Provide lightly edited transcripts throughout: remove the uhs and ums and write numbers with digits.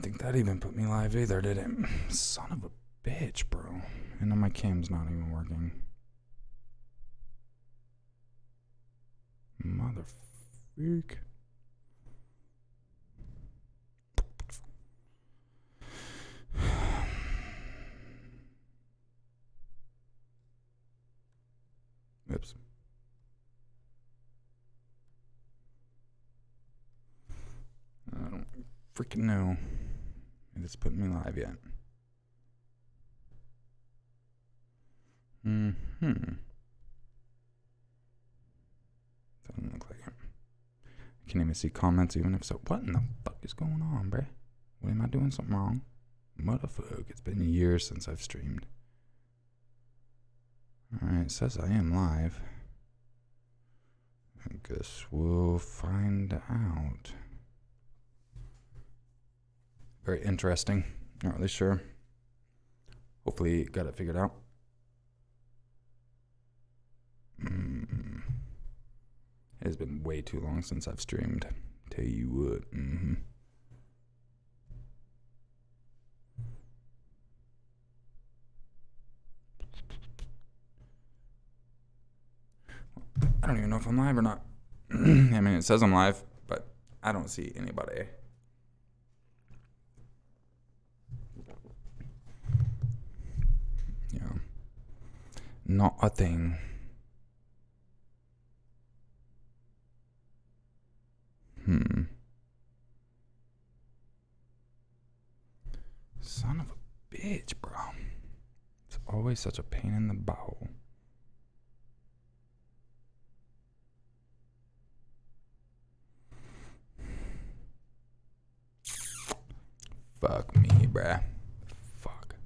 think that even put me live either, did it? Son of a bitch, bro. And then my cam's not even working. Mother freak. Oops. I don't freaking know if it's putting me live yet. Doesn't look like it. I can't even see comments even if so. What in the fuck is going on, bruh? What, am I doing something wrong? Motherfuck, it's been years since I've streamed. Alright, it says I am live. I guess we'll find out. Very interesting. Not really sure. Hopefully got it figured out. It has been way too long since I've streamed. Tell you what. I don't even know if I'm live or not. I mean, it says I'm live, but I don't see anybody. Yeah. Not a thing. Son of a bitch, bro. It's always such a pain in the bowel. Fuck me, bruh. Fuck.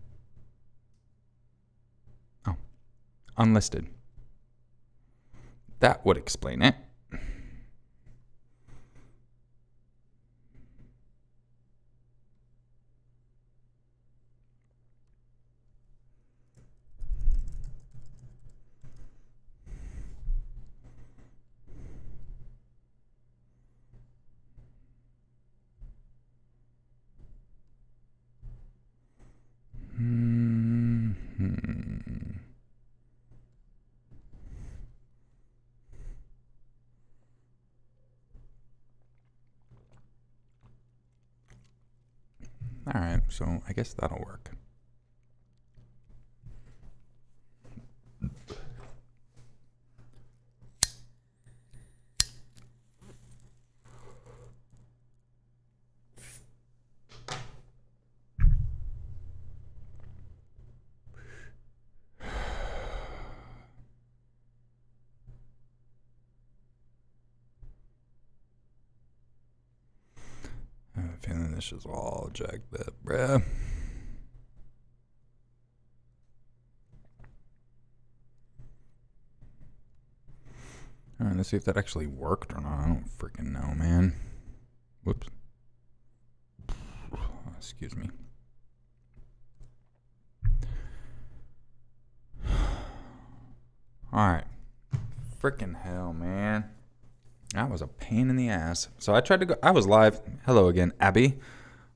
Oh. Unlisted. That would explain it. All right, so I guess that'll work. I have a feeling this is all jacked up, bruh. Alright, let's see if that actually worked or not. I don't freaking know, man. Whoops. Excuse me. Alright. Freaking hell, man. That was a pain in the ass. So I tried to go. I was live. Hello again, Abby.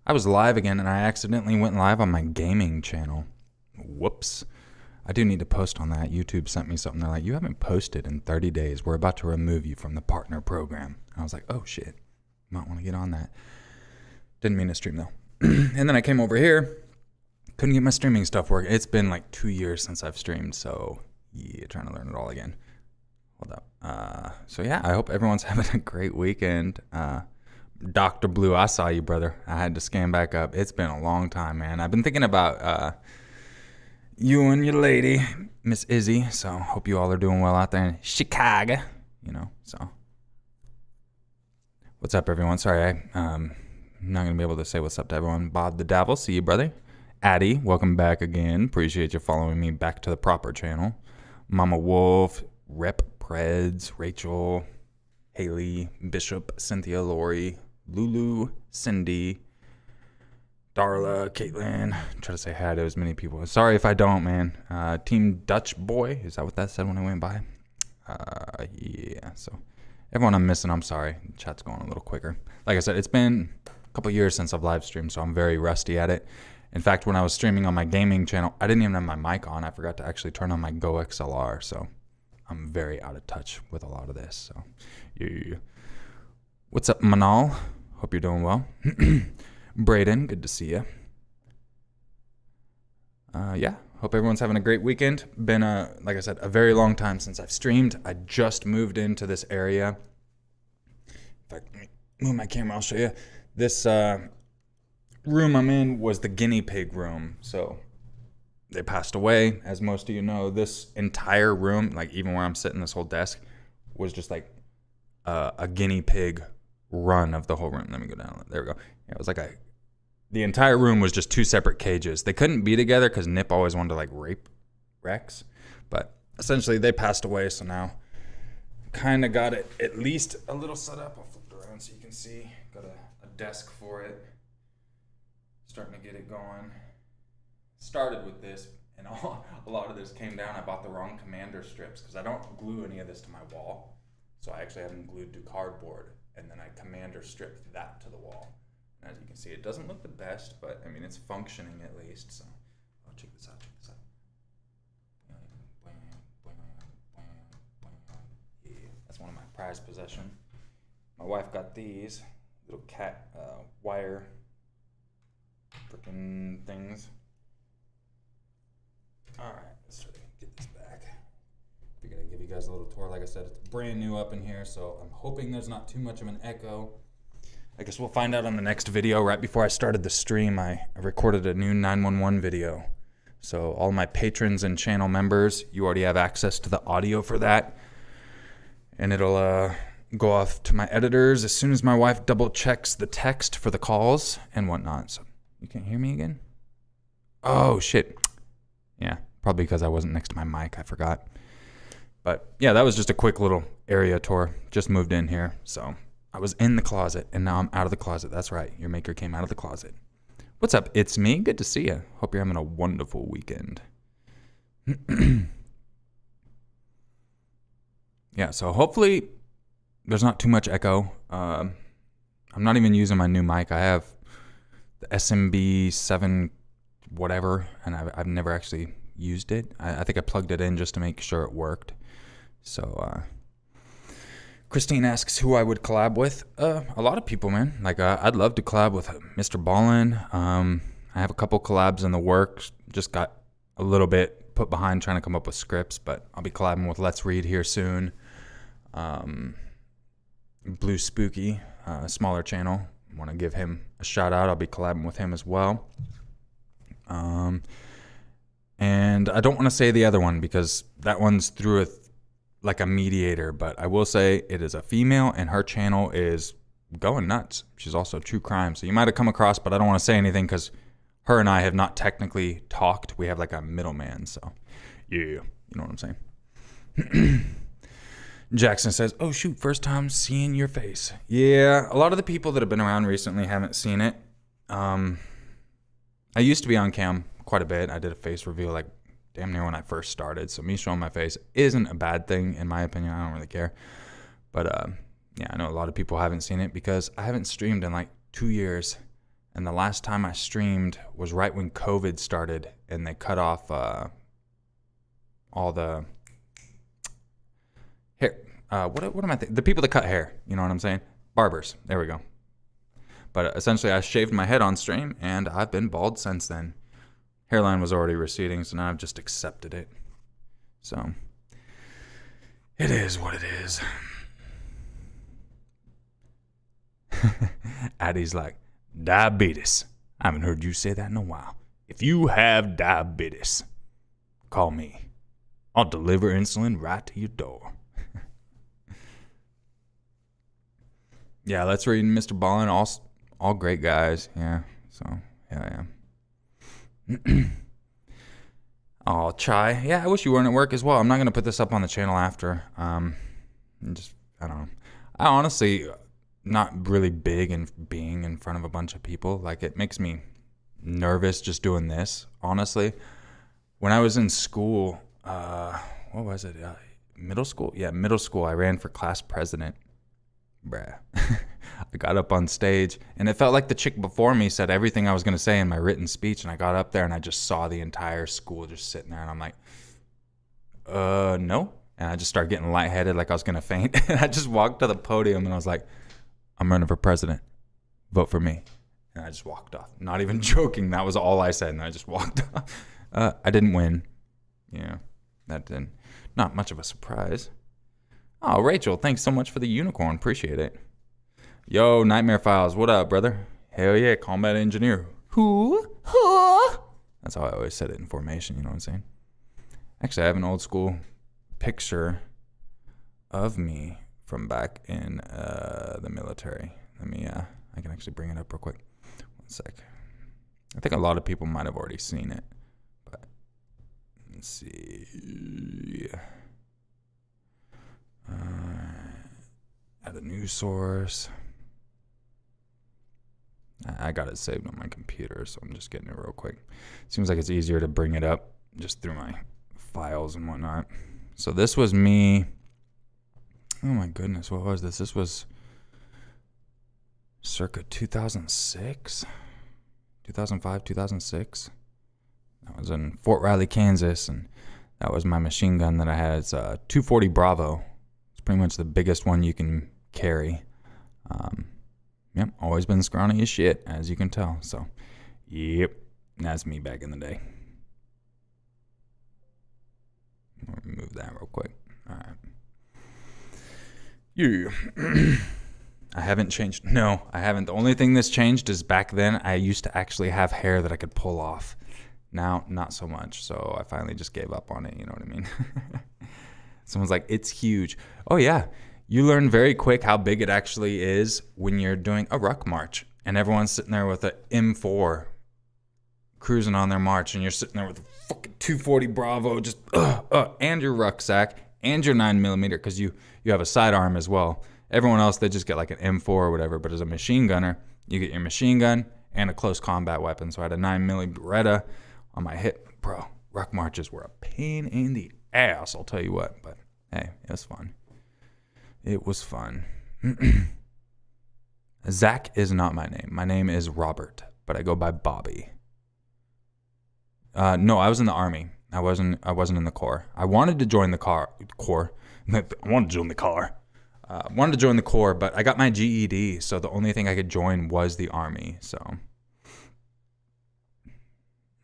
I was live again, and I accidentally went live on my gaming channel. Whoops. I do need to post on that. YouTube sent me something. They're like, you haven't posted in 30 days. We're about to remove you from the partner program. I was like, oh, shit. Might want to get on that. Didn't mean to stream, though. And then I came over here. Couldn't get my streaming stuff working. It's been like 2 years since I've streamed, so yeah, trying to learn it all again. Hold up. So yeah, I hope everyone's having a great weekend. Dr. Blue, I saw you, brother. I had to scan back up. It's been a long time, man. I've been thinking about you and your lady, Miss Izzy. So hope you all are doing well out there in Chicago. You know, so. What's up, everyone? Sorry, I'm not going to be able to say what's up to everyone. Bob the Devil, see you, brother. Addie, welcome back again. Appreciate you following me back to the proper channel. Mama Wolf, Rep, Preds, Rachel, Haley, Bishop, Cynthia, Lori, Lulu, Cindy, Darla, Caitlin. Try to say hi to as many people. Sorry if I don't, man. Team Dutch Boy. Is that what that said when I went by? Yeah, so everyone I'm missing, I'm sorry. Chat's going a little quicker. Like I said, it's been couple years since I've live streamed, so I'm very rusty at it. In fact, when I was streaming on my gaming channel, I didn't even have my mic on. I forgot to actually turn on my Go XLR, so I'm very out of touch with a lot of this. So, yeah. What's up, Manal? Hope you're doing well. Brayden, good to see you. Yeah, hope everyone's having a great weekend. Been, like I said, a very long time since I've streamed. I just moved into this area. In fact, let me move my camera, I'll show you. This room I'm in was the guinea pig room. So they passed away, as most of you know. This entire room, like even where I'm sitting, this whole desk, was just like a guinea pig run of the whole room. Let me go down. There we go. Yeah, it was like the entire room was just two separate cages. They couldn't be together because Nip always wanted to like rape Rex. But essentially they passed away, so now kind of got it at least a little set up. I'll flip it around so you can see. Got a desk for it. Starting to get it going. Started with this, and a lot of this came down. I bought the wrong commander strips because I don't glue any of this to my wall. So I actually have them glued to cardboard, and then I commander stripped that to the wall. As you can see, it doesn't look the best, but I mean, it's functioning at least. So, oh, check this out. Yeah, that's one of my prized possessions. My wife got these little cat wire freaking things. All right, let's try to get this back. Figured I'd give you guys a little tour. Like I said, it's brand new up in here, so I'm hoping there's not too much of an echo. I guess we'll find out on the next video. Right before I started the stream, I recorded a new 911 video. So all my patrons and channel members, you already have access to the audio for that. And it'll go off to my editors as soon as my wife double checks the text for the calls and whatnot. So you can't hear me again? Oh, shit. Yeah, probably because I wasn't next to my mic. I forgot. But yeah, that was just a quick little area tour. Just moved in here, so I was in the closet, and now I'm out of the closet. That's right. Your maker came out of the closet. What's up? It's me. Good to see you. Hope you're having a wonderful weekend. Yeah, so hopefully there's not too much echo. I'm not even using my new mic. I have the SMB 7 whatever, and I've never actually used it. I think I plugged it in just to make sure it worked. So, Christine asks who I would collab with. A lot of people, man. Like, I'd love to collab with Mr. Ballin. I have a couple collabs in the works. Just got a little bit put behind trying to come up with scripts, but I'll be collabing with Let's Read here soon. Blue Spooky, smaller channel. Want to give him a shout out. I'll be collabing with him as well. And I don't want to say the other one because that one's through like a mediator, but I will say it is a female and her channel is going nuts. She's also true crime. So you might have come across, but I don't want to say anything because her and I have not technically talked. We have like a middleman. So yeah, you know what I'm saying? Jackson says, oh shoot, first time seeing your face. Yeah, a lot of the people that have been around recently haven't seen it. I used to be on cam quite a bit. I did a face reveal like damn near when I first started. So me showing my face isn't a bad thing in my opinion. I don't really care. But yeah, I know a lot of people haven't seen it because I haven't streamed in like 2 years. And the last time I streamed was right when COVID started and they cut off all the hair. What am I thinking? The people that cut hair. You know what I'm saying? Barbers. There we go. But essentially I shaved my head on stream and I've been bald since then. Hairline was already receding, so now I've just accepted it. So, it is what it is. Addie's like, diabetes. I haven't heard you say that in a while. If you have diabetes, call me. I'll deliver insulin right to your door. Yeah, Let's Read Mr. Ballin. All great guys. Yeah, so, yeah. Oh, Chai. Yeah, I wish you weren't at work as well. I'm not going to put this up on the channel after. I don't know. I honestly not really big in being in front of a bunch of people. Like, it makes me nervous just doing this, honestly. When I was in school, what was it? Middle school? Yeah, middle school. I ran for class president. Bruh. I got up on stage, and it felt like the chick before me said everything I was going to say in my written speech, and I got up there, and I just saw the entire school just sitting there, and I'm like, no. And I just started getting lightheaded like I was going to faint. And I just walked to the podium, and I was like, I'm running for president. Vote for me. And I just walked off. Not even joking. That was all I said, and I just walked off. I didn't win. Yeah, that didn't. Not much of a surprise. Oh, Rachel, thanks so much for the unicorn. Appreciate it. Yo, Nightmare Files, what up, brother? Hell yeah, combat engineer. Who? That's how I always said it in formation, you know what I'm saying? Actually, I have an old school picture of me from back in the military. Let me, I can actually bring it up real quick. One sec. I think a lot of people might have already seen it, but let's see. Add a new source. I got it saved on my computer, so I'm just getting it real quick. Seems like it's easier to bring it up just through my files and whatnot. So this was me. Oh my goodness, what was this? This was circa 2006, 2005, 2006. I was in Fort Riley, Kansas, and that was my machine gun that I had. It's a 240 Bravo. It's pretty much the biggest one you can carry. Yep, always been scrawny as shit, as you can tell. So, yep, that's me back in the day. I'll remove that real quick. All right. Yeah. I haven't changed. No, I haven't. The only thing that's changed is back then I used to actually have hair that I could pull off. Now, not so much. So I finally just gave up on it. You know what I mean? Someone's like, it's huge. Oh, yeah. You learn very quick how big it actually is when you're doing a ruck march. And everyone's sitting there with an M4 cruising on their march. And you're sitting there with a fucking 240 Bravo, just and your rucksack and your 9mm, because you have a sidearm as well. Everyone else, they just get like an M4 or whatever. But as a machine gunner, you get your machine gun and a close combat weapon. So I had a 9mm Beretta on my hip. Bro, ruck marches were a pain in the ass, I'll tell you what. But hey, it was fun. It was fun. Zach is not my name. My name is Robert, but I go by Bobby. No, I was in the Army. I wasn't in the Corps. I wanted to join the Corps. I wanted to join the Corps. Wanted to join the Corps, but I got my GED, so the only thing I could join was the Army. So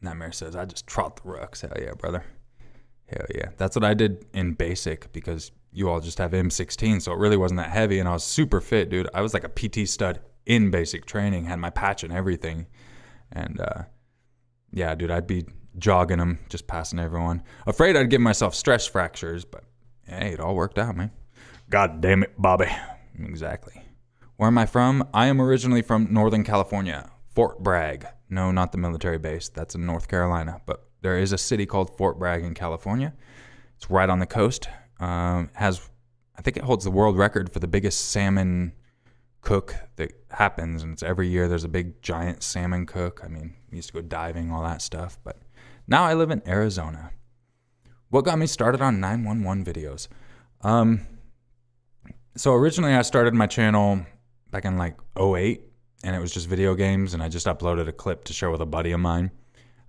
Nightmare says, I just trot the rucks. Hell yeah, brother. Hell yeah. That's what I did in basic, because you all just have M16, so it really wasn't that heavy, and I was super fit, dude. I was like a PT stud in basic training, had my patch and everything. And yeah, dude, I'd be jogging them, just passing everyone. Afraid I'd give myself stress fractures, but hey, it all worked out, man. God damn it, Bobby. Exactly. Where am I from? I am originally from Northern California, Fort Bragg. No, not the military base. That's in North Carolina. But there is a city called Fort Bragg in California. It's right on the coast. I think it holds the world record for the biggest salmon cook that happens. And it's every year there's a big giant salmon cook. I mean, we used to go diving, all that stuff. But now I live in Arizona. What got me started on 911 videos? So originally I started my channel back in like 2008, and it was just video games, and I just uploaded a clip to share with a buddy of mine.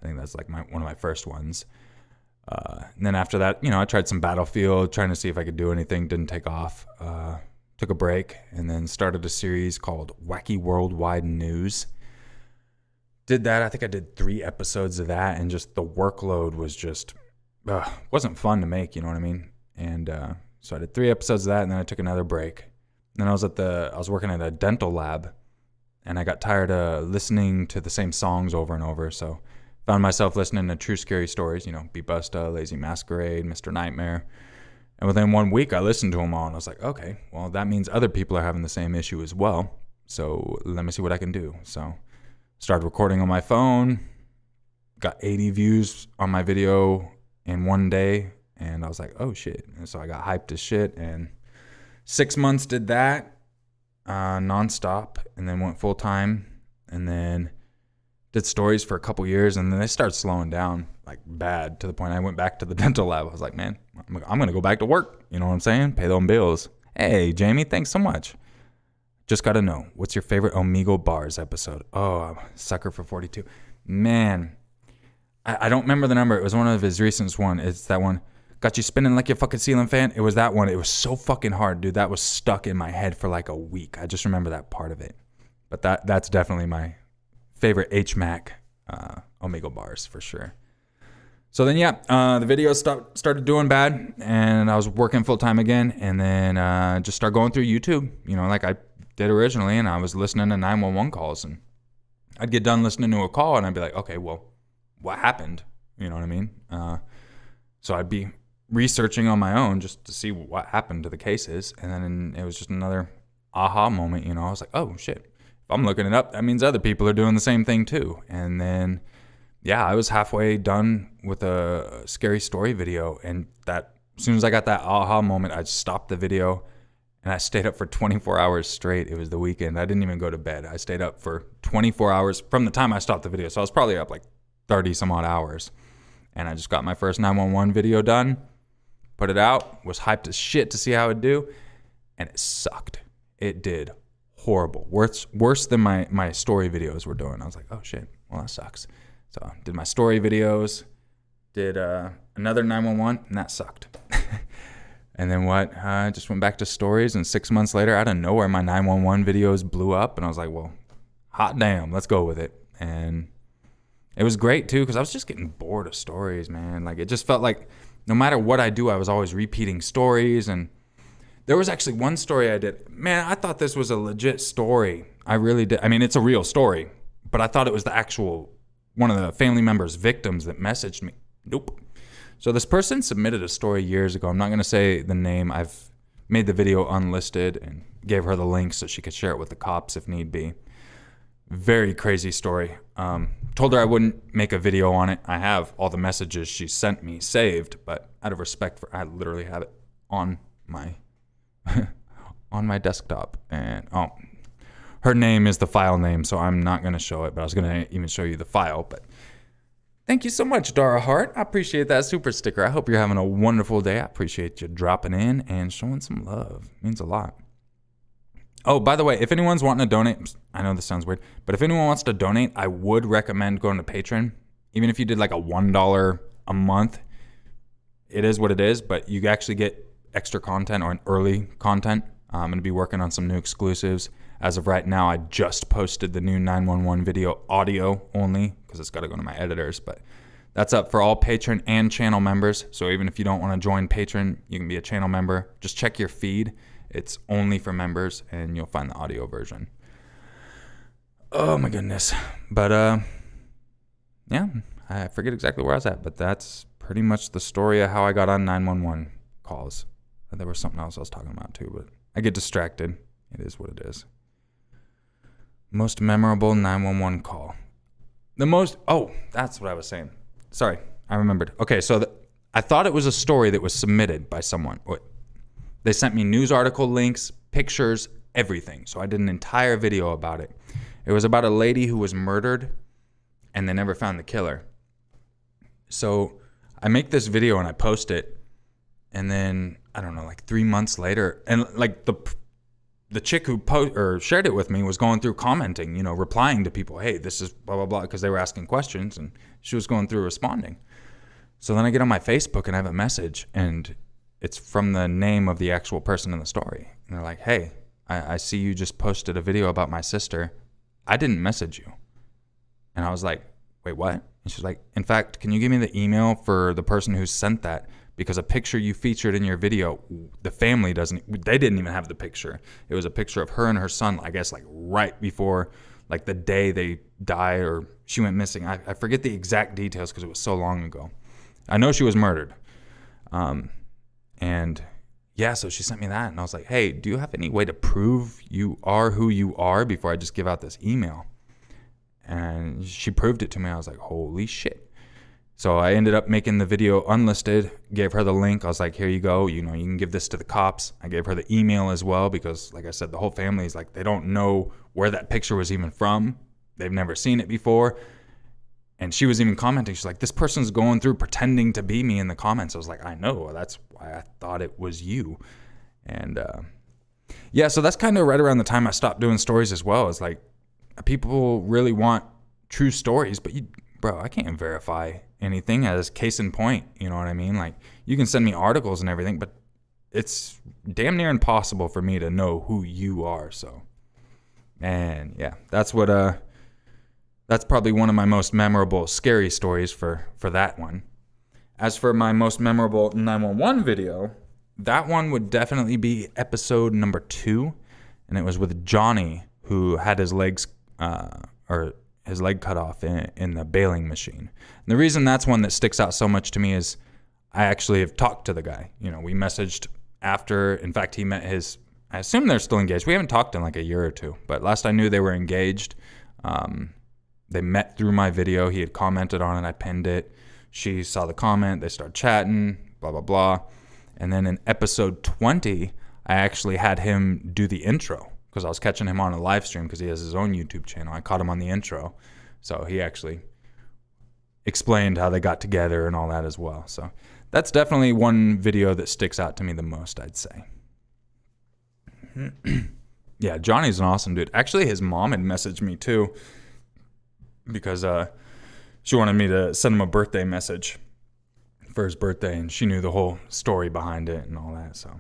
I think that's like one of my first ones. And then after that, I tried some Battlefield, trying to see if I could do anything. Didn't take off. Took a break, and then started a series called Wacky Worldwide News. Did that. I think I did 3 episodes of that, and just the workload was just wasn't fun to make. You know what I mean? And so I did 3 episodes of that, and then I took another break. Then I was working at a dental lab, and I got tired of listening to the same songs over and over. So found myself listening to True Scary Stories, Beat Busta, Lazy Masquerade, Mr. Nightmare. And within 1 week, I listened to them all, and I was like, okay, well, that means other people are having the same issue as well. So let me see what I can do. So started recording on my phone, got 80 views on my video in one day, and I was like, oh, shit. And so I got hyped as shit, and 6 months did that nonstop, and then went full-time, and then did stories for a couple years, and then they started slowing down like bad, to the point I went back to the dental lab. I was like, man, I'm going to go back to work. You know what I'm saying? Pay them bills. Hey, Jamie, thanks so much. Just got to know, what's your favorite Omegle Bars episode? Oh, I'm a sucker for 42. Man, I don't remember the number. It was one of his recent ones. It's that one. Got you spinning like your fucking ceiling fan. It was that one. It was so fucking hard, dude. That was stuck in my head for like a week. I just remember that part of it. But that's definitely my favorite H-Mac Omegle Bars for sure. So then, the videos started doing bad, and I was working full time again, and then just start going through YouTube, like I did originally, and I was listening to 911 calls, and I'd get done listening to a call, and I'd be like, okay, well, what happened? You know what I mean? So I'd be researching on my own just to see what happened to the cases, and then it was just another aha moment. I was like, oh shit, if I'm looking it up, that means other people are doing the same thing too. And then I was halfway done with a scary story video, and that as soon as I got that aha moment, I stopped the video, and I stayed up for 24 hours straight. It was the weekend. I didn't even go to bed. I stayed up for 24 hours from the time I stopped the video, so I was probably up like 30 some odd hours, and I just got my first 911 video done. Put it out, was hyped as shit to see how it'd do, and it sucked. It did horrible. Worse than my story videos were doing. I was like, oh shit, well that sucks. So I did my story videos, did another 911, and that sucked. And then I just went back to stories, and 6 months later, out of nowhere, my 911 videos blew up, and I was like, well, hot damn, let's go with it. And it was great too, because I was just getting bored of stories, man. Like, it just felt like no matter what I do, I was always repeating stories. And there was actually one story I did. Man, I thought this was a legit story. I really did. I mean, it's a real story, but I thought it was the actual one of the family members' victims that messaged me. Nope. So this person submitted a story years ago. I'm not going to say the name. I've made the video unlisted and gave her the link so she could share it with the cops if need be. Very crazy story. Told her I wouldn't make a video on it. I have all the messages she sent me saved, but out of respect for, I literally have it on my on my desktop. And her name is the file name, so I'm not going to show it, but I was going to even show you the file. But thank you so much, Dara Hart. I appreciate that super sticker. I hope you're having a wonderful day. I appreciate you dropping in and showing some love. It means a lot. Oh, by the way, if anyone's wanting to donate, I know this sounds weird, but if anyone wants to donate, I would recommend going to Patron. Even if you did like a $1 a month, it is what it is, but you actually get extra content or an early content. I'm going to be working on some new exclusives. As of right now, I just posted the new 911 video audio only because it's got to go to my editors, but that's up for all Patron and channel members. So even if you don't want to join Patron, you can be a channel member. Just check your feed. It's only for members, and you'll find the audio version. Oh my goodness. But I forget exactly where I was at, but that's pretty much the story of how I got on 911 calls. There was something else I was talking about too, but I get distracted. It is what it is. Most memorable 911 call. That's what I was saying. Sorry, I remembered. Okay, so I thought it was a story that was submitted by someone. They sent me news article links, pictures, everything. So I did an entire video about it. It was about a lady who was murdered and they never found the killer. So I make this video and I post it. And then, I don't know, like 3 months later, and like the chick who shared it with me was going through commenting, replying to people, hey, this is blah, blah, blah, because they were asking questions and she was going through responding. So then I get on my Facebook and I have a message, and it's from the name of the actual person in the story. And they're like, hey, I see you just posted a video about my sister. I didn't message you. And I was like, wait, what? And she's like, in fact, can you give me the email for the person who sent that? Because a picture you featured in your video, the family they didn't even have the picture. It was a picture of her and her son, I guess, like right before, like the day they died or she went missing. I forget the exact details because it was so long ago. I know she was murdered. So she sent me that, and I was like, hey, do you have any way to prove you are who you are before I just give out this email? And she proved it to me. I was like, holy shit. So I ended up making the video unlisted, gave her the link. I was like, here you go. You can give this to the cops. I gave her the email as well because, like I said, the whole family is like, they don't know where that picture was even from. They've never seen it before. And she was even commenting. She's like, this person's going through pretending to be me in the comments. I was like, I know. That's why I thought it was you. And Yeah, so that's kind of right around the time I stopped doing stories as well. It's like people really want true stories, but bro, I can't verify anything as case in point. You know what I mean? Like, you can send me articles and everything, but it's damn near impossible for me to know who you are. So, and yeah, that's probably one of my most memorable scary stories for that one. As for my most memorable 911 video, that one would definitely be episode number 2, and it was with Johnny, who had his legs his leg cut off in the baling machine. And the reason that's one that sticks out so much to me is I actually have talked to the guy. You know, we messaged after. In fact, he met his. I assume they're still engaged. We haven't talked in like a year or two, but last I knew they were engaged. They met through my video. He had commented on it. I pinned it. She saw the comment. They started chatting. Blah blah blah. And then in episode 20, I actually had him do the intro because I was catching him on a live stream because he has his own YouTube channel. I caught him on the intro. So he actually explained how they got together and all that as well. So that's definitely one video that sticks out to me the most, I'd say. Yeah, Johnny's an awesome dude. Actually, his mom had messaged me too because she wanted me to send him a birthday message for his birthday, and she knew the whole story behind it and all that. So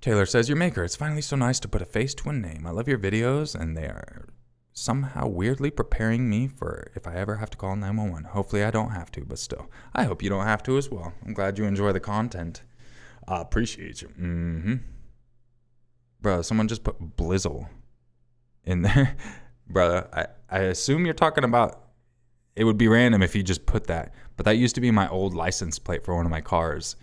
Taylor says, "Your maker, it's finally so nice to put a face to a name. I love your videos, and they are somehow weirdly preparing me for if I ever have to call 911. Hopefully I don't have to, but still, I hope you don't have to as well. I'm glad you enjoy the content. I appreciate you." Bro, someone just put Blizzle in there. Bro, I assume you're talking about, it would be random if you just put that, but that used to be my old license plate for one of my cars.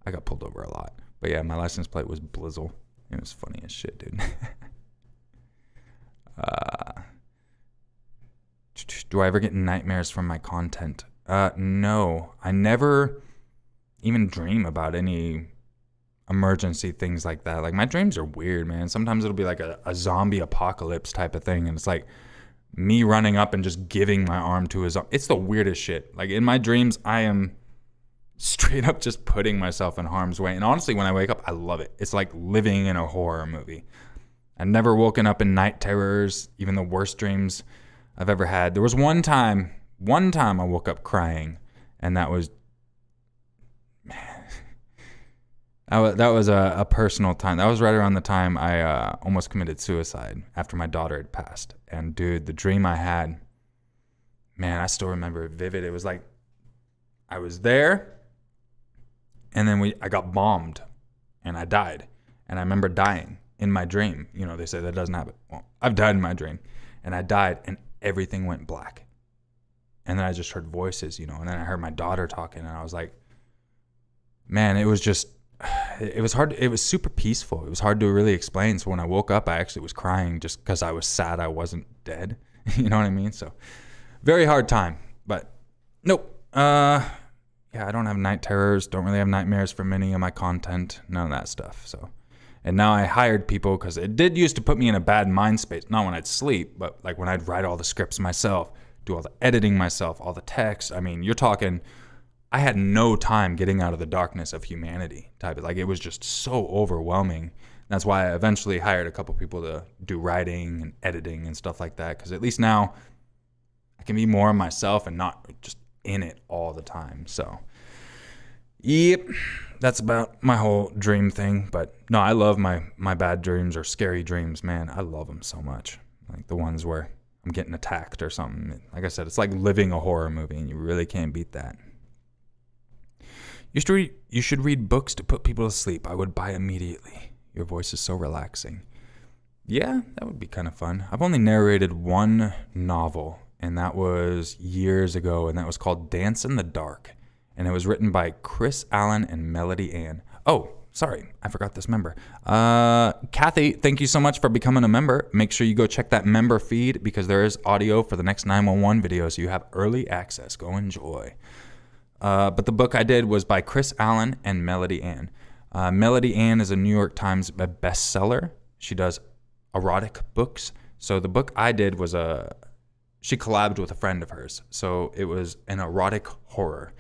I got pulled over a lot, but yeah, my license plate was Blizzle. It was funny as shit, dude. Do I ever get nightmares from my content? No, I never even dream about any emergency things like that. Like, my dreams are weird, man. Sometimes it'll be like a zombie apocalypse type of thing, and it's like me running up and just giving my arm to his arm. It's the weirdest shit. Like, in my dreams, I am straight up just putting myself in harm's way. And honestly, when I wake up, I love it. It's like living in a horror movie. I've never woken up in night terrors, even the worst dreams I've ever had. There was one time I woke up crying, and that was, man, that was a personal time. That was right around the time I almost committed suicide after my daughter had passed. And dude, the dream I had, man, I still remember it vivid. It was like I was there, and then I got bombed, and I died. And I remember dying in my dream. You know, they say that doesn't happen. Well, I've died in my dream, and I died, and everything went black. And then I just heard voices, you know, and then I heard my daughter talking, and I was like, man, it was hard. It was super peaceful. It was hard to really explain. So when I woke up, I actually was crying just because I was sad I wasn't dead. You know what I mean? So very hard time, but nope. Yeah, I don't have night terrors. Don't really have nightmares from any of my content. None of that stuff. So, and now I hired people because it did used to put me in a bad mind space. Not when I'd sleep, but like when I'd write all the scripts myself, do all the editing myself, all the text. I mean, you're talking, I had no time getting out of the darkness of humanity type of, like, it was just so overwhelming. That's why I eventually hired a couple people to do writing and editing and stuff like that. Because at least now I can be more myself and not just in it all the time. So, yep, that's about my whole dream thing. But no, I love my bad dreams or scary dreams, man. I love them so much. Like the ones where I'm getting attacked or something. Like I said, it's like living a horror movie, and you really can't beat that. You should read books to put people to sleep. I would buy immediately. Your voice is so relaxing. Yeah, that would be kind of fun. I've only narrated one novel, and that was years ago, and that was called Dance in the Dark. And it was written by Chris Allen and Melody Ann. Oh, sorry, I forgot this member. Kathy, thank you so much for becoming a member. Make sure you go check that member feed because there is audio for the next 911 video, so you have early access. Go enjoy. But the book I did was by Chris Allen and Melody Ann. Melody Ann is a New York Times bestseller. She does erotic books. So the book I did was she collabed with a friend of hers. So it was an erotic horror.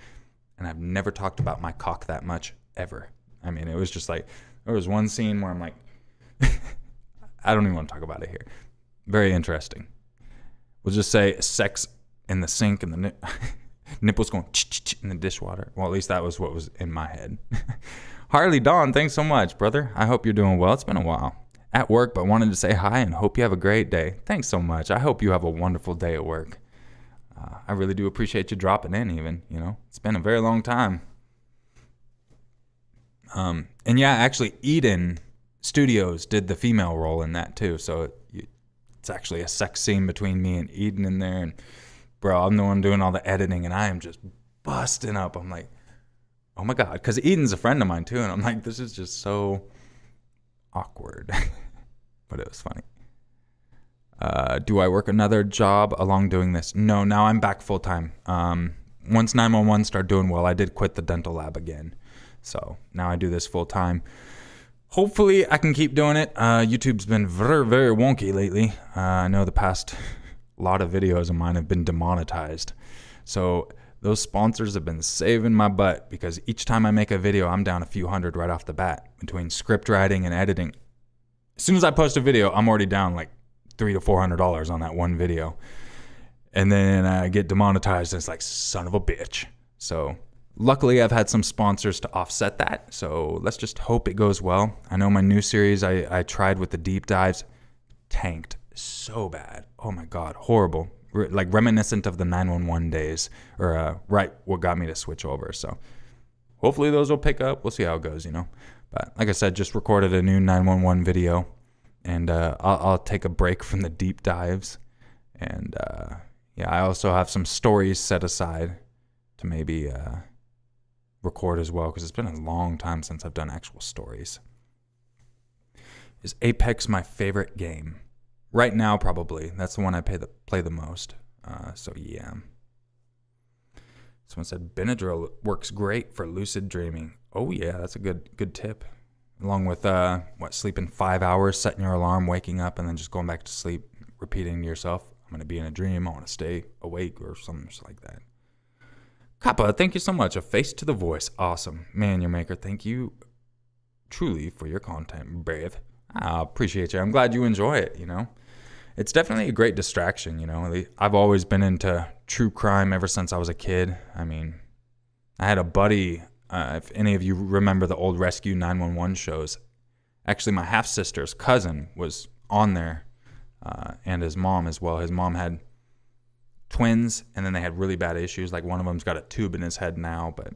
And I've never talked about my cock that much ever. I mean, it was just like, There was one scene where I'm like, I don't even want to talk about it here. Very interesting. We'll just say sex in the sink and the nipples going in the dishwater. Well, at least that was what was in my head. Harley Dawn, thanks so much, brother. I hope you're doing well. It's been a while. At work, but wanted to say hi and hope you have a great day. Thanks so much. I hope you have a wonderful day at work. I really do appreciate you dropping in even, It's been a very long time. And yeah, actually, Eden Studios did the female role in that too. So it's actually a sex scene between me and Eden in there. And bro, I'm the one doing all the editing and I am just busting up. I'm like, oh my God. Because Eden's a friend of mine too. And I'm like, this is just so awkward. But it was funny. Do I work another job along doing this? No, now I'm back full time. Once 911 started doing well, I did quit the dental lab again. So now I do this full time. Hopefully I can keep doing it. YouTube's been very, very wonky lately. I know the past lot of videos of mine have been demonetized. So those sponsors have been saving my butt because each time I make a video, I'm down a few hundred right off the bat between script writing and editing. As soon as I post a video, I'm already down like $300 to $400 on that one video. And then I get demonetized and it's like, son of a bitch. So luckily I've had some sponsors to offset that. So let's just hope it goes well. I know my new series I tried with the deep dives tanked so bad. Oh my God, horrible. Like reminiscent of the 911 days or right what got me to switch over. So hopefully those will pick up. We'll see how it goes, But like I said, just recorded a new 911 video. And I'll take a break from the deep dives. And yeah, I also have some stories set aside to maybe record as well because it's been a long time since I've done actual stories. Is Apex my favorite game? Right now, probably. That's the one I play the most. So yeah. Someone said Benadryl works great for lucid dreaming. Oh yeah, that's a good tip. Along with, sleeping 5 hours, setting your alarm, waking up, and then just going back to sleep, repeating to yourself, I'm going to be in a dream, I want to stay awake, or something just like that. Kappa, thank you so much. A face to the voice. Awesome. Man, your maker, thank you truly for your content, brave. I appreciate you. I'm glad you enjoy it, It's definitely a great distraction, I've always been into true crime ever since I was a kid. I mean, I had a buddy... if any of you remember the old Rescue 911 shows, actually my half-sister's cousin was on there and his mom as well. His mom had twins and then they had really bad issues. Like one of them's got a tube in his head now, but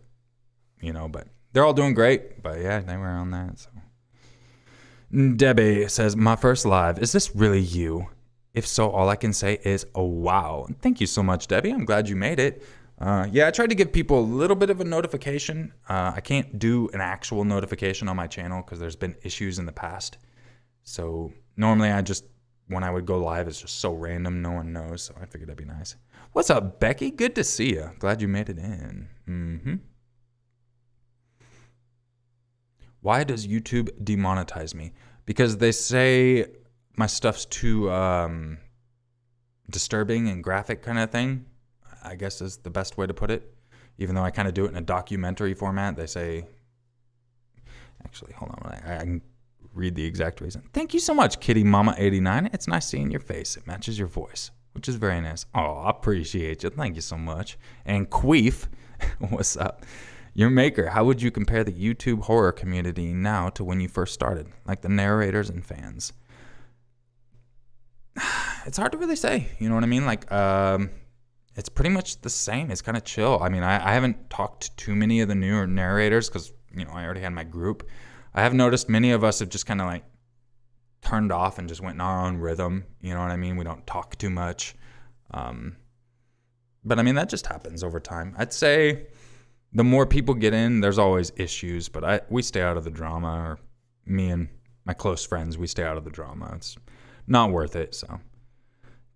they're all doing great. But yeah, they were on that. So Debbie says, my first live. Is this really you? If so, all I can say is, oh, wow. Thank you so much, Debbie. I'm glad you made it. Yeah, I tried to give people a little bit of a notification. I can't do an actual notification on my channel because there's been issues in the past. So normally when I would go live, it's just so random, no one knows. So I figured that'd be nice. What's up, Becky? Good to see you. Glad you made it in. Mm-hmm. Why does YouTube demonetize me? Because they say my stuff's too disturbing and graphic kind of thing. I guess is the best way to put it. Even though I kind of do it in a documentary format, they say... Actually, hold on. I can read the exact reason. Thank you so much, Kitty Mama 89. It's nice seeing your face. It matches your voice, which is very nice. Oh, I appreciate you. Thank you so much. And Queef, what's up? Your maker, how would you compare the YouTube horror community now to when you first started? Like the narrators and fans. It's hard to really say. You know what I mean? Like... it's pretty much the same. It's kind of chill. I mean, I haven't talked to too many of the newer narrators because, I already had my group. I have noticed many of us have just kind of like turned off and just went in our own rhythm. You know what I mean? We don't talk too much. But I mean, that just happens over time. I'd say the more people get in, there's always issues, but we stay out of the drama, or me and my close friends, we stay out of the drama. It's not worth it. So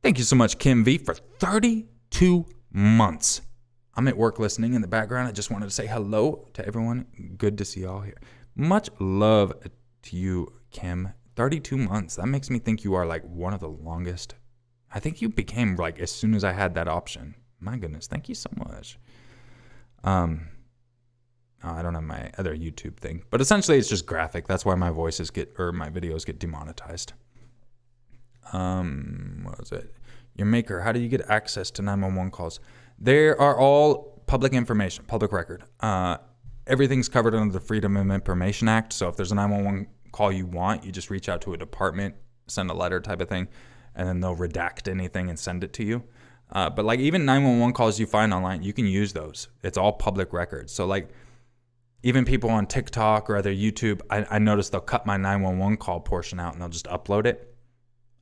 thank you so much, Kim V, for 32 months. I'm at work listening in the background. I just wanted to say hello to everyone. Good to see y'all here. Much love to you, Kim. 32 months. That makes me think you are like one of the longest. I think you became like as soon as I had that option. My goodness. Thank you so much. I don't have my other YouTube thing, but essentially it's just graphic. That's why my my videos get demonetized. What was it? Your maker. How do you get access to 911 calls? They are all public information, public record. Everything's covered under the Freedom of Information Act. So if there's a 911 call you want, you just reach out to a department, send a letter type of thing, and then they'll redact anything and send it to you. But like even 911 calls you find online, you can use those. It's all public records. So like even people on TikTok or other YouTube, I noticed they'll cut my 911 call portion out and they'll just upload it.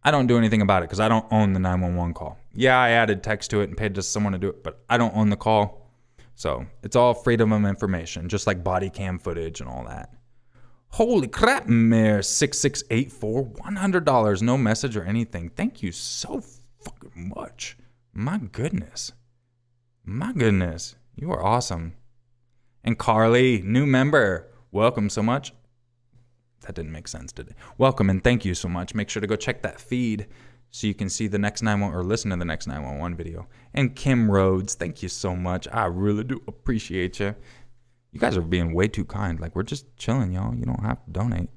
I don't do anything about it because I don't own the 911 call. Yeah, I added text to it and paid to someone to do it, but I don't own the call. So it's all freedom of information, just like body cam footage and all that. Holy crap, Mayor 6684, $100, no message or anything. Thank you so fucking much. My goodness. You are awesome. And Carly, new member, welcome so much. That didn't make sense, did it? Welcome and thank you so much. Make sure to go check that feed so you can see the next 911 or listen to the next 911 video. And Kim Rhodes, thank you so much. I really do appreciate you. You guys are being way too kind. Like, we're just chilling, y'all. You don't have to donate.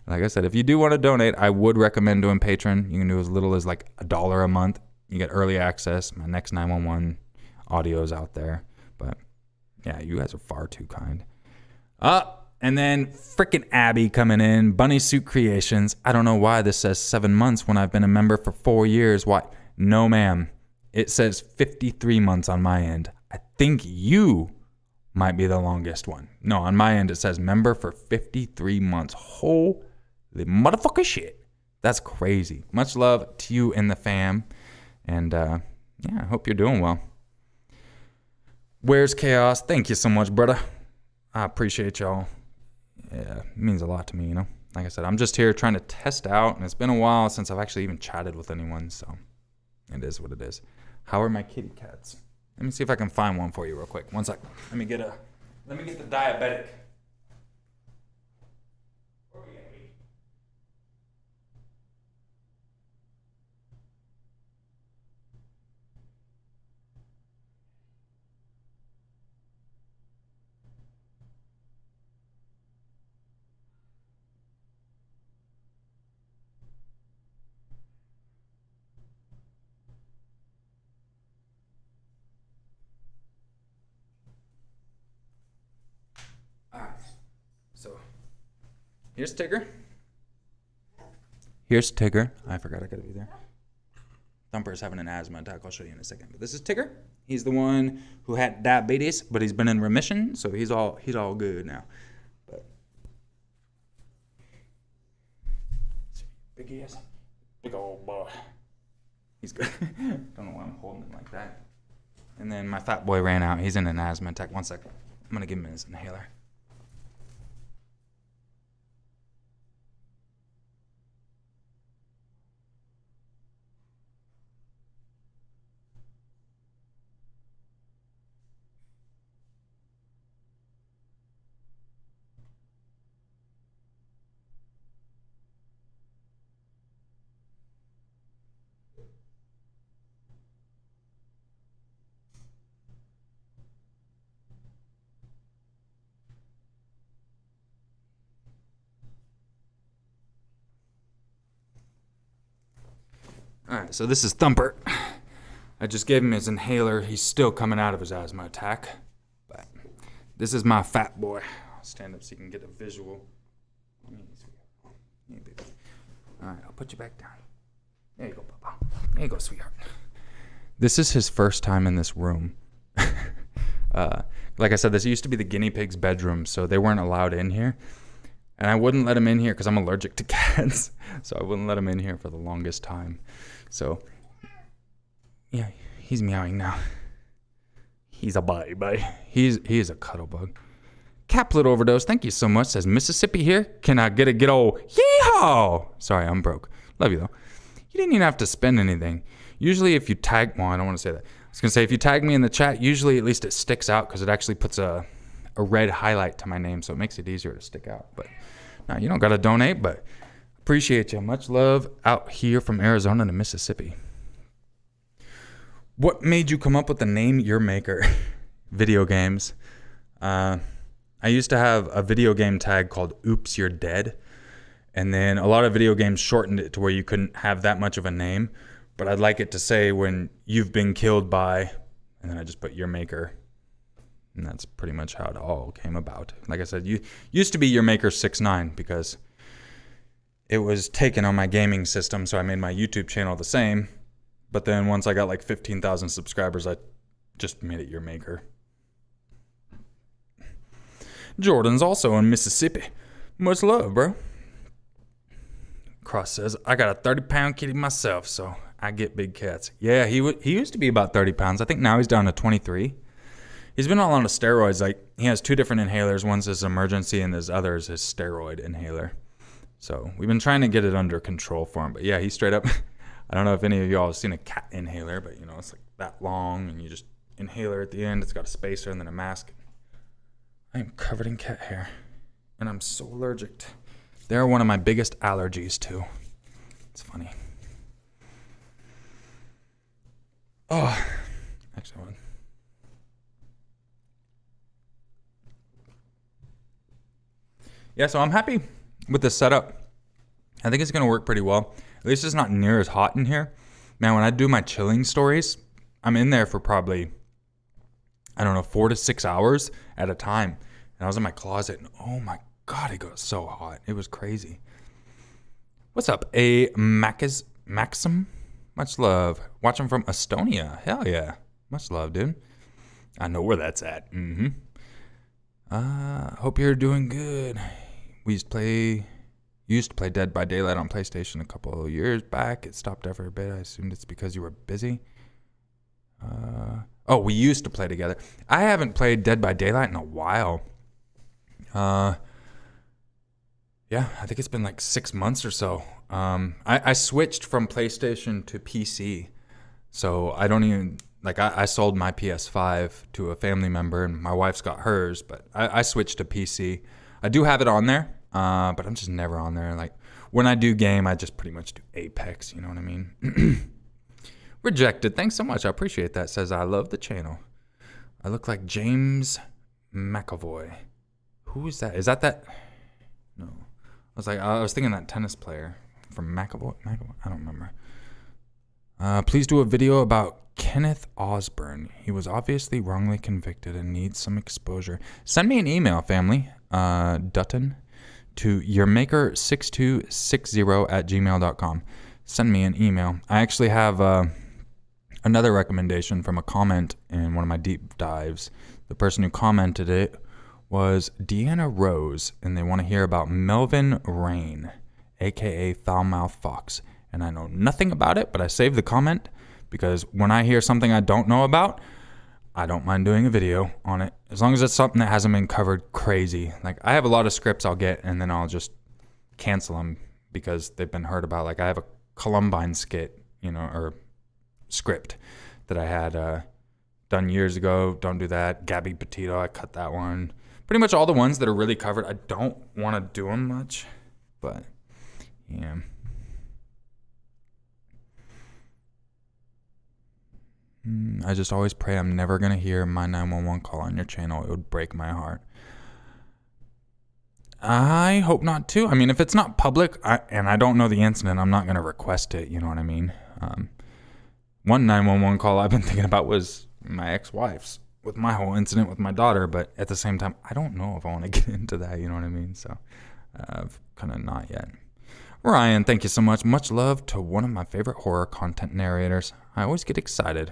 Like I said, if you do want to donate, I would recommend doing Patron. You can do as little as like $1 a month. You get early access. My next 911 audio is out there. But yeah, you guys are far too kind. And then freaking Abby coming in, Bunny Suit Creations. I don't know why this says 7 months when I've been a member for 4 years. Why? No, ma'am. It says 53 months on my end. I think you might be the longest one. No, on my end it says member for 53 months. Holy motherfucker shit. That's crazy. Much love to you and the fam. And yeah, I hope you're doing well. Where's Chaos? Thank you so much, brother. I appreciate y'all. Yeah, it means a lot to me, you know. Like I said, I'm just here trying to test out, and it's been a while since I've actually even chatted with anyone, so it is what it is. How are my kitty cats? Let me see if I can find one for you real quick. One sec. Let me get the diabetic. So, here's Tigger. I forgot I gotta be there. Thumper's having an asthma attack. I'll show you in a second. But this is Tigger. He's the one who had diabetes, but he's been in remission, so he's all good now. But big he is. Big old boy. He's good. Don't know why I'm holding him like that. And then my fat boy ran out. He's in an asthma attack. One second. I'm gonna give him his inhaler. Alright, so this is Thumper. I just gave him his inhaler. He's still coming out of his asthma attack. But this is my fat boy. I'll stand up so you can get a visual. Alright, I'll put you back down. There you go, Papa. There you go, sweetheart. This is his first time in this room. Like I said, this used to be the guinea pig's bedroom, so they weren't allowed in here. And I wouldn't let him in here because I'm allergic to cats. So I wouldn't let him in here for the longest time. So, yeah, he's meowing now. He's a baby. He is a cuddle bug. Caplet overdose, thank you so much. Says Mississippi here. Can I get a good old yeehaw? Sorry, I'm broke. Love you though. You didn't even have to spend anything. Usually if you tag, well, I don't want to say that. I was going to say if you tag me in the chat, usually at least it sticks out because it actually puts a red highlight to my name, so it makes it easier to stick out. But no, you don't got to donate, but appreciate you. Much love out here from Arizona to Mississippi. What made you come up with the name Your Maker? Video games. I used to have a video game tag called Oops, You're Dead. And then a lot of video games shortened it to where you couldn't have that much of a name. But I'd like it to say when you've been killed by, and then I just put your maker. And that's pretty much how it all came about. Like I said, you used to be your maker 69 because it was taken on my gaming system. So I made my YouTube channel the same. But then once I got like 15,000 subscribers, I just made it your maker. Jordan's also in Mississippi. Much love, bro. Cross says, I got a 30-pound kitty myself, so I get big cats. Yeah, he used to be about 30 pounds. I think now he's down to 23. He's been all on the steroids. Like, he has 2 different inhalers. One's his emergency, and his other is his steroid inhaler. So we've been trying to get it under control for him. But yeah, he straight up, I don't know if any of y'all have seen a cat inhaler, but you know, it's like that long, and you just inhaler at the end. It's got a spacer and then a mask. I am covered in cat hair, and I'm so allergic. They're one of my biggest allergies, too. It's funny. Oh, excellent. Yeah, so I'm happy with the setup. I think it's going to work pretty well. At least it's not near as hot in here. Man, when I do my chilling stories, I'm in there for probably, 4 to 6 hours at a time. And I was in my closet, and oh my God, it got so hot. It was crazy. What's up, Maxim? Much love. Watching from Estonia. Hell yeah. Much love, dude. I know where that's at. Hope you're doing good. We used to play Dead by Daylight on PlayStation a couple of years back. It stopped after a bit. I assumed it's because you were busy. We used to play together. I haven't played Dead by Daylight in a while. Yeah, I think it's been like 6 months or so. I switched from PlayStation to PC. So I don't even, I sold my PS5 to a family member, and my wife's got hers, but I switched to PC. I do have it on there, but I'm just never on there. Like, when I do game, I just pretty much do Apex, you know what I mean? Rejected. Thanks so much. I appreciate that. Says, I love the channel. I look like James McAvoy. Who is that? Is that? No. I was thinking that tennis player from McAvoy. I don't remember. Please do a video about Kenneth Osborne. He was obviously wrongly convicted and needs some exposure. Send me an email, family. Dutton to yourmaker6260@gmail.com. Send me an email. I actually have another recommendation from a comment in one of my deep dives. The person who commented it was Deanna Rose, and they want to hear about Melvin Rain, a.k.a. Foulmouth Fox. And I know nothing about it, but I saved the comment because when I hear something I don't know about, I don't mind doing a video on it. As long as it's something that hasn't been covered crazy. Like, I have a lot of scripts I'll get, and then I'll just cancel them because they've been heard about. Like, I have a Columbine skit, or script that I had done years ago. Don't do that. Gabby Petito, I cut that one. Pretty much all the ones that are really covered, I don't want to do them much, but yeah. I just always pray I'm never going to hear my 911 call on your channel. It would break my heart. I hope not too. I mean, if it's not public and I don't know the incident, I'm not going to request it. You know what I mean? One 911 call I've been thinking about was my ex-wife's with my whole incident with my daughter. But at the same time, I don't know if I want to get into that. You know what I mean? So I've kind of not yet. Ryan, thank you so much. Much love to one of my favorite horror content narrators. I always get excited.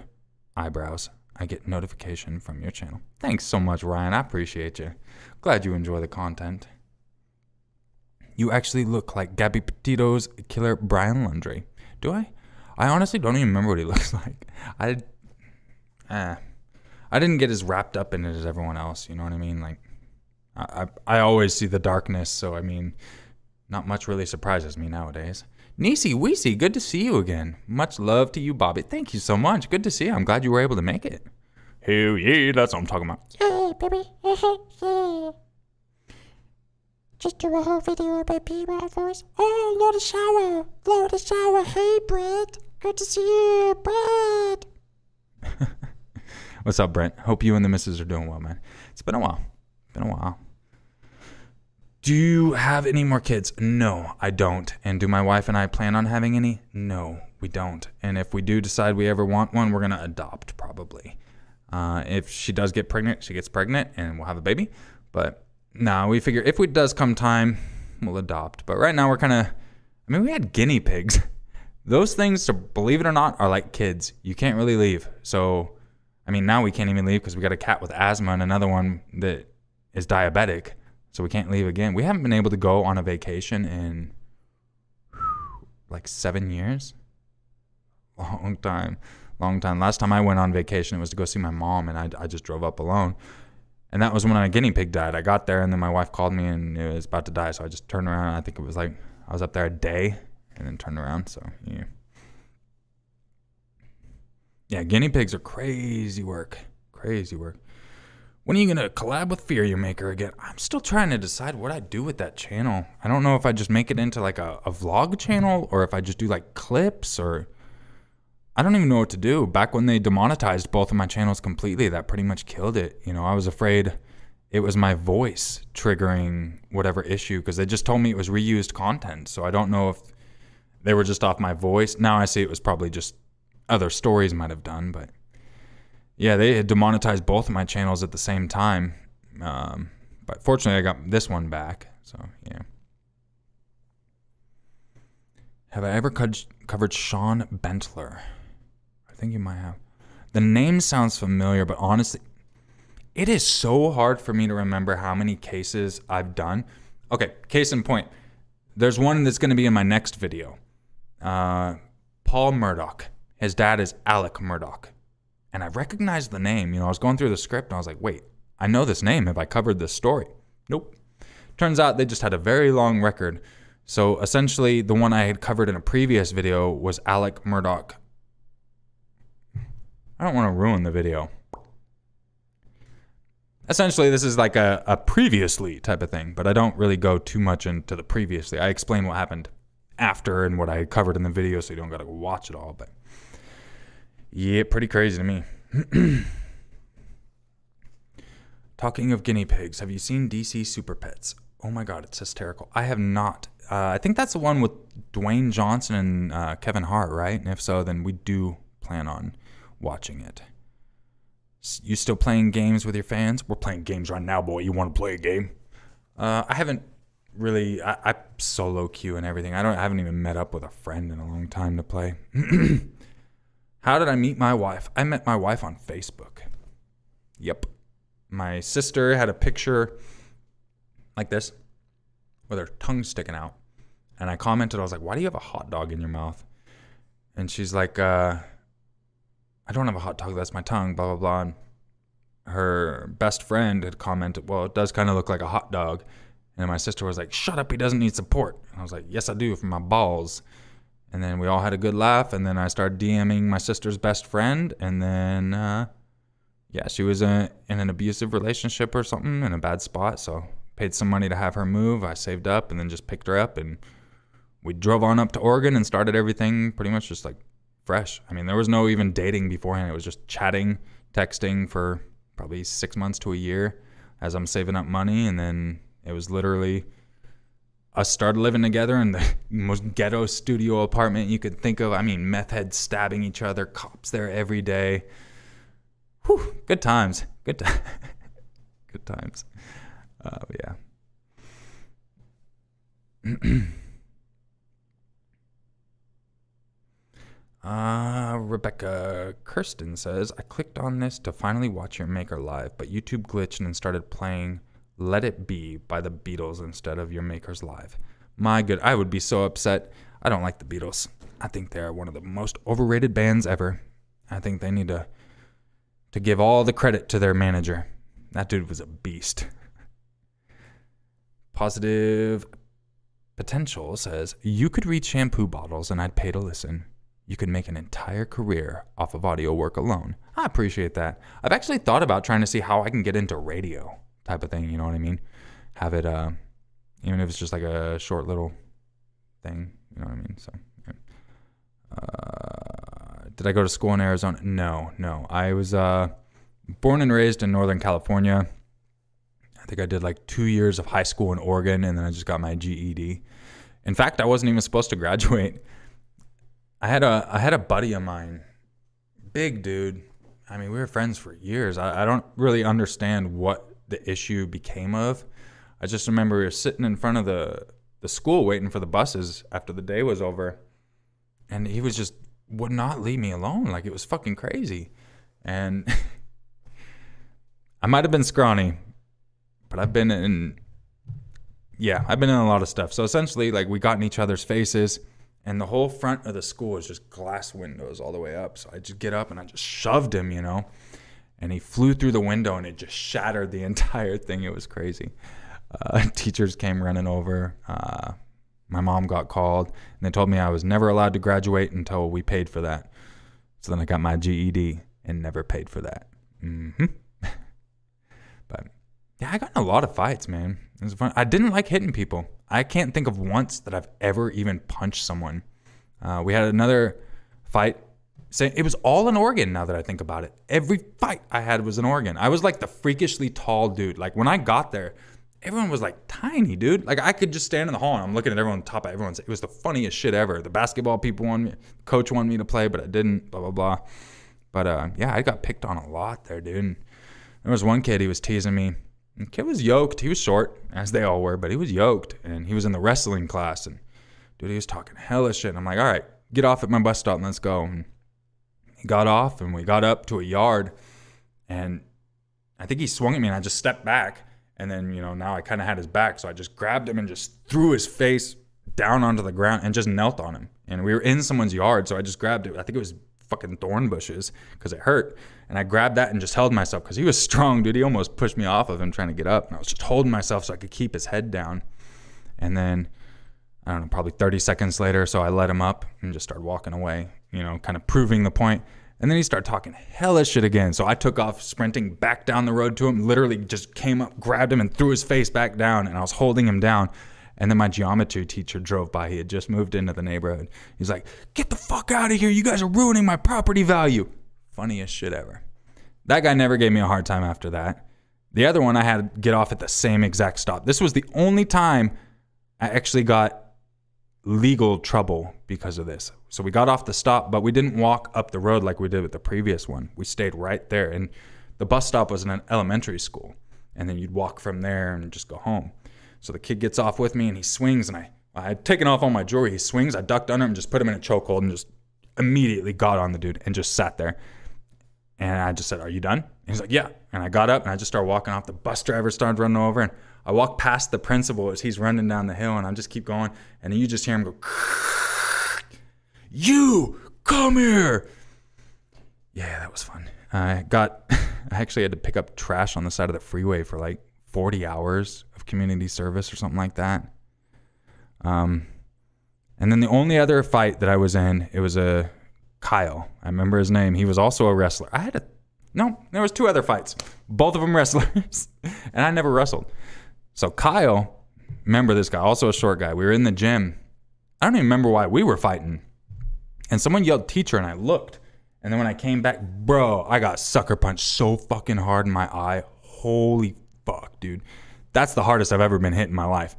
Eyebrows. I get notification from your channel. Thanks so much, Ryan. I appreciate you. Glad you enjoy the content. You actually look like Gabby Petito's killer Brian Laundrie. Do I? I honestly don't even remember what he looks like. I didn't get as wrapped up in it as everyone else. You know what I mean? Like, I always see the darkness, so I mean, not much really surprises me nowadays. Niecy Weesey, good to see you again. Much love to you, Bobby. Thank you so much. Good to see you. I'm glad you were able to make it. Hell yeah, that's what I'm talking about. Yeah, baby. Yeah. Just do a whole video about B-Rod voice. Oh, Lord of Shower. Hey, Brett. Good to see you, Brett. What's up, Brent? Hope you and the missus are doing well, man. It's been a while. Do you have any more kids? No, I don't. And do my wife and I plan on having any? No, we don't. And if we do decide we ever want one, we're going to adopt probably. If she does get pregnant, she gets pregnant and we'll have a baby. But no, we figure if it does come time, we'll adopt. But right now we're kind of, we had guinea pigs. Those things, believe it or not, are like kids. You can't really leave. So, now we can't even leave because we got a cat with asthma and another one that is diabetic. So we can't leave again. We haven't been able to go on a vacation in like 7 years. Long time. Last time I went on vacation, it was to go see my mom, and I just drove up alone. And that was when a guinea pig died. I got there, and then my wife called me, and it was about to die. So I just turned around. I think it was like I was up there a day, and then turned around. So, yeah. Yeah, guinea pigs are crazy work. Crazy work. When are you going to collab with Fear Your Maker again? I'm still trying to decide what I do with that channel. I don't know if I just make it into like a vlog channel or if I just do like clips or... I don't even know what to do. Back when they demonetized both of my channels completely, that pretty much killed it. I was afraid it was my voice triggering whatever issue because they just told me it was reused content. So I don't know if they were just off my voice. Now I see it was probably just other stories might have done, but... Yeah, they had demonetized both of my channels at the same time. But fortunately, I got this one back. So, yeah. Have I ever covered Sean Bentler? I think you might have. The name sounds familiar, but honestly, it is so hard for me to remember how many cases I've done. Okay, case in point. There's one that's going to be in my next video. Paul Murdoch. His dad is Alec Murdoch. And I recognized the name. I was going through the script and I was like, wait, I know this name. Have I covered this story? Nope. Turns out they just had a very long record. So essentially, the one I had covered in a previous video was Alec Murdoch. I don't want to ruin the video. Essentially, this is like a previously type of thing, but I don't really go too much into the previously. I explain what happened after and what I covered in the video so you don't got to watch it all, but... Yeah, pretty crazy to me. Talking of guinea pigs, have you seen DC Super Pets? Oh my God, it's hysterical. I have not. I think that's the one with Dwayne Johnson and Kevin Hart, right? And if so, then we do plan on watching it. You still playing games with your fans? We're playing games right now, boy. You want to play a game? I haven't really. I solo queue and everything. I haven't even met up with a friend in a long time to play. How did I meet my wife? I met my wife on Facebook. Yep. My sister had a picture like this with her tongue sticking out. And I commented, I was like, why do you have a hot dog in your mouth? And she's like, I don't have a hot dog, that's my tongue, blah, blah, blah. And her best friend had commented, well, it does kind of look like a hot dog. And my sister was like, shut up, he doesn't need support. And I was like, yes, I do, for my balls. And then we all had a good laugh, and then I started DMing my sister's best friend, and then, she was in an abusive relationship or something, in a bad spot, so paid some money to have her move. I saved up and then just picked her up, and we drove on up to Oregon and started everything pretty much just like fresh. There was no even dating beforehand. It was just chatting, texting for probably 6 months to a year as I'm saving up money, and then it was literally... us started living together in the most ghetto studio apartment you could think of. Meth heads stabbing each other, cops there every day. Whew, good times. Good times. Yeah. Rebecca Kirsten says, I clicked on this to finally watch your Maker live, but YouTube glitched and started playing Let It Be by the Beatles instead of your Makers Live. My good, I would be so upset. I don't like the Beatles. I think they're one of the most overrated bands ever. I think they need to give all the credit to their manager. That dude was a beast. Positive Potential says, you could read shampoo bottles and I'd pay to listen. You could make an entire career off of audio work alone. I appreciate that. I've actually thought about trying to see how I can get into radio type of thing, you know what I mean? Have it, even if it's just like a short little thing, you know what I mean? So, yeah. Did I go to school in Arizona? No. I was born and raised in Northern California. I think I did like 2 years of high school in Oregon, and then I just got my GED. In fact, I wasn't even supposed to graduate. I had a buddy of mine, big dude. I mean, we were friends for years. I don't really understand what the issue became of. I just remember we were sitting in front of the school waiting for the buses after the day was over, and he was just would not leave me alone. Like, it was fucking crazy. And I might have been scrawny, but I've been in a lot of stuff. So essentially, like, we got in each other's faces, and the whole front of the school is just glass windows all the way up. So I just get up and I just shoved him, and he flew through the window and it just shattered the entire thing. It was crazy. Teachers came running over. My mom got called, and they told me I was never allowed to graduate until we paid for that. So then I got my GED and never paid for that. But yeah, I got in a lot of fights, man. It was fun. I didn't like hitting people. I can't think of once that I've ever even punched someone. We had another fight. It was all in Oregon now that I think about it. Every fight I had was in Oregon. I was like the freakishly tall dude. Like, when I got there, everyone was like tiny, dude. Like, I could just stand in the hall and I'm looking at everyone on top of everyone's. It was the funniest shit ever. The basketball people wanted me, coach wanted me to play, but I didn't, blah, blah, blah. But yeah, I got picked on a lot there, dude. And there was one kid, he was teasing me. The kid was yoked. He was short, as they all were, but he was yoked. And he was in the wrestling class. And dude, he was talking hella shit. And I'm like, all right, get off at my bus stop and let's go. And he got off and we got up to a yard. And I think he swung at me and I just stepped back. And then, now I kind of had his back. So I just grabbed him and just threw his face down onto the ground and just knelt on him. And we were in someone's yard. So I just grabbed it. I think it was fucking thorn bushes because it hurt. And I grabbed that and just held myself because he was strong, dude. He almost pushed me off of him trying to get up. And I was just holding myself so I could keep his head down. And then, I don't know, probably 30 seconds later, so I let him up and just started walking away, kind of proving the point. And then he started talking hella shit again. So I took off sprinting back down the road to him, literally just came up, grabbed him and threw his face back down. And I was holding him down. And then my geometry teacher drove by. He had just moved into the neighborhood. He's like, get the fuck out of here. You guys are ruining my property value. Funniest shit ever. That guy never gave me a hard time after that. The other one, I had to get off at the same exact stop. This was the only time I actually got legal trouble because of this. So we got off the stop, but we didn't walk up the road like we did with the previous one. We stayed right there. And the bus stop was in an elementary school. And then you'd walk from there and just go home. So the kid gets off with me and he swings, and I had taken off all my jewelry. He swings, I ducked under him and just put him in a chokehold and just immediately got on the dude and just sat there. And I just said, are you done? And he's like, yeah. And I got up and I just started walking off. The bus driver started running over, and I walked past the principal as he's running down the hill, and I just keep going. And then you just hear him go, you come here. Yeah, that was fun. I actually had to pick up trash on the side of the freeway for like 40 hours of community service or something like that. And then the only other fight that I was in, it was a Kyle. I remember his name. He was also a wrestler. There was 2 other fights, both of them wrestlers, and I never wrestled. So Kyle, remember this guy, also a short guy. We were in the gym. I don't even remember why we were fighting. And someone yelled teacher, and I looked. And then when I came back, bro, I got sucker punched so fucking hard in my eye. Holy fuck, dude. That's the hardest I've ever been hit in my life.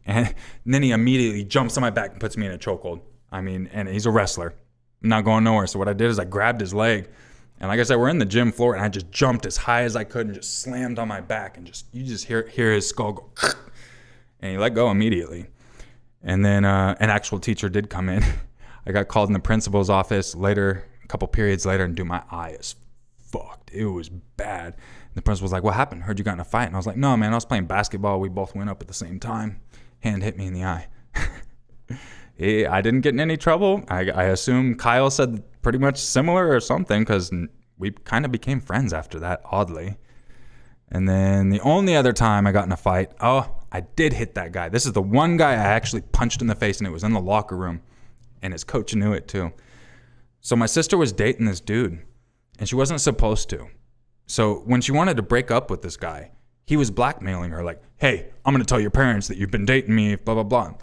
And then he immediately jumps on my back and puts me in a chokehold. I mean, and he's a wrestler. I'm not going nowhere. So what I did is I grabbed his leg. And like I said, we're in the gym floor, and I just jumped as high as I could and just slammed on my back. And you just hear his skull go, and he let go immediately. And then an actual teacher did come in. I got called in the principal's office later, a couple periods later, and dude, my eye is fucked. It was bad. And the principal was like, what happened? Heard you got in a fight. And I was like, no, man, I was playing basketball. We both went up at the same time. Hand hit me in the eye. I didn't get in any trouble. I assume Kyle said pretty much similar or something, because we kind of became friends after that, oddly. And then the only other time I got in a fight, I did hit that guy. This is the one guy I actually punched in the face, and it was in the locker room. And his coach knew it too. So my sister was dating this dude, and she wasn't supposed to. So when she wanted to break up with this guy, he was blackmailing her like, hey, I'm going to tell your parents that you've been dating me, blah, blah, blah.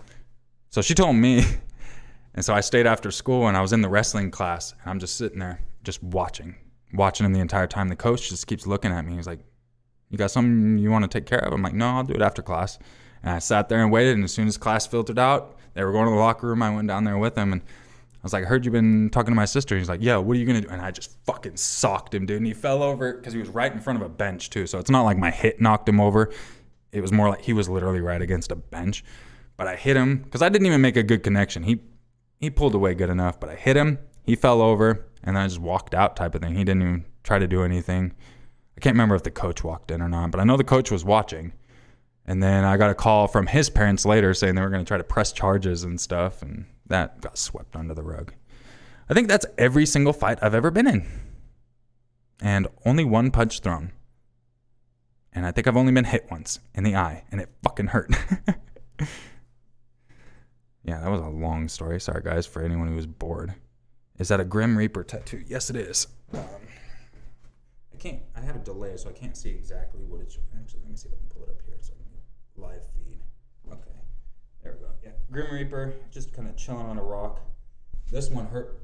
So she told me. And so I stayed after school, and I was in the wrestling class, and I'm just sitting there just watching him the entire time. The coach just keeps looking at me. He's like, You got something you want to take care of? I'm like, no, I'll do it after class. And I sat there and waited, and as soon as class filtered out, they were going to the locker room. I went down there with them, and I was like, I heard you've been talking to my sister. He's like, yeah, what are you going to do? And I just fucking socked him, dude. And he fell over because he was right in front of a bench, too. So it's not like my hit knocked him over. It was more like he was literally right against a bench. But I hit him because I didn't even make a good connection. He pulled away good enough, but I hit him. He fell over, and then I just walked out type of thing. He didn't even try to do anything. I can't remember if the coach walked in or not, but I know the coach was watching. And then I got a call from his parents later saying they were going to try to press charges and stuff, and that got swept under the rug. I think that's every single fight I've ever been in. And only one punch thrown. And I think I've only been hit once in the eye, and it fucking hurt. Yeah, that was a long story. Sorry, guys, for anyone who was bored. Is that a Grim Reaper tattoo? Yes, it is. I have a delay, so I can't see exactly what it's. Actually, let me see if I can pull it up here so I can live feed. Okay, there we go. Yeah, Grim Reaper, just kind of chilling on a rock. This one hurt.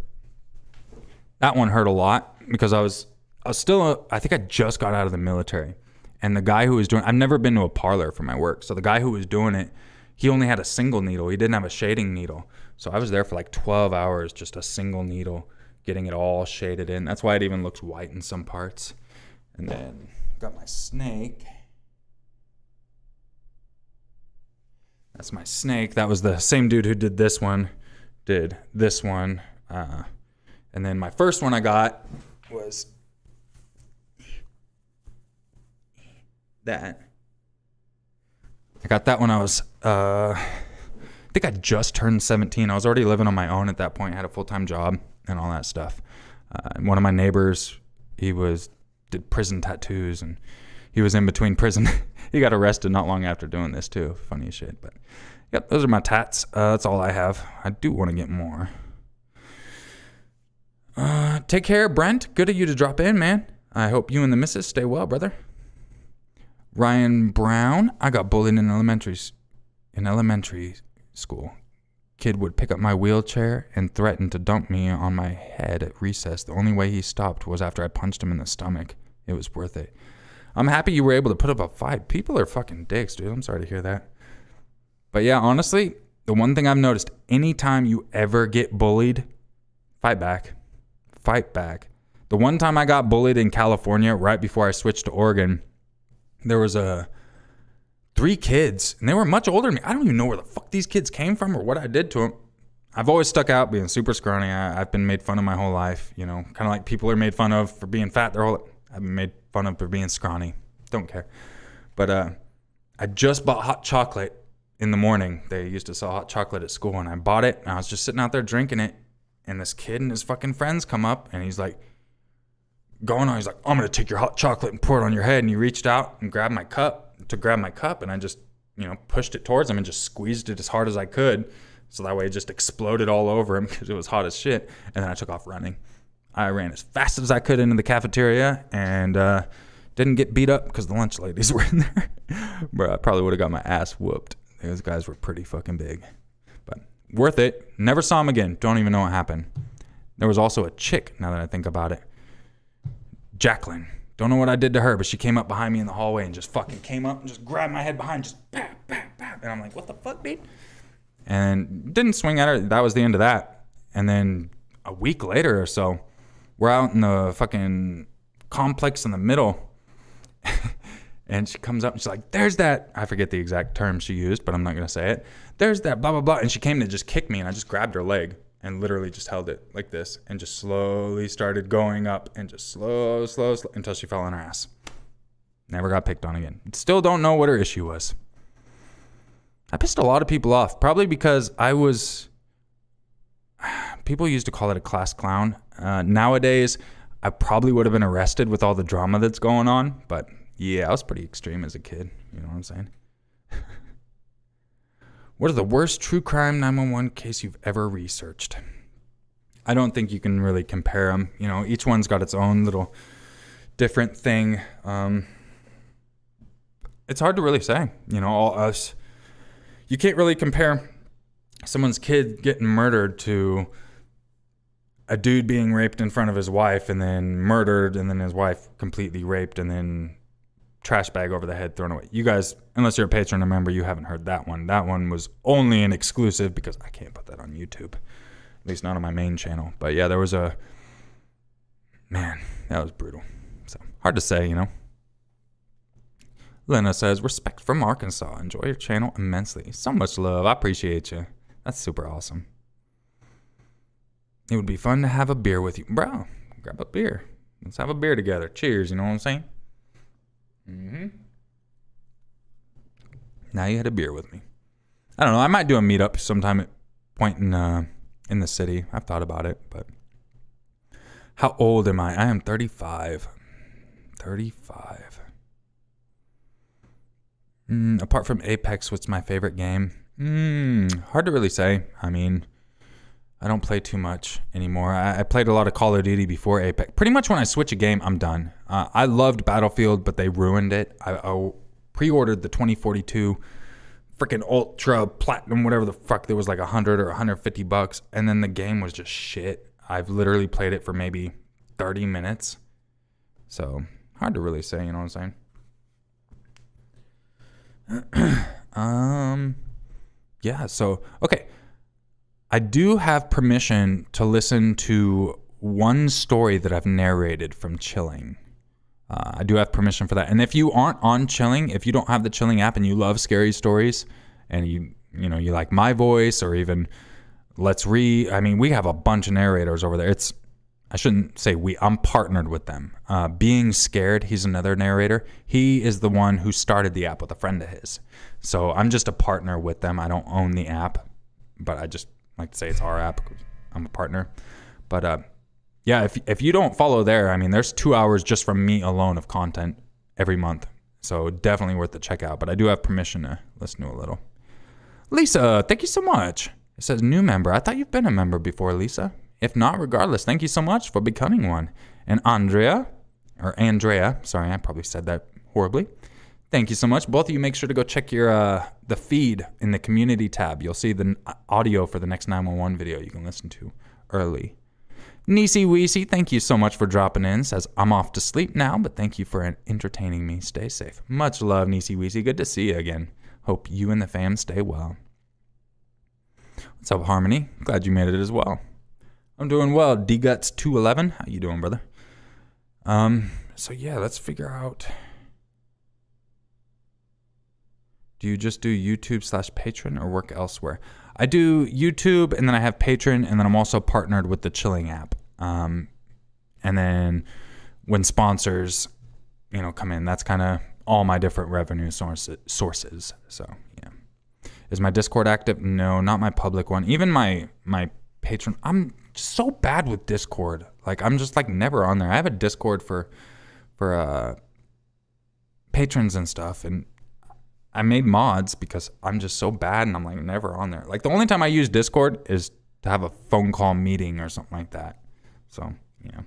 That one hurt a lot because I was still. I think I just got out of the military, and the guy who was doing. I've never been to a parlor for my work, so the guy who was doing it, he only had a single needle. He didn't have a shading needle, so I was there for like 12 hours, just a single needle, getting it all shaded in. That's why it even looks white in some parts. And then got my snake. That's my snake. That was the same dude who did this one. And then my first one I got was that. I got that when I was, I think I just turned 17. I was already living on my own at that point. I had a full-time job and all that stuff. And one of my neighbors, did prison tattoos, and he was in between prison. He got arrested not long after doing this too. Funny as shit. But yep, those are my tats. That's all I have. I do want to get more. Take care, Brent. Good of you to drop in, man. I hope you and the missus stay well, brother. Ryan Brown. I got bullied in elementary school. Kid would pick up my wheelchair and threaten to dump me on my head at recess. The only way he stopped was after I punched him in the stomach. It was worth it. I'm happy you were able to put up a fight. People are fucking dicks, dude. I'm sorry to hear that. But yeah, honestly, the one thing I've noticed, anytime you ever get bullied, fight back. Fight back. The one time I got bullied in California right before I switched to Oregon, there was 3 kids, and they were much older than me. I don't even know where the fuck these kids came from or what I did to them. I've always stuck out being super scrawny. I've been made fun of my whole life, you know, kind of like people are made fun of for being fat their whole. I've been made fun of for being scrawny. Don't care. But I just bought hot chocolate in the morning. They used to sell hot chocolate at school, and I bought it, and I was just sitting out there drinking it, and this kid and his fucking friends come up, and he's like, going on. He's like, I'm going to take your hot chocolate and pour it on your head. And he reached out and grabbed my cup, and I just, pushed it towards him and just squeezed it as hard as I could. So that way it just exploded all over him because it was hot as shit. And then I took off running. I ran as fast as I could into the cafeteria and didn't get beat up because the lunch ladies were in there. Bro, I probably would have got my ass whooped. Those guys were pretty fucking big. But worth it. Never saw him again. Don't even know what happened. There was also a chick, now that I think about it. Jacqueline. Don't know what I did to her, but she came up behind me in the hallway and just fucking came up and just grabbed my head behind, just bam, bam, bam. And I'm like, what the fuck, dude? And didn't swing at her. That was the end of that. And then a week later or so, we're out in the fucking complex in the middle. And she comes up and she's like, there's that. I forget the exact term she used, but I'm not going to say it. There's that blah, blah, blah. And she came to just kick me, and I just grabbed her leg and literally just held it like this and just slowly started going up and just slow until she fell on her ass. Never got picked on again. Still don't know what her issue was. I pissed a lot of people off, probably because people used to call it a class clown. Nowadays, I probably would have been arrested with all the drama that's going on, but yeah, I was pretty extreme as a kid. You know what I'm saying? What is the worst true crime 911 case you've ever researched? I don't think you can really compare them. You know, each one's got its own little different thing. It's hard to really say. You know, you can't really compare someone's kid getting murdered to a dude being raped in front of his wife and then murdered and then his wife completely raped and then trash bag over the head thrown away. You guys, unless you're a patron, remember, you haven't heard that one. That one was only an exclusive because I can't put that on YouTube. At least not on my main channel. But yeah, there was a... Man, that was brutal. So, hard to say, you know. Lena says, respect from Arkansas. Enjoy your channel immensely. So much love. I appreciate you. That's super awesome. It would be fun to have a beer with you. Bro, grab a beer. Let's have a beer together. Cheers, you know what I'm saying? Mm-hmm. Now you had a beer with me. I don't know. I might do a meetup sometime at point in the city. I've thought about it, but how old am I? I am 35. 35. Apart from Apex, what's my favorite game? Hard to really say. I mean, I don't play too much anymore. I played a lot of Call of Duty before Apex. Pretty much when I switch a game, I'm done. I loved Battlefield, but they ruined it. I pre-ordered the 2042 freaking Ultra Platinum, whatever the fuck. There was like $100 or $150, and then the game was just shit. I've literally played it for maybe 30 minutes. So, hard to really say, you know what I'm saying? Yeah, so, okay. I do have permission to listen to one story that I've narrated from Chilling. I do have permission for that. And if you aren't on Chilling, if you don't have the Chilling app and you love scary stories and you like my voice or even Let's Read, I mean, we have a bunch of narrators over there. I shouldn't say I'm partnered with them. Being Scared, he's another narrator. He is the one who started the app with a friend of his. So I'm just a partner with them. I don't own the app, but I just like to say it's our app. I'm a partner. But yeah, if you don't follow there, I mean, there's 2 hours just from me alone of content every month. So definitely worth the check out. But I do have permission to listen to a little. Lisa, thank you so much. It says new member. I thought you've been a member before, Lisa. If not, regardless, thank you so much for becoming one. And Andrea, sorry, I probably said that horribly. Thank you so much. Both of you make sure to go check your the feed in the community tab. You'll see the audio for the next 911 video you can listen to early. Nisi Weesey, thank you so much for dropping in. Says, I'm off to sleep now, but thank you for entertaining me. Stay safe. Much love, Nisi Weesey. Good to see you again. Hope you and the fam stay well. What's up, Harmony? Glad you made it as well. I'm doing well. DGuts211. How you doing, brother? So yeah, let's figure out. Do you just do YouTube/Patron or work elsewhere? I do YouTube, and then I have Patron, and then I'm also partnered with the Chilling app. And then when sponsors, come in, that's kind of all my different revenue sources. So yeah. Is my Discord active? No, not my public one. Even my Patron. I'm so bad with Discord. Like, I'm just like never on there. I have a Discord for patrons and stuff, and I made mods because I'm just so bad and I'm like never on there. Like, the only time I use Discord is to have a phone call meeting or something like that. So, yeah.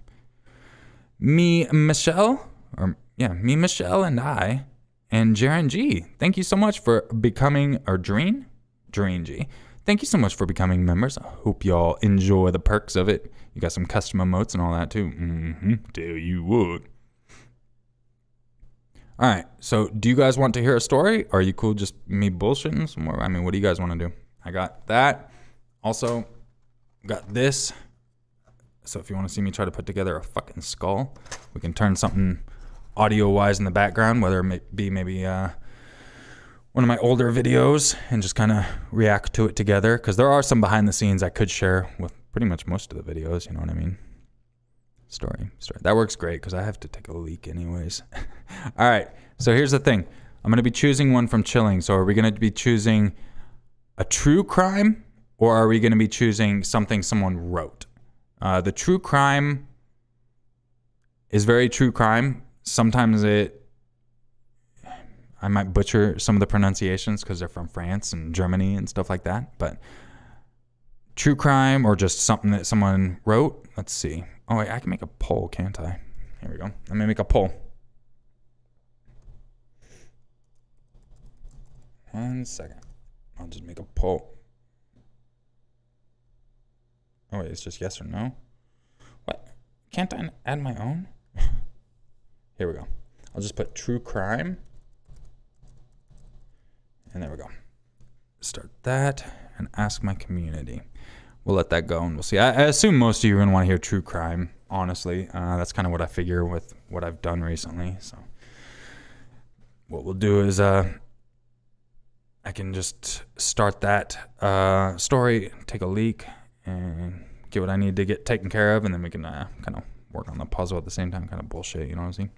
Michelle, and I, and Jaren G. Thank you so much for becoming, or Dreen G. Thank you so much for becoming members. I hope y'all enjoy the perks of it. You got some custom emotes and all that too. Tell you would. All right, so do you guys want to hear a story? Or are you cool just me bullshitting some more? I mean, what do you guys want to do? I got that. Also, got this. So if you want to see me try to put together a fucking skull, we can turn something audio-wise in the background, whether it be maybe one of my older videos and just kind of react to it together. Because there are some behind the scenes I could share with pretty much most of the videos, you know what I mean? Story. That works great because I have to take a leak anyways. All right, so here's the thing. I'm going to be choosing one from Chilling. So are we going to be choosing a true crime, or are we going to be choosing something someone wrote? The true crime is very true crime. Sometimes I might butcher some of the pronunciations because they're from France and Germany and stuff like that. But true crime or just something that someone wrote. Let's see. Oh, wait, I can make a poll, can't I? Here we go. I'm going to make a poll. 1 second. I'll just make a poll. Oh, wait, it's just yes or no? What? Can't I add my own? Here we go. I'll just put true crime. And there we go. Start that and ask my community. We'll let that go and we'll see. I assume most of you are going to want to hear true crime, honestly. That's kind of what I figure with what I've done recently. So what we'll do is I can just start that story, take a leak, and get what I need to get taken care of, and then we can kind of work on the puzzle at the same time. Kind of bullshit, you know what I'm saying?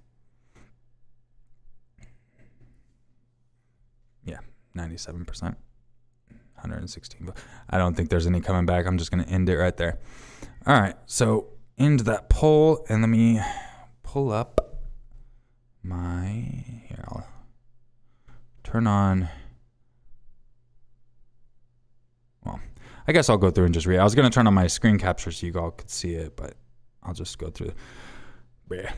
Yeah, 97%. 116. I don't think there's any coming back. I'm just going to end it right there. All right, so end that poll, and let me pull up my... Here, I'll turn on... Well, I guess I'll go through and just read. I was going to turn on my screen capture so you all could see it, but I'll just go through. Yeah.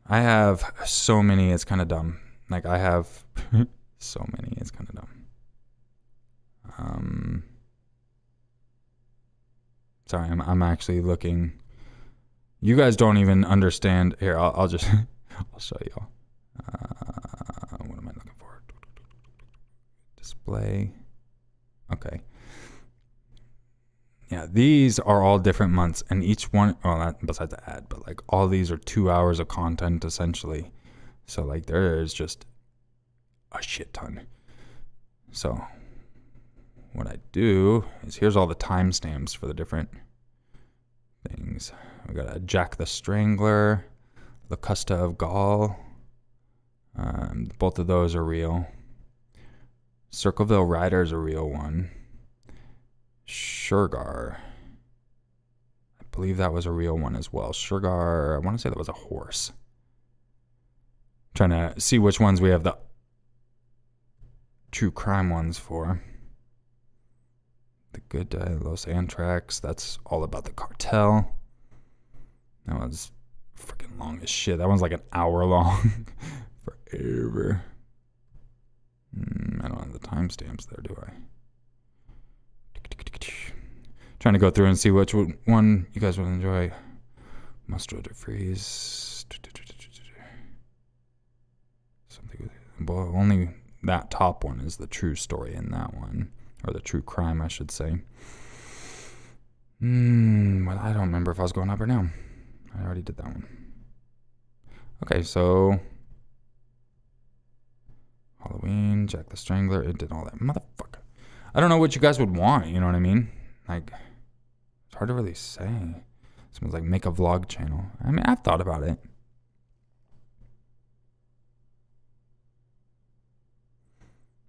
I have so many, it's kind of dumb. Like, I have so many, it's kind of dumb. Sorry, I'm actually looking. You guys don't even understand. Here, I'll just, I'll show y'all. What am I looking for? Display. Okay. Yeah, these are all different months, and each one, well, besides the ad, but like all these are 2 hours of content essentially. So like there is just a shit ton. So what I do is here's all the timestamps for the different things. We got a Jack the Strangler, Locusta of Gaul. Both of those are real. Circleville Rider is a real one. Shergar, I believe that was a real one as well. Shergar, I want to say that was a horse. Trying to see which ones we have the true crime ones for. The Good Los Antrax, that's all about the cartel. That one's freaking long as shit. That one's like an hour long. Forever. I don't have the timestamps there, do I? Trying to go through and see which one you guys would enjoy. Mustard or freeze. Something. Well, only that top one is the true story in that one, or the true crime, I should say. Well, I don't remember if I was going up or down. I already did that one. Okay, so Halloween, Jack the Strangler, it did all that. Motherfucker. I don't know what you guys would want, you know what I mean? Like, it's hard to really say. Someone's like, make a vlog channel. I mean, I've thought about it.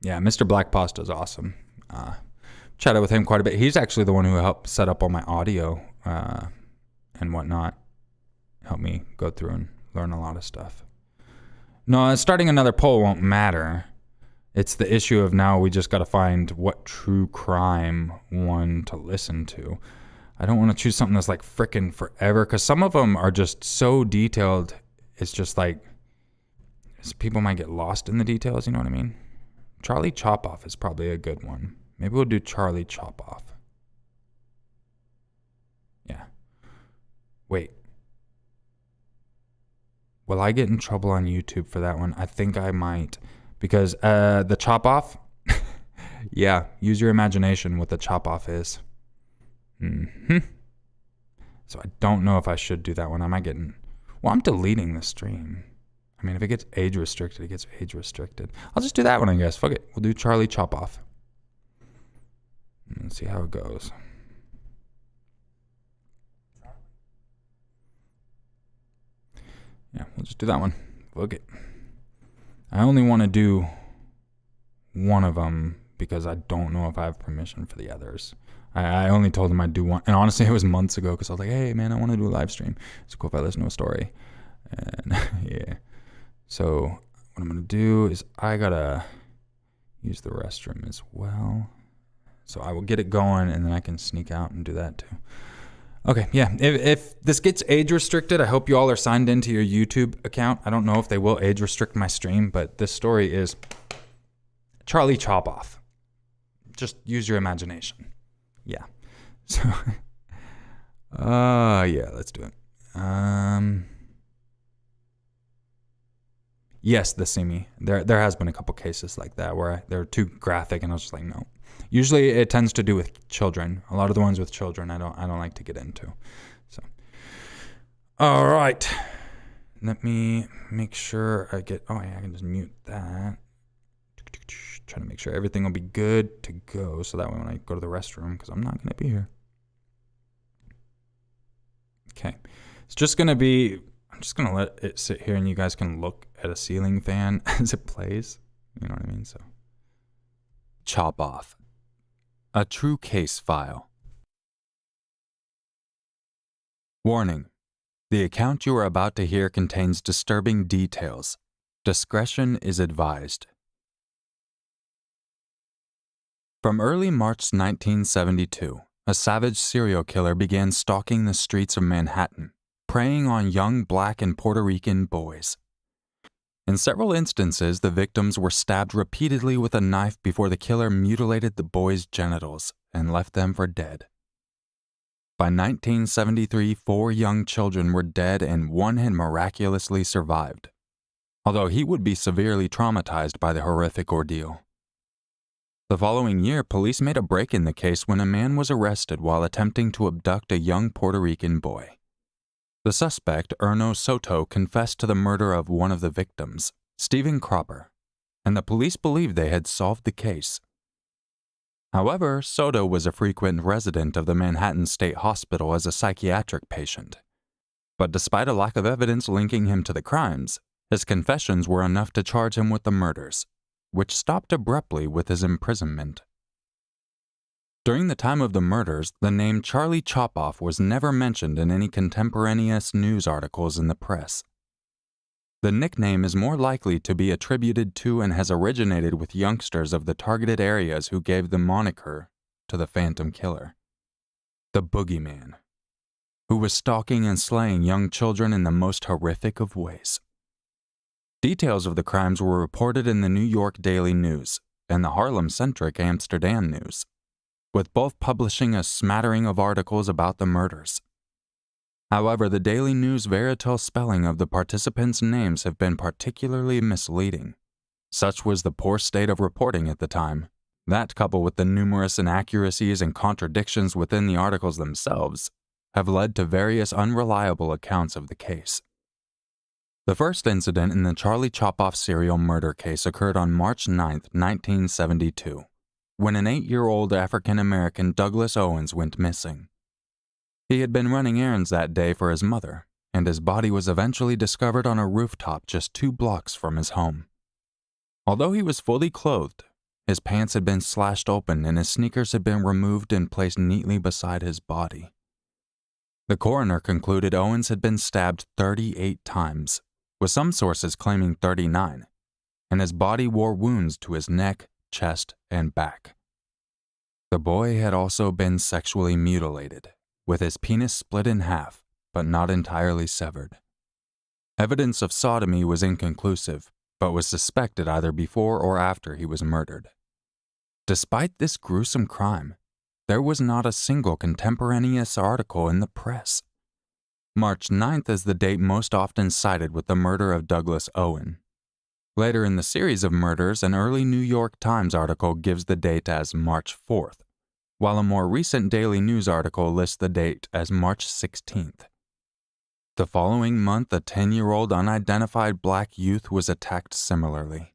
Yeah, Mr. Black Pasta is awesome. Chatted with him quite a bit. He's actually the one who helped set up all my audio and whatnot. Helped me go through and learn a lot of stuff. No, starting another poll won't matter. It's the issue of now we just got to find what true crime one to listen to. I don't want to choose something that's like frickin' forever, because some of them are just so detailed. It's just like people might get lost in the details, you know what I mean? Charlie Chop Off is probably a good one. Maybe we'll do Charlie Chop Off. Yeah. Wait. Will I get in trouble on YouTube for that one? I think I might. Because the chop off, yeah, use your imagination what the chop off is. So I don't know if I should do that one. I might get in. Well, I'm deleting the stream. I mean, if it gets age restricted, it gets age restricted. I'll just do that one, I guess. Fuck it. We'll do Charlie Chop Off. Let's see how it goes. Yeah, we'll just do that one. Fuck it. I only want to do one of them because I don't know if I have permission for the others. I only told him I'd do one. And honestly, it was months ago because I was like, hey, man, I want to do a live stream. It's cool if I listen to a story. And yeah. So what I'm going to do is I got to use the restroom as well. So I will get it going and then I can sneak out and do that too. Okay, yeah. If this gets age restricted, I hope you all are signed into your YouTube account. I don't know if they will age restrict my stream, but this story is Charlie Chop Off. Just use your imagination. Yeah. So, yeah, let's do it. Yes, the semi. There has been a couple cases like that where they're too graphic, and I was just like, no. Usually, it tends to do with children. A lot of the ones with children, I don't like to get into. So, all right. Let me make sure I get. Oh yeah, I can just mute that. Trying to make sure everything will be good to go, so that way when I go to the restroom, because I'm not gonna be here. Okay, it's just gonna be. I'm just gonna let it sit here, and you guys can look at a ceiling fan as it plays. You know what I mean? So, chop off. A true case file. Warning. The account you are about to hear contains disturbing details. Discretion is advised. From early March 1972, a savage serial killer began stalking the streets of Manhattan, preying on young Black and Puerto Rican boys. In several instances, the victims were stabbed repeatedly with a knife before the killer mutilated the boys' genitals and left them for dead. By 1973, 4 young children were dead and 1 had miraculously survived, although he would be severely traumatized by the horrific ordeal. The following year, police made a break in the case when a man was arrested while attempting to abduct a young Puerto Rican boy. The suspect, Erno Soto, confessed to the murder of one of the victims, Stephen Cropper, and the police believed they had solved the case. However, Soto was a frequent resident of the Manhattan State Hospital as a psychiatric patient. But despite a lack of evidence linking him to the crimes, his confessions were enough to charge him with the murders, which stopped abruptly with his imprisonment. During the time of the murders, the name Charlie Chopoff was never mentioned in any contemporaneous news articles in the press. The nickname is more likely to be attributed to and has originated with youngsters of the targeted areas who gave the moniker to the Phantom Killer, the Boogeyman, who was stalking and slaying young children in the most horrific of ways. Details of the crimes were reported in the New York Daily News and the Harlem-centric Amsterdam News, with both publishing a smattering of articles about the murders. However, the Daily News Veritel spelling of the participants' names have been particularly misleading. Such was the poor state of reporting at the time. That, coupled with the numerous inaccuracies and contradictions within the articles themselves, have led to various unreliable accounts of the case. The first incident in the Charlie Chopoff serial murder case occurred on March 9, 1972, when an 8-year-old African-American Douglas Owens went missing. He had been running errands that day for his mother, and his body was eventually discovered on a rooftop just 2 blocks from his home. Although he was fully clothed, his pants had been slashed open and his sneakers had been removed and placed neatly beside his body. The coroner concluded Owens had been stabbed 38 times, with some sources claiming 39, and his body wore wounds to his neck, chest, and back. The boy had also been sexually mutilated, with his penis split in half, but not entirely severed. Evidence of sodomy was inconclusive, but was suspected either before or after he was murdered. Despite this gruesome crime, there was not a single contemporaneous article in the press. March 9th is the date most often cited with the murder of Douglas Owen. Later in the series of murders, an early New York Times article gives the date as March 4th, while a more recent Daily News article lists the date as March 16th. The following month, a 10-year-old unidentified Black youth was attacked similarly.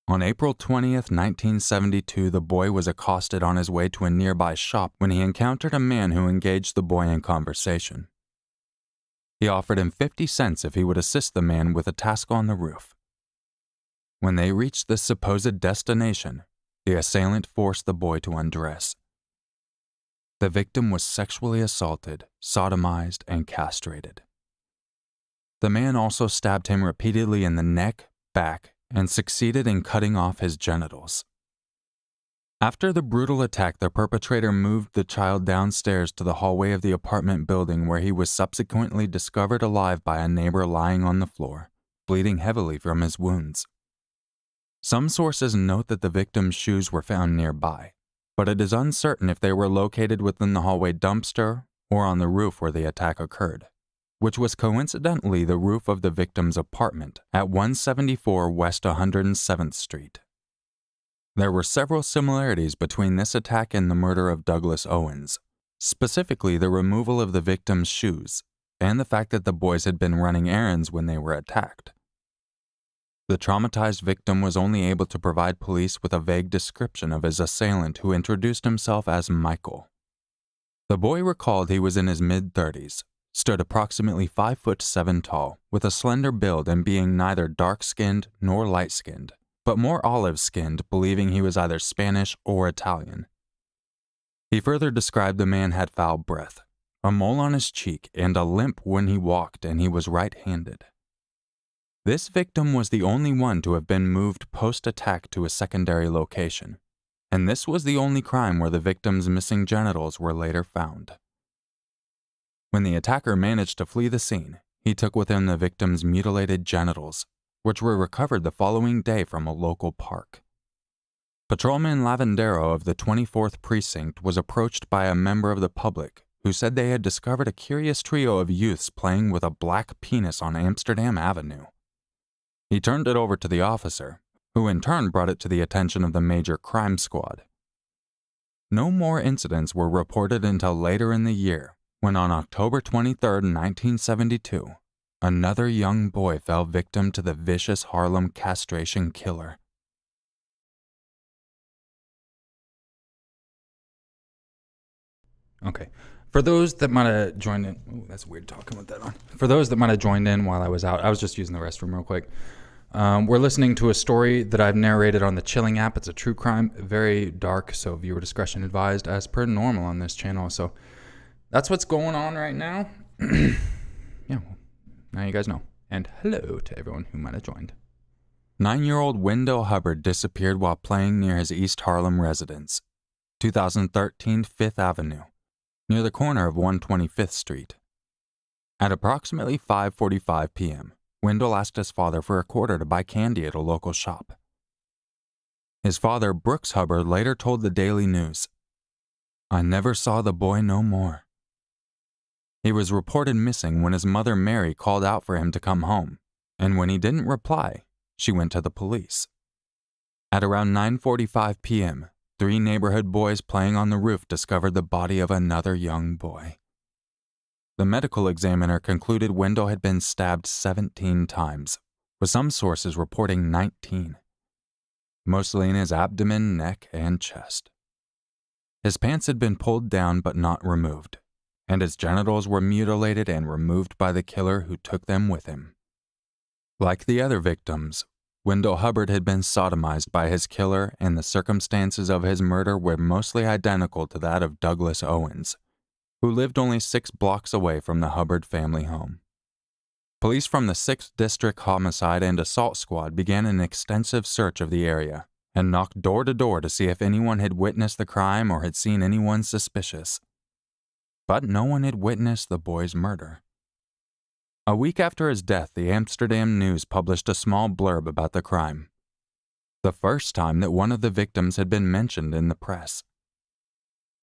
On April 20th, 1972, the boy was accosted on his way to a nearby shop when he encountered a man who engaged the boy in conversation. He offered him 50 cents if he would assist the man with a task on the roof. When they reached the supposed destination, the assailant forced the boy to undress. The victim was sexually assaulted, sodomized, and castrated. The man also stabbed him repeatedly in the neck, back, and succeeded in cutting off his genitals. After the brutal attack, the perpetrator moved the child downstairs to the hallway of the apartment building where he was subsequently discovered alive by a neighbor lying on the floor, bleeding heavily from his wounds. Some sources note that the victim's shoes were found nearby, but it is uncertain if they were located within the hallway dumpster or on the roof where the attack occurred, which was coincidentally the roof of the victim's apartment at 174 West 107th Street. There were several similarities between this attack and the murder of Douglas Owens, specifically the removal of the victim's shoes and the fact that the boys had been running errands when they were attacked. The traumatized victim was only able to provide police with a vague description of his assailant, who introduced himself as Michael. The boy recalled he was in his mid-30s, stood approximately 5'7" tall, with a slender build and being neither dark-skinned nor light-skinned, but more olive-skinned, believing he was either Spanish or Italian. He further described the man had foul breath, a mole on his cheek, and a limp when he walked, and he was right-handed. This victim was the only one to have been moved post-attack to a secondary location, and this was the only crime where the victim's missing genitals were later found. When the attacker managed to flee the scene, he took with him the victim's mutilated genitals, which were recovered the following day from a local park. Patrolman Lavandero of the 24th Precinct was approached by a member of the public who said they had discovered a curious trio of youths playing with a black penis on Amsterdam Avenue. He turned it over to the officer, who in turn brought it to the attention of the major crime squad. No more incidents were reported until later in the year, when on October 23, 1972, another young boy fell victim to the vicious Harlem castration killer. Okay. For those that might have joined in, oh, that's weird talking with that on. For those that might have joined in while I was out, I was just using the restroom real quick. We're listening to a story that I've narrated on the Chilling app. It's a true crime, very dark, so viewer discretion advised as per normal on this channel. So that's what's going on right now. Yeah, well, now you guys know. And hello to everyone who might have joined. 9-year-old Wendell Hubbard disappeared while playing near his East Harlem residence, 2013 Fifth Avenue, near the corner of 125th Street. At approximately 5:45 p.m., Wendell asked his father for a quarter to buy candy at a local shop. His father, Brooks Hubbard, later told the Daily News, "I never saw the boy no more." He was reported missing when his mother, Mary, called out for him to come home, and when he didn't reply, she went to the police. At around 9:45 p.m., 3 neighborhood boys playing on the roof discovered the body of another young boy. The medical examiner concluded Wendell had been stabbed 17 times, with some sources reporting 19, mostly in his abdomen, neck, and chest. His pants had been pulled down but not removed, and his genitals were mutilated and removed by the killer who took them with him. Like the other victims, Wendell Hubbard had been sodomized by his killer, and the circumstances of his murder were mostly identical to that of Douglas Owens, who lived only 6 blocks away from the Hubbard family home. Police from the 6th District Homicide and Assault Squad began an extensive search of the area and knocked door to door to see if anyone had witnessed the crime or had seen anyone suspicious. But no one had witnessed the boy's murder. A week after his death, the Amsterdam News published a small blurb about the crime, the first time that one of the victims had been mentioned in the press.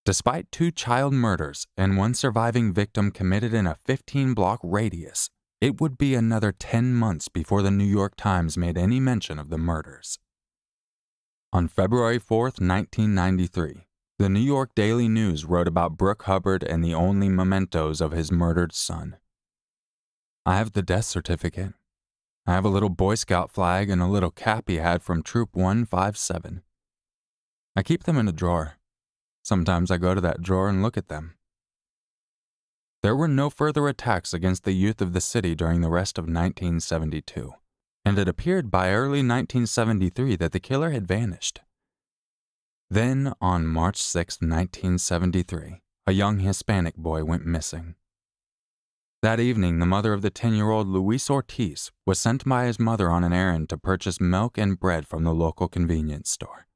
Despite 2 child murders and 1 surviving victim committed in a 15-block radius, it would be another 10 months before the New York Times made any mention of the murders. On February 4, 1993, the New York Daily News wrote about Brooke Hubbard and the only mementos of his murdered son. "I have the death certificate. I have a little Boy Scout flag and a little cap he had from Troop 157. I keep them in a drawer. Sometimes I go to that drawer and look at them." There were no further attacks against the youth of the city during the rest of 1972, and it appeared by early 1973 that the killer had vanished. Then, on March 6, 1973, a young Hispanic boy went missing. That evening, the mother of the 10-year-old Luis Ortiz was sent by his mother on an errand to purchase milk and bread from the local convenience store.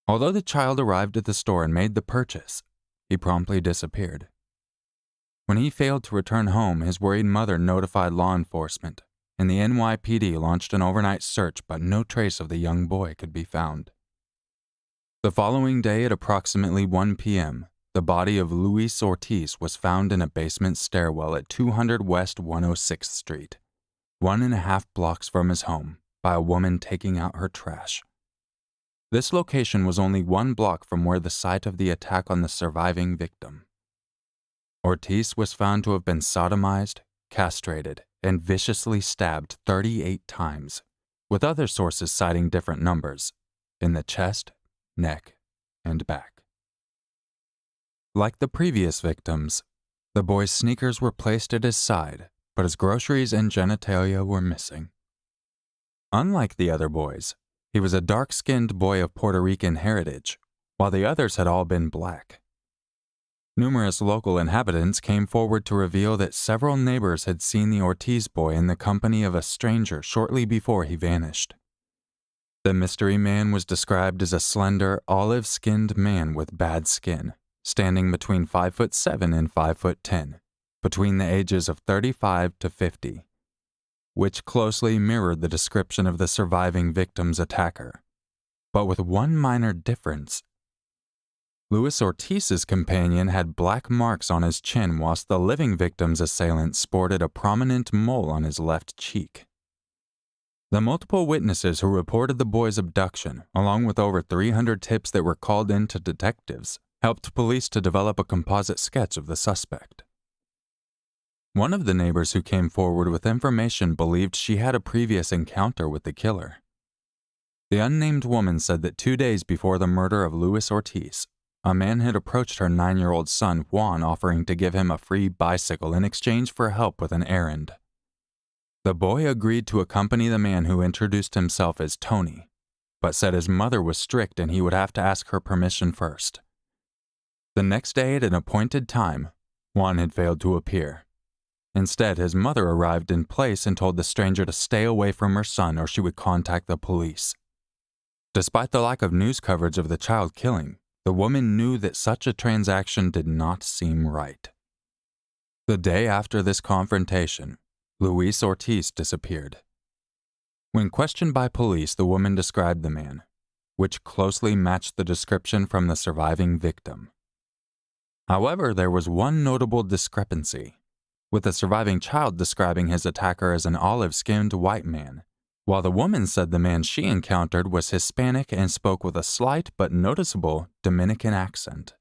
Although the child arrived at the store and made the purchase, he promptly disappeared. When he failed to return home, his worried mother notified law enforcement, and the NYPD launched an overnight search, but no trace of the young boy could be found. The following day at approximately 1 p.m., the body of Luis Ortiz was found in a basement stairwell at 200 West 106th Street, 1.5 blocks from his home, by a woman taking out her trash. This location was only 1 block from where the site of the attack on the surviving victim. Ortiz was found to have been sodomized, castrated, and viciously stabbed 38 times, with other sources citing different numbers, in the chest, neck, and back. Like the previous victims, the boy's sneakers were placed at his side, but his groceries and genitalia were missing. Unlike the other boys, he was a dark-skinned boy of Puerto Rican heritage, while the others had all been black. Numerous local inhabitants came forward to reveal that several neighbors had seen the Ortiz boy in the company of a stranger shortly before he vanished. The mystery man was described as a slender, olive-skinned man with bad skin, standing between 5'7" and 5'10", between the ages of 35 to 50, which closely mirrored the description of the surviving victim's attacker, but with one minor difference. Luis Ortiz's companion had black marks on his chin, whilst the living victim's assailant sported a prominent mole on his left cheek. The multiple witnesses who reported the boy's abduction, along with over 300 tips that were called in to detectives, helped police to develop a composite sketch of the suspect. One of the neighbors who came forward with information believed she had a previous encounter with the killer. The unnamed woman said that 2 days before the murder of Luis Ortiz, a man had approached her 9-year-old son, Juan, offering to give him a free bicycle in exchange for help with an errand. The boy agreed to accompany the man, who introduced himself as Tony, but said his mother was strict and he would have to ask her permission first. The next day at an appointed time, Juan had failed to appear. Instead, his mother arrived in place and told the stranger to stay away from her son or she would contact the police. Despite the lack of news coverage of the child killing, the woman knew that such a transaction did not seem right. The day after this confrontation, Luis Ortiz disappeared. When questioned by police, the woman described the man, which closely matched the description from the surviving victim. However, there was one notable discrepancy, with the surviving child describing his attacker as an olive-skinned white man, while the woman said the man she encountered was Hispanic and spoke with a slight but noticeable Dominican accent.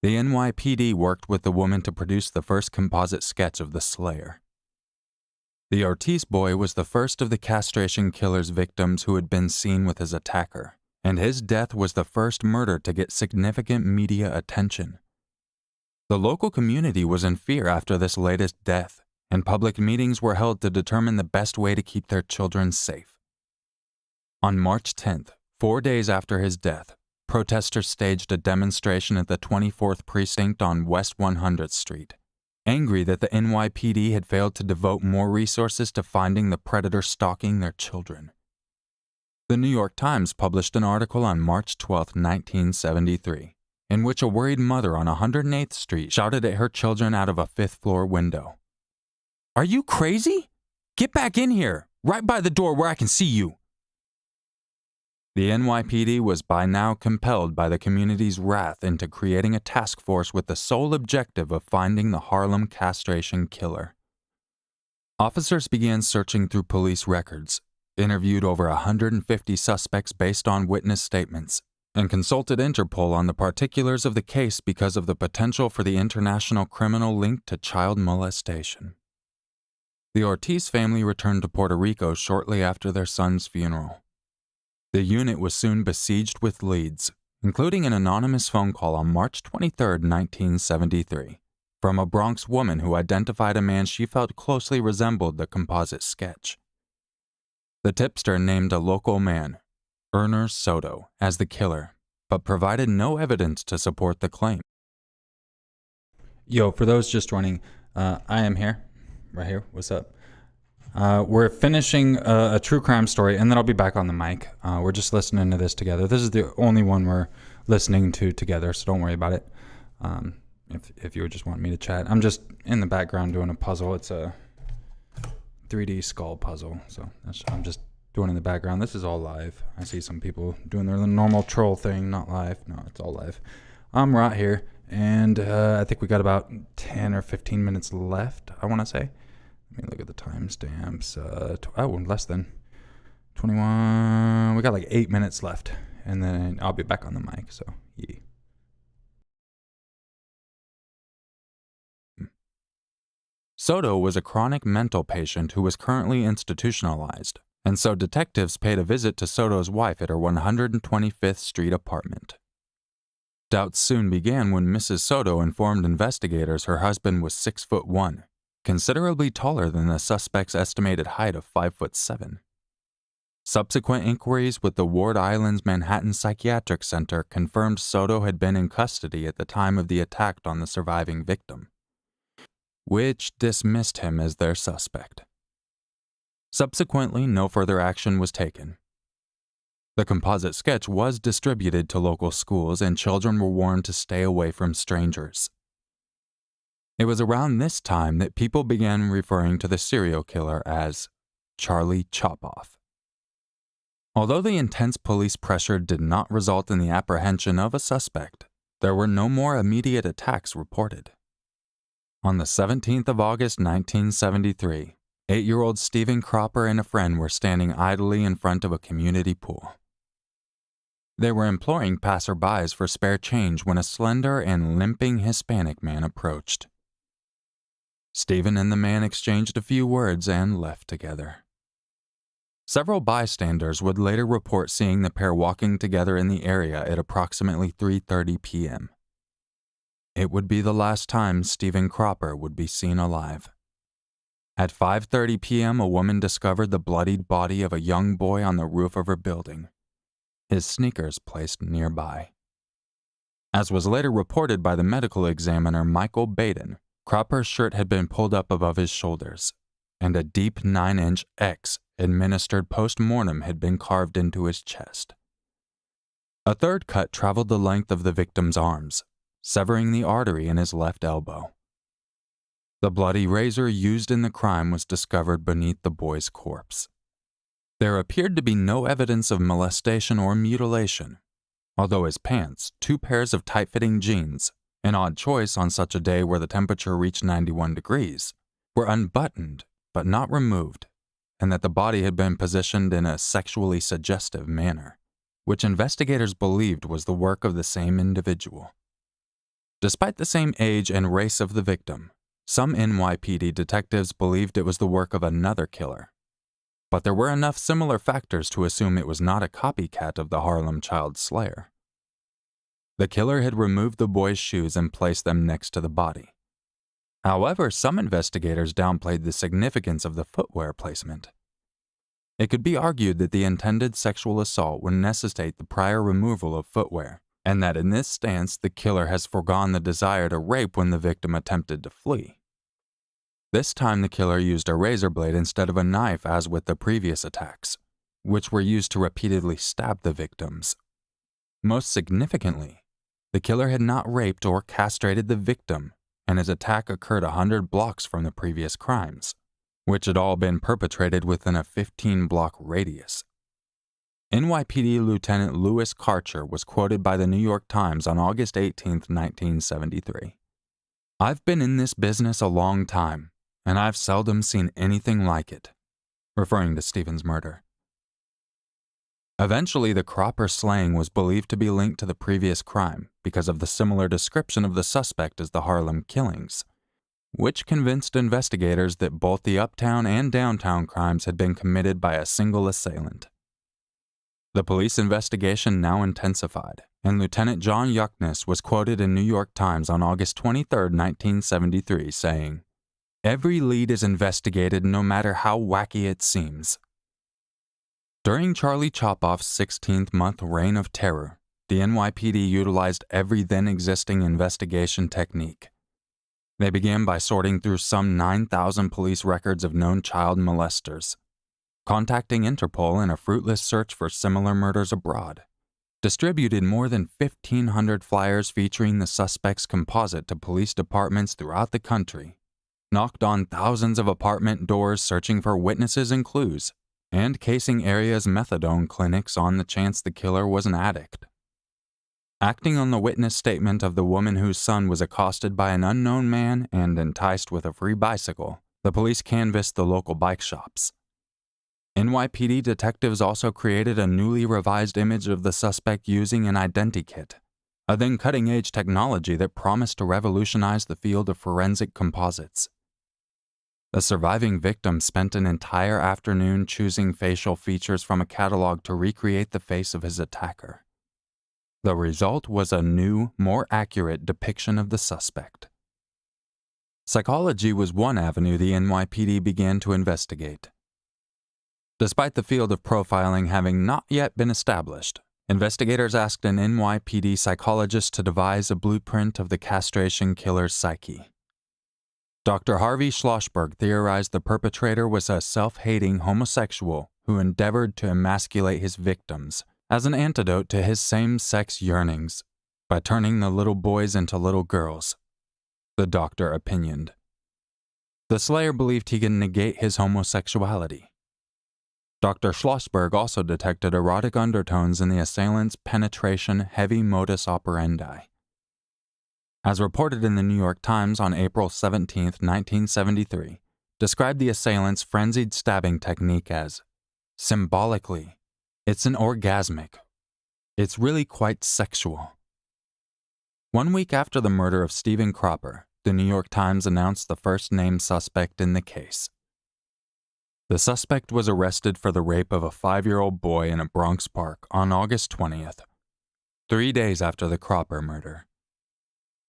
The NYPD worked with the woman to produce the first composite sketch of the slayer. The Ortiz boy was the first of the castration killer's victims who had been seen with his attacker, and his death was the first murder to get significant media attention. The local community was in fear after this latest death, and public meetings were held to determine the best way to keep their children safe. On March 10th, 4 days after his death, protesters staged a demonstration at the 24th Precinct on West 100th Street, angry that the NYPD had failed to devote more resources to finding the predator stalking their children. The New York Times published an article on March 12, 1973, in which a worried mother on 108th Street shouted at her children out of a 5th-floor window, "Are you crazy? Get back in here, right by the door where I can see you." The NYPD was by now compelled by the community's wrath into creating a task force with the sole objective of finding the Harlem castration killer. Officers began searching through police records, interviewed over 150 suspects based on witness statements, and consulted Interpol on the particulars of the case because of the potential for the international criminal linked to child molestation. The Ortiz family returned to Puerto Rico shortly after their son's funeral. The unit was soon besieged with leads, including an anonymous phone call on March 23, 1973, from a Bronx woman who identified a man she felt closely resembled the composite sketch. The tipster named a local man, Erner Soto, as the killer, but provided no evidence to support the claim. Yo, for those just joining, I am here, right here. What's up? We're finishing a true crime story, and then I'll be back on the mic. We're just listening to this together. This is the only one we're listening to together, so don't worry about it. If you would just want me to chat, I'm just in the background doing a puzzle. It's a 3D skull puzzle, so I'm just doing in the background. This is all live. I see some people doing their normal troll thing, not live. No, it's all live. I'm right here, and I think we got about 10 or 15 minutes left, I want to say. Let me look at the timestamps. Less than 21. We got like 8 minutes left, and then I'll be back on the mic, so yeah. Soto was a chronic mental patient who was currently institutionalized, and so detectives paid a visit to Soto's wife at her 125th Street apartment. Doubts soon began when Mrs. Soto informed investigators her husband was 6'1", considerably taller than the suspect's estimated height of 5'7". Subsequent inquiries with the Ward Island's Manhattan Psychiatric Center confirmed Soto had been in custody at the time of the attack on the surviving victim, which dismissed him as their suspect. Subsequently, no further action was taken. The composite sketch was distributed to local schools, and children were warned to stay away from strangers. It was around this time that people began referring to the serial killer as Charlie Chopoff. Although the intense police pressure did not result in the apprehension of a suspect, there were no more immediate attacks reported. On the 17th of August 1973, 8-year-old Stephen Cropper and a friend were standing idly in front of a community pool. They were imploring passerbys for spare change when a slender and limping Hispanic man approached. Stephen and the man exchanged a few words and left together. Several bystanders would later report seeing the pair walking together in the area at approximately 3:30 p.m. It would be the last time Stephen Cropper would be seen alive. At 5:30 p.m., a woman discovered the bloodied body of a young boy on the roof of her building, his sneakers placed nearby. As was later reported by the medical examiner Michael Baden, Cropper's shirt had been pulled up above his shoulders, and a deep 9-inch X administered post-mortem had been carved into his chest. A third cut traveled the length of the victim's arms, severing the artery in his left elbow. The bloody razor used in the crime was discovered beneath the boy's corpse. There appeared to be no evidence of molestation or mutilation, although his pants, 2 pairs of tight-fitting jeans, an odd choice on such a day where the temperature reached 91 degrees, were unbuttoned but not removed, and that the body had been positioned in a sexually suggestive manner, which investigators believed was the work of the same individual. Despite the same age and race of the victim, some NYPD detectives believed it was the work of another killer. But there were enough similar factors to assume it was not a copycat of the Harlem child slayer. The killer had removed the boy's shoes and placed them next to the body. However, some investigators downplayed the significance of the footwear placement. It could be argued that the intended sexual assault would necessitate the prior removal of footwear, and that in this stance the killer has foregone the desire to rape when the victim attempted to flee. This time the killer used a razor blade instead of a knife as with the previous attacks, which were used to repeatedly stab the victims. Most significantly, the killer had not raped or castrated the victim, and his attack occurred 100 blocks from the previous crimes, which had all been perpetrated within a 15-block radius. NYPD Lieutenant Louis Karcher was quoted by the New York Times on August 18, 1973. "I've been in this business a long time, and I've seldom seen anything like it," referring to Stephen's murder. Eventually, the Cropper slaying was believed to be linked to the previous crime because of the similar description of the suspect as the Harlem killings, which convinced investigators that both the uptown and downtown crimes had been committed by a single assailant. The police investigation now intensified, and Lieutenant John Yuckness was quoted in New York Times on August 23, 1973, saying, "Every lead is investigated no matter how wacky it seems." During Charlie Chopoff's 16th-month reign of terror, the NYPD utilized every then-existing investigation technique. They began by sorting through some 9,000 police records of known child molesters, contacting Interpol in a fruitless search for similar murders abroad, distributed more than 1,500 flyers featuring the suspect's composite to police departments throughout the country, knocked on thousands of apartment doors searching for witnesses and clues, and casing areas methadone clinics on the chance the killer was an addict. Acting on the witness statement of the woman whose son was accosted by an unknown man and enticed with a free bicycle, the police canvassed the local bike shops. NYPD detectives also created a newly revised image of the suspect using an identikit, a then cutting-edge technology that promised to revolutionize the field of forensic composites. The surviving victim spent an entire afternoon choosing facial features from a catalog to recreate the face of his attacker. The result was a new, more accurate depiction of the suspect. Psychology was one avenue the NYPD began to investigate. Despite the field of profiling having not yet been established, investigators asked an NYPD psychologist to devise a blueprint of the castration killer's psyche. Dr. Harvey Schlossberg theorized the perpetrator was a self-hating homosexual who endeavored to emasculate his victims as an antidote to his same-sex yearnings by turning the little boys into little girls, the doctor opinioned. The slayer believed he could negate his homosexuality. Dr. Schlossberg also detected erotic undertones in the assailant's penetration heavy modus operandi. As reported in the New York Times on April 17, 1973, described the assailant's frenzied stabbing technique as, symbolically, it's an orgasmic. It's really quite sexual. 1 week after the murder of Stephen Cropper, the New York Times announced the first named suspect in the case. The suspect was arrested for the rape of a 5-year-old boy in a Bronx park on August 20th, 3 days after the Cropper murder.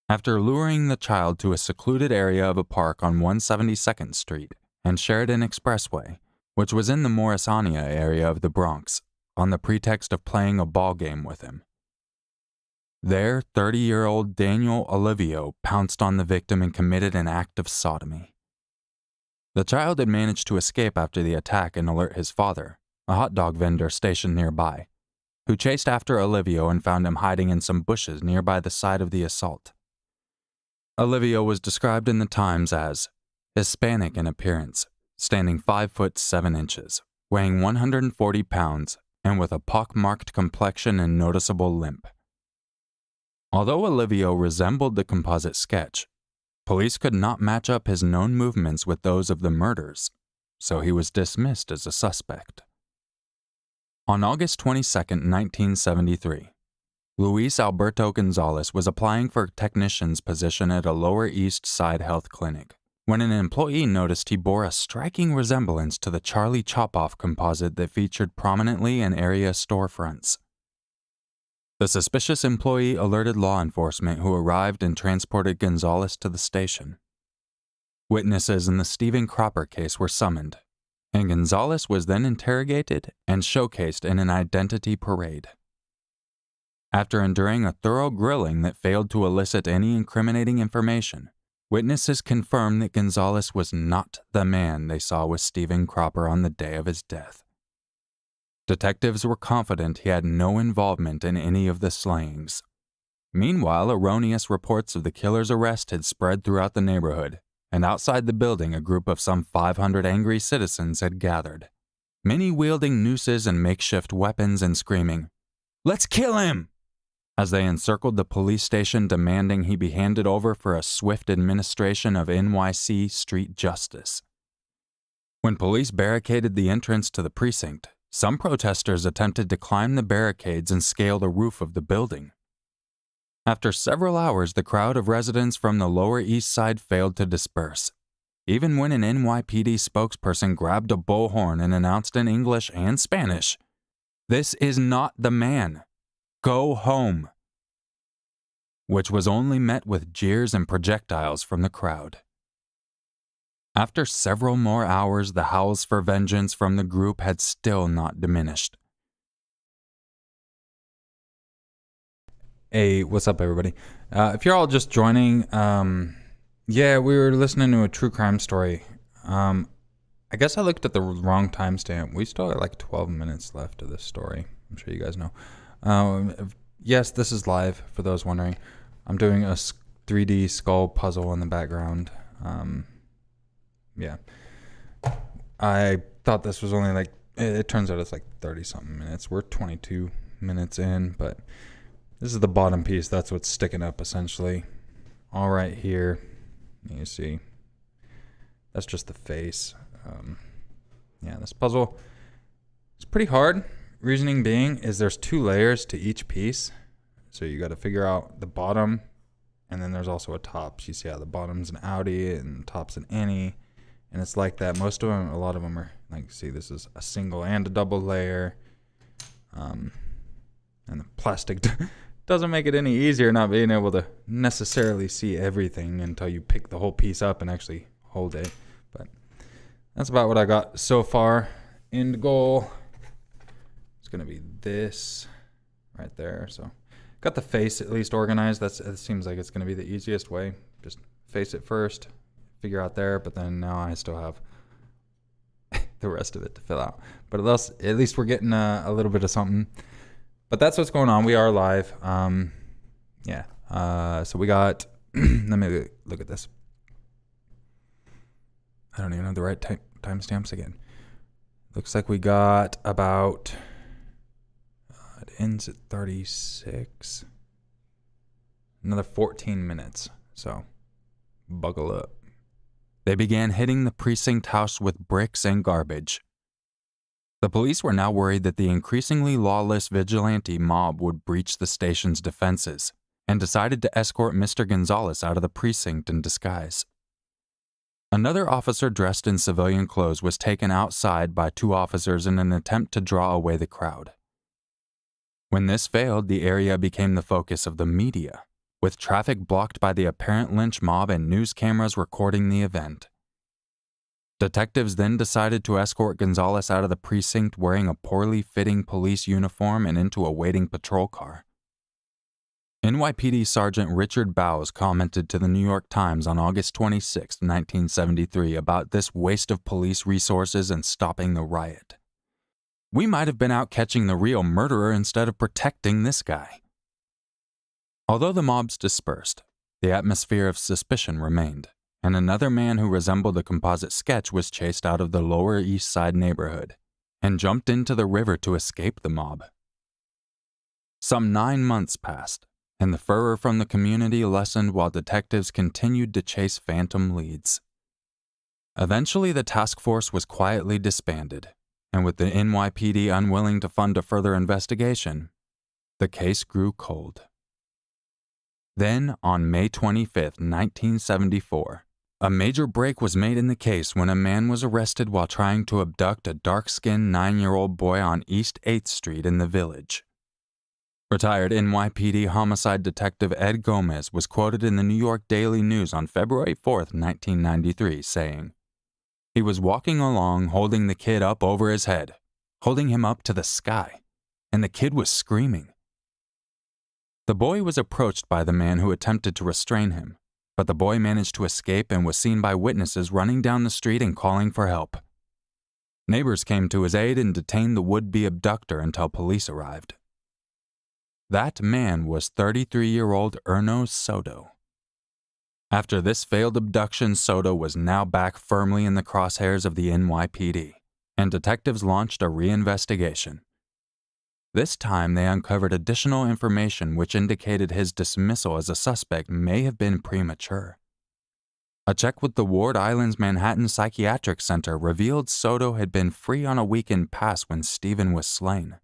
After luring the child to a secluded area of a park on 172nd Street and Sheridan Expressway, which was in the Morrisania area of the Bronx, on the pretext of playing a ball game with him. There, 30-year-old Daniel Olivio pounced on the victim and committed an act of sodomy. The child had managed to escape after the attack and alert his father, a hot dog vendor stationed nearby, who chased after Olivio and found him hiding in some bushes nearby the site of the assault. Olivio was described in the Times as Hispanic in appearance, standing 5 foot 7 inches, weighing 140 pounds, and with a pock-marked complexion and noticeable limp. Although Olivio resembled the composite sketch, police could not match up his known movements with those of the murders, so he was dismissed as a suspect. On August 22, 1973, Luis Alberto Gonzalez was applying for a technician's position at a Lower East Side health clinic when an employee noticed he bore a striking resemblance to the Charlie Chopoff composite that featured prominently in area storefronts. The suspicious employee alerted law enforcement, who arrived and transported Gonzalez to the station. Witnesses in the Stephen Cropper case were summoned, and Gonzalez was then interrogated and showcased in an identity parade. After enduring a thorough grilling that failed to elicit any incriminating information, witnesses confirmed that Gonzalez was not the man they saw with Stephen Cropper on the day of his death. Detectives were confident he had no involvement in any of the slayings. Meanwhile, erroneous reports of the killer's arrest had spread throughout the neighborhood, and outside the building a group of some 500 angry citizens had gathered, many wielding nooses and makeshift weapons and screaming, "Let's kill him!" as they encircled the police station demanding he be handed over for a swift administration of NYC street justice. When police barricaded the entrance to the precinct, some protesters attempted to climb the barricades and scale the roof of the building. After several hours, the crowd of residents from the Lower East Side failed to disperse, even when an NYPD spokesperson grabbed a bullhorn and announced in English and Spanish, "This is not the man. Go home," which was only met with jeers and projectiles from the crowd. After several more hours, the howls for vengeance from the group had still not diminished. Hey, what's up, everybody? If you're all just joining, we were listening to a true crime story. I guess I looked at the wrong timestamp. We still got like 12 minutes left of this story. I'm sure you guys know. Yes, this is live, for those wondering. I'm doing a 3D skull puzzle in the background. I thought this was only like, it turns out it's like 30-something minutes. We're 22 minutes in, but This is the bottom piece. That's what's sticking up, essentially. All right here. You see. That's just the face. Yeah, this puzzle is pretty hard. Reasoning being is there's 2 layers to each piece. So you got to figure out the bottom, and then there's also a top. So you see how the bottom's an outie and the top's an innie. And it's like that. Most of them, a lot of them are, like, see, this is a single and a double layer. And the plastic doesn't make it any easier not being able to necessarily see everything until you pick the whole piece up and actually hold it. But that's about what I got so far. End goal is going to be this right there. So got the face at least organized. It seems like it's going to be the easiest way. Just face it first, figure out there, but then now I still have the rest of it to fill out. But at least we're getting a little bit of something. But that's what's going on. We are live. Yeah. So we got, let me look at this. I don't even have the right timestamps again. Looks like we got about, it ends at 36. Another 14 minutes. So buckle up. They began hitting the precinct house with bricks and garbage. The police were now worried that the increasingly lawless vigilante mob would breach the station's defenses and decided to escort Mr. Gonzalez out of the precinct in disguise. Another officer dressed in civilian clothes was taken outside by 2 officers in an attempt to draw away the crowd. When this failed, the area became the focus of the media, with traffic blocked by the apparent lynch mob and news cameras recording the event. Detectives then decided to escort Gonzalez out of the precinct wearing a poorly fitting police uniform and into a waiting patrol car. NYPD Sergeant Richard Bowes commented to the New York Times on August 26, 1973 about this waste of police resources and stopping the riot. "We might have been out catching the real murderer instead of protecting this guy." Although the mobs dispersed, the atmosphere of suspicion remained, and another man who resembled a composite sketch was chased out of the Lower East Side neighborhood and jumped into the river to escape the mob. Some 9 months passed, and the furor from the community lessened while detectives continued to chase phantom leads. Eventually, the task force was quietly disbanded, and with the NYPD unwilling to fund a further investigation, the case grew cold. Then, on May 25, 1974, a major break was made in the case when a man was arrested while trying to abduct a dark-skinned 9-year-old boy on East 8th Street in the Village. Retired NYPD homicide detective Ed Gomez was quoted in the New York Daily News on February 4, 1993, saying, "He was walking along holding the kid up over his head, holding him up to the sky, and the kid was screaming. The boy was approached by the man who attempted to restrain him, but the boy managed to escape and was seen by witnesses running down the street and calling for help. Neighbors came to his aid and detained the would-be abductor until police arrived. That man was 33-year-old Erno Soto. After this failed abduction, Soto was now back firmly in the crosshairs of the NYPD, and detectives launched a reinvestigation. This time, they uncovered additional information which indicated his dismissal as a suspect may have been premature. A check with the Ward Island's Manhattan Psychiatric Center revealed Soto had been free on a weekend pass when Stephen was slain.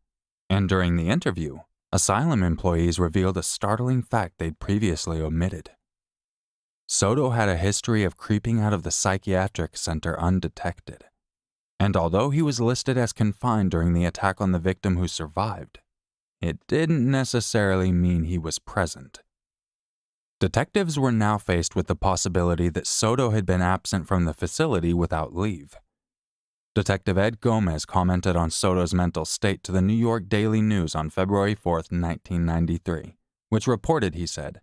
And during the interview, asylum employees revealed a startling fact they'd previously omitted. Soto had a history of creeping out of the psychiatric center undetected. And although he was listed as confined during the attack on the victim who survived, it didn't necessarily mean he was present. Detectives were now faced with the possibility that Soto had been absent from the facility without leave. Detective Ed Gomez commented on Soto's mental state to the New York Daily News on February 4, 1993, which reported he said,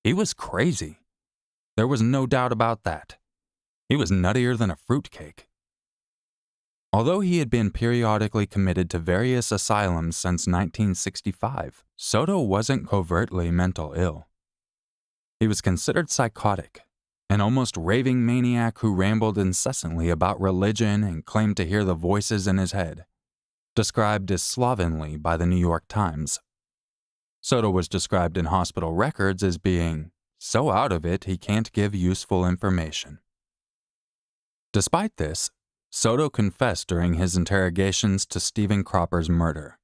"He was crazy. There was no doubt about that. He was nuttier than a fruitcake." Although he had been periodically committed to various asylums since 1965, Soto wasn't covertly mental ill. He was considered psychotic, an almost raving maniac who rambled incessantly about religion and claimed to hear the voices in his head, described as slovenly by the New York Times. Soto was described in hospital records as being so out of it he can't give useful information. Despite this, Soto confessed during his interrogations to Stephen Cropper's murder,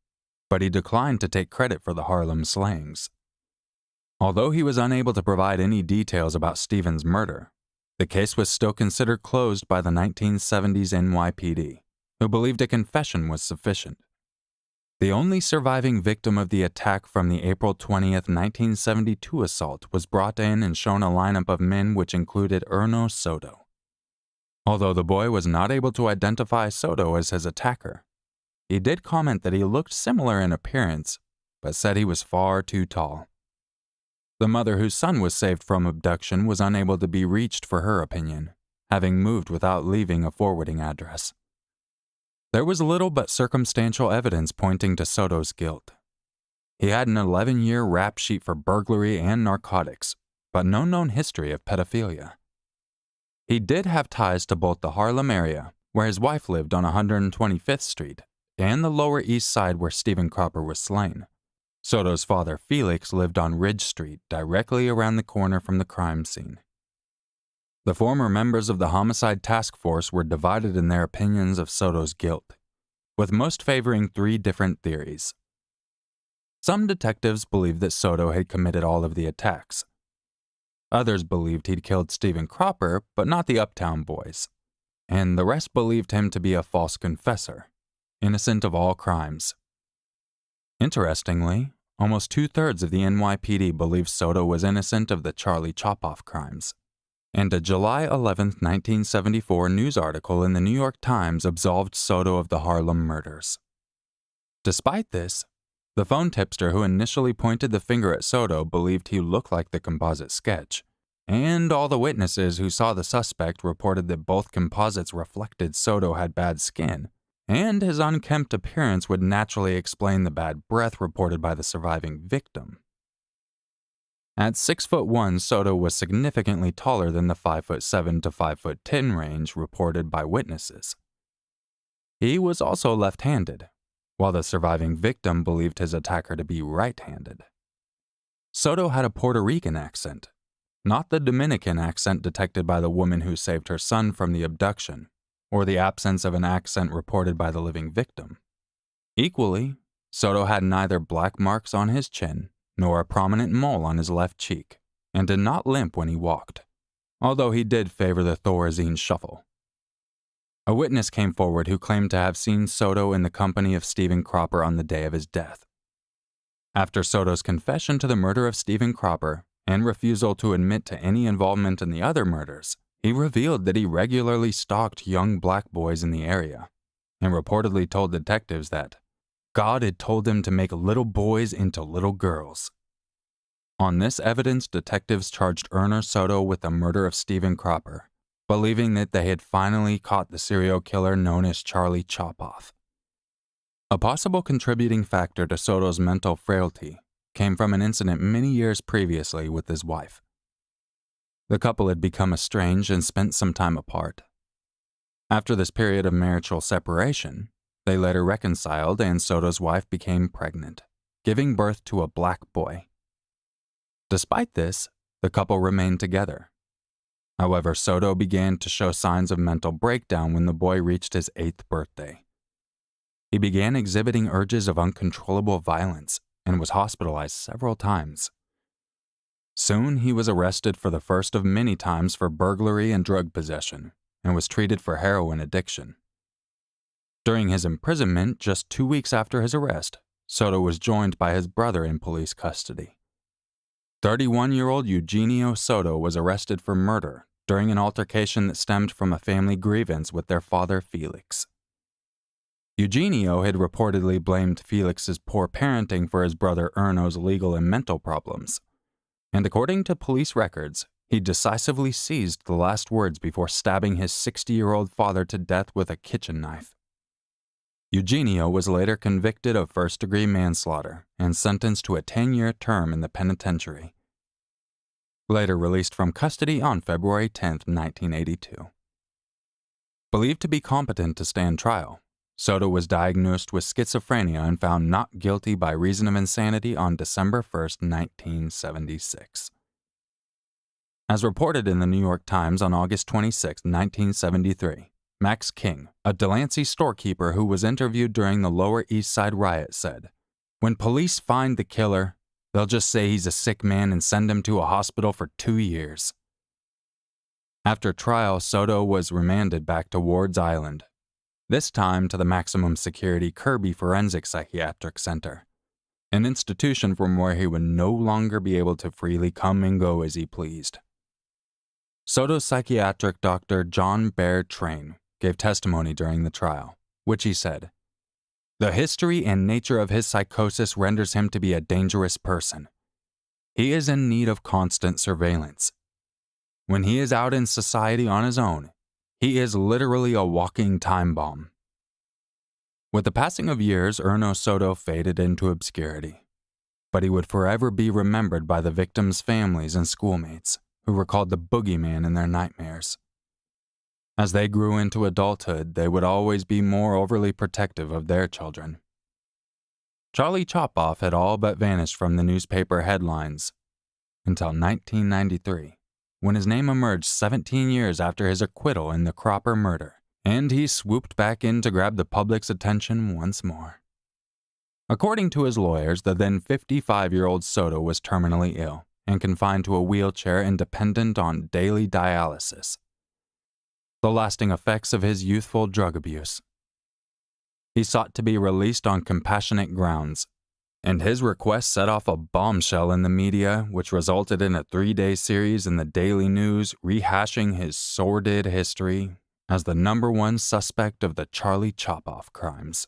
but he declined to take credit for the Harlem slayings. Although he was unable to provide any details about Stephen's murder, the case was still considered closed by the 1970s NYPD, who believed a confession was sufficient. The only surviving victim of the attack from the April 20th, 1972 assault was brought in and shown a lineup of men which included Erno Soto. Although the boy was not able to identify Soto as his attacker, he did comment that he looked similar in appearance, but said he was far too tall. The mother whose son was saved from abduction was unable to be reached for her opinion, having moved without leaving a forwarding address. There was little but circumstantial evidence pointing to Soto's guilt. He had an 11-year rap sheet for burglary and narcotics, but no known history of pedophilia. He did have ties to both the Harlem area, where his wife lived on 125th Street, and the Lower East Side where Stephen Cropper was slain. Soto's father, Felix, lived on Ridge Street, directly around the corner from the crime scene. The former members of the homicide task force were divided in their opinions of Soto's guilt, with most favoring 3 different theories. Some detectives believed that Soto had committed all of the attacks. Others believed he'd killed Stephen Cropper, but not the Uptown Boys. And the rest believed him to be a false confessor, innocent of all crimes. Interestingly, almost 2/3 of the NYPD believed Soto was innocent of the Charlie Chopoff crimes. And a July 11, 1974 news article in the New York Times absolved Soto of the Harlem murders. Despite this, the phone tipster who initially pointed the finger at Soto believed he looked like the composite sketch, and all the witnesses who saw the suspect reported that both composites reflected Soto had bad skin, and his unkempt appearance would naturally explain the bad breath reported by the surviving victim. At 6'1", Soto was significantly taller than the 5'7" to 5'10" range reported by witnesses. He was also left-handed, while the surviving victim believed his attacker to be right-handed. Soto had a Puerto Rican accent, not the Dominican accent detected by the woman who saved her son from the abduction, or the absence of an accent reported by the living victim. Equally, Soto had neither black marks on his chin nor a prominent mole on his left cheek, and did not limp when he walked, although he did favor the Thorazine shuffle. A witness came forward who claimed to have seen Soto in the company of Stephen Cropper on the day of his death. After Soto's confession to the murder of Stephen Cropper and refusal to admit to any involvement in the other murders, he revealed that he regularly stalked young black boys in the area, and reportedly told detectives that God had told him to make little boys into little girls. On this evidence, detectives charged Erno Soto with the murder of Stephen Cropper, believing that they had finally caught the serial killer known as Charlie Chopoff. A possible contributing factor to Soto's mental frailty came from an incident many years previously with his wife. The couple had become estranged and spent some time apart. After this period of marital separation, they later reconciled and Soto's wife became pregnant, giving birth to a black boy. Despite this, the couple remained together. However, Soto began to show signs of mental breakdown when the boy reached his 8th birthday. He began exhibiting urges of uncontrollable violence and was hospitalized several times. Soon, he was arrested for the first of many times for burglary and drug possession, and was treated for heroin addiction. During his imprisonment, just 2 weeks after his arrest, Soto was joined by his brother in police custody. 31-year-old Eugenio Soto was arrested for murder during an altercation that stemmed from a family grievance with their father, Felix. Eugenio had reportedly blamed Felix's poor parenting for his brother Erno's legal and mental problems, and according to police records, he decisively seized the last words before stabbing his 60-year-old father to death with a kitchen knife. Eugenio was later convicted of first-degree manslaughter and sentenced to a 10-year term in the penitentiary. Later released from custody on February 10, 1982. Believed to be competent to stand trial, Soto was diagnosed with schizophrenia and found not guilty by reason of insanity on December 1st, 1976. As reported in the New York Times on August 26, 1973, Max King, a Delancey storekeeper who was interviewed during the Lower East Side riot, said, "When police find the killer, they'll just say he's a sick man and send him to a hospital for 2 years." After trial, Soto was remanded back to Ward's Island, this time to the maximum security Kirby Forensic Psychiatric Center, an institution from where he would no longer be able to freely come and go as he pleased. Soto's psychiatric doctor John Baird Train gave testimony during the trial, which he said, "The history and nature of his psychosis renders him to be a dangerous person. He is in need of constant surveillance. When he is out in society on his own, he is literally a walking time bomb." With the passing of years, Erno Soto faded into obscurity, but he would forever be remembered by the victims' families and schoolmates, who recalled the boogeyman in their nightmares. As they grew into adulthood, they would always be more overly protective of their children. Charlie Chopoff had all but vanished from the newspaper headlines until 1993. When his name emerged 17 years after his acquittal in the Cropper murder, and he swooped back in to grab the public's attention once more. According to his lawyers, the then 55-year-old Soto was terminally ill and confined to a wheelchair and dependent on daily dialysis, the lasting effects of his youthful drug abuse. He sought to be released on compassionate grounds, and his request set off a bombshell in the media, which resulted in a 3-day series in the Daily News rehashing his sordid history as the #1 suspect of the Charlie Chopoff crimes.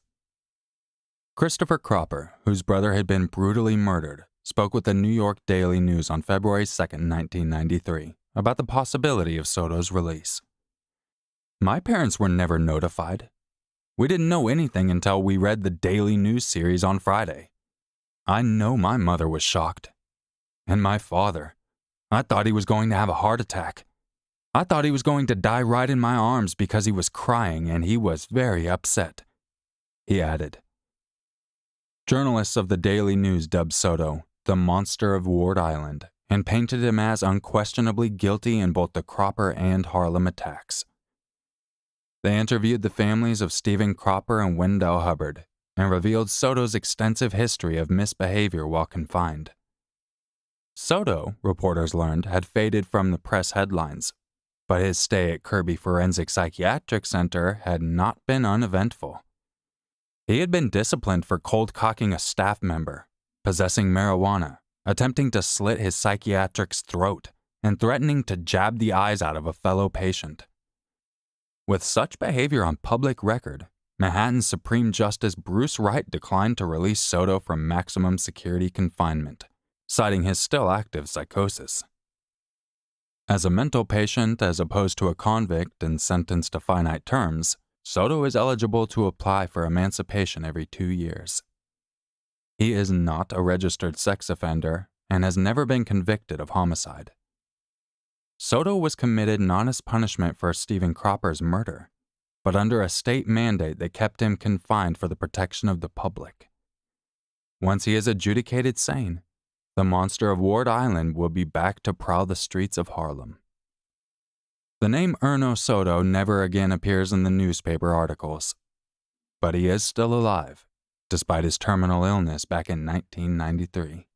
Christopher Cropper, whose brother had been brutally murdered, spoke with the New York Daily News on February 2, 1993, about the possibility of Soto's release. "My parents were never notified. We didn't know anything until we read the Daily News series on Friday. I know my mother was shocked. And my father. I thought he was going to have a heart attack. I thought he was going to die right in my arms because he was crying and he was very upset," he added. Journalists of the Daily News dubbed Soto the monster of Ward Island and painted him as unquestionably guilty in both the Cropper and Harlem attacks. They interviewed the families of Stephen Cropper and Wendell Hubbard and revealed Soto's extensive history of misbehavior while confined. Soto, reporters learned, had faded from the press headlines, but his stay at Kirby Forensic Psychiatric Center had not been uneventful. He had been disciplined for cold-cocking a staff member, possessing marijuana, attempting to slit his psychiatric's throat, and threatening to jab the eyes out of a fellow patient. With such behavior on public record, Manhattan Supreme Justice Bruce Wright declined to release Soto from maximum security confinement, citing his still active psychosis. As a mental patient as opposed to a convict and sentenced to finite terms, Soto is eligible to apply for emancipation every 2 years. He is not a registered sex offender and has never been convicted of homicide. Soto was committed not as punishment for Stephen Cropper's murder, but under a state mandate that kept him confined for the protection of the public. Once he is adjudicated sane, the monster of Ward Island will be back to prowl the streets of Harlem. The name Erno Soto never again appears in the newspaper articles, but he is still alive, despite his terminal illness back in 1993.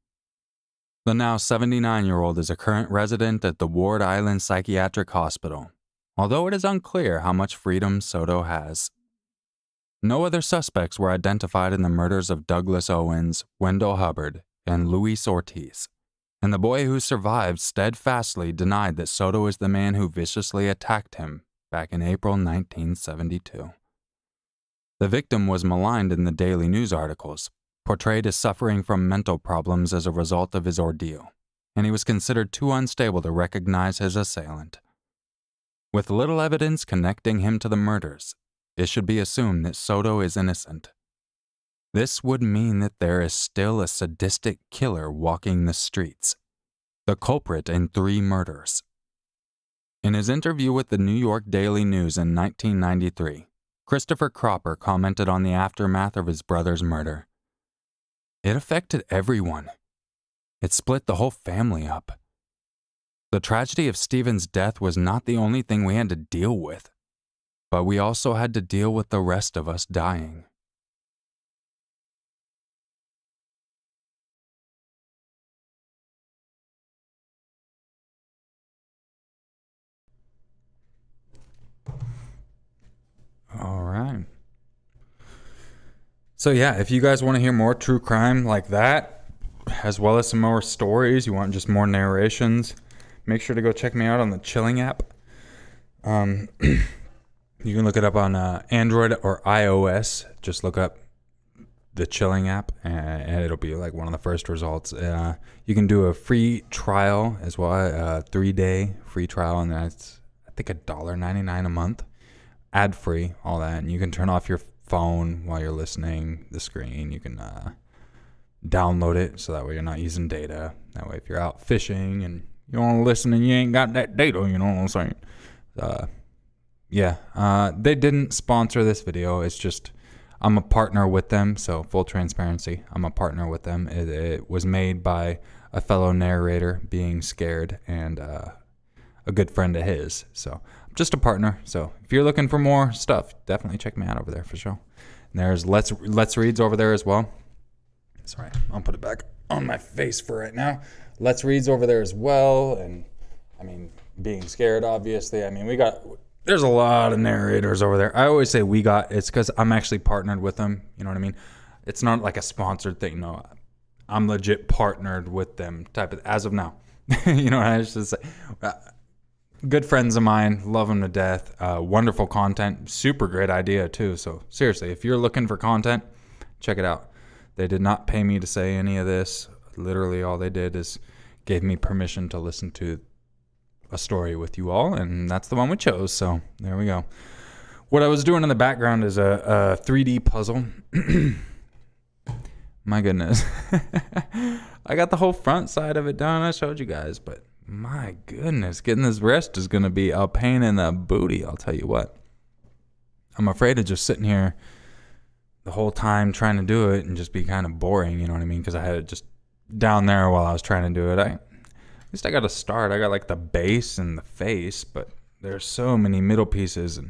The now 79-year-old is a current resident at the Ward Island Psychiatric Hospital, although it is unclear how much freedom Soto has. No other suspects were identified in the murders of Douglas Owens, Wendell Hubbard, and Luis Ortiz, and the boy who survived steadfastly denied that Soto is the man who viciously attacked him back in April 1972. The victim was maligned in the Daily News articles, portrayed as suffering from mental problems as a result of his ordeal, and he was considered too unstable to recognize his assailant. With little evidence connecting him to the murders, it should be assumed that Soto is innocent. This would mean that there is still a sadistic killer walking the streets, the culprit in 3 murders. In his interview with the New York Daily News in 1993, Christopher Cropper commented on the aftermath of his brother's murder. It affected everyone. It split the whole family up. The tragedy of Stephen's death was not the only thing we had to deal with, but we also had to deal with the rest of us dying. All right. So yeah, if you guys want to hear more true crime like that, as well as some more stories, you want just more narrations, make sure to go check me out on the Chilling app. You can look it up on Android or iOS. Just look up the Chilling app, and it'll be like one of the first results. You can do a free trial as well, a 3-day free trial, and that's I think $1.99 a month, ad free, all that. And you can turn off your phone while you're listening, the screen. You can download it so that way you're not using data. That way, if you're out fishing and you want to listen and you ain't got that data, you know what I'm saying? They didn't sponsor this video. It's just I'm a partner with them, so full transparency. I'm a partner with them. It was made by a fellow narrator being scared and a good friend of his. So I'm just a partner. So if you're looking for more stuff, definitely check me out over there for sure. And there's Let's Reads over there as well. Sorry, I'll put it back on my face for right now. Let's Reads over there as well. And I mean, being scared, obviously. I mean, there's a lot of narrators over there. I always say it's because I'm actually partnered with them. You know what I mean? It's not like a sponsored thing. No, I'm legit partnered with them type of, as of now. You know what I should say? Good friends of mine, love them to death. Wonderful content, super great idea too. So seriously, if you're looking for content, check it out. They did not pay me to say any of this. Literally all they did is gave me permission to listen to a story with you all, and that's the one we chose. So there we go. What I was doing in the background is a 3D puzzle. My goodness. I got the whole front side of it done. I showed you guys, but my goodness, getting this rest is going to be a pain in the booty. I'll tell you what. I'm afraid of just sitting here the whole time trying to do it and just be kind of boring. You know what I mean? Because I had it just down there while I was trying to do it. At least I got to start. I got like the base and the face, but there's so many middle pieces and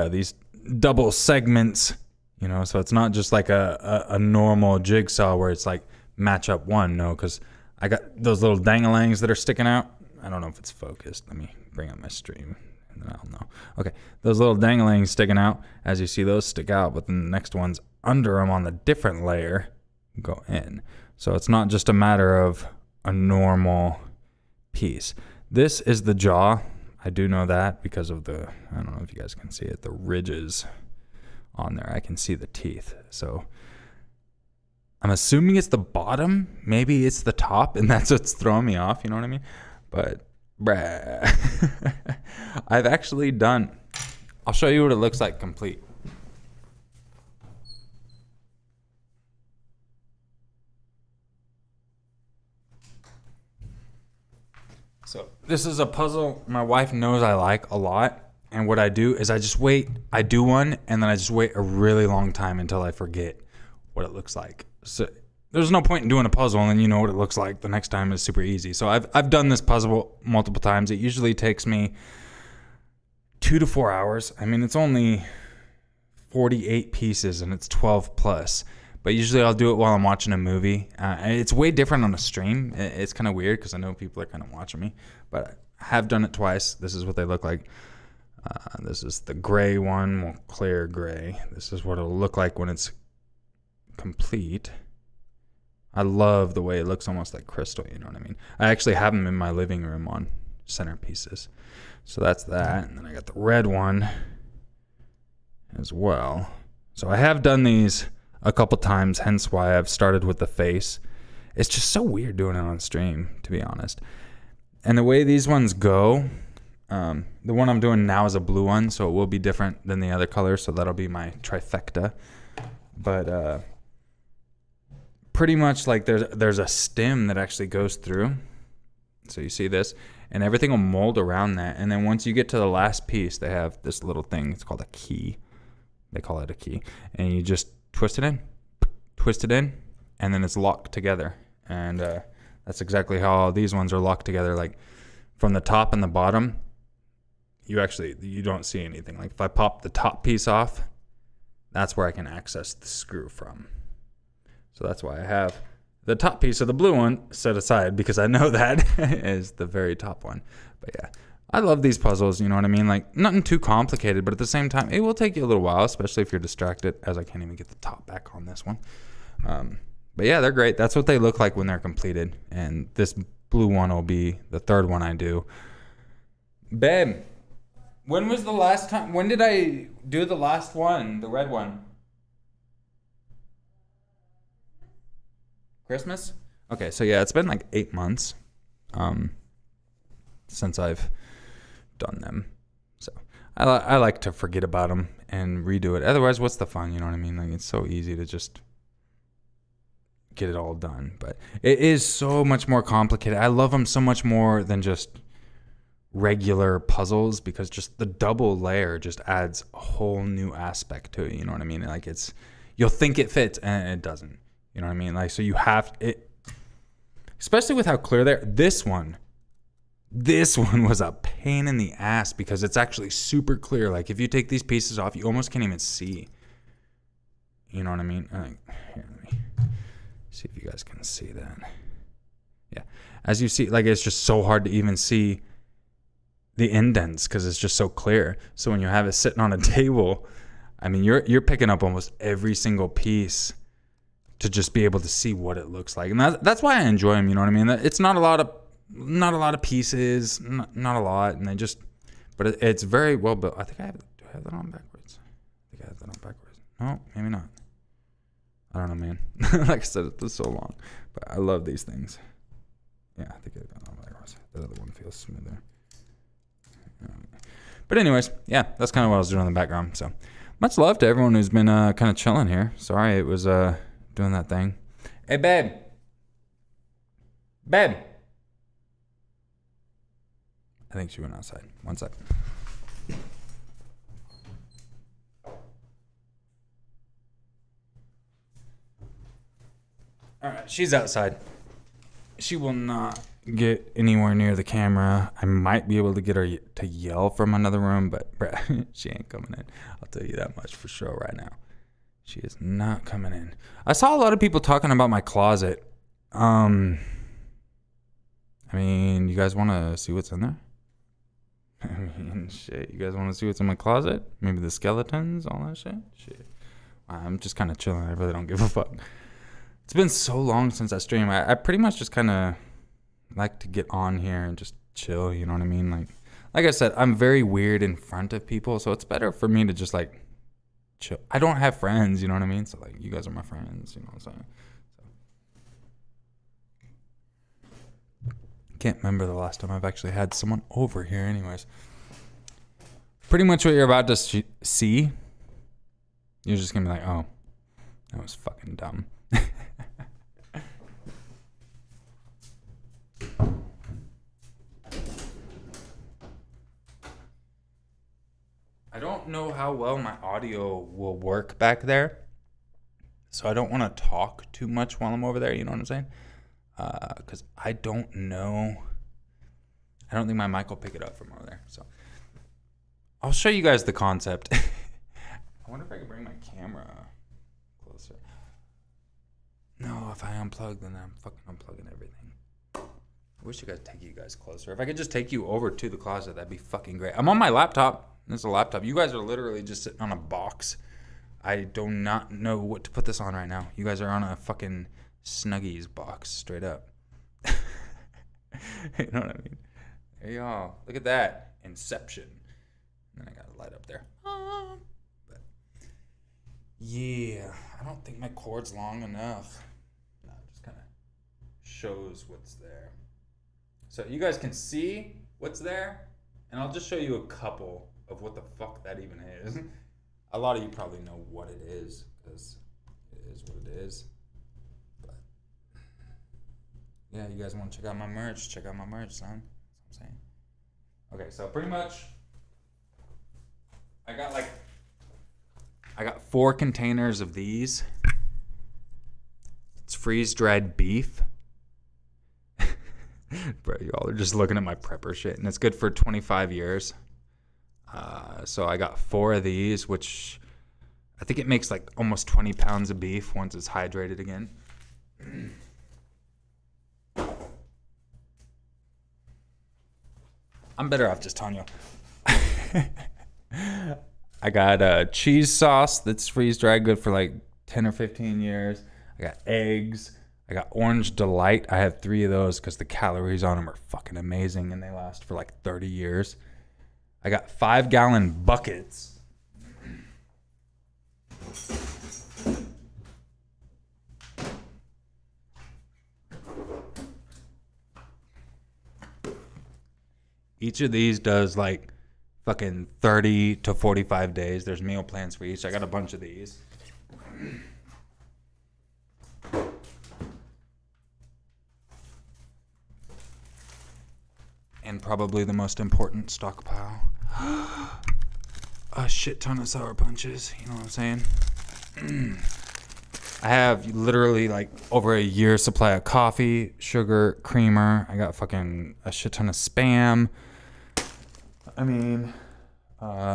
these double segments, you know, so it's not just like a normal jigsaw where it's like match up one. No, because I got those little dangalangs that are sticking out. I don't know if it's focused. Let me bring up my stream and then I'll know. Okay, those little dangalangs sticking out, as you see those stick out, but then the next ones under them on the different layer go in. So it's not just a matter of a normal piece. This is the jaw. I do know that because of I don't know if you guys can see it, the ridges on there. I can see the teeth. So I'm assuming it's the bottom. Maybe it's the top, and that's what's throwing me off. You know what I mean? But, I've actually done, I'll show you what it looks like complete. So this is a puzzle my wife knows I like a lot. And what I do is I just wait. I do one, and then I just wait a really long time until I forget what it looks like. So there's no point in doing a puzzle and then you know what it looks like. The next time is super easy. So I've done this puzzle multiple times. It usually takes me 2 to 4 hours. I mean, it's only 48 pieces and it's 12 plus. But usually I'll do it while I'm watching a movie. It's way different on a stream. It's kind of weird because I know people are kind of watching me. But I have done it twice. This is what they look like. This is the gray one, more clear gray. This is what it'll look like when it's complete. I love the way it looks almost like crystal, you know what I mean? I actually have them in my living room on centerpieces. So that's that. And then I got the red one as well. So I have done these a couple times, hence why I've started with the face. It's just so weird doing it on stream, to be honest. And the way these ones go, the one I'm doing now is a blue one, so it will be different than the other colors, so that'll be my trifecta. But pretty much like there's a stem that actually goes through. So you see this, and everything will mold around that. And then once you get to the last piece, they have this little thing. It's called a key. They call it a key. And you just twist it in, and then it's locked together. And that's exactly how all these ones are locked together. Like from the top and the bottom, you don't see anything. Like if I pop the top piece off, that's where I can access the screw from. So that's why I have the top piece of the blue one set aside, because I know that is the very top one. But yeah, I love these puzzles, you know what I mean? Like nothing too complicated, but at the same time, it will take you a little while, especially if you're distracted, as I can't even get the top back on this one. But yeah, they're great. That's what they look like when they're completed. And this blue one will be the third one I do. Babe, when was the last time? When did I do the last one? The red one? Christmas? Okay, so yeah, it's been like 8 months since I've done them. So I like to forget about them and redo it. Otherwise, what's the fun? You know what I mean? Like it's so easy to just get it all done. But it is so much more complicated. I love them so much more than just regular puzzles, because just the double layer just adds a whole new aspect to it. You know what I mean? Like you'll think it fits and it doesn't. You know what I mean? Like, so you have it, especially with how clear they're. This one was a pain in the ass because it's actually super clear. Like if you take these pieces off, you almost can't even see. You know what I mean? Here, let me see if you guys can see that. Yeah. As you see, like it's just so hard to even see the indents because it's just so clear. So when you have it sitting on a table, I mean, you're picking up almost every single piece to just be able to see what it looks like. And that's why I enjoy them, you know what I mean? It's not a lot of pieces, not a lot, and but it's very well built. I think do I have that on backwards? I think I have that on backwards. No, maybe not. I don't know, man. Like I said, it's so long, but I love these things. Yeah, I think I have that on backwards. The other one feels smoother. But anyways, yeah, that's kind of what I was doing in the background. So much love to everyone who's been kind of chilling here. Sorry it was doing that thing. Hey, babe. Babe. I think she went outside. One sec. All right, she's outside. She will not get anywhere near the camera. I might be able to get her to yell from another room, but she ain't coming in. I'll tell you that much for sure right now. She is not coming in. I saw a lot of people talking about my closet. I mean, you guys want to see what's in there? I mean, shit. You guys want to see what's in my closet? Maybe the skeletons, all that shit? Shit. I'm just kind of chilling. I really don't give a fuck. It's been so long since I stream. I pretty much just kind of like to get on here and just chill, you know what I mean? Like I said, I'm very weird in front of people, so it's better for me to just like chill. I don't have friends, you know what I mean? So like you guys are my friends, you know what I'm saying? So. Can't remember the last time I've actually had someone over here anyways. Pretty much what you're about to see, you're just gonna be like, oh, that was fucking dumb. I don't know how well my audio will work back there, so I don't want to talk too much while I'm over there, you know what I'm saying? Because I don't know. I don't think my mic will pick it up from over there, so I'll show you guys the concept. I wonder if I can bring my camera closer. No, if I unplug, then I'm fucking unplugging everything. I wish I could take you guys closer. If I could just take you over to the closet, that'd be fucking great. I'm on my laptop. This is a laptop. You guys are literally just sitting on a box. I do not know what to put this on right now. You guys are on a fucking Snuggies box, straight up. You know what I mean? Hey, y'all. Look at that. Inception. And then I got a light up there. But yeah, I don't think my cord's long enough. No, it just kind of shows what's there. So you guys can see what's there, and I'll just show you a couple of what the fuck that even is. A lot of you probably know what it is, because it is what it is. But yeah, you guys want to check out my merch? Check out my merch, son. That's what I'm saying. Okay, so pretty much I I got 4 containers of these. It's freeze-dried beef. Bro, y'all are just looking at my prepper shit, and it's good for 25 years. So I got 4 of these, which I think it makes like almost 20 pounds of beef once it's hydrated again. I'm better off just telling you. I got cheese sauce that's freeze-dried, good for like 10 or 15 years. I got eggs. I got Orange Delight. I have 3 of those because the calories on them are fucking amazing and they last for like 30 years. I got 5-gallon buckets. Each of these does like fucking 30 to 45 days. There's meal plans for each. I got a bunch of these. And probably the most important stockpile. A shit ton of sour punches. You know what I'm saying? I have literally like over a year's supply of coffee, sugar, creamer. I got fucking a shit ton of Spam. I mean,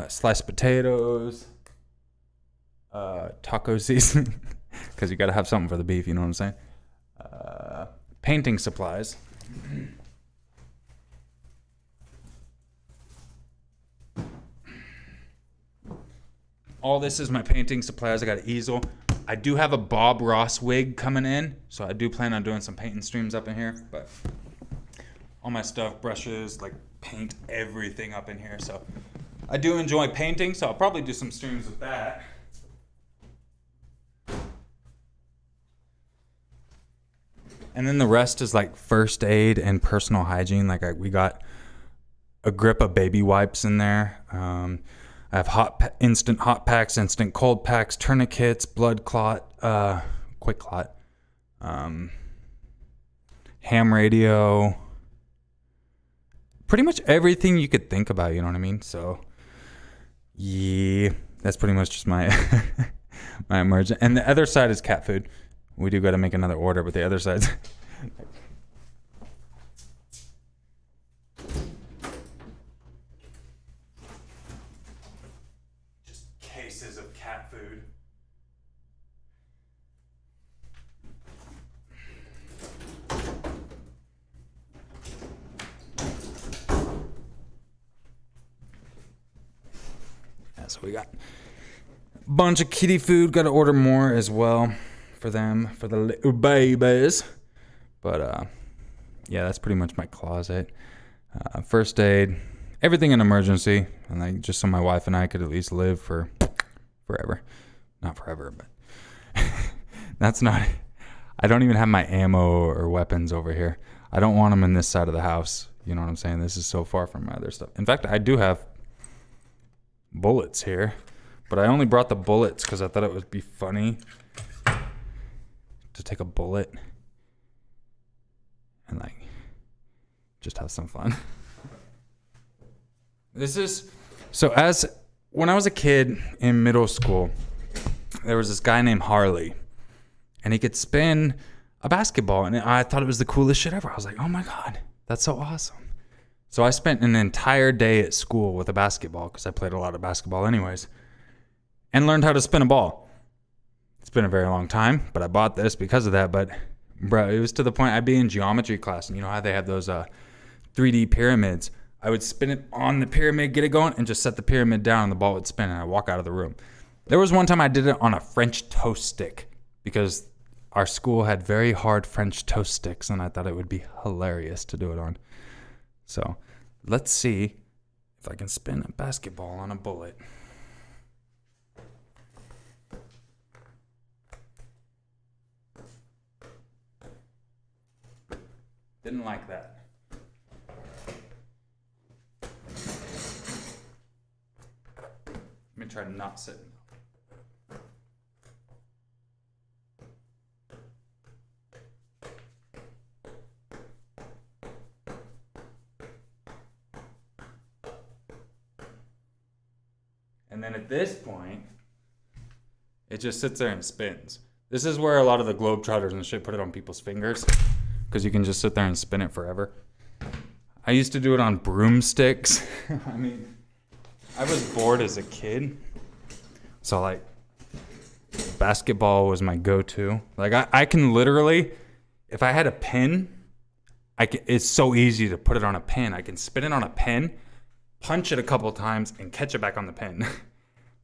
sliced potatoes, taco seasoning, because you got to have something for the beef, you know what I'm saying? Painting supplies. All this is my painting supplies. I got an easel. I do have a Bob Ross wig coming in, so I do plan on doing some painting streams up in here, but all my stuff, brushes, like paint everything up in here. So I do enjoy painting, so I'll probably do some streams with that. And then the rest is like first aid and personal hygiene. Like we got a grip of baby wipes in there. I have instant hot packs, instant cold packs, tourniquets, blood clot, quick clot, ham radio, pretty much everything you could think about, you know what I mean? So, yeah, that's pretty much just my my emergent. And the other side is cat food. We do got to make another order, but the other side's... cases of cat food. Yeah, so we got a bunch of kitty food. Got to order more as well for them, for the little babies. But yeah, that's pretty much my closet. First aid, everything in emergency, and like just so my wife and I could at least live for forever. Not forever, but that's not... I don't even have my ammo or weapons over here. I don't want them in this side of the house. You know what I'm saying? This is so far from my other stuff. In fact, I do have bullets here, but I only brought the bullets because I thought it would be funny to take a bullet and like just have some fun. This is... So when I was a kid in middle school, there was this guy named Harley, and he could spin a basketball, and I thought it was the coolest shit ever. I was like, oh my God, that's so awesome. So I spent an entire day at school with a basketball, because I played a lot of basketball anyways, and learned how to spin a ball. It's been a very long time, but I bought this because of that. But bro, it was to the point I'd be in geometry class, and you know how they have those 3D pyramids? I would spin it on the pyramid, get it going, and just set the pyramid down, and the ball would spin, and I'd walk out of the room. There was one time I did it on a French toast stick, because our school had very hard French toast sticks, and I thought it would be hilarious to do it on. So let's see if I can spin a basketball on a bullet. Didn't like that. Let me try to not sit. And then at this point, It just sits there and spins. This is where a lot of the Globetrotters and shit put it on people's fingers, because you can just sit there and spin it forever. I used to do it on broomsticks. I mean, I was bored as a kid. So, like, basketball was my go-to. Like, I can literally, if I had a pen, it's so easy to put it on a pen. I can spin it on a pen, punch it a couple times, and catch it back on the pen.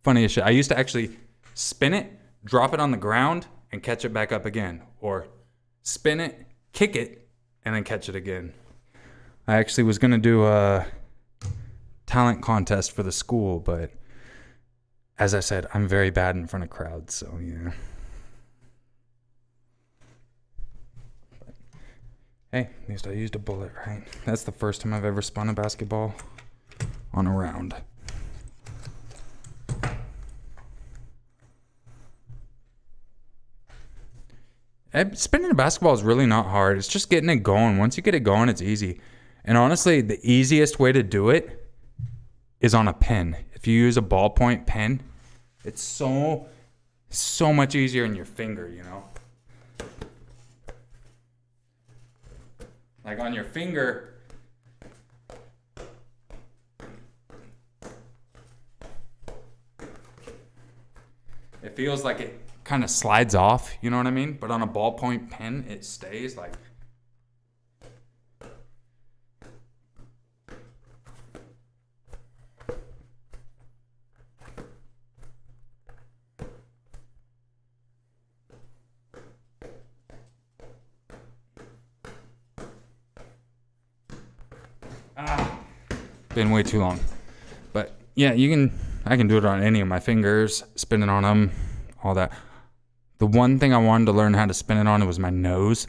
Funny as shit. I used to actually spin it, drop it on the ground, and catch it back up again. Or spin it, kick it, and then catch it again. I actually was going to do a talent contest for the school, but as I said, I'm very bad in front of crowds, so yeah. But, hey, at least I used a bullet, right? That's the first time I've ever spun a basketball on a round. Spinning a basketball is really not hard. It's just getting it going. Once you get it going, it's easy. And honestly, the easiest way to do it is on a pen. If you use a ballpoint pen, it's so much easier in your finger, you know? Like on your finger, it feels like it kind of slides off, you know what I mean? But on a ballpoint pen, it stays like... Been way too long. But yeah, I can do it on any of my fingers, spin it on them, all that. The one thing I wanted to learn how to spin it on was my nose,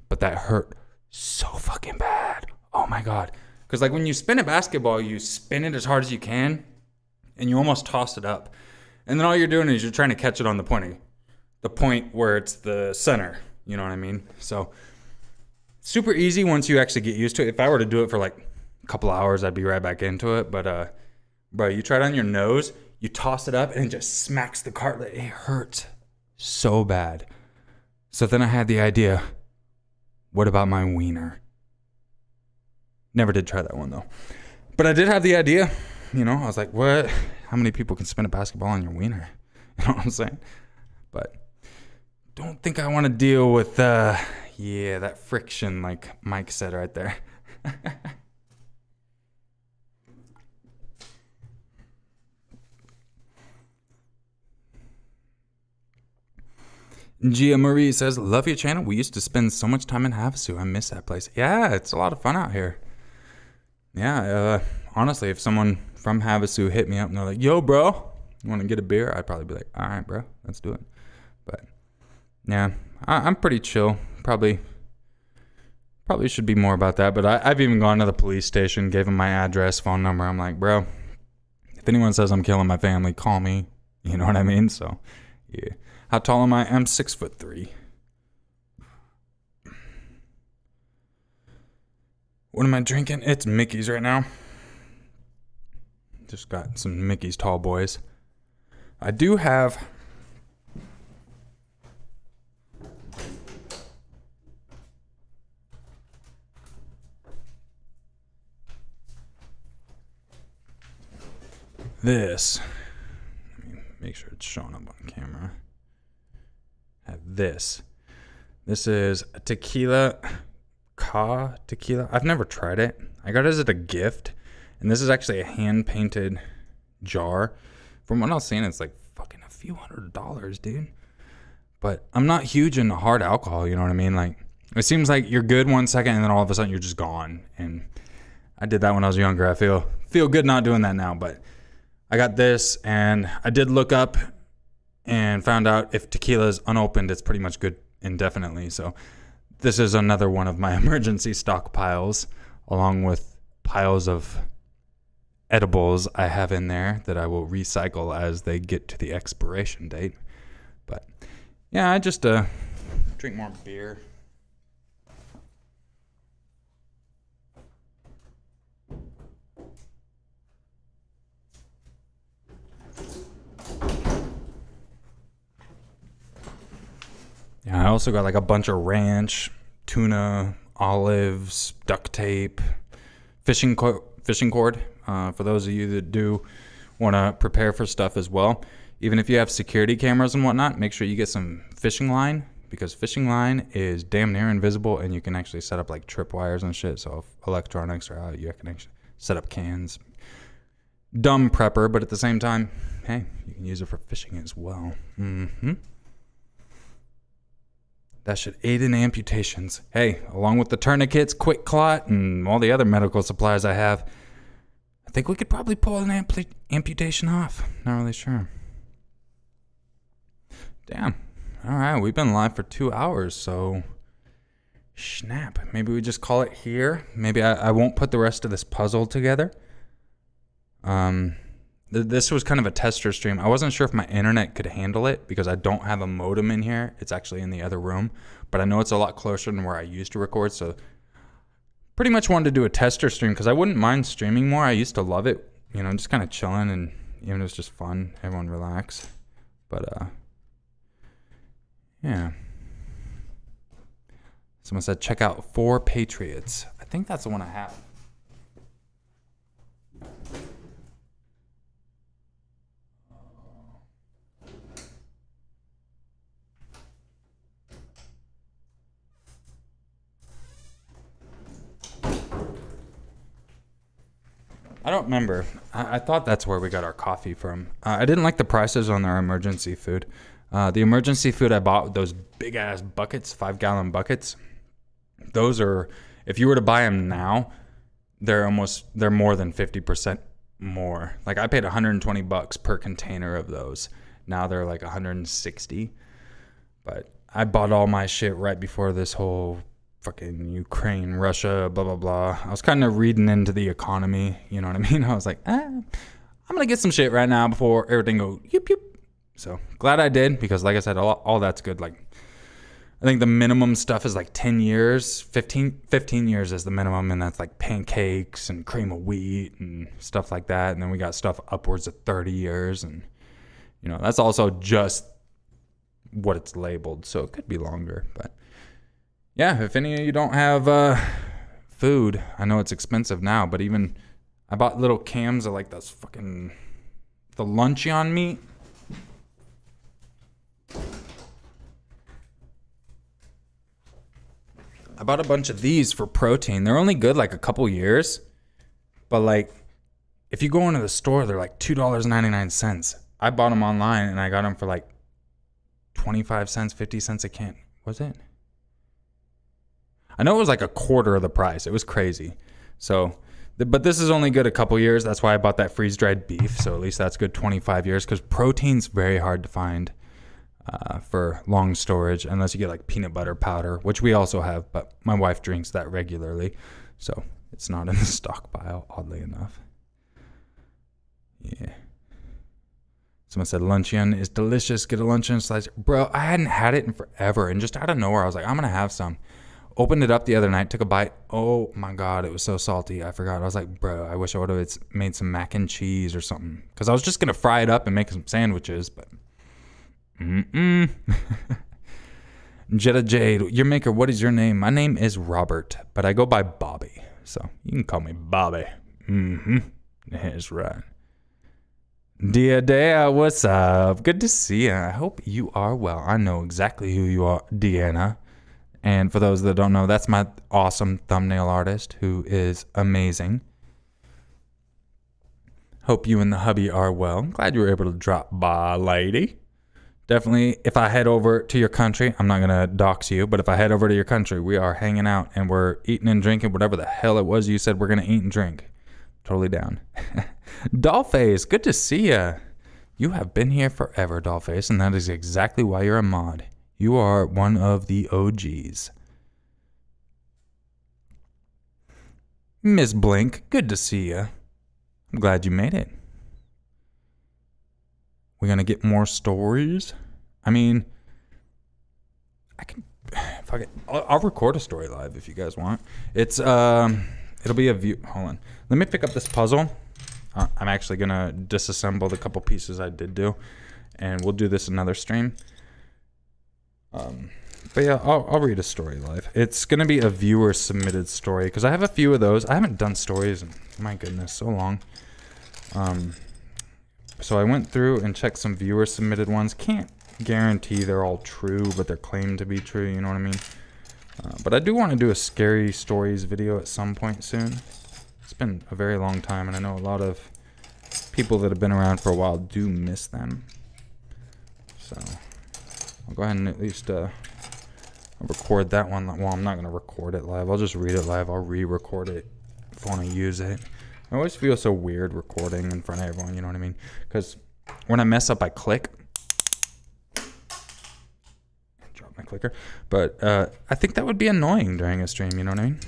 but that hurt so fucking bad. Oh my God. Because like when you spin a basketball, you spin it as hard as you can and you almost toss it up. And then all you're doing is you're trying to catch it on the point where it's the center. You know what I mean? So super easy once you actually get used to it. If I were to do it for like a couple hours, I'd be right back into it. But bro, you try it on your nose, you toss it up and it just smacks the cartilage. It hurts so bad. So then I had the idea, what about my wiener? Never did try that one though. But I did have the idea, you know, I was like, what? How many people can spin a basketball on your wiener? You know what I'm saying? But don't think I want to deal with, that friction like Mike said right there. Gia Marie says, love your channel. We used to spend so much time in Havasu. I miss that place. Yeah, it's a lot of fun out here. Yeah, honestly, if someone from Havasu hit me up and they're like, yo, bro, you want to get a beer? I'd probably be like, all right, bro, let's do it. But yeah, I'm pretty chill. Probably should be more about that. But I've even gone to the police station, gave them my address, phone number. I'm like, bro, if anyone says I'm killing my family, call me. You know what I mean? So, yeah. How tall am I? I'm 6'3". What am I drinking? It's Mickey's right now. Just got some Mickey's Tall Boys. I do have... this. Let me make sure it's showing up on camera. Have this. This is a tequila. I've never tried it. I got it as a gift. And this is actually a hand-painted jar. From what I was seeing, it's like fucking a few $100s, dude. But I'm not huge into hard alcohol, you know what I mean? Like, it seems like you're good 1 second and then all of a sudden you're just gone. And I did that when I was younger. I feel good not doing that now. But I got this and I did look up and found out if tequila is unopened, it's pretty much good indefinitely. So this is another one of my emergency stockpiles, along with piles of edibles I have in there that I will recycle as they get to the expiration date. But yeah, I just drink more beer. Yeah, I also got like a bunch of ranch, tuna, olives, duct tape, fishing cord. For those of you that do want to prepare for stuff as well, even if you have security cameras and whatnot, make sure you get some fishing line, because fishing line is damn near invisible, and you can actually set up like tripwires and shit. So if electronics are out, you can actually set up cans. Dumb prepper, but at the same time, hey, you can use it for fishing as well. That should aid in amputations. Hey, along with the tourniquets, quick clot, and all the other medical supplies I have, I think we could probably pull an amputation off. Not really sure. Damn. All right, we've been live for 2 hours, so snap. Maybe we just call it here. Maybe I won't put the rest of this puzzle together. This was kind of a tester stream. I wasn't sure if my internet could handle it because I don't have a modem in here. It's actually in the other room, but I know it's a lot closer than where I used to record. So pretty much wanted to do a tester stream because I wouldn't mind streaming more. I used to love it, you know, just kind of chilling, and even it was just fun. Everyone relax. But, yeah. Someone said, check out 4 Patriots. I think that's the one I have. I don't remember. I thought that's where we got our coffee from. I didn't like the prices on our emergency food. The emergency food I bought, those big ass buckets, 5-gallon buckets, those are, if you were to buy them now, they're more than 50% more. Like I paid $120 per container of those. Now they're like 160. But I bought all my shit right before this whole fucking Ukraine, Russia, blah, blah, blah. I was kind of reading into the economy, you know what I mean? I was like, I'm going to get some shit right now before everything goes yoop, yoop. So glad I did, because like I said, all that's good. Like, I think the minimum stuff is like 10 years, 15 years is the minimum. And that's like pancakes and cream of wheat and stuff like that. And then we got stuff upwards of 30 years. And, you know, that's also just what it's labeled. So it could be longer, but yeah, if any of you don't have food, I know it's expensive now, but even I bought little cans of like those fucking the luncheon meat. I bought a bunch of these for protein. They're only good like a couple years, but like if you go into the store, they're like $2.99. I bought them online and I got them for like 25 cents, 50 cents a can. Was it? I know it was like a quarter of the price. It was crazy. So, but this is only good a couple years. That's why I bought that freeze-dried beef. So at least that's good 25 years, because protein's very hard to find for long storage unless you get like peanut butter powder, which we also have, but my wife drinks that regularly. So it's not in the stockpile, oddly enough. Yeah. Someone said luncheon is delicious. Get a luncheon slice. Bro, I hadn't had it in forever. And just out of nowhere, I was like, I'm going to have some. Opened it up the other night, took a bite. Oh my God, it was so salty. I forgot. I was like, bro, I wish I would have made some mac and cheese or something. Because I was just going to fry it up and make some sandwiches, but Jetta Jade, your maker, what is your name? My name is Robert, but I go by Bobby. So you can call me Bobby. That's right. Dia, what's up? Good to see you. I hope you are well. I know exactly who you are, Deanna. And for those that don't know, that's my awesome thumbnail artist who is amazing. Hope you and the hubby are well. I'm glad you were able to drop by, lady. Definitely, if I head over to your country, I'm not going to dox you, but if I head over to your country, we are hanging out and we're eating and drinking whatever the hell it was you said we're going to eat and drink. Totally down. Dollface, good to see ya. You have been here forever, Dollface, and that is exactly why you're a mod. You are one of the OGs. Miss Blink, good to see ya. I'm glad you made it. We're going to get more stories. I mean, I can, fuck it. I'll record a story live if you guys want. It's, it'll be a view. Hold on. Let me pick up this puzzle. I'm actually going to disassemble the couple pieces I did do, and we'll do this another stream. But yeah, I'll read a story live. It's going to be a viewer submitted story because I have a few of those. I haven't done stories in, my goodness, so long. So I went through and checked some viewer submitted ones. Can't guarantee they're all true, but they're claimed to be true, you know what I mean? But I do want to do a scary stories video at some point soon. It's been a very long time, and I know a lot of people that have been around for a while do miss them. So I'll go ahead and at least record that one. Well, I'm not going to record it live. I'll just read it live. I'll re-record it if I want to use it. I always feel so weird recording in front of everyone, you know what I mean? Because when I mess up, I click. Drop my clicker. But I think that would be annoying during a stream, you know what I mean?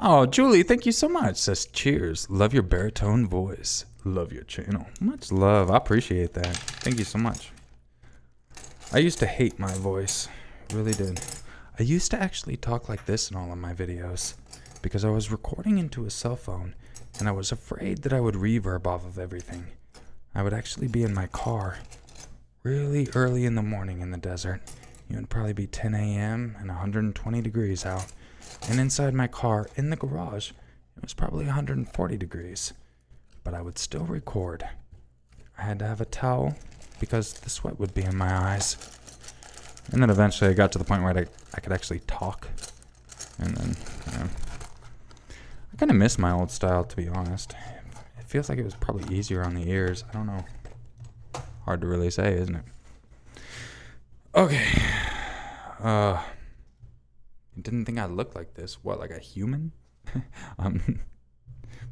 Oh, Julie, thank you so much. Says, cheers. Love your baritone voice. Love your channel. Much love. I appreciate that. Thank you so much. I used to hate my voice. Really did. I used to actually talk like this in all of my videos because I was recording into a cell phone and I was afraid that I would reverb off of everything. I would actually be in my car really early in the morning in the desert. It would probably be 10 a.m. and 120 degrees out. And inside my car, in the garage, it was probably 140 degrees. But I would still record. I had to have a towel because the sweat would be in my eyes. And then eventually I got to the point where I could actually talk. And then, I kind of miss my old style, to be honest. It feels like it was probably easier on the ears. I don't know. Hard to really say, isn't it? Okay. Didn't think I looked like this. What, like a human? I'm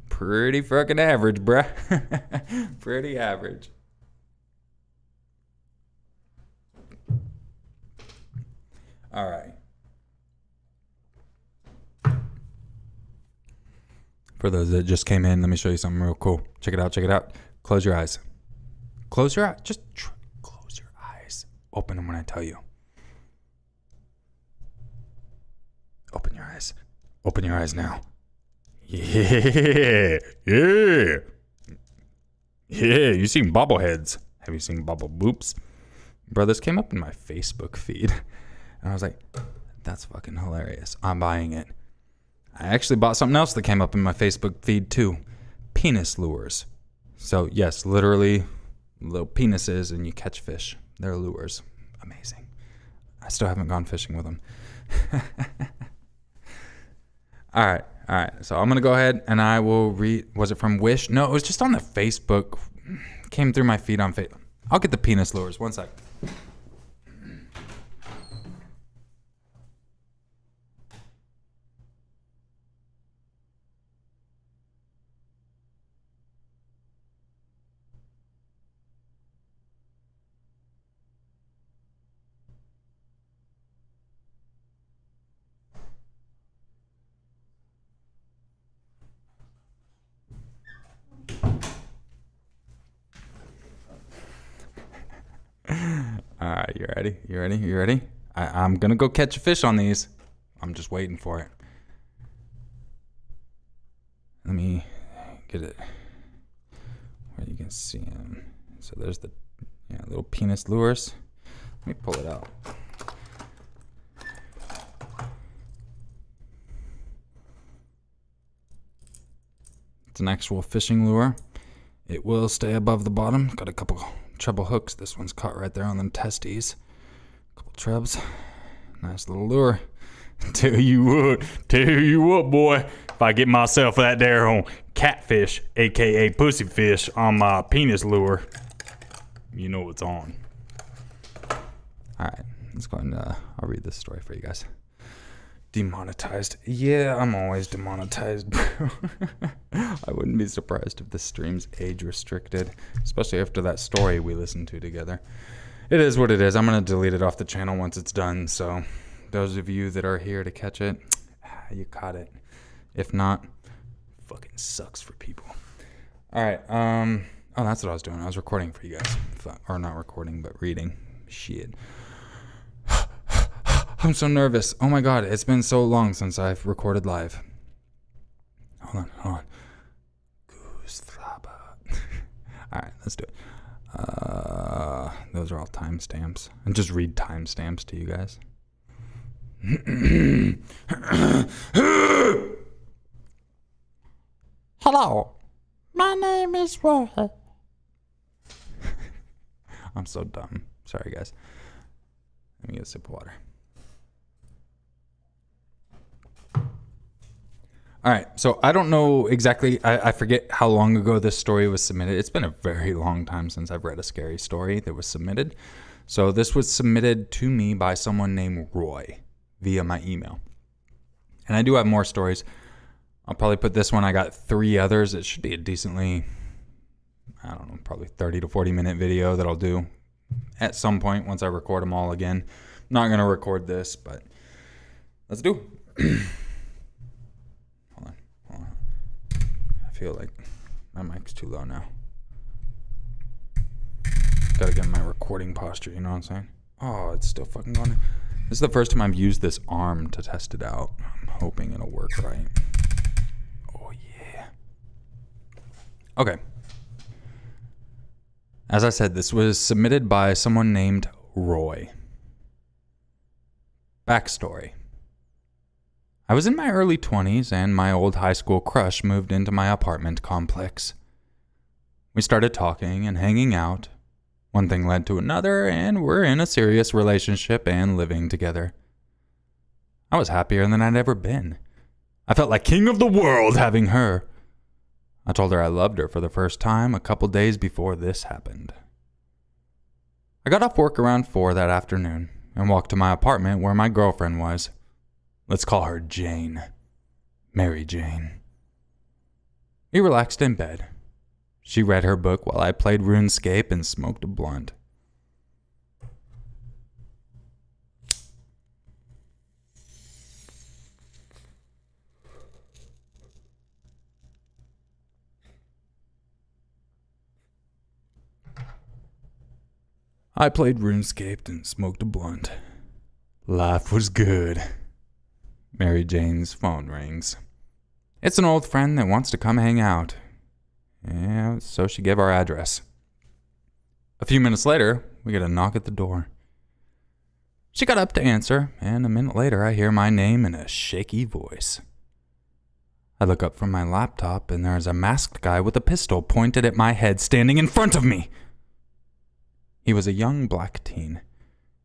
pretty fucking average, bruh. Pretty average. All right. For those that just came in, let me show you something real cool. Check it out. Check it out. Close your eyes. Close your eyes. Just close your eyes. Open them when I tell you. Open your eyes. Open your eyes now. Yeah. Yeah. Yeah. You seen bobbleheads. Have you seen bubble boops? Bro, this came up in my Facebook feed. And I was like, that's fucking hilarious. I'm buying it. I actually bought something else that came up in my Facebook feed too. Penis lures. So yes, literally little penises and you catch fish. They're lures. Amazing. I still haven't gone fishing with them. All right. So I'm going to go ahead and I will read. Was it from Wish? No, it was just on the Facebook. Came through my feed on Facebook. I'll get the penis lures. One sec. All right, you ready? You ready? I'm going to go catch a fish on these. I'm just waiting for it. Let me get it where you can see them. So there's the little penis lures. Let me pull it out. It's an actual fishing lure. It will stay above the bottom. Got a couple treble hooks. This one's caught right there on them testes. Couple trebs. Nice little lure. Tell you what, boy. If I get myself that there on catfish, aka pussyfish, on my penis lure, you know what's on. All right, let's go and I'll read this story for you guys. Demonetized. Yeah, I'm always demonetized, bro. I wouldn't be surprised if this stream's age restricted, especially after that story we listened to together. It is what it is. I'm going to delete it off the channel once it's done, so those of you that are here to catch it, you caught it. If not, fucking sucks for people. All right, oh, that's what I was doing. I was recording for you guys. Or not recording, but reading. Shit. I'm so nervous. Oh my God, it's been so long since I've recorded live. Hold on. Goose flabber. All right, let's do it. those are all timestamps. And just read timestamps to you guys. Hello, my name is Roy. I'm so dumb. Sorry, guys. Let me get a sip of water. All right, so I don't know exactly. I forget how long ago this story was submitted. It's been a very long time since I've read a scary story that was submitted. So this was submitted to me by someone named Roy via my email. And I do have more stories. I'll probably put this one. I got 3 others. It should be a decently, I don't know, probably 30 to 40 minute video that I'll do at some point once I record them all again. I'm not going to record this, but let's do it. Hold on. I feel like my mic's too low now. Gotta get my recording posture, you know what I'm saying? Oh, it's still fucking going. This is the first time I've used this arm to test it out. I'm hoping it'll work right. Oh, yeah. Okay. As I said, this was submitted by someone named Roy. Backstory. I was in my early 20s and my old high school crush moved into my apartment complex. We started talking and hanging out. One thing led to another, and we're in a serious relationship and living together. I was happier than I'd ever been. I felt like king of the world having her. I told her I loved her for the first time a couple days before this happened. I got off work around 4 that afternoon and walked to my apartment where my girlfriend was. Let's call her Jane. Mary Jane. We relaxed in bed. She read her book while I played RuneScape and smoked a blunt. I played RuneScape and smoked a blunt. Life was good. Mary Jane's phone rings. It's an old friend that wants to come hang out. Yeah, so she gave our address. A few minutes later, we get a knock at the door. She got up to answer, and a minute later I hear my name in a shaky voice. I look up from my laptop, and there's a masked guy with a pistol pointed at my head standing in front of me. He was a young black teen.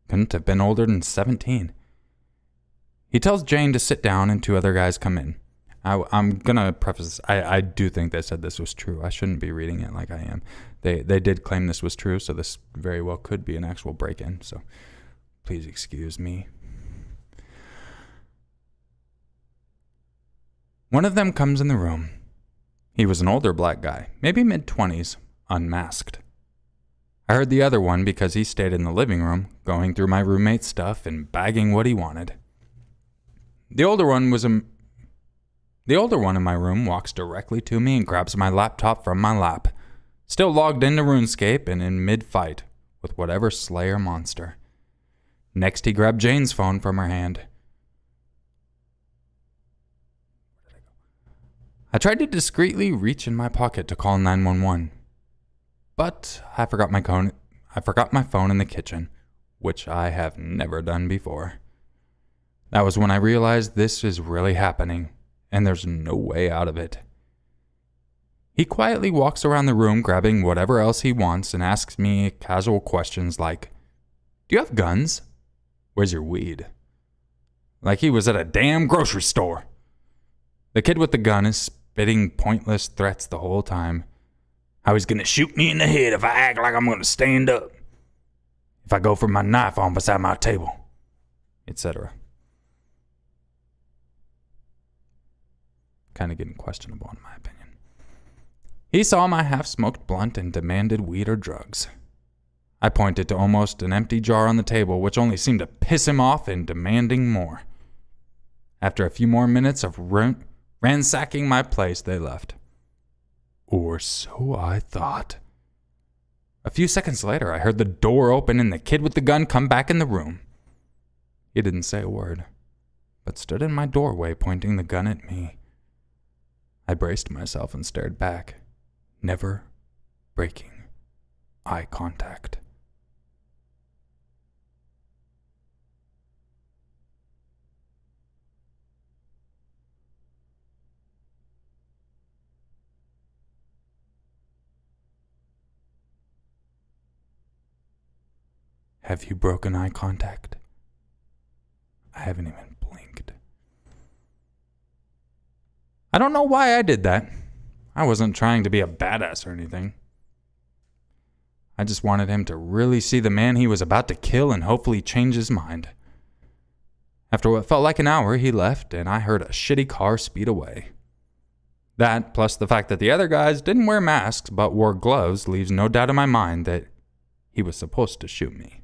Couldn't have been older than 17. He tells Jane to sit down and 2 other guys come in. I'm going to preface this. I do think they said this was true. I shouldn't be reading it like I am. They did claim this was true, so this very well could be an actual break-in. So please excuse me. One of them comes in the room. He was an older black guy, maybe mid-20s, unmasked. I heard the other one because he stayed in the living room, going through my roommate's stuff and bagging what he wanted. The older one in my room walks directly to me and grabs my laptop from my lap, still logged into RuneScape and in mid-fight with whatever Slayer monster. Next, he grabbed Jane's phone from her hand. I tried to discreetly reach in my pocket to call 911, but I forgot my phone in the kitchen, which I have never done before. That was when I realized this is really happening, and there's no way out of it. He quietly walks around the room grabbing whatever else he wants and asks me casual questions like, "Do you have guns? Where's your weed?" Like he was at a damn grocery store. The kid with the gun is spitting pointless threats the whole time. How he's gonna shoot me in the head if I act like I'm gonna stand up. If I go for my knife on beside my table. Etc. Kind of getting questionable in my opinion. He saw my half-smoked blunt and demanded weed or drugs. I pointed to almost an empty jar on the table, which only seemed to piss him off and demanding more. After a few more minutes of ransacking my place, they left. Or so I thought. A few seconds later, I heard the door open and the kid with the gun come back in the room. He didn't say a word, but stood in my doorway pointing the gun at me. I braced myself and stared back, never breaking eye contact. Have you broken eye contact? I haven't even blinked. I don't know why I did that. I wasn't trying to be a badass or anything. I just wanted him to really see the man he was about to kill and hopefully change his mind. After what felt like an hour, he left, and I heard a shitty car speed away. That, plus the fact that the other guys didn't wear masks but wore gloves, leaves no doubt in my mind that he was supposed to shoot me.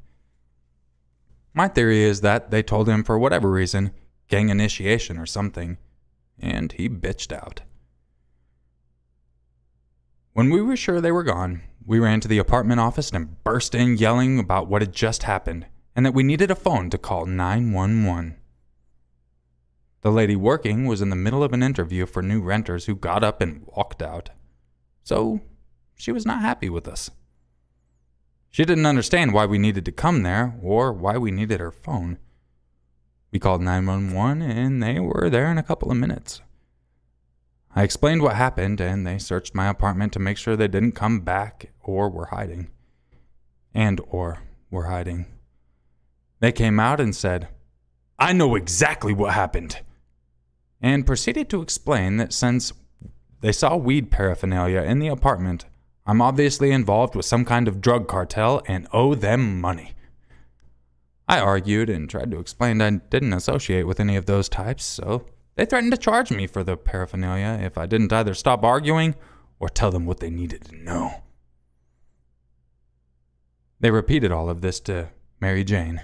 My theory is that they told him for whatever reason, gang initiation or something, and he bitched out. When we were sure they were gone, we ran to the apartment office and burst in yelling about what had just happened and that we needed a phone to call 911. The lady working was in the middle of an interview for new renters who got up and walked out. So she was not happy with us. She didn't understand why we needed to come there or why we needed her phone. We called 911 and they were there in a couple of minutes. I explained what happened and they searched my apartment to make sure they didn't come back or were hiding. They came out and said, "I know exactly what happened," and proceeded to explain that since they saw weed paraphernalia in the apartment, I'm obviously involved with some kind of drug cartel and owe them money. I argued and tried to explain I didn't associate with any of those types, so they threatened to charge me for the paraphernalia if I didn't either stop arguing or tell them what they needed to know. They repeated all of this to Mary Jane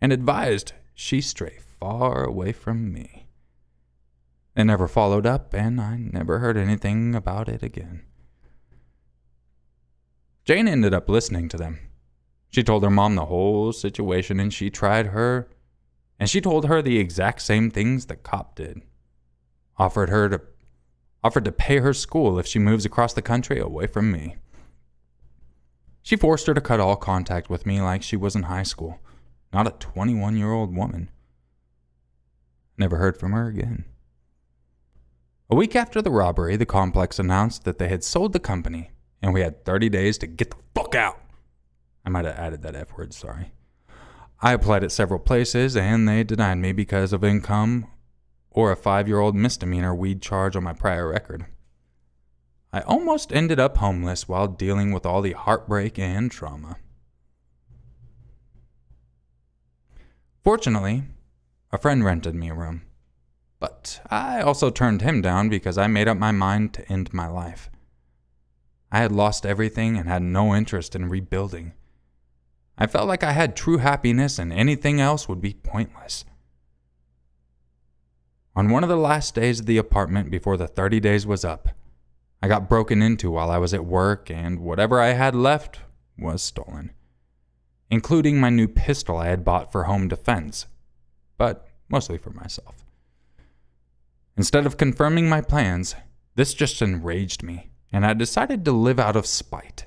and advised she stray far away from me. They never followed up, and I never heard anything about it again. Jane ended up listening to them. She told her mom the whole situation, and she told her the exact same things the cop did. Offered to pay her school if she moves across the country away from me. She forced her to cut all contact with me like she was in high school, not a 21-year-old woman. Never heard from her again. A week after the robbery, the complex announced that they had sold the company, and we had 30 days to get the fuck out. I might have added that F word, sorry. I applied at several places, and they denied me because of income or a 5-year-old misdemeanor weed charge on my prior record. I almost ended up homeless while dealing with all the heartbreak and trauma. Fortunately, a friend rented me a room, but I also turned him down because I made up my mind to end my life. I had lost everything and had no interest in rebuilding. I felt like I had true happiness and anything else would be pointless. On one of the last days of the apartment before the 30 days was up, I got broken into while I was at work and whatever I had left was stolen, including my new pistol I had bought for home defense, but mostly for myself. Instead of confirming my plans, this just enraged me, and I decided to live out of spite,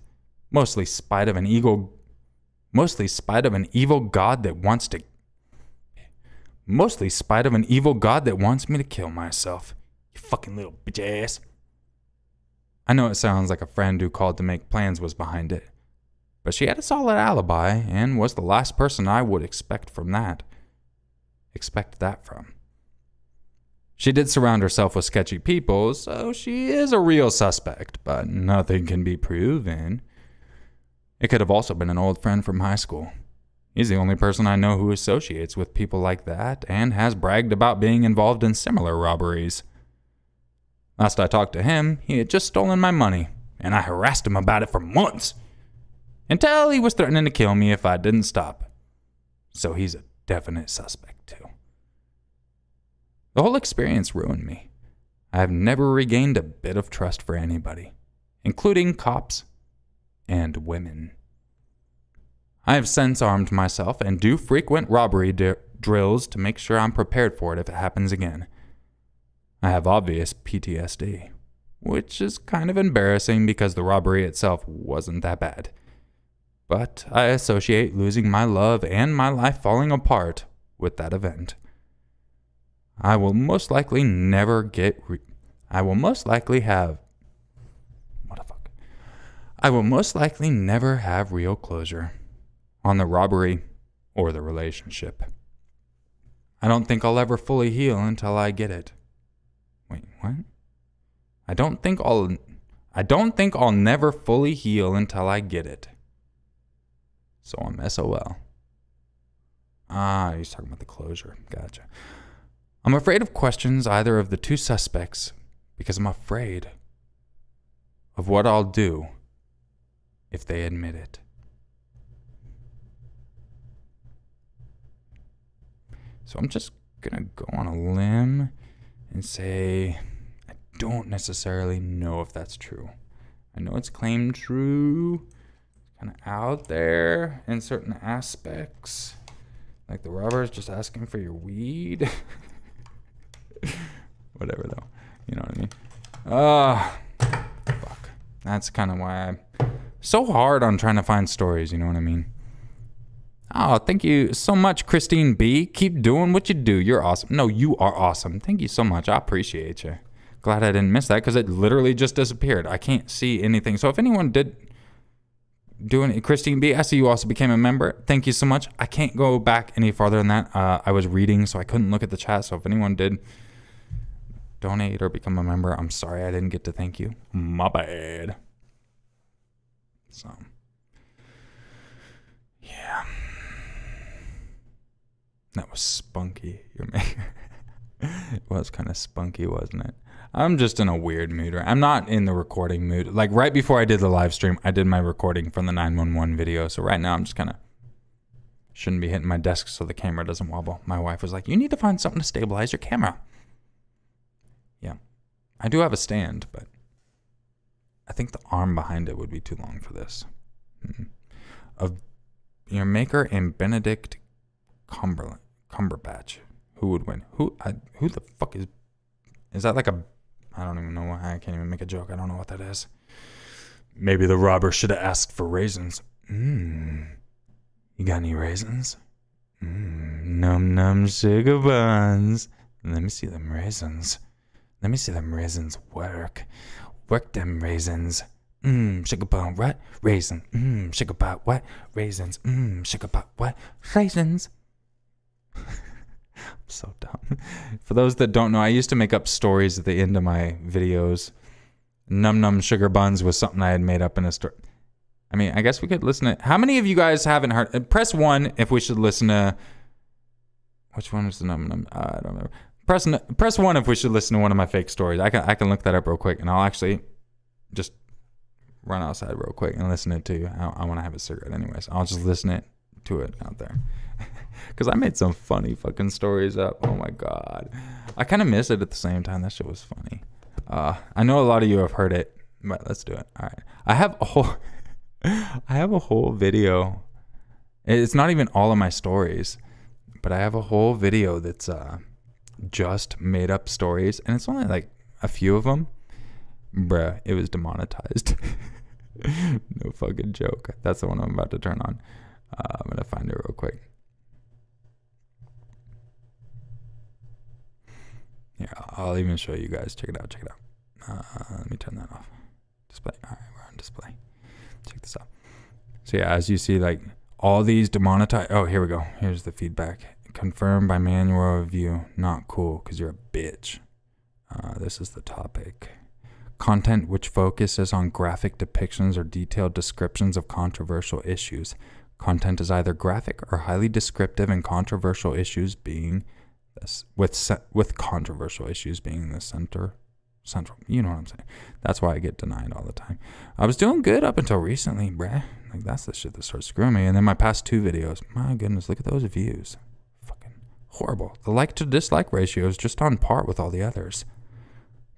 mostly spite of an evil god that wants me to kill myself. You fucking little bitch ass. I know it sounds like a friend who called to make plans was behind it, but she had a solid alibi and was the last person I would expect that from. She did surround herself with sketchy people, so she is a real suspect, but nothing can be proven. It could have also been an old friend from high school. He's the only person I know who associates with people like that and has bragged about being involved in similar robberies. Last I talked to him, he had just stolen my money, and I harassed him about it for months, until he was threatening to kill me if I didn't stop. So he's a definite suspect too. The whole experience ruined me. I have never regained a bit of trust for anybody, including cops and women. I have since armed myself and do frequent robbery drills to make sure I'm prepared for it if it happens again. I have obvious PTSD, which is kind of embarrassing because the robbery itself wasn't that bad. But I associate losing my love and my life falling apart with that event. I will most likely never have real closure on the robbery or the relationship. I don't think I'll ever fully heal until I get it. Wait, what? I don't think I'll never fully heal until I get it. So I'm SOL. Ah, he's talking about the closure. Gotcha. I'm afraid of questions either of the two suspects because I'm afraid of what I'll do if they admit it. So I'm just going to go on a limb and say I don't necessarily know if that's true. I know it's claimed true. It's kind of out there in certain aspects. Like the robber is just asking for your weed. Whatever, though. You know what I mean? Fuck. That's kind of why I'm so hard on trying to find stories. You know what I mean? Oh, thank you so much, Christine B. Keep doing what you do. You're awesome. No, you are awesome. Thank you so much. I appreciate you. Glad I didn't miss that because it literally just disappeared. I can't see anything. So if anyone did do it, Christine B., I see you also became a member. Thank you so much. I can't go back any farther than that. I was reading, so I couldn't look at the chat. So if anyone did donate or become a member, I'm sorry I didn't get to thank you. My bad. So, yeah. That was spunky. It was kind of spunky, wasn't it? I'm just in a weird mood. I'm not in the recording mood. Like right before I did the live stream, I did my recording from the 911 video. So right now I'm just kind of shouldn't be hitting my desk so the camera doesn't wobble. My wife was like, you need to find something to stabilize your camera. Yeah. I do have a stand, but I think the arm behind it would be too long for this. Of your maker and Benedict Cumberbatch. Who would win? Who the fuck is that like a, I don't even know why, I can't even make a joke. I don't know what that is. Maybe the robber should have asked for raisins. You got any raisins? Num num sugar buns. Let me see them raisins. Let me see them raisins work. Work them raisins. Sugar bun what? Raisin. Sugar bun what? Raisins. Sugar bun what? Raisins. I'm so dumb. For those that don't know, I used to make up stories at the end of my videos. Num Num Sugar Buns was something I had made up in a story. I mean, I guess we could listen to... How many of you guys haven't heard... Press 1 if we should listen to... Which one is the Num Num? I don't remember. Press 1 if we should listen to one of my fake stories. I can look that up real quick, and I'll actually just run outside real quick and listen it to you. I want to have a cigarette anyways. I'll just listen to it out there. Because I made some funny fucking stories up. Oh my god. I kind of miss it at the same time. That shit was funny. I know a lot of you have heard it, but let's do it. All right. I have a whole video. It's not even all of my stories, but I have a whole video that's just made up stories, and it's only like a few of them. Bruh, it was demonetized. No fucking joke. That's the one I'm about to turn on. I'm gonna find it real quick. Yeah, I'll even show you guys. Check it out. Let me turn that off. Display. All right, we're on display. Check this out. So yeah, as you see, like all these demonetized. Oh, here we go. Here's the feedback. Confirmed by manual review. Not cool because you're a bitch. This is the topic. Content which focuses on graphic depictions or detailed descriptions of controversial issues. Content is either graphic or highly descriptive, and controversial issues being this, with controversial issues being the central. You know what I'm saying? That's why I get denied all the time. I was doing good up until recently, bruh. Like that's the shit that starts screwing me. And then my past 2 videos, my goodness, look at those views. Fucking horrible. The like to dislike ratio is just on par with all the others.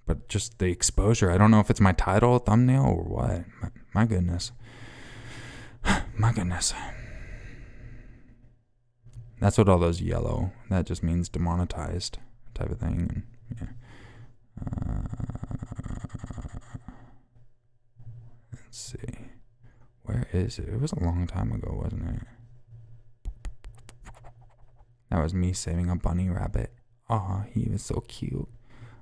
But just the exposure, I don't know if it's my title, thumbnail, or what. My goodness. My goodness. That's what all those yellow, that just means demonetized type of thing. Yeah. Let's see. Where is it? It was a long time ago, wasn't it? That was me saving a bunny rabbit. Aw, he was so cute.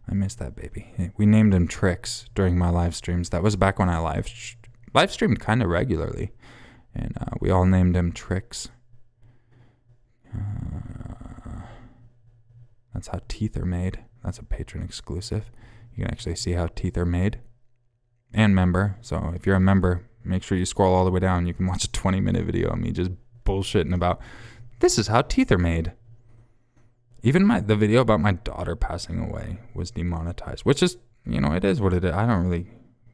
I miss that baby. We named him Trix during my live streams. That was back when I live streamed kind of regularly. And we all named him Tricks. That's how teeth are made. That's a Patron exclusive. You can actually see how teeth are made. And member. So if you're a member, make sure you scroll all the way down. You can watch a 20-minute video of me just bullshitting about, this is how teeth are made. Even the video about my daughter passing away was demonetized, which is, it is what it is. I don't really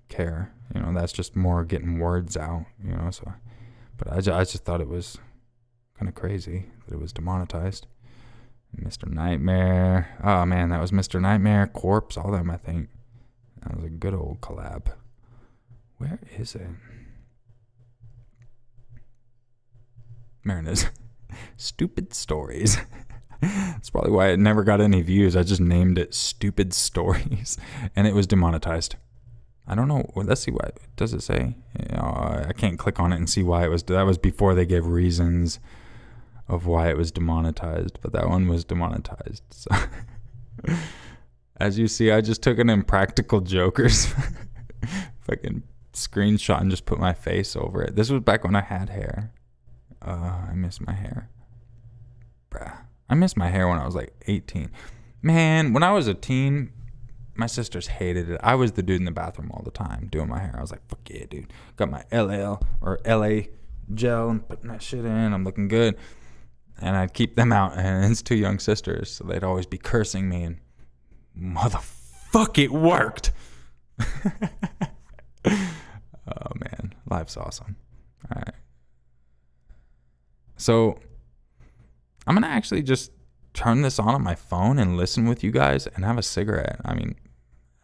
care. That's just more getting words out, so. But I just thought it was kind of crazy that it was demonetized. Mr. Nightmare. Oh, man, that was Mr. Nightmare, Corpse, all them, I think. That was a good old collab. Where is it? There it is. Stupid Stories. That's probably why it never got any views. I just named it Stupid Stories. And it was demonetized. I don't know. Well, let's see what does it say. I can't click on it and see why it was. That was before they gave reasons of why it was demonetized. But that one was demonetized. So as you see, I just took an Impractical Jokers fucking screenshot and just put my face over it. This was back when I had hair. I miss my hair. Bruh. I missed my hair when I was like 18. Man, when I was a teen, my sisters hated it. I was the dude in the bathroom all the time doing my hair. I was like, fuck yeah, dude. Got my LA gel and putting that shit in. I'm looking good. And I'd keep them out. And it's 2 young sisters, so they'd always be cursing me. And motherfuck, it worked. Oh, man. Life's awesome. All right. So I'm going to actually just turn this on my phone and listen with you guys and have a cigarette. I mean,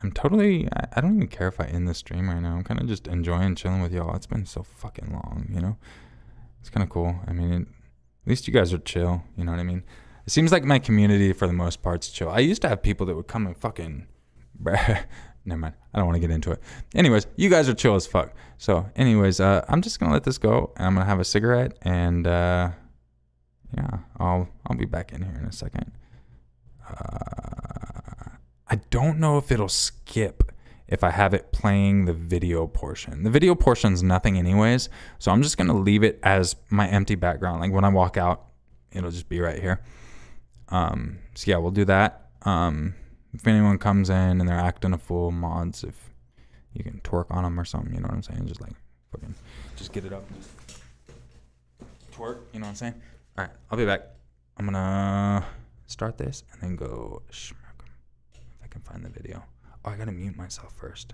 I don't even care if I end the stream right now. I'm kind of just enjoying chilling with y'all. It's been so fucking long, It's kind of cool. I mean, at least you guys are chill, you know what I mean? It seems like my community, for the most part, is chill. I used to have people that would come and fucking... Never mind. I don't want to get into it. Anyways, you guys are chill as fuck. So, anyways, I'm just going to let this go, and I'm going to have a cigarette, and... yeah, I'll be back in here in a second. I don't know if it'll skip if I have it playing the video portion. The video portion's nothing anyways, so I'm just going to leave it as my empty background. Like when I walk out, it'll just be right here. So yeah, we'll do that. If anyone comes in and they're acting a fool, mods, if you can twerk on them or something, you know what I'm saying? Just like fucking, just get it up and just twerk, you know what I'm saying? All right, I'll be back. I'm going to start this and then go schmuck 'em, if I can find the video. Oh, I got to mute myself first.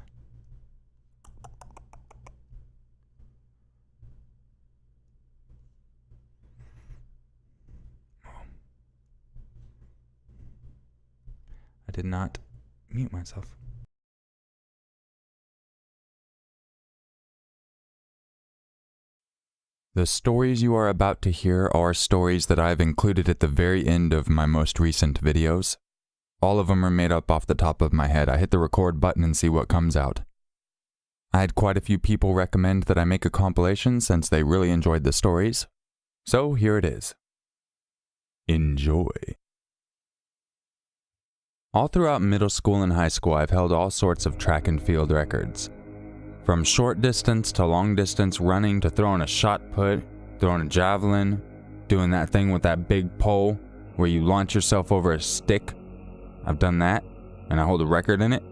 Oh. I did not mute myself. The stories you are about to hear are stories that I've included at the very end of my most recent videos. All of them are made up off the top of my head. I hit the record button and see what comes out. I had quite a few people recommend that I make a compilation since they really enjoyed the stories. So here it is. Enjoy. All throughout middle school and high school, I've held all sorts of track and field records. From short distance to long distance running to throwing a shot put, throwing a javelin, doing that thing with that big pole where you launch yourself over a stick. I've done that, and I hold a record in it.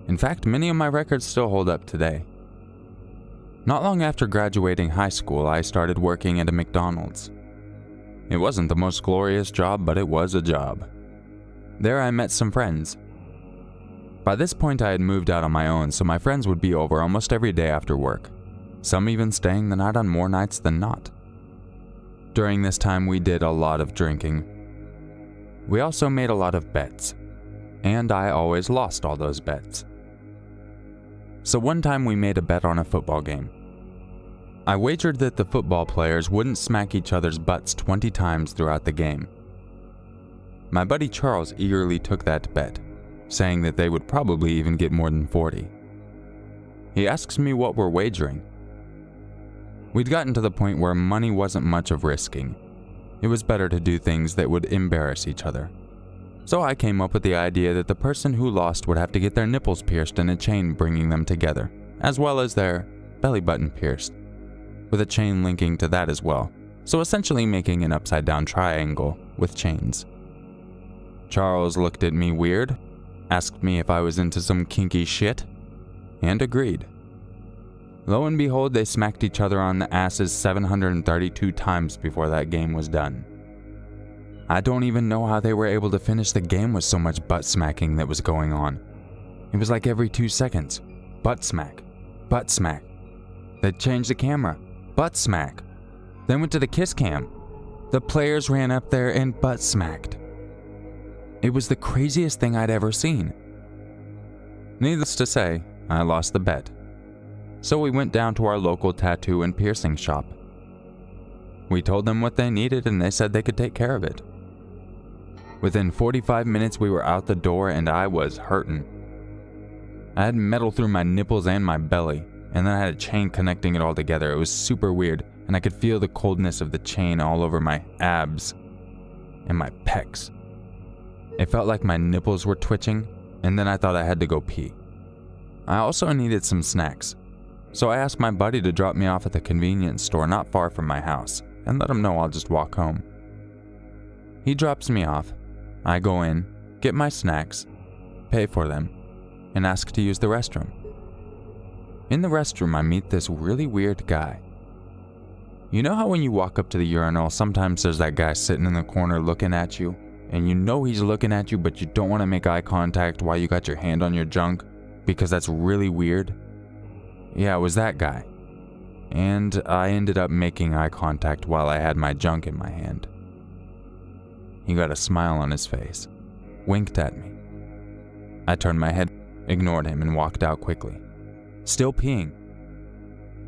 In fact, many of my records still hold up today. Not long after graduating high school, I started working at a McDonald's. It wasn't the most glorious job, but it was a job. There I met some friends. By this point I had moved out on my own, so my friends would be over almost every day after work, some even staying the night on more nights than not. During this time we did a lot of drinking. We also made a lot of bets, and I always lost all those bets. So one time we made a bet on a football game. I wagered that the football players wouldn't smack each other's butts 20 times throughout the game. My buddy Charles eagerly took that bet, saying that they would probably even get more than 40. He asks me what we're wagering. We'd gotten to the point where money wasn't much of risking. It was better to do things that would embarrass each other. So I came up with the idea that the person who lost would have to get their nipples pierced in a chain bringing them together, as well as their belly button pierced. with a chain linking to that as well, so essentially making an upside down triangle with chains. Charles looked at me weird, asked me if I was into some kinky shit, and agreed. Lo and behold, they smacked each other on the asses 732 times before that game was done. I don't even know how they were able to finish the game with so much butt smacking that was going on. It was like every 2 seconds. Butt smack. Butt smack. They'd change the camera. Butt smack. Then went to the kiss cam. The players ran up there and butt smacked. It was the craziest thing I'd ever seen. Needless to say, I lost the bet. So we went down to our local tattoo and piercing shop. We told them what they needed and they said they could take care of it. Within 45 minutes we were out the door and I was hurting. I had metal through my nipples and my belly, and then I had a chain connecting it all together. It was super weird, and I could feel the coldness of the chain all over my abs and my pecs. It felt like my nipples were twitching, and then I thought I had to go pee. I also needed some snacks, so I asked my buddy to drop me off at the convenience store not far from my house, and let him know I'll just walk home. He drops me off. I go in, get my snacks, pay for them, and ask to use the restroom. In the restroom, I meet this really weird guy. You know how when you walk up to the urinal, sometimes there's that guy sitting in the corner looking at you, and you know he's looking at you, but you don't want to make eye contact while you got your hand on your junk, because that's really weird? Yeah, it was that guy. And I ended up making eye contact while I had my junk in my hand. He got a smile on his face, winked at me. I turned my head, ignored him, and walked out quickly, still peeing.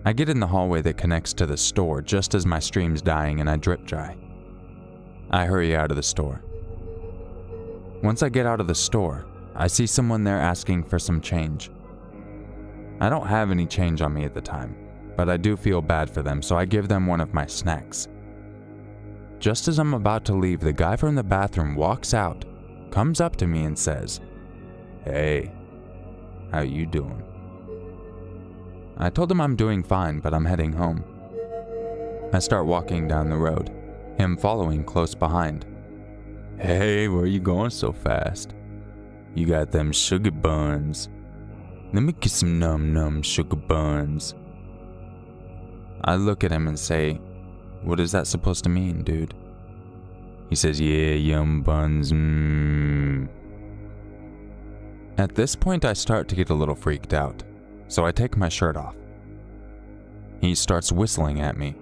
I get in the hallway that connects to the store just as my stream's dying and I drip dry. I hurry out of the store. Once I get out of the store, I see someone there asking for some change. I don't have any change on me at the time, but I do feel bad for them, so I give them one of my snacks. Just as I'm about to leave, the guy from the bathroom walks out, comes up to me and says, "Hey, how you doing?" I told him I'm doing fine, but I'm heading home. I start walking down the road, him following close behind. "Hey, where you going so fast? You got them sugar buns. Let me get some num sugar buns." I look at him and say, "What is that supposed to mean, dude?" He says, "Yeah, yum buns, At this point, I start to get a little freaked out, so I take my shirt off. He starts whistling at me.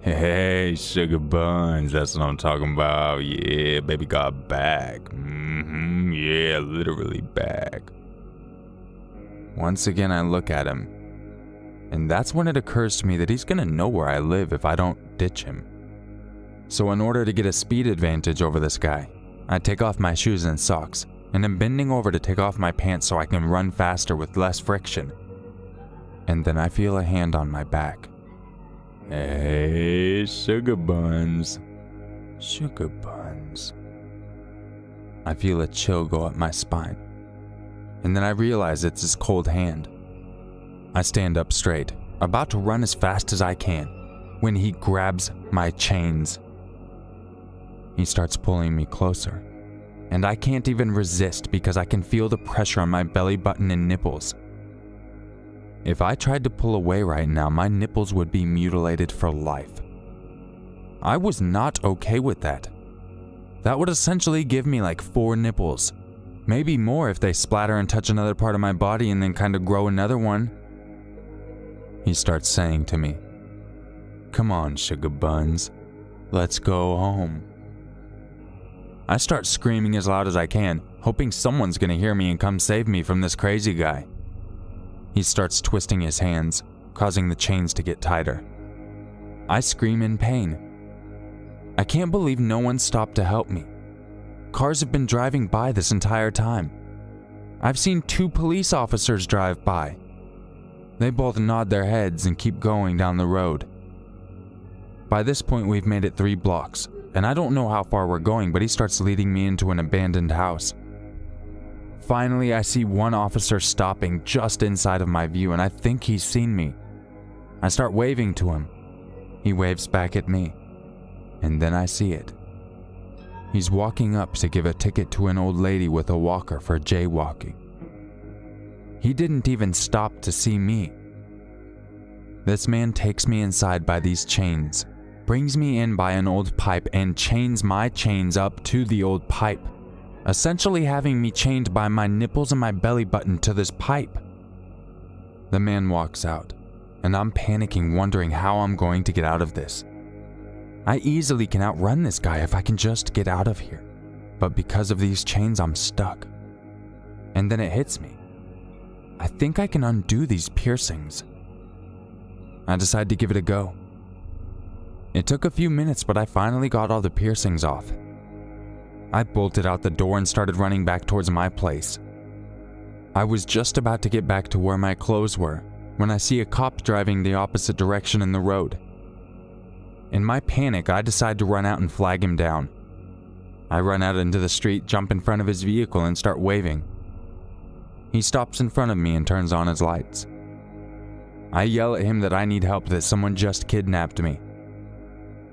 "Hey, sugar buns, that's what I'm talking about. Yeah, baby got back. Yeah, literally back." Once again, I look at him, and that's when it occurs to me that he's gonna know where I live if I don't ditch him. So in order to get a speed advantage over this guy, I take off my shoes and socks, and am bending over to take off my pants so I can run faster with less friction. And then I feel a hand on my back. "Hey, sugar buns. Sugar buns." I feel a chill go up my spine, and then I realize it's his cold hand. I stand up straight, about to run as fast as I can, when he grabs my chains. He starts pulling me closer, and I can't even resist because I can feel the pressure on my belly button and nipples. If I tried to pull away right now, my nipples would be mutilated for life. I was not okay with that. That would essentially give me like 4 nipples. Maybe more if they splatter and touch another part of my body and then kind of grow another one. He starts saying to me, "Come on, sugar buns. Let's go home." I start screaming as loud as I can, hoping someone's gonna hear me and come save me from this crazy guy. He starts twisting his hands, causing the chains to get tighter. I scream in pain. I can't believe no one stopped to help me. Cars have been driving by this entire time. I've seen 2 police officers drive by. They both nod their heads and keep going down the road. By this point, we've made it 3 blocks, and I don't know how far we're going, but he starts leading me into an abandoned house. Finally, I see one officer stopping just inside of my view, and I think he's seen me. I start waving to him, He waves back at me, and then I see it. He's walking up to give a ticket to an old lady with a walker for jaywalking. He didn't even stop to see me. This man takes me inside by these chains, brings me in by an old pipe, and chains my chains up to the old pipe, essentially having me chained by my nipples and my belly button to this pipe. The man walks out, and I'm panicking, wondering how I'm going to get out of this. I easily can outrun this guy if I can just get out of here, but because of these chains, I'm stuck. And then it hits me. I think I can undo these piercings. I decide to give it a go. It took a few minutes, but I finally got all the piercings off. I bolted out the door and started running back towards my place. I was just about to get back to where my clothes were when I see a cop driving the opposite direction in the road. In my panic, I decide to run out and flag him down. I run out into the street, jump in front of his vehicle, and start waving. He stops in front of me and turns on his lights. I yell at him that I need help, that someone just kidnapped me.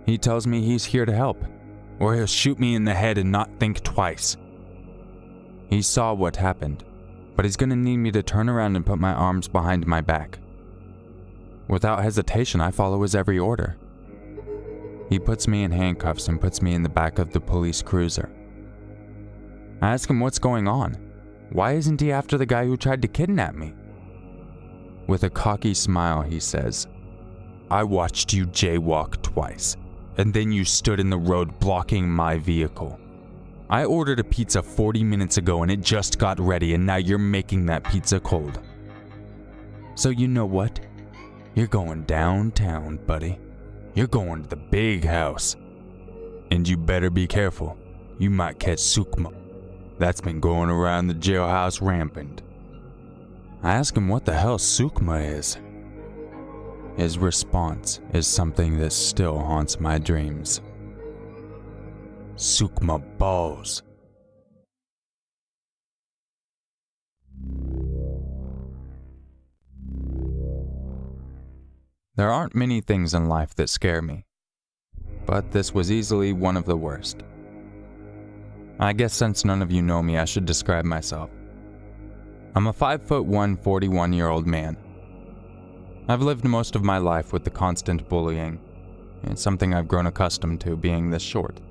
He tells me he's here to help, or he'll shoot me in the head and not think twice. He saw what happened, but he's gonna need me to turn around and put my arms behind my back. Without hesitation, I follow his every order. He puts me in handcuffs and puts me in the back of the police cruiser. I ask him what's going on. Why isn't he after the guy who tried to kidnap me? With a cocky smile, he says, "I watched you jaywalk twice, and then you stood in the road blocking my vehicle. I ordered a pizza 40 minutes ago and it just got ready, and now you're making that pizza cold. So you know what? You're going downtown, buddy. You're going to the big house. And you better be careful. You might catch Sukma. That's been going around the jailhouse rampant." I ask him what the hell Sukma is. His response is something that still haunts my dreams. Sukma balls. There aren't many things in life that scare me, but this was easily one of the worst. I guess since none of you know me, I should describe myself. I'm a 5'1", 41-year-old man. I've lived most of my life with the constant bullying. It's something I've grown accustomed to, being this short.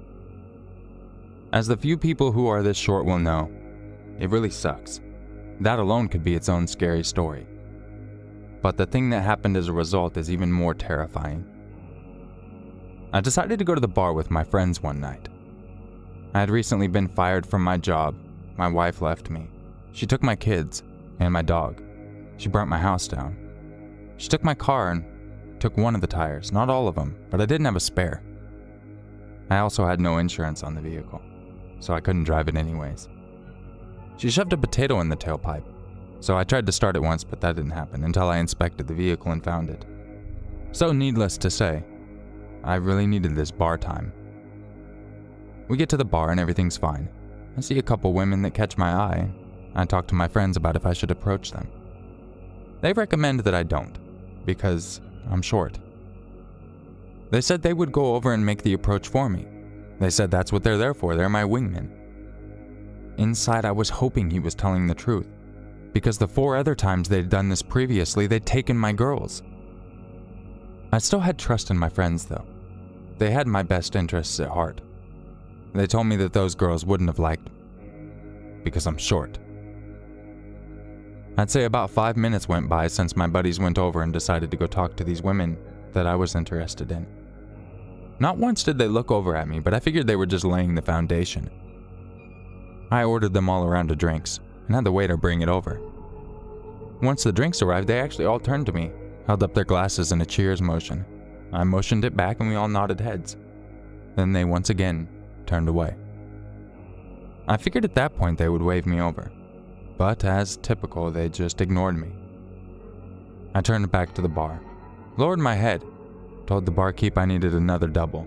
As the few people who are this short will know, it really sucks. That alone could be its own scary story. But the thing that happened as a result is even more terrifying. I decided to go to the bar with my friends one night. I had recently been fired from my job. My wife left me. She took my kids and my dog. She burnt my house down. She took my car and took one of the tires, not all of them, but I didn't have a spare. I also had no insurance on the vehicle, so I couldn't drive it anyways. She shoved a potato in the tailpipe, so I tried to start it once, but that didn't happen until I inspected the vehicle and found it. So needless to say, I really needed this bar time. We get to the bar and everything's fine. I see a couple women that catch my eye. I talk to my friends about if I should approach them. They recommend that I don't, because I'm short. They said they would go over and make the approach for me. They said that's what they're there for, they're my wingmen. Inside, I was hoping he was telling the truth, because the 4 other times they'd done this previously, they'd taken my girls. I still had trust in my friends, though. They had my best interests at heart. They told me that those girls wouldn't have liked me, because I'm short. I'd say about 5 minutes went by since my buddies went over and decided to go talk to these women that I was interested in. Not once did they look over at me, but I figured they were just laying the foundation. I ordered them all a round of drinks and had the waiter bring it over. Once the drinks arrived, they actually all turned to me, held up their glasses in a cheers motion. I motioned it back and we all nodded heads. Then they once again turned away. I figured at that point they would wave me over, but as typical, they just ignored me. I turned back to the bar, lowered my head, told the barkeep I needed another double.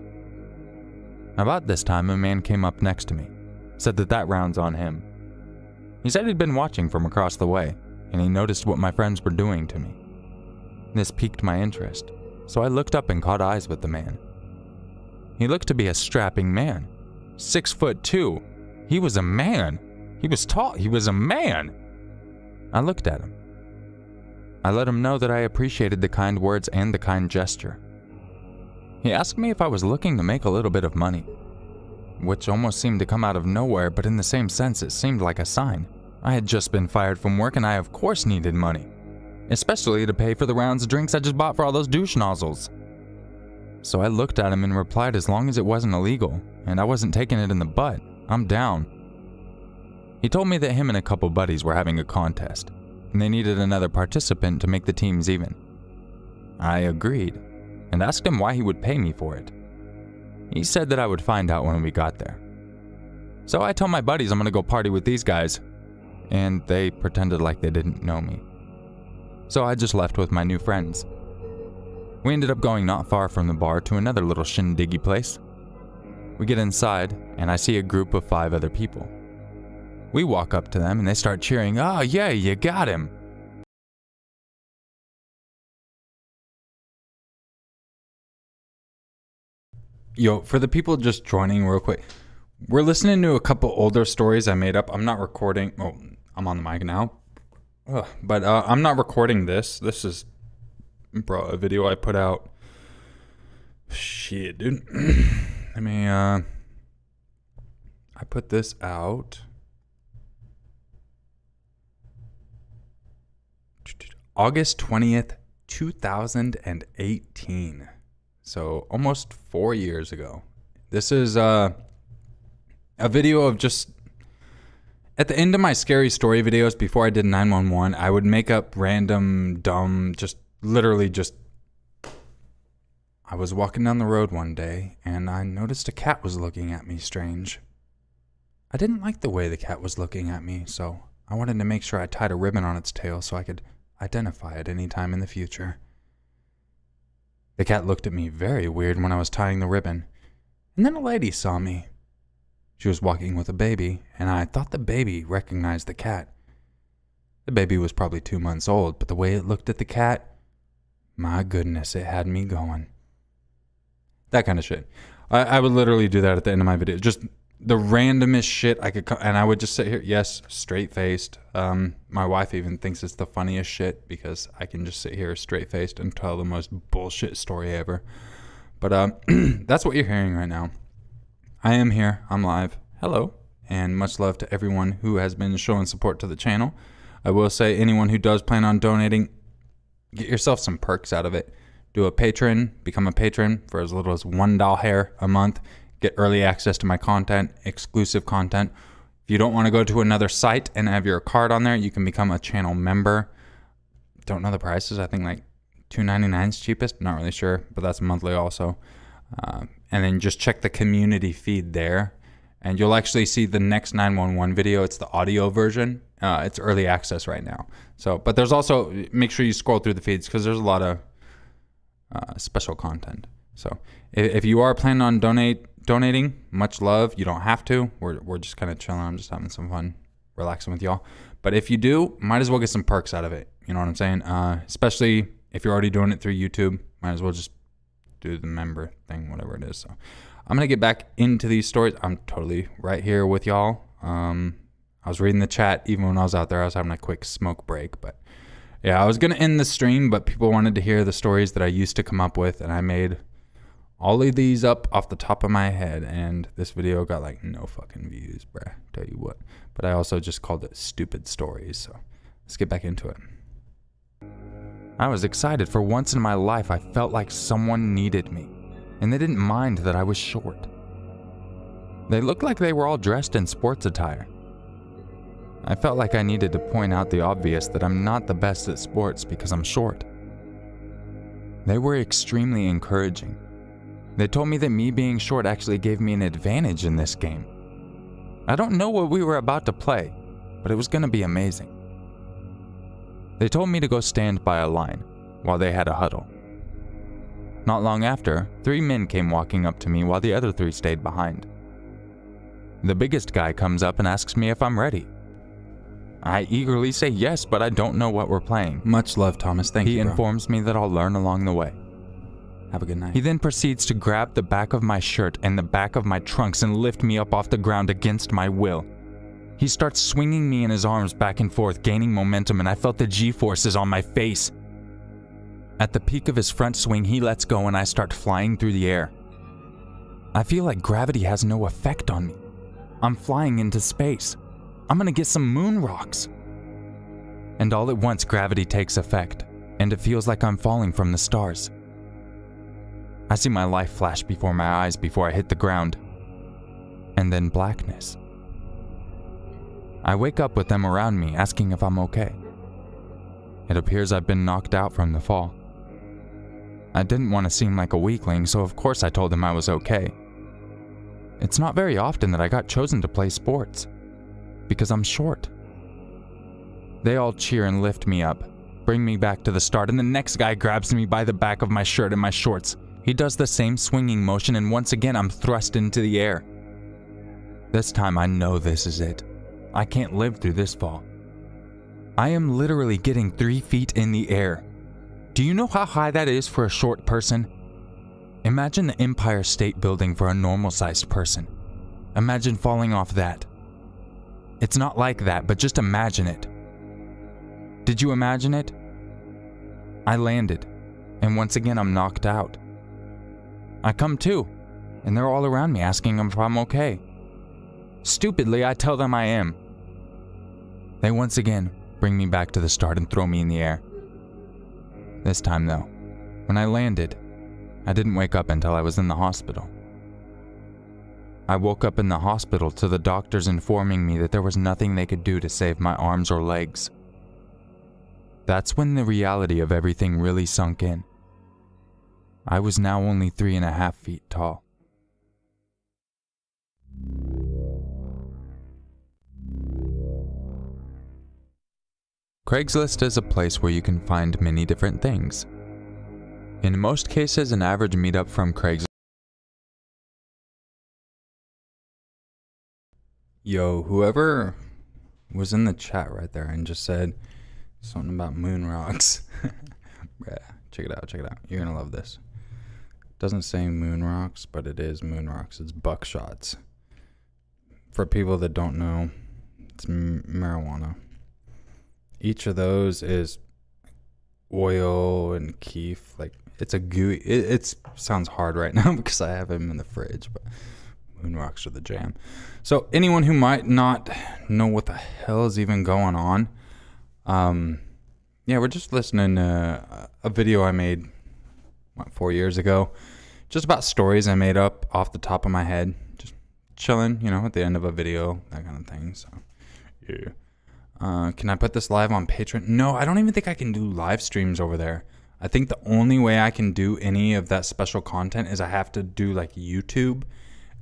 About this time, a man came up next to me, said that round's on him. He said he'd been watching from across the way, and he noticed what my friends were doing to me. This piqued my interest, so I looked up and caught eyes with the man. He looked to be a strapping man. 6'2". He was a man. He was tall. He was a man. I looked at him. I let him know that I appreciated the kind words and the kind gesture. He asked me if I was looking to make a little bit of money, which almost seemed to come out of nowhere, but in the same sense it seemed like a sign. I had just been fired from work and I of course needed money, especially to pay for the rounds of drinks I just bought for all those douche nozzles. So I looked at him and replied as long as it wasn't illegal and I wasn't taking it in the butt, I'm down. He told me that him and a couple buddies were having a contest and they needed another participant to make the teams even. I agreed and asked him why he would pay me for it. He said that I would find out when we got there. So I told my buddies I'm gonna go party with these guys, and they pretended like they didn't know me. So I just left with my new friends. We ended up going not far from the bar to another little shindiggy place. We get inside, and I see a group of 5 other people. We walk up to them and they start cheering, "Oh yeah, you got him." Yo, for the people just joining real quick, we're listening to a couple older stories I made up. I'm not recording. Oh, I'm on the mic now. But I'm not recording this. This is, bro, a video I put out. Shit, dude. Let me, I put this out August 20th, 2018. So almost 4 years ago. This is a video of just at the end of my scary story videos before I did 911, I would make up random, dumb, just literally just. I was walking down the road one day and I noticed a cat was looking at me strange. I didn't like the way the cat was looking at me, so I wanted to make sure I tied a ribbon on its tail so I could identify it any time in the future. The cat looked at me very weird when I was tying the ribbon, and then a lady saw me. She was walking with a baby, and I thought the baby recognized the cat. The baby was probably 2 months old, but the way it looked at the cat, my goodness, it had me going. That kind of shit. I would literally do that at the end of my video. Just the randomest shit I could, and I would just sit here, yes, straight-faced. My wife even thinks it's the funniest shit because I can just sit here straight-faced and tell the most bullshit story ever. But that's what you're hearing right now. I am here. I'm live. Hello. And much love to everyone who has been showing support to the channel. I will say anyone who does plan on donating, get yourself some perks out of it. Do a patron, become a patron for as little as $1 a month. Get early access to my content, exclusive content. If you don't want to go to another site and have your card on there, you can become a channel member. Don't know the prices. I think like $2.99 is cheapest. Not really sure, but that's monthly also. And then just check the community feed there, and you'll actually see the next 911 video. It's the audio version. It's early access right now. So, but there's also, make sure you scroll through the feeds because there's a lot of special content. So if you are planning on donating, much love. You don't have to. We're just kind of chilling. I'm just having some fun, relaxing with y'all. But if you do, might as well get some perks out of it. You know what I'm saying? Especially if you're already doing it through YouTube, might as well just do the member thing, whatever it is. So I'm going to get back into these stories. I'm totally right here with y'all. I was reading the chat even when I was out there. I was having a quick smoke break, but yeah, I was going to end the stream, but people wanted to hear the stories that I used to come up with, and I made all of these up off the top of my head, and this video got like no fucking views, bruh. Tell you what. But I also just called it Stupid Stories, so let's get back into it. I was excited. For once in my life, I felt like someone needed me, and they didn't mind that I was short. They looked like they were all dressed in sports attire. I felt like I needed to point out the obvious that I'm not the best at sports because I'm short. They were extremely encouraging. They told me that me being short actually gave me an advantage in this game. I don't know what we were about to play, but it was going to be amazing. They told me to go stand by a line while they had a huddle. Not long after, 3 men came walking up to me while the other 3 stayed behind. The biggest guy comes up and asks me if I'm ready. I eagerly say yes, but I don't know what we're playing. Much love, Thomas. Thank you, He bro. informs me that I'll learn along the way. Have a good night. He then proceeds to grab the back of my shirt and the back of my trunks and lift me up off the ground against my will. He starts swinging me in his arms back and forth, gaining momentum, and I felt the G-forces on my face. At the peak of his front swing, he lets go and I start flying through the air. I feel like gravity has no effect on me. I'm flying into space. I'm gonna get some moon rocks. And all at once, gravity takes effect, and it feels like I'm falling from the stars. I see my life flash before my eyes before I hit the ground, and then blackness. I wake up with them around me, asking if I'm okay. It appears I've been knocked out from the fall. I didn't want to seem like a weakling, so of course I told them I was okay. It's not very often that I got chosen to play sports, because I'm short. They all cheer and lift me up, bring me back to the start, and the next guy grabs me by the back of my shirt and my shorts. He does the same swinging motion, and once again I'm thrust into the air. This time I know this is it. I can't live through this fall. I am literally getting 3 feet in the air. Do you know how high that is for a short person? Imagine the Empire State Building for a normal-sized person. Imagine falling off that. It's not like that, but just imagine it. Did you imagine it? I landed, and once again I'm knocked out. I come to, and they're all around me asking if I'm okay. Stupidly, I tell them I am. They once again bring me back to the start and throw me in the air. This time though, when I landed, I didn't wake up until I was in the hospital. I woke up in the hospital to the doctors informing me that there was nothing they could do to save my arms or legs. That's when the reality of everything really sunk in. I was now only 3.5 feet tall. Craigslist is a place where you can find many different things. In most cases, an average meetup from Craigslist. Yo, whoever was in the chat right there and just said something about moon rocks. Yeah, check it out. You're gonna love this. Doesn't say moon rocks, but it is moon rocks. It's buckshots. For people that don't know, it's marijuana. Each of those is oil and keef. Like, it's a gooey. It sounds hard right now because I have them in the fridge, but moon rocks are the jam. So anyone who might not know what the hell is even going on, yeah, we're just listening to a video I made 4 years ago, just about stories I made up off the top of my head, just chilling, at the end of a video, that kind of thing. So yeah. Can I put this live on Patron? No, I don't even think I can do live streams over there. I think the only way I can do any of that special content is I have to do like YouTube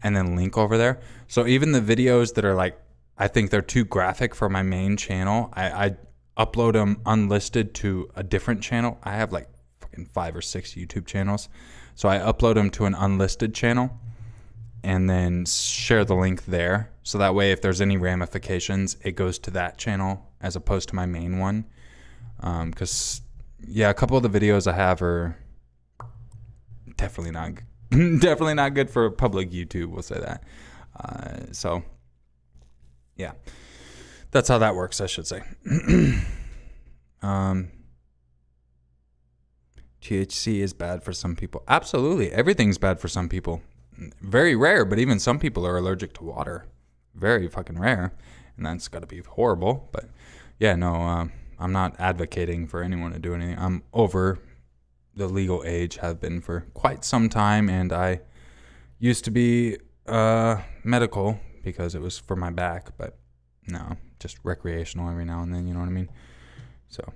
and then link over there. So even the videos that are like, I think they're too graphic for my main channel, I upload them unlisted to a different channel. I have like fucking 5 or 6 YouTube channels. So I upload them to an unlisted channel and then share the link there. So that way, if there's any ramifications, it goes to that channel as opposed to my main one. Because, yeah, a couple of the videos I have are definitely not good for public YouTube, we'll say that. So, yeah, that's how that works, I should say. THC is bad for some people. Absolutely. Everything's bad for some people. Very rare, but even some people are allergic to water. Very fucking rare. And that's got to be horrible. But yeah, no, I'm not advocating for anyone to do anything. I'm over the legal age, have been for quite some time. And I used to be medical because it was for my back. But no, just recreational every now and then, you know what I mean? So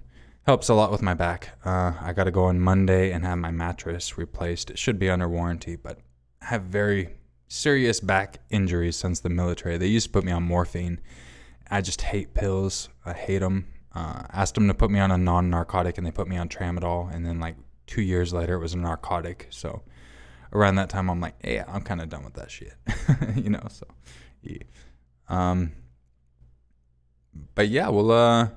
helps a lot with my back. I got to go on Monday and have my mattress replaced. It should be under warranty, but I have very serious back injuries since the military. They used to put me on morphine. I just hate pills. I hate them. Asked them to put me on a non-narcotic, and they put me on tramadol. And then like 2 years later, it was a narcotic. So around that time, I'm like, yeah, I'm kind of done with that shit. So yeah. But yeah, well,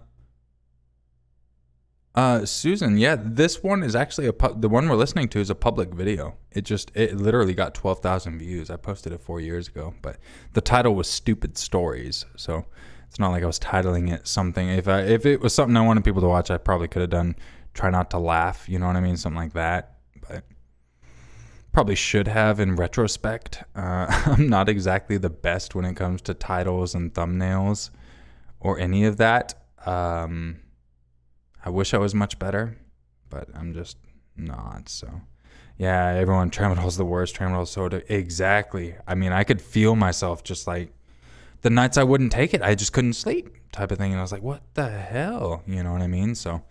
Susan, yeah, this one is actually the one we're listening to is a public video. It literally got 12,000 views. I posted it 4 years ago, but the title was Stupid Stories. So it's not like I was titling it something. If it was something I wanted people to watch, I probably could have done Try Not to Laugh, you know what I mean? Something like that. But probably should have in retrospect. I'm not exactly the best when it comes to titles and thumbnails or any of that. I wish I was much better, but I'm just not. So, yeah, everyone, tramadol's the worst. Tramadol's soda. Exactly. I mean, I could feel myself just like the nights I wouldn't take it, I just couldn't sleep type of thing. And I was like, what the hell? You know what I mean? So,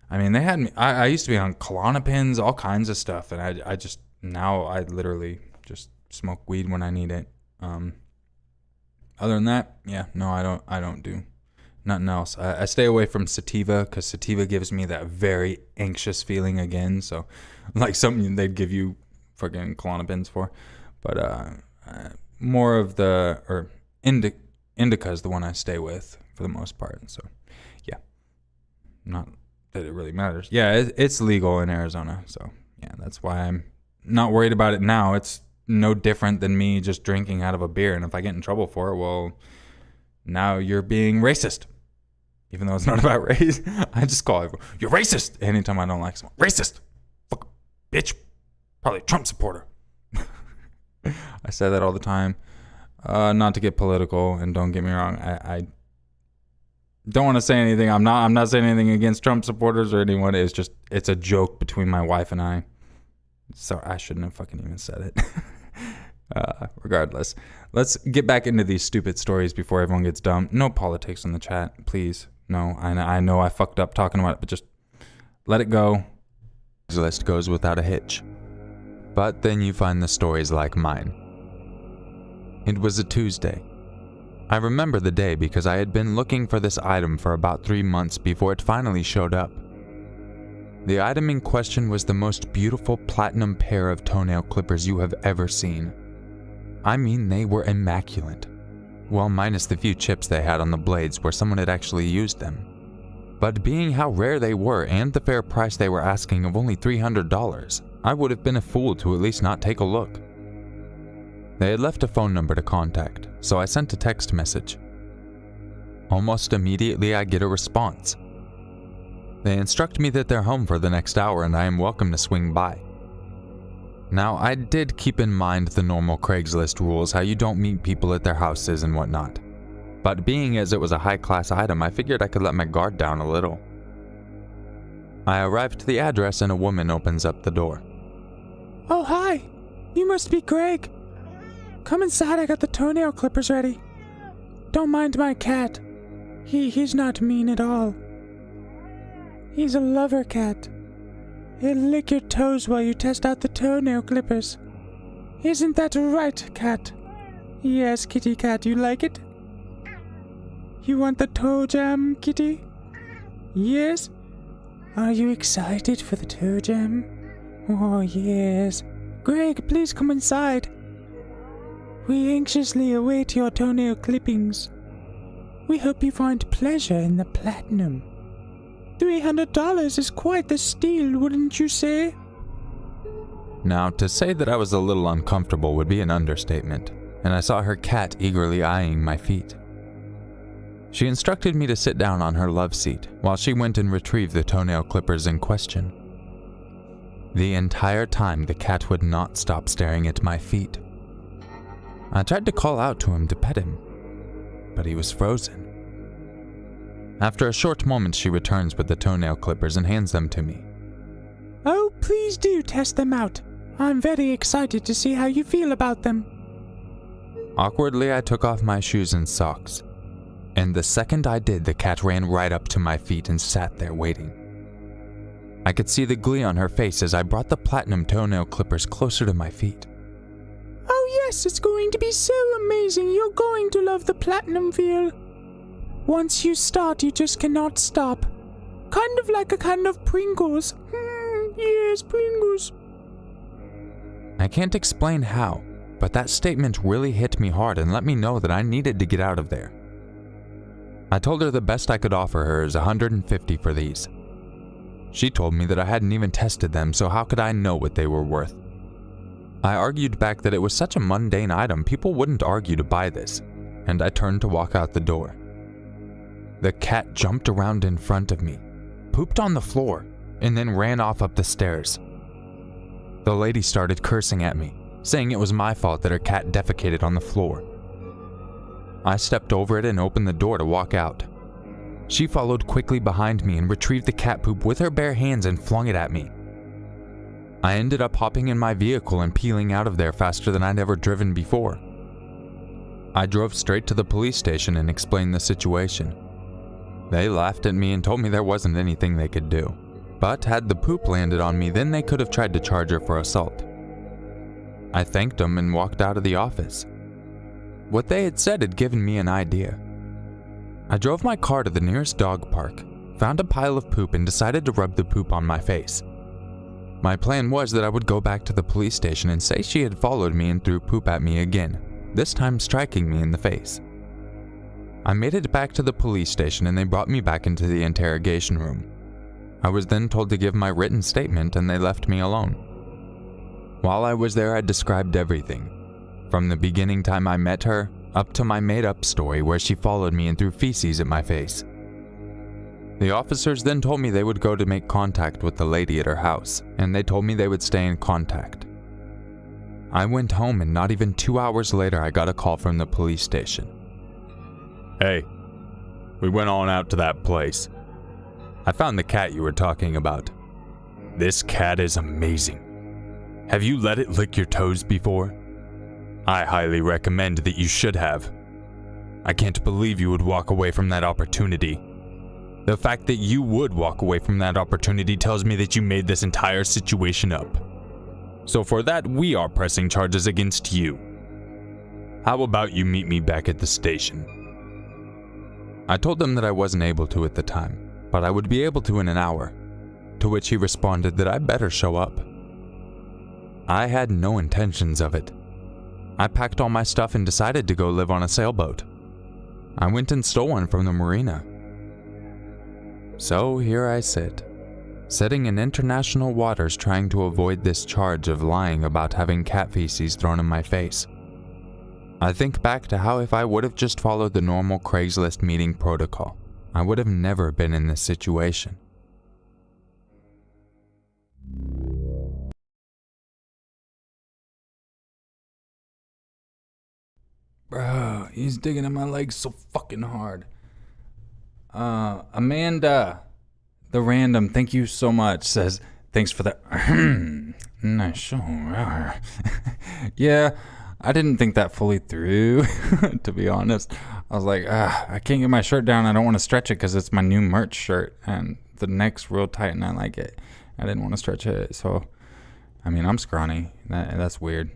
I mean, they had me. I used to be on Klonopins, all kinds of stuff. And I just, now I literally just smoke weed when I need it. Other than that, yeah, no, I don't do nothing else. I stay away from sativa because sativa gives me that very anxious feeling again. So, like something they'd give you fucking Klonopins for. But more of indica is the one I stay with for the most part. So, yeah, not that it really matters. Yeah, it's legal in Arizona. So, yeah, that's why I'm not worried about it now. It's no different than me just drinking out of a beer. And if I get in trouble for it, well, now you're being racist. Even though it's not about race, I just call it, you're racist anytime I don't like someone. Racist. Fuck, bitch. Probably a Trump supporter. I say that all the time. Not to get political, and don't get me wrong, I don't want to say anything. I'm not saying anything against Trump supporters or anyone. It's a joke between my wife and I. So I shouldn't have fucking even said it. Regardless, let's get back into these stupid stories before everyone gets dumb. No politics in the chat, please. No, I know I fucked up talking about it, but just let it go. This list goes without a hitch. But then you find the stories like mine. It was a Tuesday. I remember the day because I had been looking for this item for about 3 months before it finally showed up. The item in question was the most beautiful platinum pair of toenail clippers you have ever seen. I mean, they were immaculate. Well, minus the few chips they had on the blades where someone had actually used them. But being how rare they were and the fair price they were asking of only $300, I would have been a fool to at least not take a look. They had left a phone number to contact, so I sent a text message. Almost immediately I get a response. They instruct me that they're home for the next hour and I am welcome to swing by. Now, I did keep in mind the normal Craigslist rules, how you don't meet people at their houses and whatnot. But being as it was a high-class item, I figured I could let my guard down a little. I arrived to the address and a woman opens up the door. Oh, hi. You must be Greg. Come inside, I got the toenail clippers ready. Don't mind my cat. He's not mean at all. He's a lover cat. He'll lick your toes while you test out the toenail clippers. Isn't that right, cat? Yes, kitty cat, you like it? You want the toe jam, kitty? Yes? Are you excited for the toe jam? Oh, yes. Greg, please come inside. We anxiously await your toenail clippings. We hope you find pleasure in the platinum. $300 is quite the steal, wouldn't you say? Now, to say that I was a little uncomfortable would be an understatement, and I saw her cat eagerly eyeing my feet. She instructed me to sit down on her love seat while she went and retrieved the toenail clippers in question. The entire time, the cat would not stop staring at my feet. I tried to call out to him to pet him, but he was frozen. After a short moment, she returns with the toenail clippers and hands them to me. Oh, please do test them out. I'm very excited to see how you feel about them. Awkwardly, I took off my shoes and socks, and the second I did, the cat ran right up to my feet and sat there waiting. I could see the glee on her face as I brought the platinum toenail clippers closer to my feet. Oh yes, it's going to be so amazing. You're going to love the platinum feel. Once you start, you just cannot stop. Kind of like a kind of Pringles. Yes, Pringles. I can't explain how, but that statement really hit me hard and let me know that I needed to get out of there. I told her the best I could offer her is $150 for these. She told me that I hadn't even tested them, so how could I know what they were worth? I argued back that it was such a mundane item, people wouldn't argue to buy this, and I turned to walk out the door. The cat jumped around in front of me, pooped on the floor, and then ran off up the stairs. The lady started cursing at me, saying it was my fault that her cat defecated on the floor. I stepped over it and opened the door to walk out. She followed quickly behind me and retrieved the cat poop with her bare hands and flung it at me. I ended up hopping in my vehicle and peeling out of there faster than I'd ever driven before. I drove straight to the police station and explained the situation. They laughed at me and told me there wasn't anything they could do, but had the poop landed on me, then they could have tried to charge her for assault. I thanked them and walked out of the office. What they had said had given me an idea. I drove my car to the nearest dog park, found a pile of poop, and decided to rub the poop on my face. My plan was that I would go back to the police station and say she had followed me and threw poop at me again, this time striking me in the face. I made it back to the police station and they brought me back into the interrogation room. I was then told to give my written statement and they left me alone. While I was there, I described everything, from the beginning time I met her up to my made-up story where she followed me and threw feces at my face. The officers then told me they would go to make contact with the lady at her house, and they told me they would stay in contact. I went home and not even 2 hours later I got a call from the police station. "Hey, we went on out to that place. I found the cat you were talking about. This cat is amazing. Have you let it lick your toes before? I highly recommend that you should have. I can't believe you would walk away from that opportunity. The fact that you would walk away from that opportunity tells me that you made this entire situation up. So for that, we are pressing charges against you. How about you meet me back at the station?" I told them that I wasn't able to at the time, but I would be able to in an hour, to which he responded that I better show up. I had no intentions of it. I packed all my stuff and decided to go live on a sailboat. I went and stole one from the marina. So here I sit, sitting in international waters trying to avoid this charge of lying about having cat feces thrown in my face. I think back to how if I would have just followed the normal Craigslist meeting protocol, I would have never been in this situation. Bro, he's digging in my legs so fucking hard. Amanda, the random, thank you so much, says, thanks for the nice show. Yeah, I didn't think that fully through, to be honest. I was like, I can't get my shirt down. I don't want to stretch it because it's my new merch shirt and the neck's real tight and I like it. I didn't want to stretch it. So, I mean, I'm scrawny. That's weird.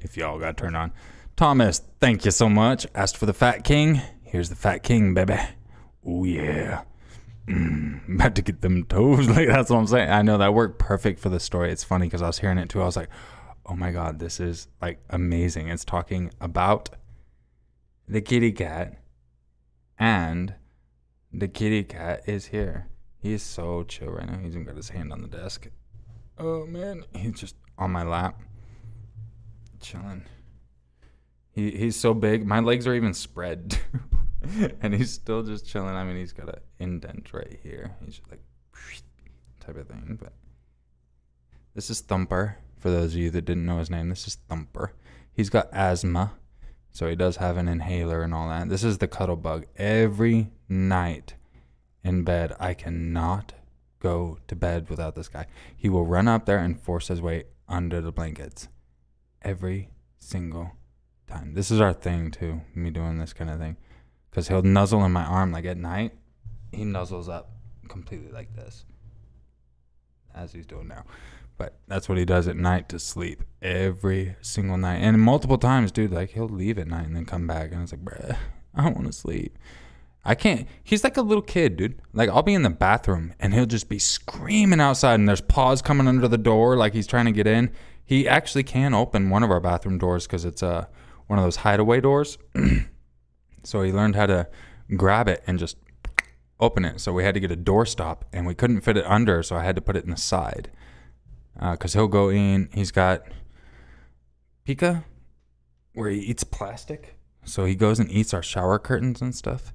If y'all got turned on. Thomas, thank you so much. Asked for the Fat King. Here's the Fat King, baby. Oh, yeah. About to get them toes. Like, that's what I'm saying. I know that worked perfect for the story. It's funny because I was hearing it too. I was like, oh my God, this is like amazing. It's talking about the kitty cat, and the kitty cat is here. He is so chill right now. He's even got his hand on the desk. Oh man, he's just on my lap, chilling. He's so big. My legs are even spread, and he's still just chilling. I mean, he's got an indent right here. He's just like type of thing. But this is Thumper. For those of you that didn't know his name, this is Thumper. He's got asthma, so he does have an inhaler and all that. This is the cuddle bug. Every night in bed, I cannot go to bed without this guy. He will run up there and force his way under the blankets. Every single time. This is our thing too, me doing this kind of thing. Because he'll nuzzle in my arm like at night. He nuzzles up completely like this. As he's doing now. But that's what he does at night to sleep. Every single night. And multiple times, dude, like he'll leave at night and then come back. And it's like, bruh, I don't want to sleep. I can't. He's like a little kid, dude. Like I'll be in the bathroom and he'll just be screaming outside and there's paws coming under the door like he's trying to get in. He actually can open one of our bathroom doors because it's one of those hideaway doors. So he learned how to grab it and just open it. So we had to get a doorstop, and we couldn't fit it under, so I had to put it in the side. Because he'll go in. He's got Pika, where he eats plastic. So he goes and eats our shower curtains and stuff.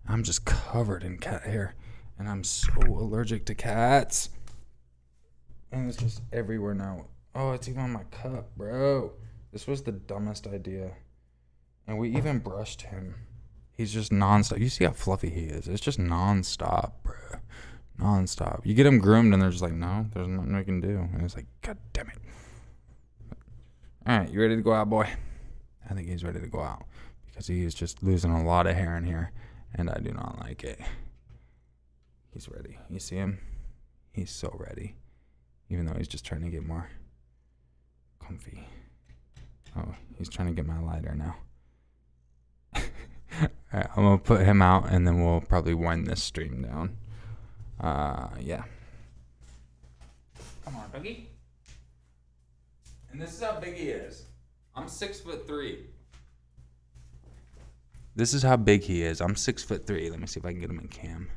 I'm just covered in cat hair, and I'm so allergic to cats. And it's just everywhere now. Oh, it's even on my cup, bro. This was the dumbest idea. And we even brushed him. He's just nonstop. You see how fluffy he is. It's just nonstop, bro. Nonstop. You get him groomed, and they're just like, no, there's nothing we can do. And it's like, God damn it. All right, you ready to go out, boy? I think he's ready to go out because he is just losing a lot of hair in here, and I do not like it. He's ready. You see him? He's so ready, even though he's just trying to get more comfy. Oh, he's trying to get my lighter now. All right, I'm going to put him out, and then we'll probably wind this stream down. Yeah. Come on, Boogie. And this is how big he is. I'm 6'3". This is how big he is. I'm 6'3". Let me see if I can get him in cam.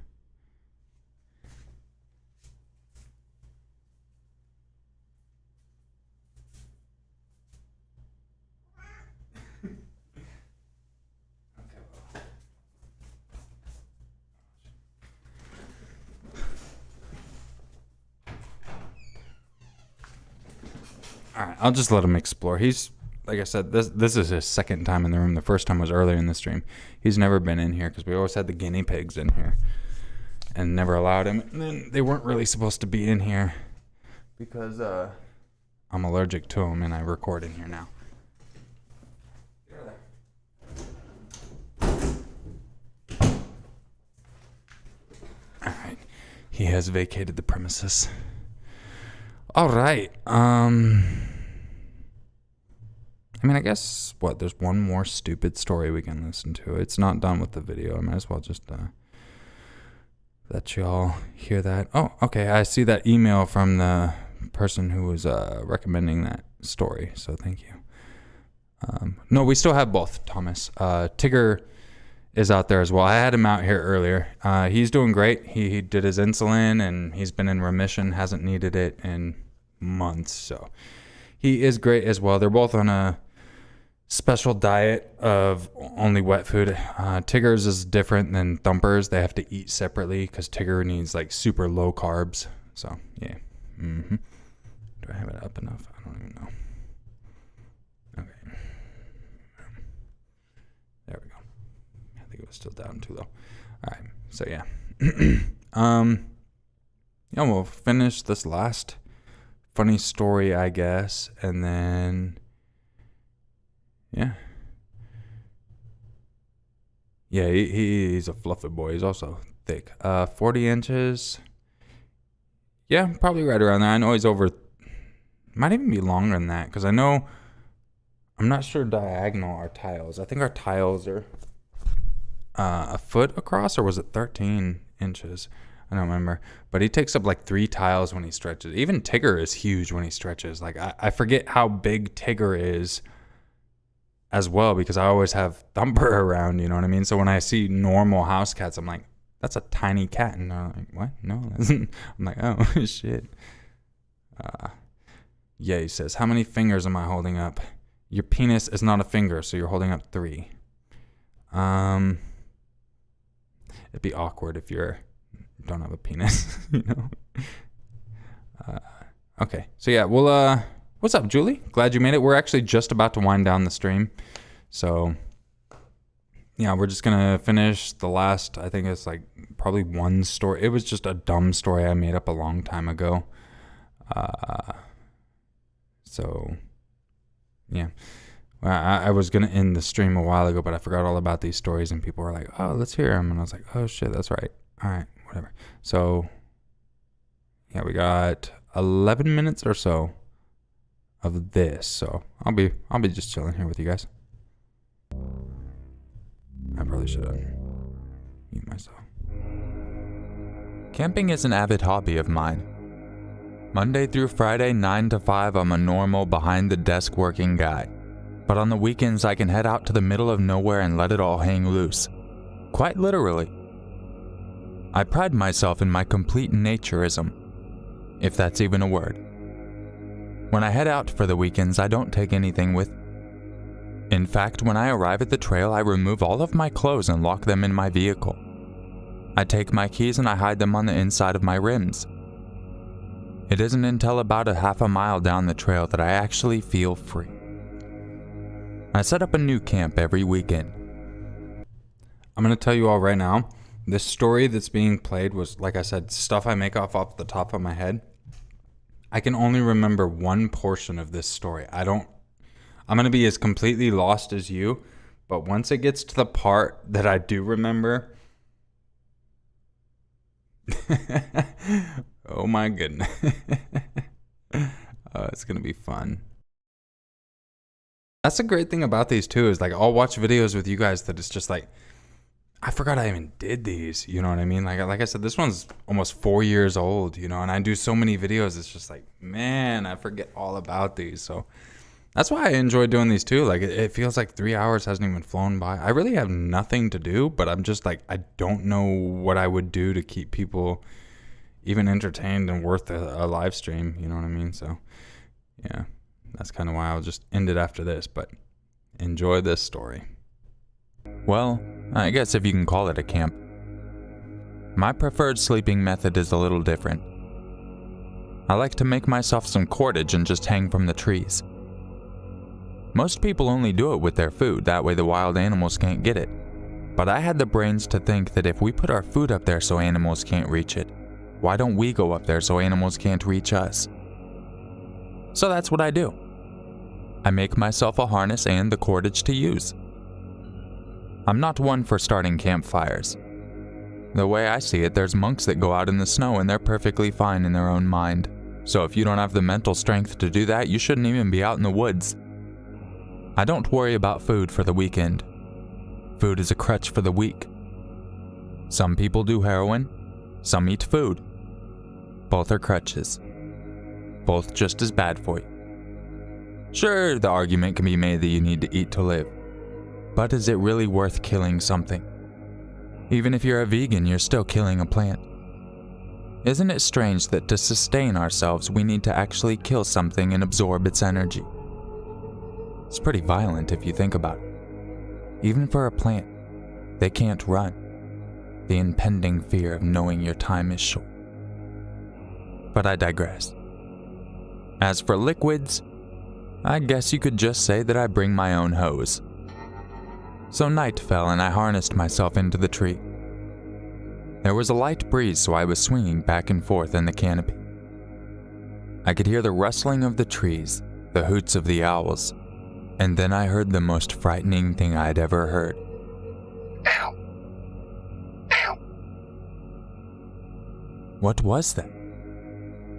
All right, I'll just let him explore. He's, like I said, this is his second time in the room. The first time was earlier in the stream. He's never been in here because we always had the guinea pigs in here and never allowed him. And then they weren't really supposed to be in here because I'm allergic to them, and I record in here now. All right, he has vacated the premises. All right. I mean, I guess, there's one more stupid story we can listen to. It's not done with the video. I might as well just let y'all hear that. Oh, okay. I see that email from the person who was recommending that story, so thank you. No, we still have both, Thomas. Tigger is out there as well. I had him out here earlier. He's doing great. He did his insulin, and he's been in remission, hasn't needed it in months, so he is great as well. They're both on a special diet of only wet food. Tigger's is different than Thumper's. They have to eat separately because Tigger needs like super low carbs. So yeah. Do I have it up enough? I don't even know. Okay. There we go. I think it was still down too low. All right. So yeah. Yeah, we'll finish this last funny story, I guess, and then yeah, he's a fluffy boy. He's also thick. 40 inches. Yeah, probably right around there. I know he's over. Might even be longer than that because I know. I'm not sure diagonal our tiles. I think our tiles are a foot across, or was it 13 inches? I don't remember. But he takes up like 3 tiles when he stretches. Even Tigger is huge when he stretches. Like I forget how big Tigger is as well because I always have Thumper around, you know what I mean? So when I see normal house cats, I'm like, that's a tiny cat. And they're like, what? No, that isn't. I'm like, oh, shit. Yeah, he says, how many fingers am I holding up? Your penis is not a finger, so you're holding up 3. It'd be awkward if you don't have a penis, you know? Okay, so yeah, well, what's up, Julie? Glad you made it. We're actually just about to wind down the stream. So, yeah, we're just going to finish the last, I think it's like probably one story. It was just a dumb story I made up a long time ago. So, yeah. I was going to end the stream a while ago, but I forgot all about these stories, and people were like, oh, let's hear them. And I was like, oh, shit, that's right. All right, whatever. So, yeah, we got 11 minutes or so of this. So I'll be just chilling here with you guys. I probably should mute myself. Camping is an avid hobby of mine. Monday through Friday, 9 to 5, I'm a normal, behind-the-desk working guy. But on the weekends, I can head out to the middle of nowhere and let it all hang loose. Quite literally. I pride myself in my complete naturism, if that's even a word. When I head out for the weekends, I don't take anything with. In fact, when I arrive at the trail, I remove all of my clothes and lock them in my vehicle. I take my keys and I hide them on the inside of my rims. It isn't until about a half a mile down the trail that I actually feel free. I set up a new camp every weekend. I'm going to tell you all right now, this story that's being played was, like I said, stuff I make off the top of my head. I can only remember one portion of this story. I'm going to be as completely lost as you, but once it gets to the part that I do remember, oh my goodness. It's going to be fun. That's the great thing about these too, is like I'll watch videos with you guys that it's just like, I forgot I even did these, you know what I mean? Like I said, this one's almost 4 years old, you know, and I do so many videos, it's just like, man, I forget all about these. So that's why I enjoy doing these too. Like it feels like 3 hours hasn't even flown by. I really have nothing to do, but I'm just like, I don't know what I would do to keep people even entertained and worth a live stream, you know what I mean? So yeah, that's kind of why I'll just end it after this, but enjoy this story. Well, I guess if you can call it a camp. My preferred sleeping method is a little different. I like to make myself some cordage and just hang from the trees. Most people only do it with their food, that way the wild animals can't get it. But I had the brains to think that if we put our food up there so animals can't reach it, why don't we go up there so animals can't reach us? So that's what I do. I make myself a harness and the cordage to use. I'm not one for starting campfires. The way I see it, there's monks that go out in the snow and they're perfectly fine in their own mind. So if you don't have the mental strength to do that, you shouldn't even be out in the woods. I don't worry about food for the weekend. Food is a crutch for the weak. Some people do heroin, some eat food. Both are crutches. Both just as bad for you. Sure, the argument can be made that you need to eat to live. But is it really worth killing something? Even if you're a vegan, you're still killing a plant. Isn't it strange that to sustain ourselves, we need to actually kill something and absorb its energy? It's pretty violent if you think about it. Even for a plant, they can't run. The impending fear of knowing your time is short. But I digress. As for liquids, I guess you could just say that I bring my own hose. So night fell and I harnessed myself into the tree. There was a light breeze, so I was swinging back and forth in the canopy. I could hear the rustling of the trees, the hoots of the owls, and then I heard the most frightening thing I'd ever heard. Ow! Ow! What was that?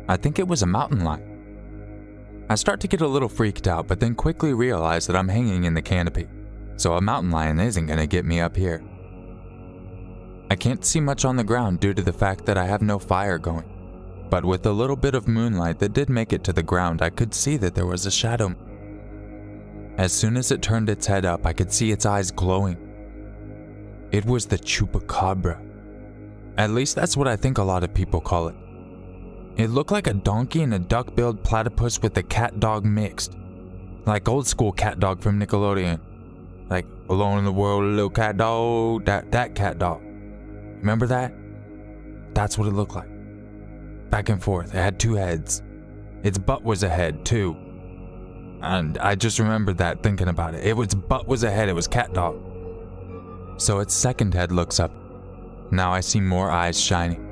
I think it was a mountain lion. I start to get a little freaked out, but then quickly realize that I'm hanging in the canopy, so a mountain lion isn't going to get me up here. I can't see much on the ground due to the fact that I have no fire going, but with a little bit of moonlight that did make it to the ground, I could see that there was a shadow. As soon as it turned its head up, I could see its eyes glowing. It was the chupacabra. At least that's what I think a lot of people call it. It looked like a donkey and a duck-billed platypus with a cat-dog mixed. Like old school cat dog from Nickelodeon. Like, alone in the world, a little cat dog, that cat dog. Remember that? That's what it looked like. Back and forth, it had two heads. Its butt was a head, too. And I just remembered that thinking about it. Its butt was a head, it was cat dog. So its second head looks up. Now I see more eyes shining.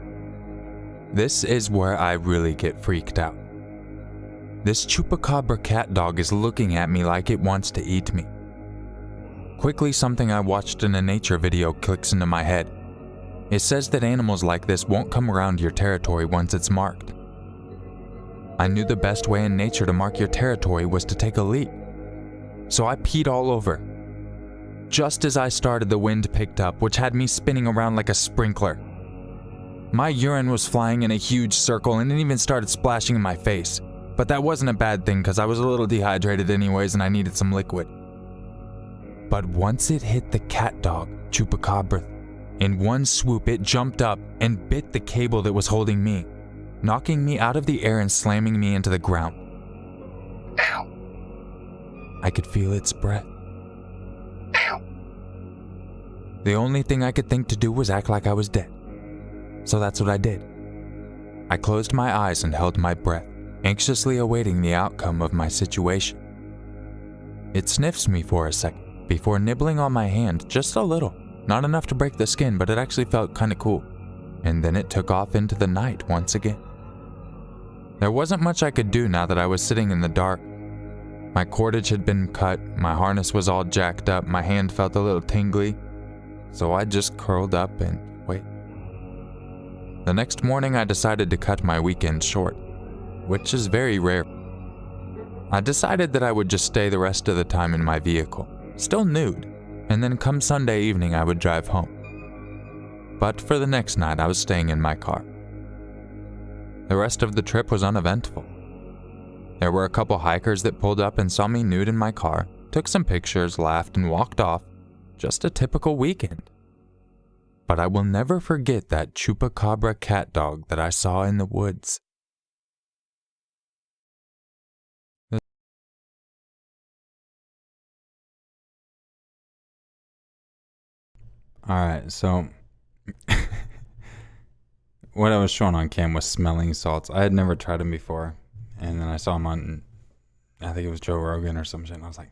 This is where I really get freaked out. This chupacabra cat dog is looking at me like it wants to eat me. Quickly, something I watched in a nature video clicks into my head. It says that animals like this won't come around your territory once it's marked. I knew the best way in nature to mark your territory was to take a leap. So I peed all over. Just as I started, the wind picked up, which had me spinning around like a sprinkler. My urine was flying in a huge circle and it even started splashing in my face. But that wasn't a bad thing because I was a little dehydrated anyways and I needed some liquid. But once it hit the cat dog, chupacabra, In one swoop, it jumped up and bit the cable that was holding me, knocking me out of the air and slamming me into the ground. Ow! I could feel its breath. Ow! The only thing I could think to do was act like I was dead. So that's what I did. I closed my eyes and held my breath, anxiously awaiting the outcome of my situation. It sniffs me for a second before nibbling on my hand just a little. Not enough to break the skin, but it actually felt kinda cool. And then it took off into the night once again. There wasn't much I could do now that I was sitting in the dark. My cordage had been cut, my harness was all jacked up, my hand felt a little tingly, so I just curled up and wait. The next morning I decided to cut my weekend short, which is very rare. I decided that I would just stay the rest of the time in my vehicle, still nude, and then come Sunday evening I would drive home. But for the next night I was staying in my car. The rest of the trip was uneventful. There were a couple hikers that pulled up and saw me nude in my car, took some pictures, laughed, and walked off. Just a typical weekend. But I will never forget that chupacabra cat dog that I saw in the woods. Alright, so what I was showing on cam was smelling salts. I had never tried them before. And then I saw them on, I think it was Joe Rogan or some shit. And I was like,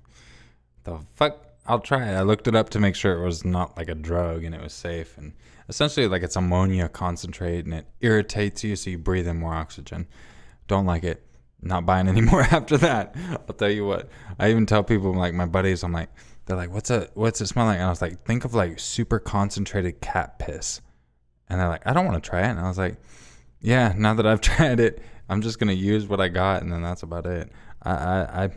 the fuck? I'll try it. I looked it up to make sure it was not like a drug and it was safe. And essentially like it's ammonia concentrate and it irritates you so you breathe in more oxygen. Don't like it. Not buying any more after that. I'll tell you what. I even tell people, like my buddies, I'm like, they're like, what's it smell like? And I was like, think of like super concentrated cat piss. And they're like, I don't want to try it. And I was like, yeah, now that I've tried it, I'm just going to use what I got. And then that's about it. I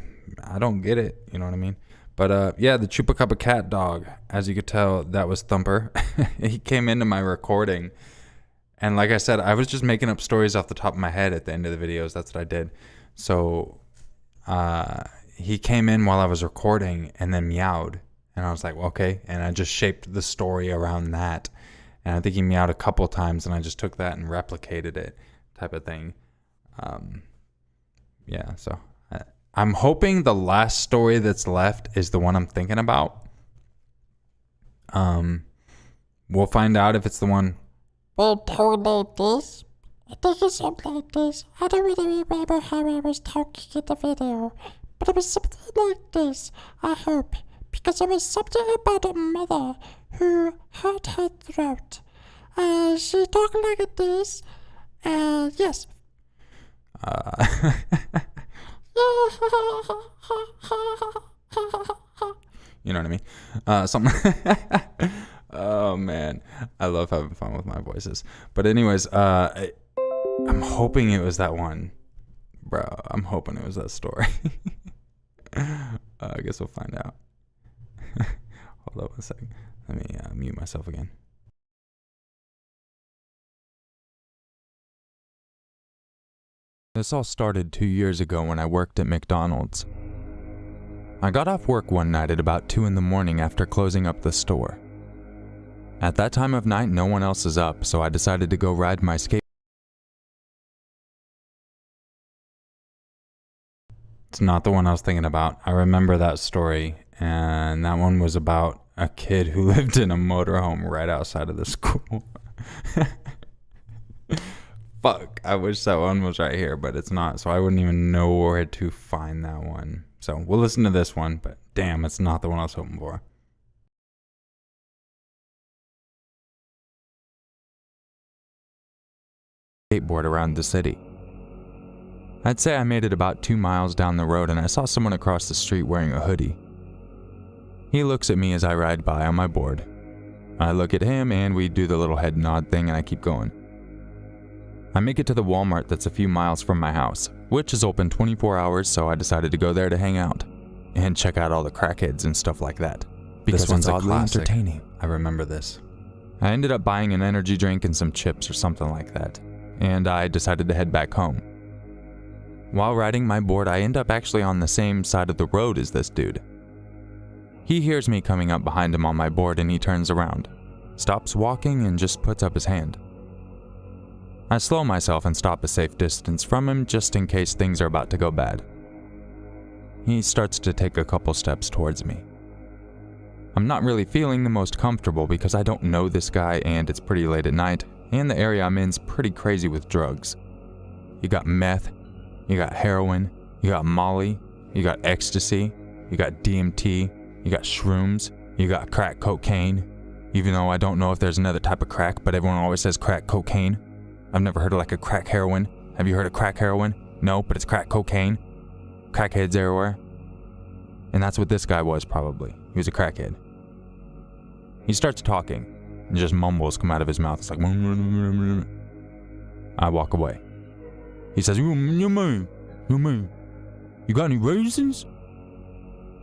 don't get it. You know what I mean? But yeah, the Chupacabra cat dog, as you could tell, that was Thumper. He came into my recording. And like I said, I was just making up stories off the top of my head at the end of the videos. That's what I did. So he came in while I was recording and then meowed. And I was like, well, okay. And I just shaped the story around that. And I think he meowed a couple times and I just took that and replicated it type of thing. Yeah, so I'm hoping the last story that's left is the one I'm thinking about. We'll find out if it's the one. They told like this. I think it's something like this. I don't really remember how I was talking in the video, but it was something like this, I hope, because it was something about a mother who hurt her throat. She talked like this, yes. You know what I mean? Something. Oh man, I love having fun with my voices. But anyways, I'm hoping it was that one, bro. I'm hoping it was that story. I guess we'll find out. Hold up a second. Let me mute myself again. This all started 2 years ago when I worked at McDonald's. I got off work one night at about 2 in the morning after closing up the store. At that time of night, no one else is up, so I decided to go ride my skateboard. It's not the one I was thinking about. I remember that story, and that one was about a kid who lived in a motorhome right outside of the school. Fuck, I wish that one was right here, but it's not, so I wouldn't even know where to find that one. So we'll listen to this one, but damn, it's not the one I was hoping for. Skateboard around the city. I'd say I made it about 2 miles down the road and I saw someone across the street wearing a hoodie. He looks at me as I ride by on my board. I look at him and we do the little head nod thing and I keep going. I make it to the Walmart that's a few miles from my house, which is open 24 hours, so I decided to go there to hang out and check out all the crackheads and stuff like that. Because This one's it's a oddly classic. entertaining. I remember this. I ended up buying an energy drink and some chips or something like that, and I decided to head back home. While riding my board, I end up actually on the same side of the road as this dude. He hears me coming up behind him on my board and he turns around, stops walking, and just puts up his hand. I slow myself and stop a safe distance from him just in case things are about to go bad. He starts to take a couple steps towards me. I'm not really feeling the most comfortable because I don't know this guy and it's pretty late at night, and the area I'm in's pretty crazy with drugs. You got meth, you got heroin, you got Molly, you got ecstasy, you got DMT, you got shrooms, you got crack cocaine. Even though I don't know if there's another type of crack, but everyone always says crack cocaine. I've never heard of like a crack heroin. Have you heard of crack heroin? No, but it's crack cocaine. Crackheads everywhere. And that's what this guy was probably. He was a crackhead. He starts talking, and just mumbles come out of his mouth. It's like, I walk away. He says, yo man, you got any raisins?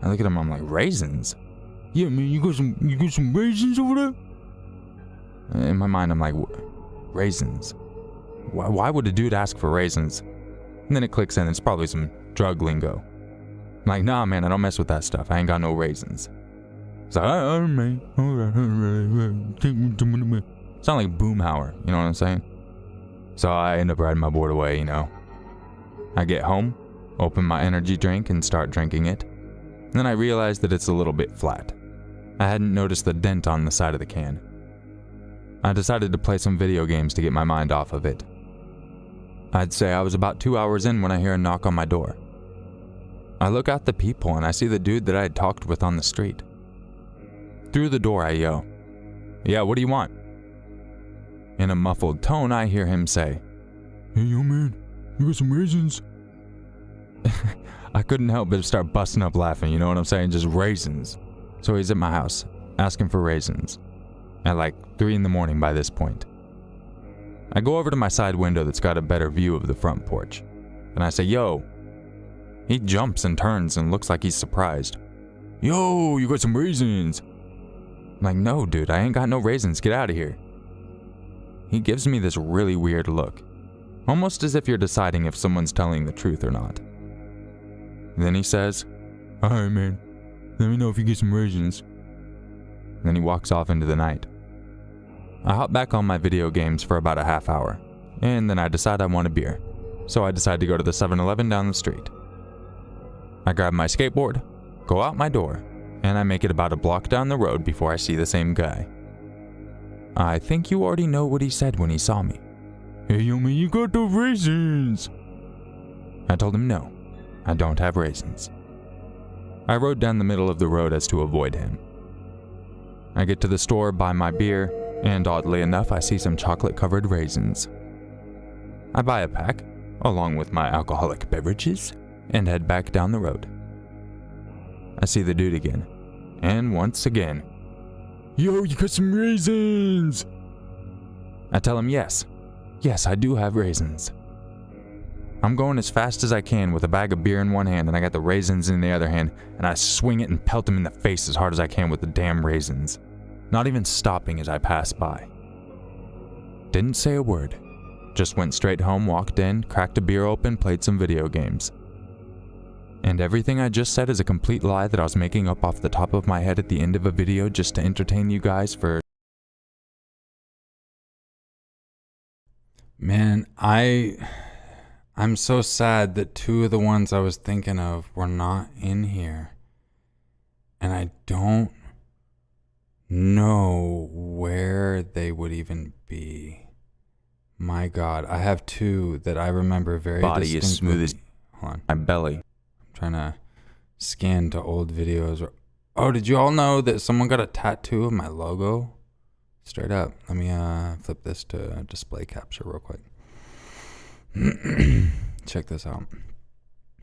I look at him, I'm like, raisins? Yeah man, you got some raisins over there? In my mind, I'm like, raisins? Why would a dude ask for raisins? And then it clicks in, it's probably some drug lingo. I'm like, nah man, I don't mess with that stuff. I ain't got no raisins. It's like, alright man, alright. Sound like Boomhauer, you know what I'm saying? So I end up riding my board away, you know. I get home, open my energy drink and start drinking it. And then I realize that it's a little bit flat. I hadn't noticed the dent on the side of the can. I decided to play some video games to get my mind off of it. I'd say I was about 2 hours in when I hear a knock on my door. I look out the peephole and I see the dude that I had talked with on the street. Through the door I yell, "Yeah, what do you want?" In a muffled tone I hear him say, "Hey yo man, you got some raisins?" I couldn't help but start busting up laughing, you know what I'm saying? Just raisins. So he's at my house, asking for raisins. At like 3 in the morning by this point. I go over to my side window that's got a better view of the front porch. And I say, "Yo." He jumps and turns and looks like he's surprised. "Yo, you got some raisins?" I'm like, "No, dude, I ain't got no raisins. Get out of here." He gives me this really weird look. Almost as if you're deciding if someone's telling the truth or not. Then he says, "Alright man, let me know if you get some raisins." Then he walks off into the night. I hop back on my video games for about a half hour, and then I decide I want a beer. So I decide to go to the 7-Eleven down the street. I grab my skateboard, go out my door, and I make it about a block down the road before I see the same guy. I think you already know what he said when he saw me. "Hey yo man, you got the raisins?" I told him no, I don't have raisins. I rode down the middle of the road as to avoid him. I get to the store, buy my beer, and oddly enough I see some chocolate-covered raisins. I buy a pack, along with my alcoholic beverages, and head back down the road. I see the dude again, and once again, "Yo, you got some raisins?" I tell him yes, I do have raisins. I'm going as fast as I can with a bag of beer in one hand and I got the raisins in the other hand, and I swing it and pelt him in the face as hard as I can with the damn raisins, not even stopping as I pass by. Didn't say a word, just went straight home, walked in, cracked a beer open, played some video games. And everything I just said is a complete lie that I was making up off the top of my head at the end of a video just to entertain you guys for... Man, I'm so sad that 2 of the ones I was thinking of were not in here. And I don't know where they would even be. My God, I have 2 that I remember very Body distinctly. is smooth as Hold on. my belly. Trying to scan to old videos. Oh, did you all know that someone got a tattoo of my logo? Straight up. Let me flip this to display capture real quick. Check this out.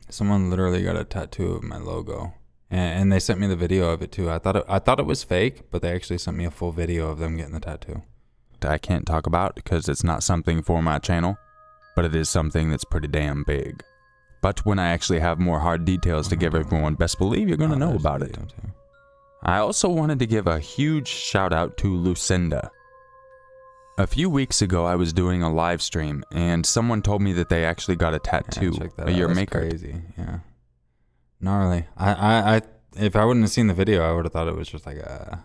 Someone literally got a tattoo of my logo, and they sent me the video of it too. I thought it was fake, but they actually sent me a full video of them getting the tattoo. I can't talk about because it's not something for my channel, but it is something that's pretty damn big. But when I actually have more hard details to give everyone, best believe you're gonna know about it. I also wanted to give a huge shout out to Lucinda. A few weeks ago, I was doing a live stream, and someone told me that they actually got a tattoo. Yeah, check that a out. year That's maker. crazy. Yeah. Gnarly. If I wouldn't have seen the video, I would have thought it was just like a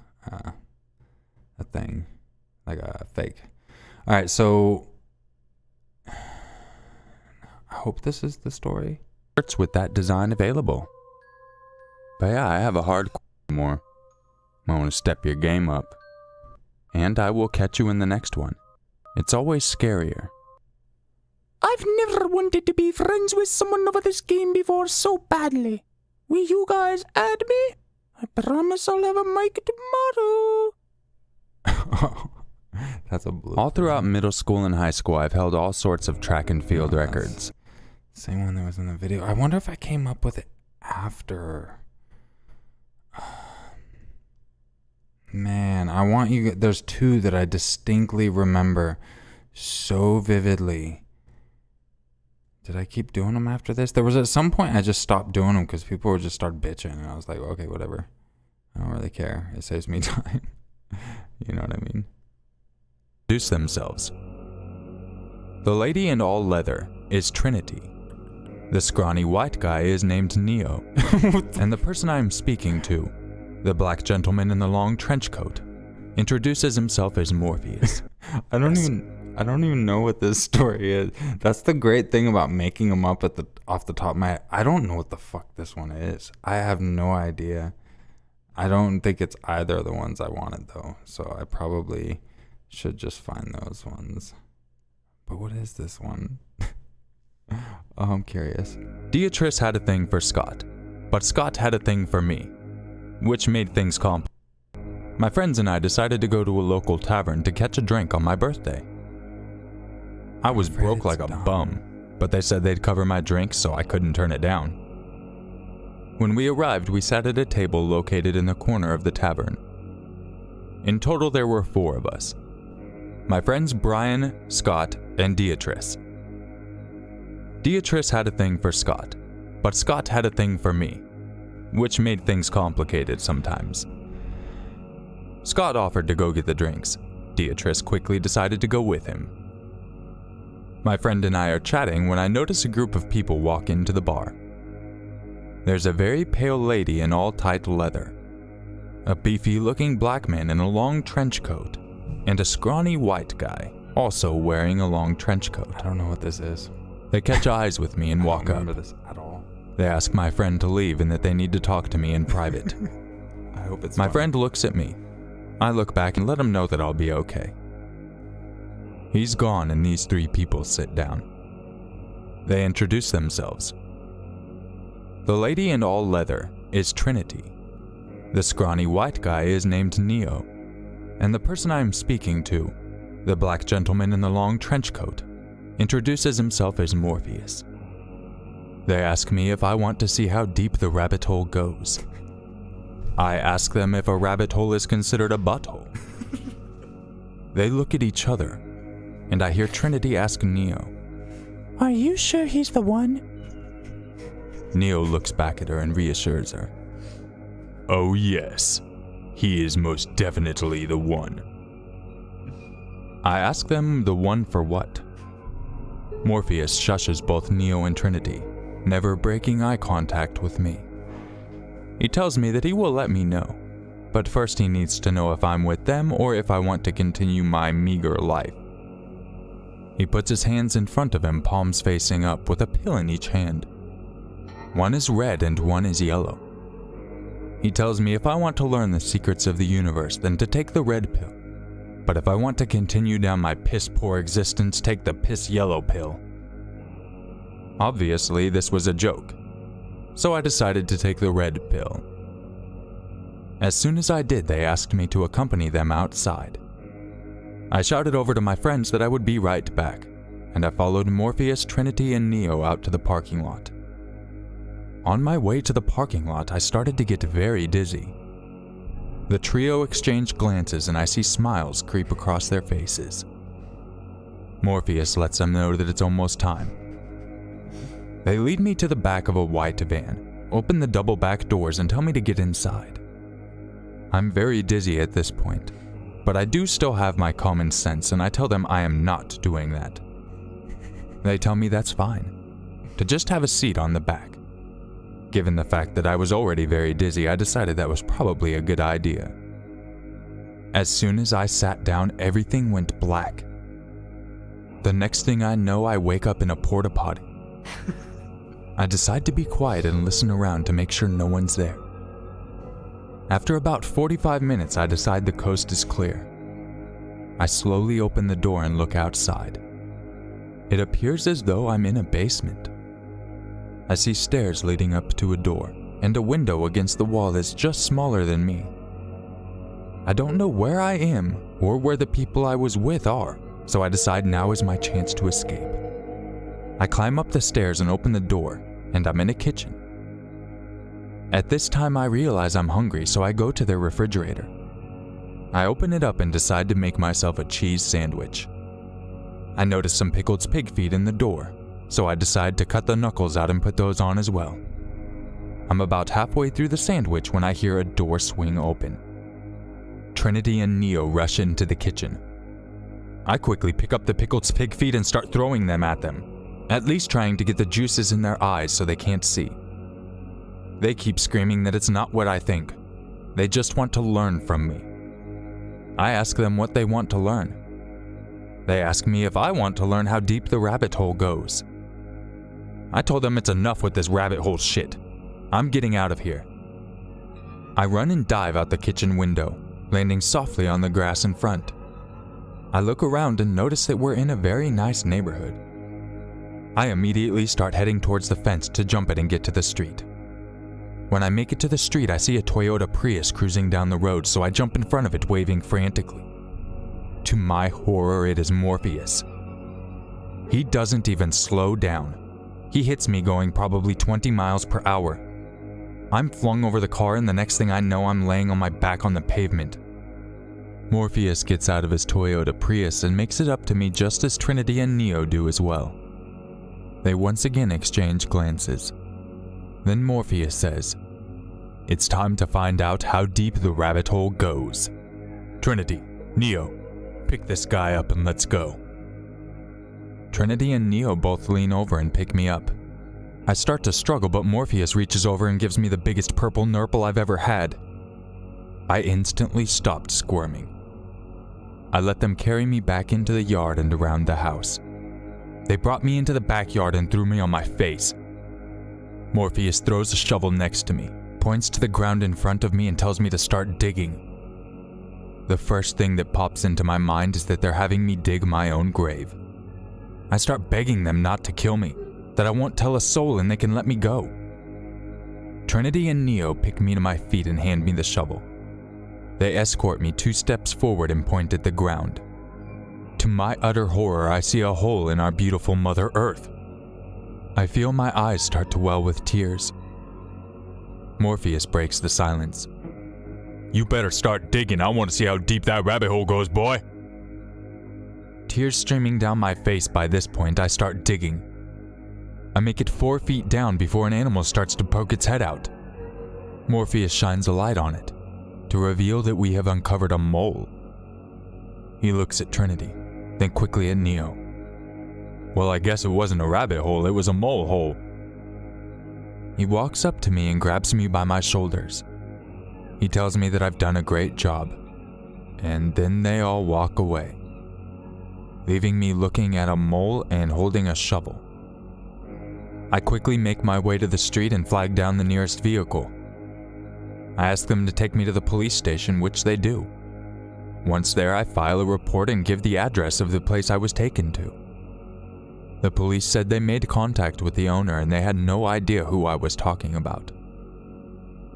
thing. like a fake. All right, so I hope this is the story. With that design available. But yeah, I have a hard more. I want to step your game up. And I will catch you in the next one. It's always scarier. I've never wanted to be friends with someone over this game before so badly. Will you guys add me? I promise I'll have a mic tomorrow. That's a blue. All throughout middle school and high school, I've held all sorts of track and field records. Same one that was in the video. I wonder if I came up with it after. Man, I want you. There's two that I distinctly remember so vividly. Did I keep doing them after this? There was at some point I just stopped doing them because people would just start bitching, and I was like, okay, whatever. I don't really care. It saves me time. You know what I mean? Introduce themselves. The lady in all leather is Trinity. The scrawny white guy is named Neo. And the person I am speaking to, the black gentleman in the long trench coat, introduces himself as Morpheus. I don't even know what this story is. That's the great thing about making them up off the top of my head. I don't know what the fuck this one is. I have no idea. I don't think it's either of the ones I wanted though. So I probably should just find those ones. But what is this one? Oh, I'm curious. Beatrice had a thing for Scott, but Scott had a thing for me, which made things complicated. My friends and I decided to go to a local tavern to catch a drink on my birthday. I was broke like a bum, but they said they'd cover my drink, so I couldn't turn it down. When we arrived, we sat at a table located in the corner of the tavern. In total, there were 4 of us. My friends Brian, Scott, and Beatrice. Beatrice had a thing for Scott, but Scott had a thing for me, which made things complicated sometimes. Scott offered to go get the drinks. Beatrice quickly decided to go with him. My friend and I are chatting when I notice a group of people walk into the bar. There's a very pale lady in all tight leather, a beefy-looking black man in a long trench coat, and a scrawny white guy also wearing a long trench coat. I don't know what this is. They catch eyes with me and walk up. I don't remember this at all. They ask my friend to leave and that they need to talk to me in private. I hope it's My fun. friend looks at me. I look back and let him know that I'll be okay. He's gone and these 3 people sit down. They introduce themselves. The lady in all leather is Trinity. The scrawny white guy is named Neo. And the person I'm speaking to, the black gentleman in the long trench coat, introduces himself as Morpheus. They ask me if I want to see how deep the rabbit hole goes. I ask them if a rabbit hole is considered a butthole. They look at each other, and I hear Trinity ask Neo, Are you sure he's the one? Neo looks back at her and reassures her. Oh yes, he is most definitely the one. I ask them the one for what? Morpheus shushes both Neo and Trinity, never breaking eye contact with me. He tells me that he will let me know, but first he needs to know if I'm with them or if I want to continue my meager life. He puts his hands in front of him, palms facing up, with a pill in each hand. One is red and one is yellow. He tells me if I want to learn the secrets of the universe, then to take the red pill. But if I want to continue down my piss-poor existence, take the piss-yellow pill. Obviously, this was a joke, so I decided to take the red pill. As soon as I did, they asked me to accompany them outside. I shouted over to my friends that I would be right back, and I followed Morpheus, Trinity, and Neo out to the parking lot. On my way to the parking lot, I started to get very dizzy. The trio exchanged glances and I see smiles creep across their faces. Morpheus lets them know that it's almost time. They lead me to the back of a white van, open the double back doors and tell me to get inside. I'm very dizzy at this point, but I do still have my common sense and I tell them I am not doing that. They tell me that's fine, to just have a seat on the back. Given the fact that I was already very dizzy, I decided that was probably a good idea. As soon as I sat down, everything went black. The next thing I know, I wake up in a porta potty. I decide to be quiet and listen around to make sure no one's there. After about 45 minutes, I decide the coast is clear. I slowly open the door and look outside. It appears as though I'm in a basement. I see stairs leading up to a door, and a window against the wall is just smaller than me. I don't know where I am or where the people I was with are, so I decide now is my chance to escape. I climb up the stairs and open the door, and I'm in a kitchen. At this time I realize I'm hungry, so I go to their refrigerator. I open it up and decide to make myself a cheese sandwich. I notice some pickled pig feet in the door, so I decide to cut the knuckles out and put those on as well. I'm about halfway through the sandwich when I hear a door swing open. Trinity and Neo rush into the kitchen. I quickly pick up the pickled pig feet and start throwing them at them, at least trying to get the juices in their eyes so they can't see. They keep screaming that it's not what I think. They just want to learn from me. I ask them what they want to learn. They ask me if I want to learn how deep the rabbit hole goes. I told them it's enough with this rabbit hole shit. I'm getting out of here. I run and dive out the kitchen window, landing softly on the grass in front. I look around and notice that we're in a very nice neighborhood. I immediately start heading towards the fence to jump it and get to the street. When I make it to the street, I see a Toyota Prius cruising down the road, so I jump in front of it, waving frantically. To my horror, it is Morpheus. He doesn't even slow down. He hits me going probably 20 miles per hour. I'm flung over the car, and the next thing I know, I'm laying on my back on the pavement. Morpheus gets out of his Toyota Prius and makes it up to me just as Trinity and Neo do as well. They once again exchange glances. Then Morpheus says, "It's time to find out how deep the rabbit hole goes. Trinity, Neo, pick this guy up and let's go." Trinity and Neo both lean over and pick me up. I start to struggle, but Morpheus reaches over and gives me the biggest purple nurple I've ever had. I instantly stopped squirming. I let them carry me back into the yard and around the house. They brought me into the backyard and threw me on my face. Morpheus throws a shovel next to me, points to the ground in front of me and tells me to start digging. The first thing that pops into my mind is that they're having me dig my own grave. I start begging them not to kill me, that I won't tell a soul and they can let me go. Trinity and Neo pick me to my feet and hand me the shovel. They escort me 2 steps forward and point at the ground. To my utter horror, I see a hole in our beautiful Mother Earth. I feel my eyes start to well with tears. Morpheus breaks the silence. "You better start digging. I want to see how deep that rabbit hole goes, boy." Tears streaming down my face, by this point, I start digging. I make it 4 feet down before an animal starts to poke its head out. Morpheus shines a light on it, to reveal that we have uncovered a mole. He looks at Trinity, then quickly at Neo. "Well, I guess it wasn't a rabbit hole, it was a mole hole." He walks up to me and grabs me by my shoulders. He tells me that I've done a great job, and then they all walk away, leaving me looking at a mole and holding a shovel. I quickly make my way to the street and flag down the nearest vehicle. I ask them to take me to the police station, which they do. Once there, I file a report and give the address of the place I was taken to. The police said they made contact with the owner and they had no idea who I was talking about.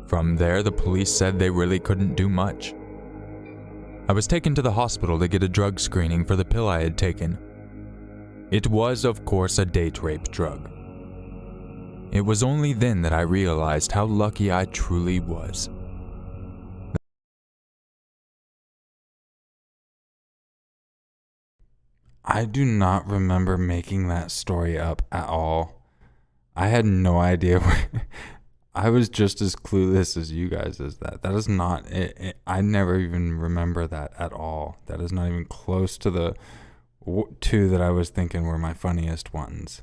From there, the police said they really couldn't do much. I was taken to the hospital to get a drug screening for the pill I had taken. It was, of course, a date rape drug. It was only then that I realized how lucky I truly was. I do not remember making that story up at all. I had no idea where. I was just as clueless as you guys as that. That is not it. I never even remember that at all. That is not even close to the 2 that I was thinking were my funniest ones.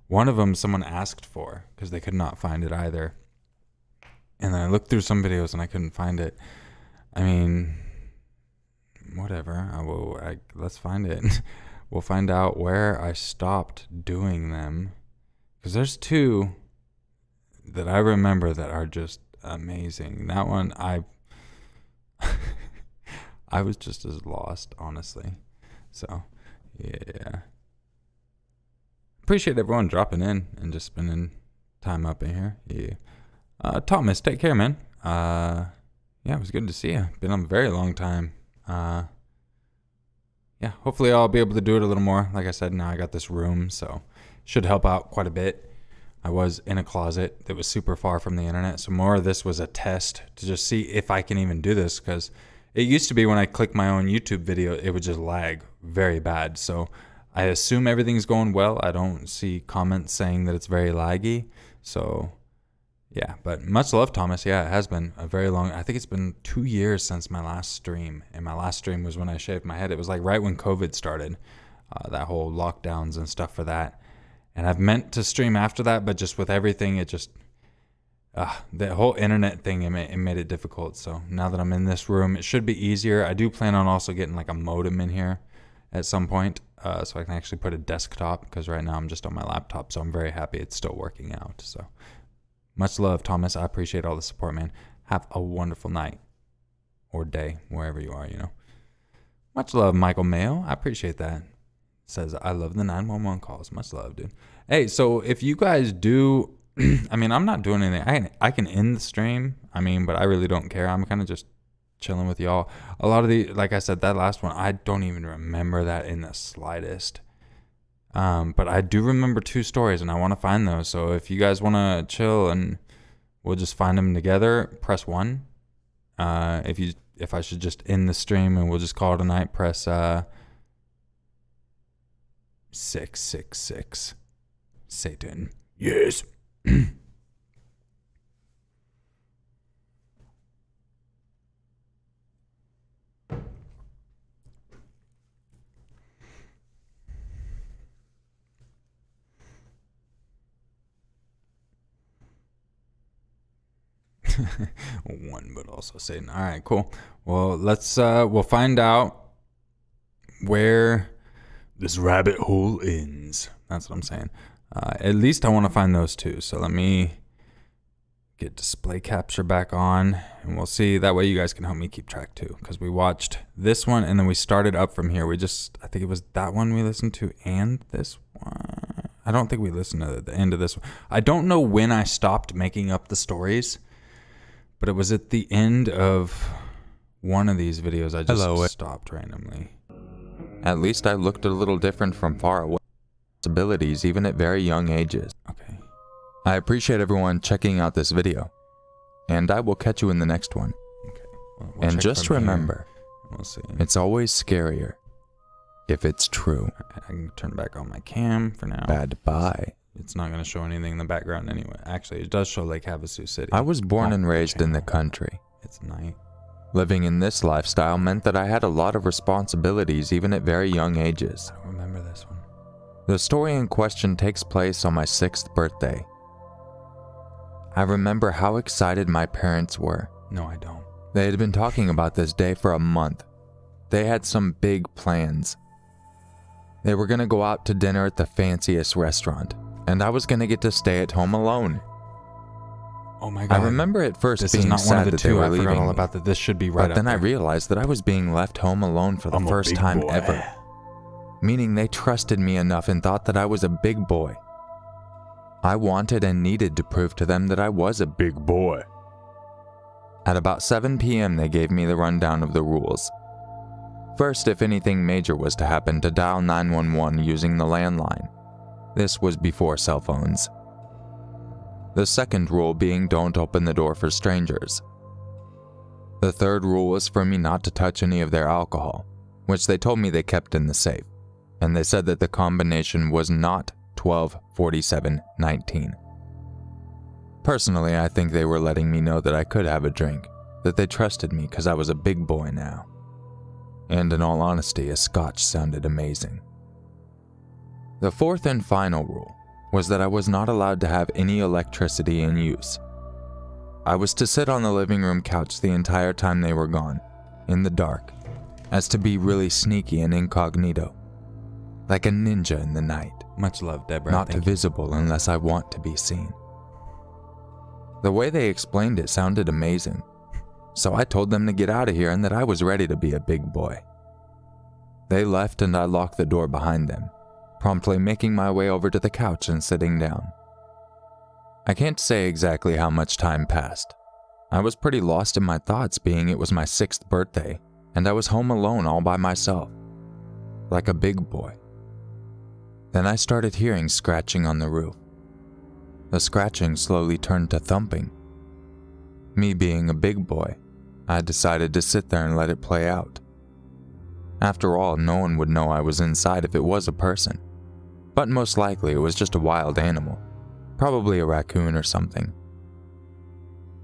One of them someone asked for because they could not find it either. And then I looked through some videos and I couldn't find it. I mean, whatever. Let's find it. We'll find out where I stopped doing them. Because there's two that I remember that are just amazing. That one, I was just as lost, honestly. So, yeah. Appreciate everyone dropping in and just spending time up in here. Yeah. Thomas, take care, man. Yeah, it was good to see you. Been on a very long time. Yeah, hopefully I'll be able to do it a little more. Like I said, now I got this room, so should help out quite a bit. I was in a closet that was super far from the internet, so more of this was a test to just see if I can even do this, because it used to be when I click my own YouTube video, it would just lag very bad. So I assume everything's going well. I don't see comments saying that it's very laggy. So yeah, but much love, Thomas. Yeah, it has been a very long, I think it's been 2 years since my last stream. And my last stream was when I shaved my head. It was like right when COVID started, that whole lockdowns and stuff for that. And I've meant to stream after that, but just with everything, it just, the whole internet thing, it made it difficult. So now that I'm in this room, it should be easier. I do plan on also getting like a modem in here at some point, so I can actually put a desktop, because right now I'm just on my laptop. So I'm very happy it's still working out. So much love, Thomas. I appreciate all the support, man. Have a wonderful night or day, wherever you are, you know. Much love, Michael Mayo. I appreciate that. Says, I love the 911 calls. Much love, dude. Hey, so if you guys do, I mean, I'm not doing anything. I can end the stream, but I really don't care. I'm kind of just chilling with y'all. A lot of like I said, that last one, I don't even remember that in the slightest. But I do remember 2 stories, and I want to find those. So if you guys want to chill and we'll just find them together, press 1. If I should just end the stream and we'll just call it a night, press 666. Satan. Yes. One, but also Satan. All right, cool. Well, we'll find out where this rabbit hole ends. That's what I'm saying. At least I want to find those 2. So let me get display capture back on, and we'll see. That way you guys can help me keep track too, because we watched this one and then we started up from here. I think it was that one we listened to and this one. I don't think we listened to the end of this one. I don't know when I stopped making up the stories, but it was at the end of one of these videos. I just stopped randomly. At least I looked a little different from far away. Possibilities, even at very young ages. Okay. I appreciate everyone checking out this video, and I will catch you in the next one. Okay. Well, and just remember, we'll see. It's always scarier if it's true. I can turn back on my cam for now. Bad bye. It's not going to show anything in the background anyway. Actually, it does show Lake Havasu City. I was born and raised in the country. It's night. Living in this lifestyle meant that I had a lot of responsibilities even at very young ages. I don't remember this one. The story in question takes place on my 6th birthday. I remember how excited my parents were. No, I don't. They had been talking about this day for a month. They had some big plans. They were going to go out to dinner at the fanciest restaurant, and I was going to get to stay at home alone. Oh my God. I remember at first this being is not sad one of the that they 2. were I leaving forgot all me. about that. This should be right But then up I there. realized that I was being left home alone for the first time ever. Meaning they trusted me enough and thought that I was a big boy. I wanted and needed to prove to them that I was a big boy. At about 7 p.m. they gave me the rundown of the rules. First, if anything major was to happen, to dial 911 using the landline. This was before cell phones. The second rule being don't open the door for strangers. The third rule was for me not to touch any of their alcohol, which they told me they kept in the safe, and they said that the combination was not 12-47-19. Personally, I think they were letting me know that I could have a drink, that they trusted me because I was a big boy now. And in all honesty, a scotch sounded amazing. The fourth and final rule was that I was not allowed to have any electricity in use. I was to sit on the living room couch the entire time they were gone, in the dark, as to be really sneaky and incognito, like a ninja in the night. Much love, Deborah. Not Thank you. visible unless I want to be seen. The way they explained it sounded amazing, so I told them to get out of here and that I was ready to be a big boy. They left and I locked the door behind them, promptly making my way over to the couch and sitting down. I can't say exactly how much time passed. I was pretty lost in my thoughts, being it was my 6th birthday and I was home alone all by myself, like a big boy. Then I started hearing scratching on the roof. The scratching slowly turned to thumping. Me being a big boy, I decided to sit there and let it play out. After all, no one would know I was inside if it was a person, but most likely it was just a wild animal, probably a raccoon or something.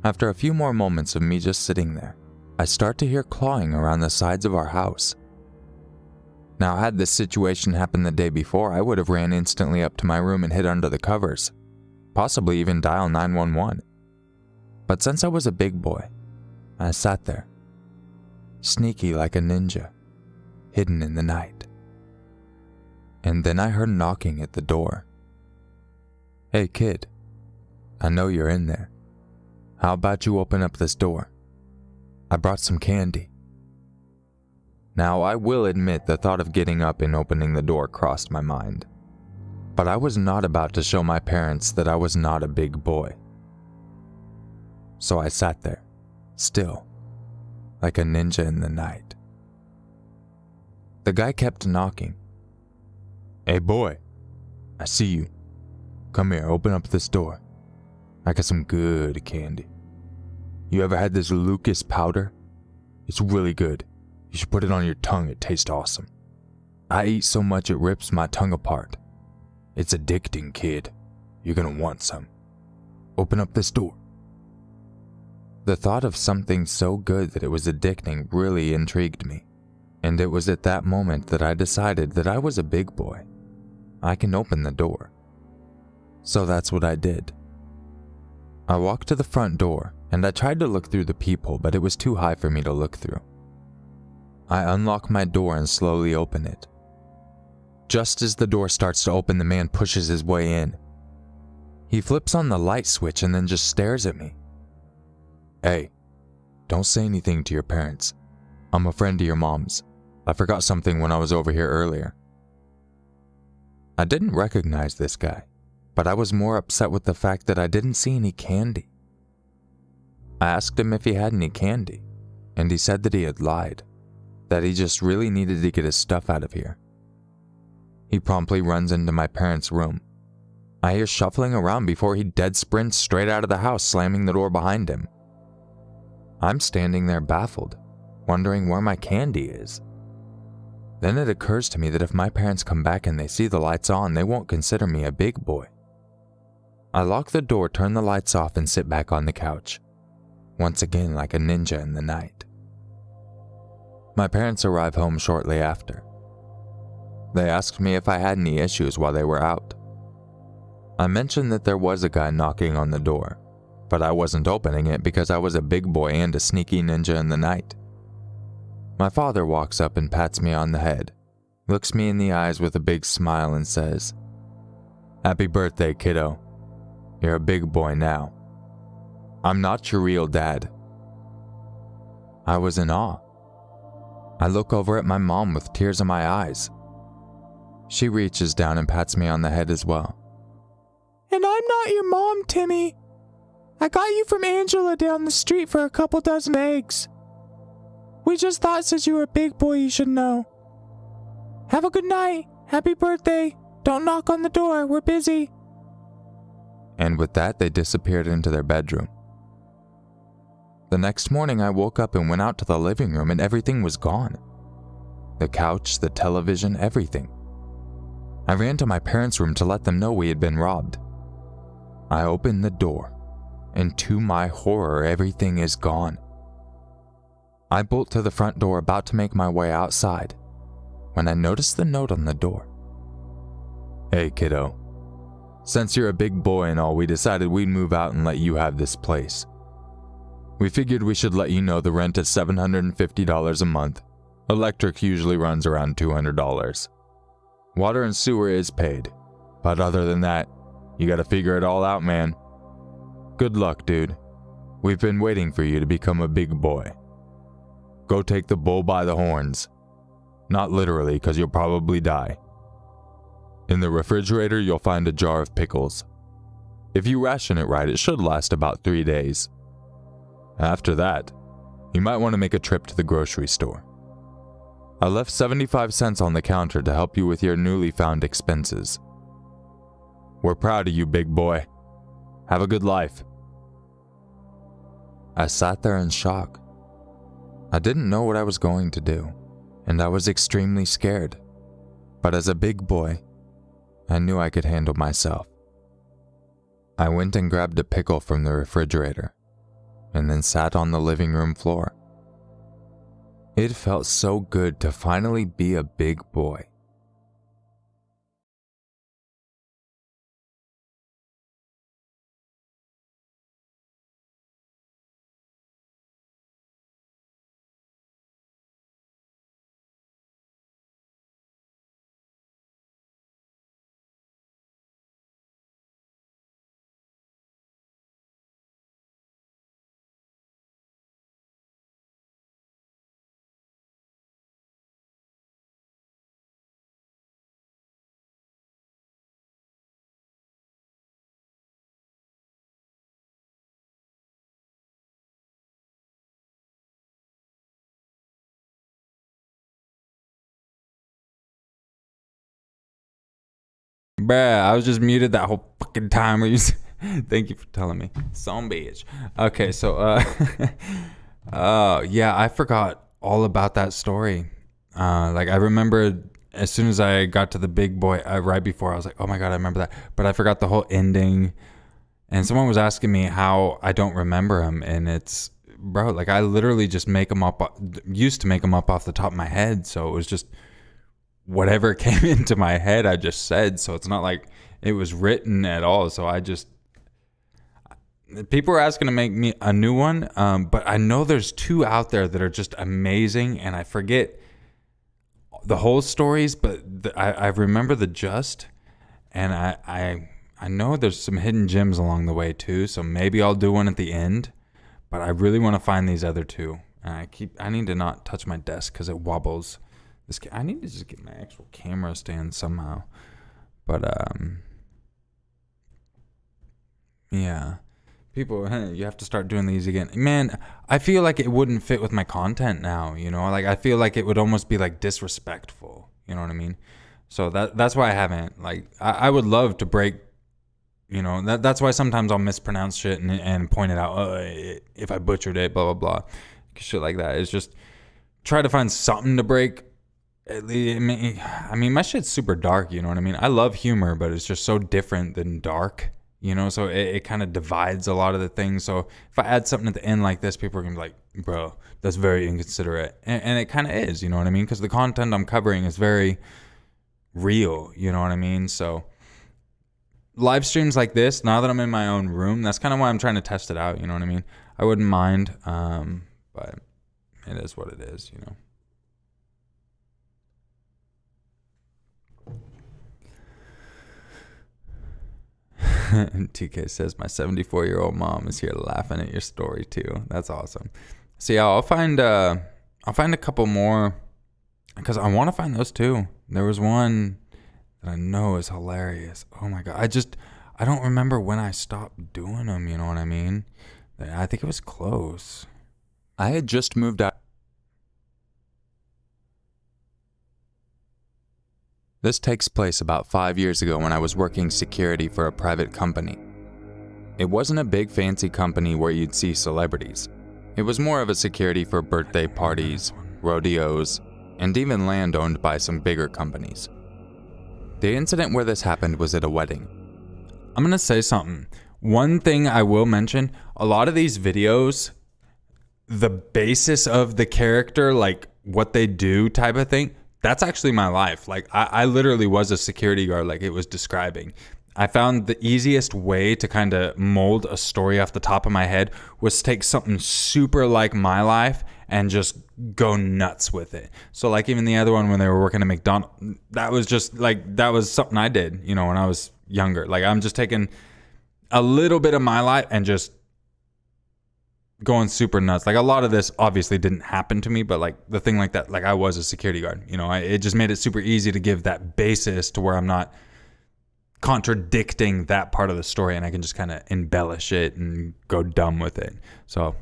After a few more moments of me just sitting there, I start to hear clawing around the sides of our house. Now, had this situation happened the day before, I would have ran instantly up to my room and hid under the covers, possibly even dial 911. But since I was a big boy, I sat there, sneaky like a ninja, hidden in the night. And then I heard knocking at the door. "Hey kid, I know you're in there. How about you open up this door? I brought some candy." Now, I will admit the thought of getting up and opening the door crossed my mind, but I was not about to show my parents that I was not a big boy. So I sat there, still, like a ninja in the night. The guy kept knocking. "Hey boy, I see you. Come here, open up this door. I got some good candy. You ever had this Lucas powder? It's really good. You should put it on your tongue, it tastes awesome. I eat so much it rips my tongue apart. It's addicting, kid. You're gonna want some. Open up this door." The thought of something so good that it was addicting really intrigued me, and it was at that moment that I decided that I was a big boy. I can open the door. So that's what I did. I walked to the front door, and I tried to look through the peephole, but it was too high for me to look through. I unlock my door and slowly open it. Just as the door starts to open, the man pushes his way in. He flips on the light switch and then just stares at me. "Hey, don't say anything to your parents. I'm a friend of your mom's. I forgot something when I was over here earlier." I didn't recognize this guy, but I was more upset with the fact that I didn't see any candy. I asked him if he had any candy, and he said that he had lied, that he just really needed to get his stuff out of here. He promptly runs into my parents' room. I hear shuffling around before he dead sprints straight out of the house, slamming the door behind him. I'm standing there baffled, wondering where my candy is. Then it occurs to me that if my parents come back and they see the lights on, they won't consider me a big boy. I lock the door, turn the lights off, and sit back on the couch, once again like a ninja in the night. My parents arrive home shortly after. They asked me if I had any issues while they were out. I mentioned that there was a guy knocking on the door, but I wasn't opening it because I was a big boy and a sneaky ninja in the night. My father walks up and pats me on the head, looks me in the eyes with a big smile and says, "Happy birthday, kiddo. You're a big boy now. I'm not your real dad." I was in awe. I look over at my mom with tears in my eyes. She reaches down and pats me on the head as well. "And I'm not your mom, Timmy. I got you from Angela down the street for a couple dozen eggs. We just thought since you were a big boy you should know. Have a good night. Happy birthday. Don't knock on the door. We're busy." And with that, they disappeared into their bedroom. The next morning, I woke up and went out to the living room and everything was gone. The couch, the television, everything. I ran to my parents' room to let them know we had been robbed. I opened the door, and to my horror, everything is gone. I bolt to the front door, about to make my way outside, when I noticed the note on the door. "Hey, kiddo. Since you're a big boy and all, we decided we'd move out and let you have this place. We figured we should let you know the rent is $750 a month, Electric usually runs around $200. Water and sewer is paid, but other than that, you gotta figure it all out, man. Good luck, dude. We've been waiting for you to become a big boy. Go take the bull by the horns. Not literally, because you'll probably die. In the refrigerator, you'll find a jar of pickles. If you ration it right, it should last about 3 days. After that, you might want to make a trip to the grocery store. I left 75 cents on the counter to help you with your newly found expenses. We're proud of you, big boy. Have a good life. I sat there in shock. I didn't know what I was going to do, and I was extremely scared. But as a big boy, I knew I could handle myself. I went and grabbed a pickle from the refrigerator, and then sat on the living room floor. It felt so good to finally be a big boy. Bruh, I was just muted that whole fucking time. Where you Thank you for telling me. Some bitch. Okay, so yeah, I forgot all about that story. Like I remember as soon as I got to the big boy, right before I was like, oh my god, I remember that. But I forgot the whole ending. And someone was asking me how I don't remember him, and it's, bro, like I literally just used to make them up off the top of my head. So it was just whatever came into my head, I just said. So it's not like it was written at all. So people are asking to make me a new one. But I know there's 2 out there that are just amazing, and I forget the whole stories, but I remember the gist, and I know there's some hidden gems along the way too. So maybe I'll do one at the end, but I really want to find these other 2. And I need to not touch my desk because it wobbles. I need to just get my actual camera stand somehow. But yeah, people, you have to start doing these again. Man, I feel like it wouldn't fit with my content now. You know, like I feel like it would almost be like disrespectful. You know what I mean? So that's why I haven't. Like I would love to break. You know, that's why sometimes I'll mispronounce shit and point it out. If I butchered it, blah blah blah, shit like that. It's just try to find something to break. I mean, my shit's super dark, you know what I mean? I love humor, but it's just so different than dark, you know? So it kind of divides a lot of the things. So if I add something at the end like this, people are going to be like, bro, that's very inconsiderate. And it kind of is, you know what I mean? Because the content I'm covering is very real, you know what I mean? So live streams like this, now that I'm in my own room, that's kind of why I'm trying to test it out, you know what I mean? I wouldn't mind, but it is what it is, you know? TK says my 74-year-old mom is here laughing at your story too. That's awesome. So yeah, I'll find a couple more because I want to find those too. There was one that I know is hilarious. Oh my god, I don't remember when I stopped doing them. You know what I mean? I think it was close. I had just moved out. This takes place about 5 years ago when I was working security for a private company. It wasn't a big fancy company where you'd see celebrities. It was more of a security for birthday parties, rodeos, and even land owned by some bigger companies. The incident where this happened was at a wedding. I'm going to say something. One thing I will mention, a lot of these videos, the basis of the character, like what they do type of thing, that's actually my life. Like I literally was a security guard, like it was describing. I found the easiest way to kind of mold a story off the top of my head was to take something super like my life and just go nuts with it. So like even the other one when they were working at McDonald's, that was just like, that was something I did, you know, when I was younger. Like I'm just taking a little bit of my life and just going super nuts. Like a lot of this obviously didn't happen to me, but like the thing like that, like I was a security guard, you know, it just made it super easy to give that basis to where I'm not contradicting that part of the story, and I can just kind of embellish it and go dumb with it. So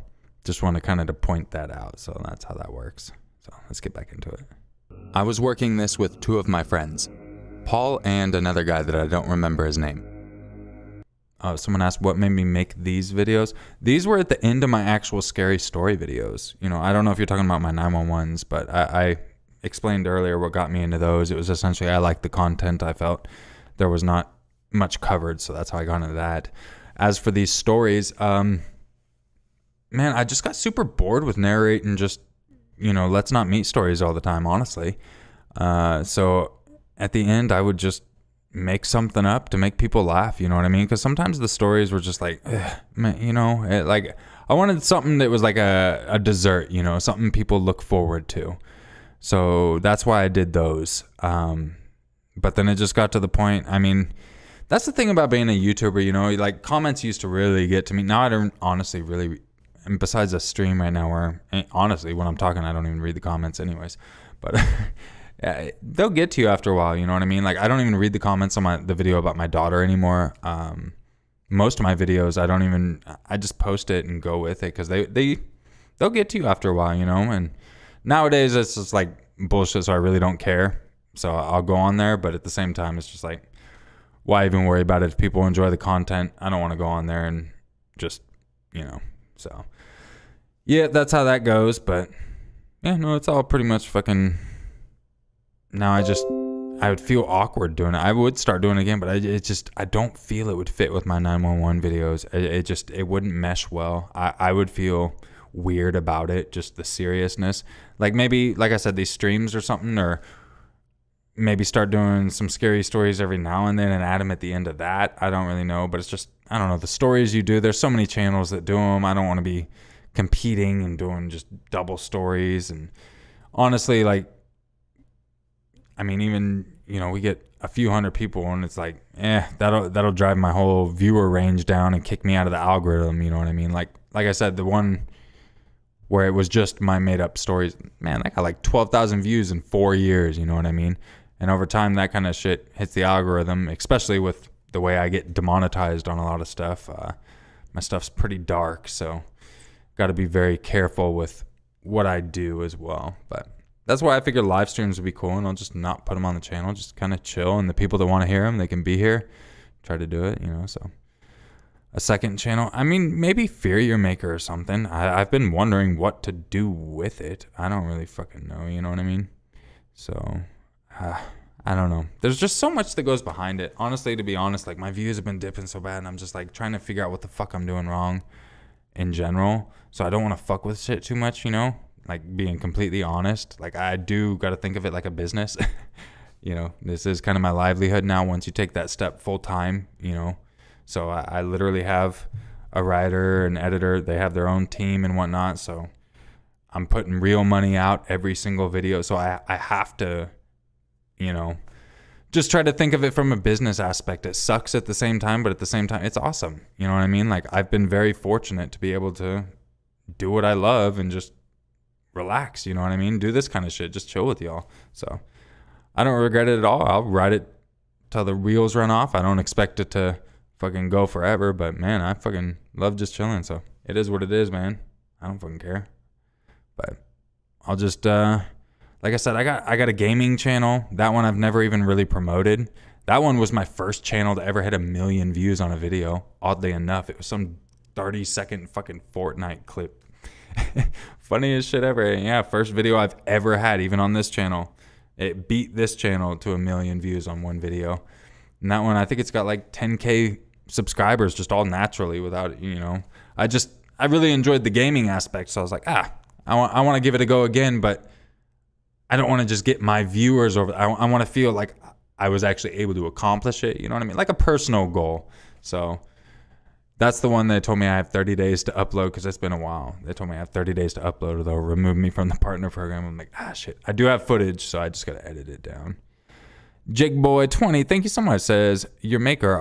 just want to kind of to point that out. So that's how that works. So let's get back into it. I was working this with two of my friends, Paul and another guy that I don't remember his name. Someone asked what made me make these videos. These were at the end of my actual scary story videos. You know, I don't know if you're talking about my 911s, but I explained earlier what got me into those. It was essentially I liked the content. I felt there was not much covered, so that's how I got into that. As for these stories, man, I just got super bored with narrating just, you know, let's not meet stories all the time, honestly. So at the end, I would just make something up to make people laugh, you know what I mean? Because sometimes the stories were just like, man, you know, like I wanted something that was like a dessert, you know, something people look forward to. So that's why I did those. But then it just got to the point, I mean, that's the thing about being a YouTuber, you know, like comments used to really get to me. Now I don't honestly really, and besides a stream right now where honestly, when I'm talking, I don't even read the comments anyways, but yeah, they'll get to you after a while. You know what I mean? Like I don't even read the comments on the video about my daughter anymore. Most of my videos, I just post it and go with it. Cause they'll get to you after a while, you know? And nowadays it's just like bullshit. So I really don't care. So I'll go on there, but at the same time, it's just like, why even worry about it? If people enjoy the content, I don't want to go on there and just, you know, so yeah, that's how that goes. But yeah, no, it's all pretty much fucking, now I would feel awkward doing it. I would start doing it again, but I don't feel it would fit with my 911 videos. It wouldn't mesh well. I would feel weird about it, just the seriousness. Like maybe, like I said, these streams or something, or maybe start doing some scary stories every now and then and add them at the end of that. I don't really know, but it's just, I don't know, the stories you do, there's so many channels that do them. I don't want to be competing and doing just double stories. And honestly, like, I mean, even, you know, we get a few hundred people and it's like, that'll drive my whole viewer range down and kick me out of the algorithm. You know what I mean? Like I said, the one where it was just my made up stories, man, I got like 12,000 views in 4 years. You know what I mean? And over time, that kind of shit hits the algorithm, especially with the way I get demonetized on a lot of stuff. My stuff's pretty dark, so got to be very careful with what I do as well. But that's why I figured live streams would be cool, and I'll just not put them on the channel, just kind of chill. And the people that want to hear them, they can be here, try to do it, you know. So a second channel, I mean, maybe Fear Your Maker or something. I've been wondering what to do with it. I don't really fucking know, you know what I mean? So I don't know. There's just so much that goes behind it. Honestly, to be honest, like my views have been dipping so bad, and I'm just like trying to figure out what the fuck I'm doing wrong in general. So I don't want to fuck with shit too much, you know? Like being completely honest. Like I do got to think of it like a business. You know, this is kind of my livelihood now once you take that step full time, you know? So I literally have a writer, an editor. They have their own team and whatnot. So I'm putting real money out every single video. So I have to, you know, just try to think of it from a business aspect. It sucks at the same time, but at the same time, it's awesome. You know what I mean? Like I've been very fortunate to be able to do what I love and just relax. You know what I mean? Do this kind of shit. Just chill with y'all. So I don't regret it at all. I'll ride it till the wheels run off. I don't expect it to fucking go forever, but man, I fucking love just chilling. So it is what it is, man. I don't fucking care. But I'll just, like I said, I got a gaming channel. That one I've never even really promoted. That one was my first channel to ever hit 1 million views on a video. Oddly enough, it was some 30-second fucking Fortnite clip. Funniest shit ever. Yeah, first video I've ever had, even on this channel. It beat this channel to 1 million views on one video. And that one, I think it's got like 10K subscribers just all naturally without, you know. I really enjoyed the gaming aspect. So I was like, I want to give it a go again, but I don't want to just get my viewers over. I want to feel like I was actually able to accomplish it. You know what I mean? Like a personal goal. So that's the one they told me I have 30 days to upload because it's been a while. They told me I have 30 days to upload or they'll remove me from the partner program. I'm like, shit. I do have footage, so I just got to edit it down. Jigboy20, thank you so much, says, your maker,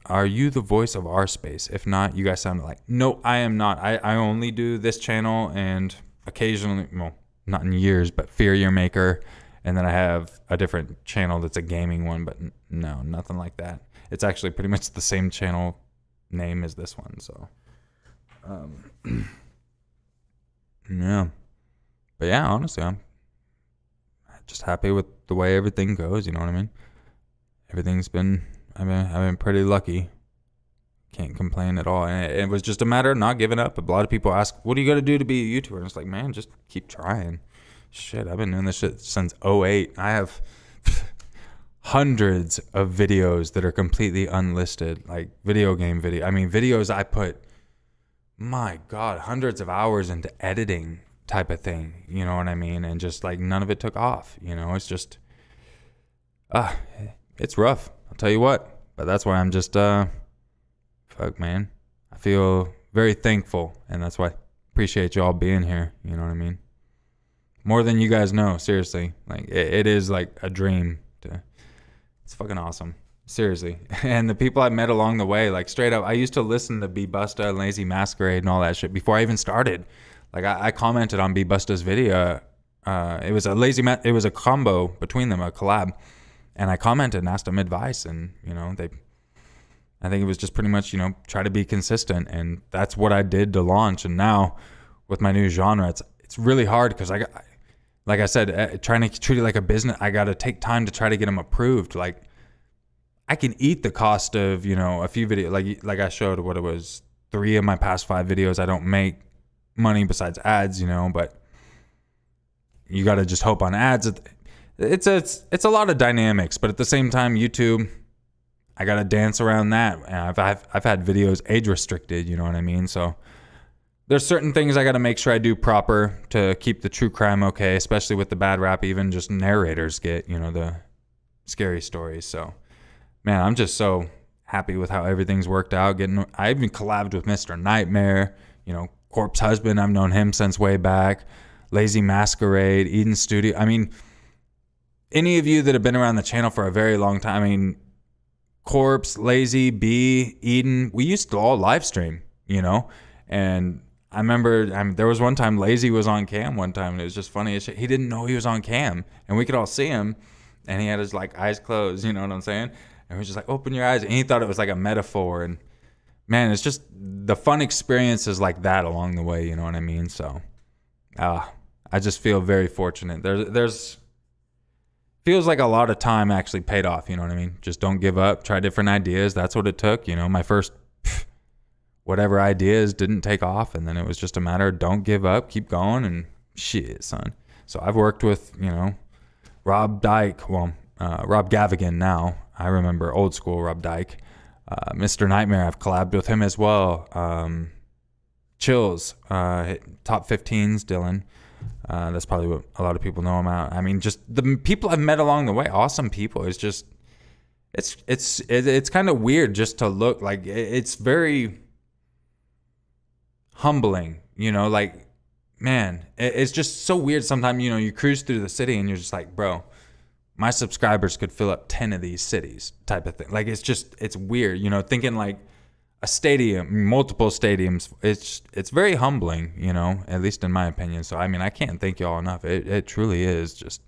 are you the voice of R Space? If not, you guys sound like, no, I am not. I only do this channel and occasionally, well, not in years, but Fear Your Maker. And then I have a different channel that's a gaming one, but no, nothing like that. It's actually pretty much the same channel name as this one, so yeah. But yeah, honestly, I'm just happy with the way everything goes, you know what I mean? I've been pretty lucky. Can't complain at all. And it was just a matter of not giving up. A lot of people ask, what do you got to do to be a YouTuber? And it's like, man, just keep trying. Shit, I've been doing this shit since 2008. I have hundreds of videos that are completely unlisted, like video game video. I mean, videos I put, my God, hundreds of hours into editing type of thing. You know what I mean? And just like none of it took off. You know, it's just, it's rough. I'll tell you what. But that's why I'm just, fuck, man. I feel very thankful. And that's why I appreciate y'all being here. You know what I mean? More than you guys know, seriously. Like, it is like a dream. It's fucking awesome. Seriously. And the people I met along the way, like straight up, I used to listen to B Busta and Lazy Masquerade and all that shit before I even started. Like, I commented on B Busta's video. It was a combo between them, a collab. And I commented and asked them advice. And, you know, I think it was just pretty much, you know, try to be consistent. And that's what I did to launch. And now with my new genre, it's really hard because like I said, trying to treat it like a business, I got to take time to try to get them approved. Like, I can eat the cost of, you know, a few videos. Like I showed what it was, 3 of my past 5 videos. I don't make money besides ads, you know, but you got to just hope on ads. It's a lot of dynamics, but at the same time, YouTube, I got to dance around that. And I've had videos age restricted, you know what I mean? So there's certain things I got to make sure I do proper to keep the true crime okay, especially with the bad rap even just narrators get, you know, the scary stories. So, man, I'm just so happy with how everything's worked out. I even collabed with Mr. Nightmare, you know, Corpse Husband. I've known him since way back. Lazy Masquerade, Eden Studio. I mean, any of you that have been around the channel for a very long time, I mean, Corpse, Lazy, B, Eden, we used to all live stream, you know, and I remember there was one time Lazy was on cam one time, and it was just funny as shit. He didn't know he was on cam, and we could all see him, and he had his like eyes closed, you know what I'm saying? And we was just like, open your eyes, and he thought it was like a metaphor. And man, it's just the fun experiences like that along the way, you know what I mean? So, I just feel very fortunate. There's feels like a lot of time actually paid off, you know what I mean? Just don't give up, try different ideas. That's what it took, you know. My first whatever ideas didn't take off, and then it was just a matter of don't give up, keep going, and shit, son. So I've worked with, you know, Rob Gavigan now. I remember old school Rob Dyke. Mr. Nightmare, I've collabed with him as well. Chills, top 15s, Dylan. That's probably what a lot of people know him out. I mean, just the people I've met along the way, awesome people. It's just, it's kind of weird just to look like it's very humbling, you know, like, man, it's just so weird. Sometimes, you know, you cruise through the city and you're just like, bro, my subscribers could fill up 10 of these cities type of thing. Like, it's weird, you know, thinking like a stadium, multiple stadiums. It's very humbling, you know, at least in my opinion. So, I mean, I can't thank y'all enough. It truly is just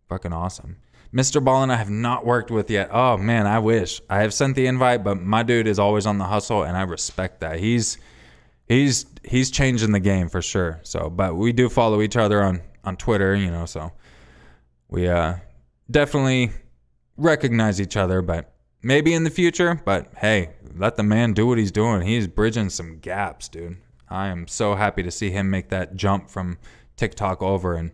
fucking awesome. Mr. Ballin, I have not worked with yet. Oh man, I wish. I have sent the invite, but my dude is always on the hustle, and I respect that. He's changing the game for sure. So, but we do follow each other on Twitter, you know, so we definitely recognize each other, but maybe in the future. But hey, let the man do what he's doing. He's bridging some gaps, dude. I am so happy to see him make that jump from TikTok over. And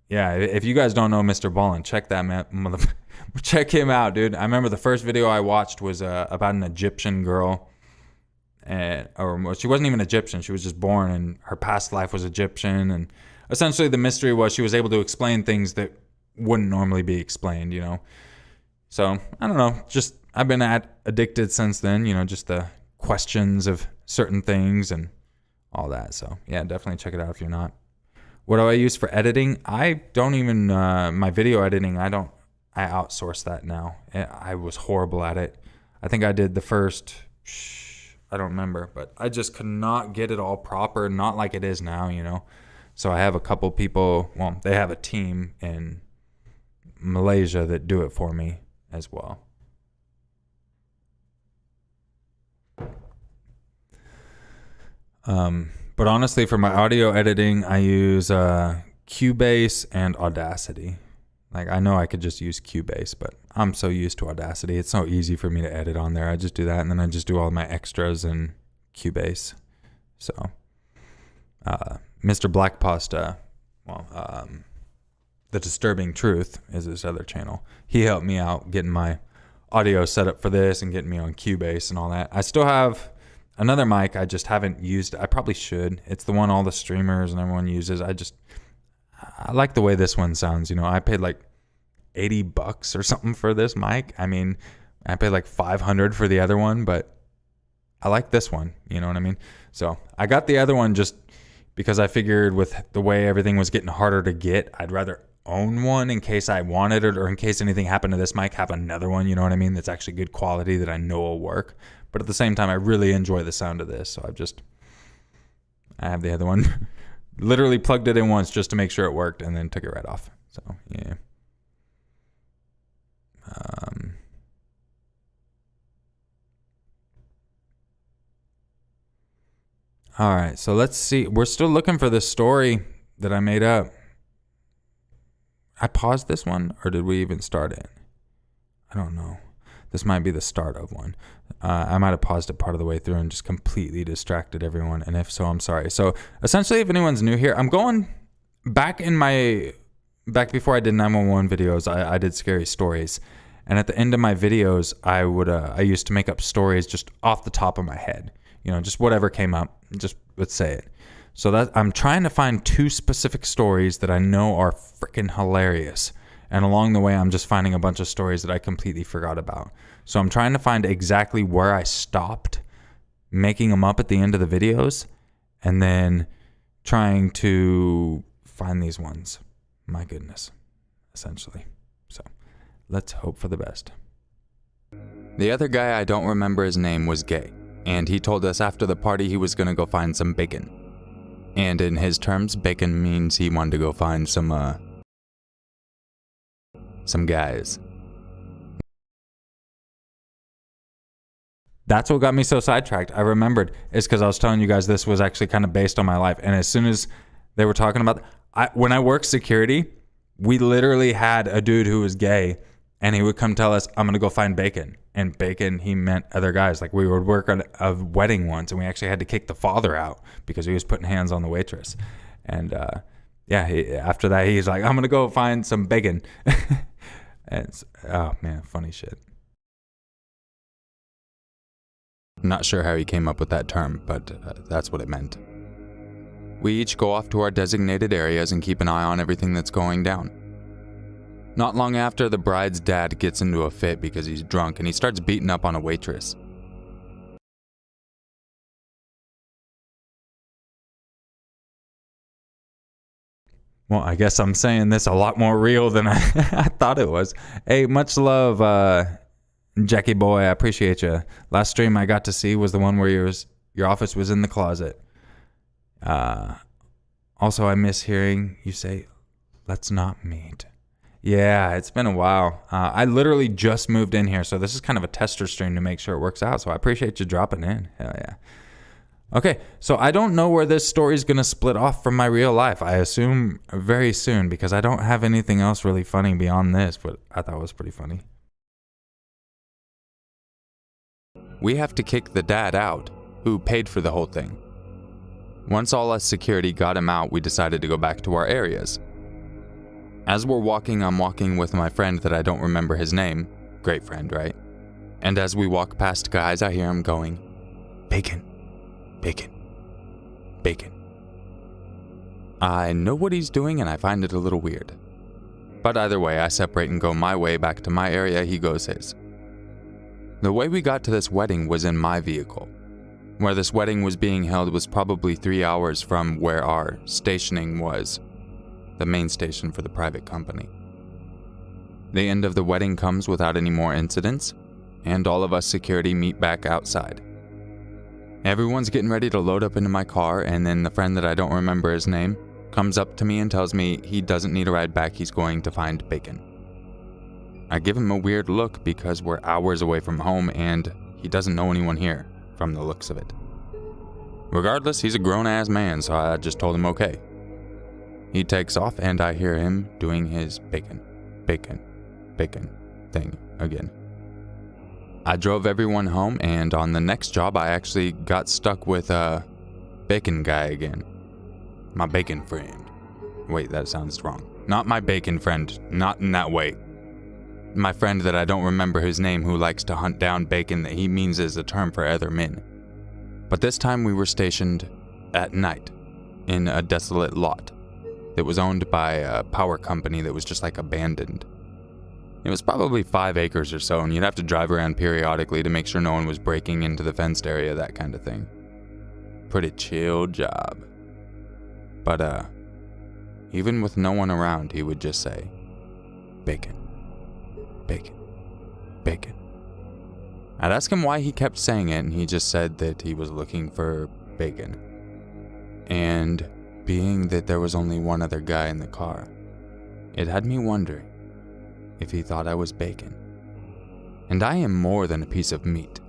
yeah, if you guys don't know Mr. Ballin, check that man, check him out, dude. I remember the first video I watched was about an Egyptian girl. Or she wasn't even Egyptian. She was just born, and her past life was Egyptian. And essentially the mystery was she was able to explain things that wouldn't normally be explained, you know. So I don't know, just I've been addicted since then, you know, just the questions of certain things and all that. So yeah, definitely check it out if you're not. What do I use for editing? I don't even, my video editing, I outsource that now. I was horrible at it. I think I did the first, I don't remember, but I just could not get it all proper, not like it is now, you know. So I have a couple people, well, they have a team in Malaysia that do it for me as well. But honestly, for my audio editing, I use Cubase and Audacity. Like, I know I could just use Cubase, but I'm so used to Audacity. It's so easy for me to edit on there. I just do that, and then I just do all my extras in Cubase. So, Mr. Black Pasta, The Disturbing Truth is his other channel. He helped me out getting my audio set up for this and getting me on Cubase and all that. I still have another mic I just haven't used. I probably should. It's the one all the streamers and everyone uses. I like the way this one sounds. You know, I paid like $80 or something for this mic. I mean, I paid like $500 for the other one, but I like this one. You know what I mean? So I got the other one just because I figured with the way everything was getting harder to get, I'd rather own one in case I wanted it, or in case anything happened to this mic, have another one, you know what I mean, that's actually good quality that I know will work. But at the same time, I really enjoy the sound of this, so I have the other one. Literally plugged it in once just to make sure it worked, and then took it right off. So yeah. All right, so let's see. We're still looking for this story that I made up. I paused this one, or did we even start it? I don't know. This might be the start of one. I might have paused it part of the way through and just completely distracted everyone. And if so, I'm sorry. So essentially, if anyone's new here, I'm going back before I did 911 videos, I did scary stories. And at the end of my videos, I used to make up stories just off the top of my head. You know, just whatever came up, just let's say it. So that I'm trying to find 2 specific stories that I know are freaking hilarious. And along the way, I'm just finding a bunch of stories that I completely forgot about. So I'm trying to find exactly where I stopped making them up at the end of the videos, and then trying to find these ones. My goodness, essentially. So let's hope for the best. The other guy, I don't remember his name, was gay, and he told us after the party he was going to go find some bacon. And in his terms, bacon means he wanted to go find some guys. That's what got me so sidetracked. I remembered. It's because I was telling you guys this was actually kind of based on my life. And as soon as they were talking about, when I worked security, we literally had a dude who was gay, and he would come tell us, I'm going to go find bacon. And bacon, he meant other guys. Like, we would work on a wedding once, and we actually had to kick the father out because he was putting hands on the waitress. And after that, he's like, I'm going to go find some bacon. And oh man, funny shit. Not sure how he came up with that term, but that's what it meant. We each go off to our designated areas and keep an eye on everything that's going down. Not long after, the bride's dad gets into a fit because he's drunk and he starts beating up on a waitress. Well, I guess I'm saying this a lot more real than I thought it was. Hey, much love, Jackie boy. I appreciate you. Last stream I got to see was the one where your office was in the closet. Also, I miss hearing you say, "Let's not meet." Yeah, it's been a while. I literally just moved in here, so this is kind of a tester stream to make sure it works out. So I appreciate you dropping in. Hell yeah. Okay, so I don't know where this story is going to split off from my real life. I assume very soon, because I don't have anything else really funny beyond this, but I thought it was pretty funny. We have to kick the dad out, who paid for the whole thing. Once all us security got him out, we decided to go back to our areas. As we're walking, I'm walking with my friend that I don't remember his name. Great friend, right? And as we walk past guys, I hear him going, "Bacon. Bacon. Bacon." I know what he's doing and I find it a little weird. But either way, I separate and go my way back to my area, he goes his. The way we got to this wedding was in my vehicle. Where this wedding was being held was probably 3 hours from where our stationing was, the main station for the private company. The end of the wedding comes without any more incidents, and all of us security meet back outside. Everyone's getting ready to load up into my car, and then the friend that I don't remember his name comes up to me and tells me he doesn't need a ride back, he's going to find bacon. I give him a weird look because we're hours away from home and he doesn't know anyone here, from the looks of it. Regardless, he's a grown-ass man, so I just told him okay. He takes off and I hear him doing his bacon thing again. I drove everyone home, and on the next job I actually got stuck with a bacon guy again. My bacon friend. Wait, that sounds wrong. Not my bacon friend, not in that way. My friend that I don't remember his name who likes to hunt down bacon that he means is a term for other men. But this time we were stationed at night in a desolate lot that was owned by a power company that was just like abandoned. It was probably 5 acres or so, and you'd have to drive around periodically to make sure no one was breaking into the fenced area, that kind of thing. Pretty chill job. But even with no one around, he would just say, bacon. I'd ask him why he kept saying it, and he just said that he was looking for bacon. And being that there was only one other guy in the car, it had me wondering if he thought I was bacon. And I am more than a piece of meat.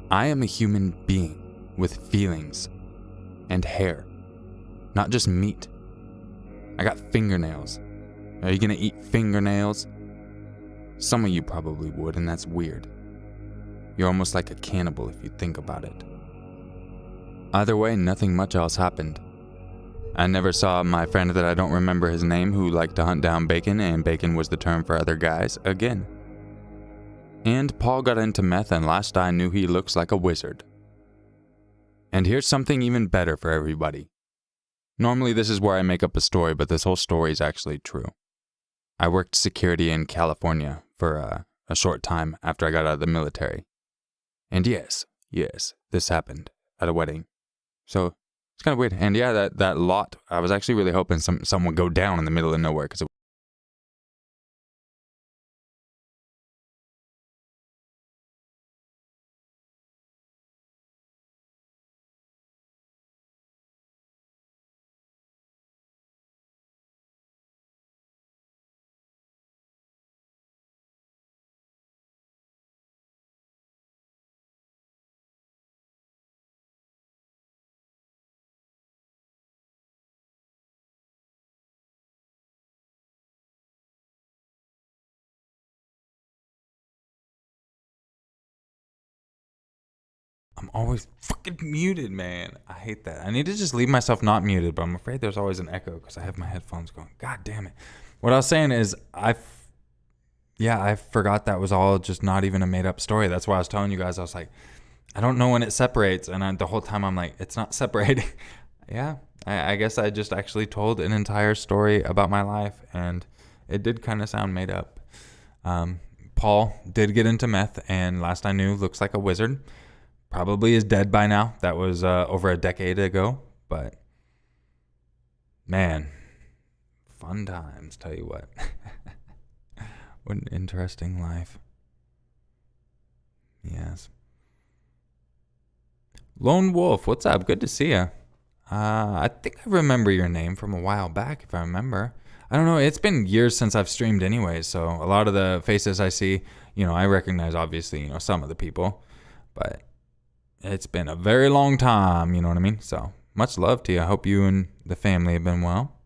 I am a human being with feelings and hair, not just meat. I got fingernails. Are you gonna eat fingernails? Some of you probably would, and that's weird. You're almost like a cannibal if you think about it. Either way, nothing much else happened. I never saw my friend that I don't remember his name who liked to hunt down bacon, and bacon was the term for other guys, again. And Paul got into meth, and last I knew he looks like a wizard. And here's something even better for everybody. Normally this is where I make up a story, but this whole story is actually true. I worked security in California for a short time after I got out of the military. And yes, this happened at a wedding. So it's kind of weird. And yeah, that lot, I was actually really hoping some would go down in the middle of nowhere, because I'm always fucking muted, man. I hate that. I need to just leave myself not muted, but I'm afraid there's always an echo because I have my headphones going. God damn it. What I was saying is I forgot that was all just not even a made up story. That's why I was telling you guys. I was like, I don't know when it separates. And the whole time I'm like, it's not separating. Yeah, I guess I just actually told an entire story about my life, and it did kind of sound made up. Paul did get into meth, and last I knew, looks like a wizard. Probably is dead by now. That was over a decade ago. But, man, fun times, tell you what. What an interesting life. Yes. Lone Wolf, what's up? Good to see you. I think I remember your name from a while back, if I remember. I don't know. It's been years since I've streamed anyway, so a lot of the faces I see, I recognize, obviously, some of the people. But it's been a very long time, you know what I mean? So, much love to you. I hope you and the family have been well.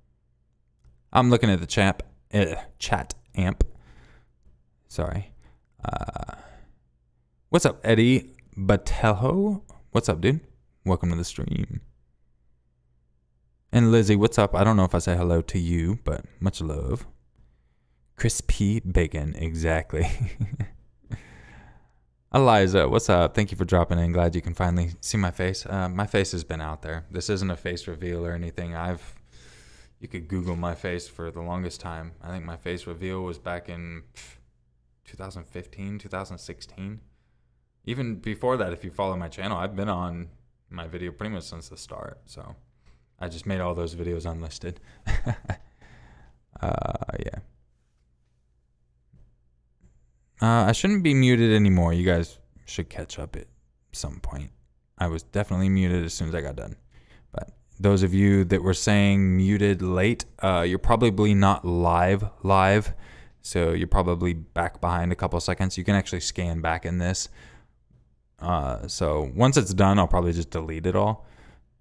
I'm looking at the chat amp. Sorry. What's up, Eddie Batelho? What's up, dude? Welcome to the stream. And Lizzie, what's up? I don't know if I say hello to you, but much love. Crispy bacon, exactly. Eliza, what's up? Thank you for dropping in. Glad you can finally see my face. My face has been out there. This isn't a face reveal or anything. You could Google my face for the longest time. I think my face reveal was back in 2015, 2016. Even before that, if you follow my channel, I've been on my video pretty much since the start. So I just made all those videos unlisted. Yeah. I shouldn't be muted anymore. You guys should catch up at some point. I was definitely muted as soon as I got done. But those of you that were saying muted late, you're probably not live. So you're probably back behind a couple seconds. You can actually scan back in this. So once it's done, I'll probably just delete it all.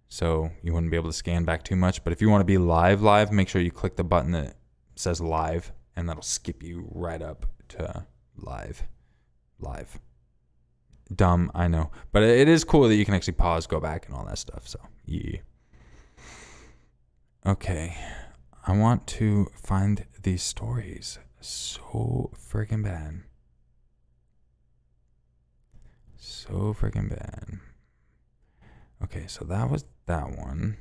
So you wouldn't be able to scan back too much. But if you want to be live, make sure you click the button that says live, and that'll skip you right up to live. Dumb, I know. But it is cool that you can actually pause, go back, and all that stuff. So, yeah. Okay. I want to find these stories so freaking bad. So freaking bad. Okay, so that was that one.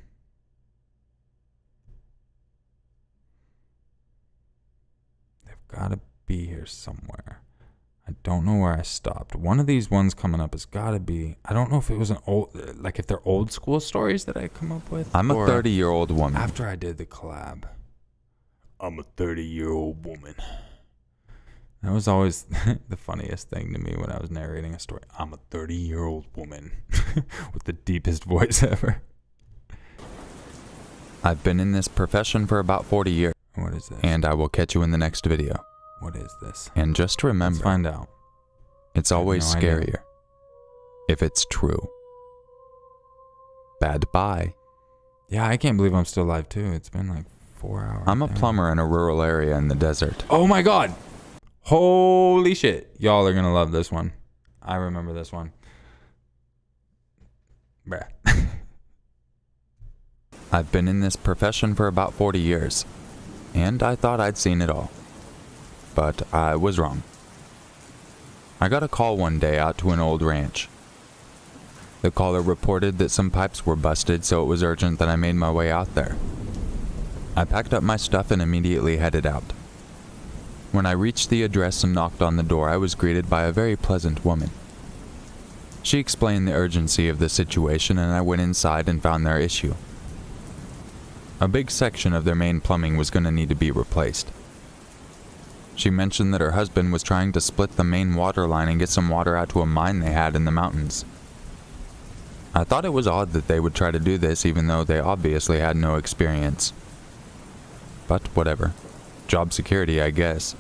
They've got to be here somewhere. I don't know where I stopped. One of these ones coming up has got to be... I don't know if it was an old... Like, if they're old school stories that I come up with. I'm a 30-year-old woman. After I did the collab. I'm a 30-year-old woman. That was always the funniest thing to me when I was narrating a story. I'm a 30-year-old woman with the deepest voice ever. I've been in this profession for about 40 years. What is this? And I will catch you in the next video. What is this? And just remember, Let's find out. It's always scarier if it's true. Bad bye. Yeah, I can't believe I'm still alive too. It's been like 4 hours. I'm a plumber in a rural area in the desert. Oh my god! Holy shit. Y'all are gonna love this one. I remember this one. Bruh. I've been in this profession for about 40 years, and I thought I'd seen it all. But I was wrong. I got a call one day out to an old ranch. The caller reported that some pipes were busted, so it was urgent that I made my way out there. I packed up my stuff and immediately headed out. When I reached the address and knocked on the door, I was greeted by a very pleasant woman. She explained the urgency of the situation, and I went inside and found their issue. A big section of their main plumbing was going to need to be replaced. She mentioned that her husband was trying to split the main water line and get some water out to a mine they had in the mountains. I thought it was odd that they would try to do this even though they obviously had no experience. But whatever. Job security, I guess.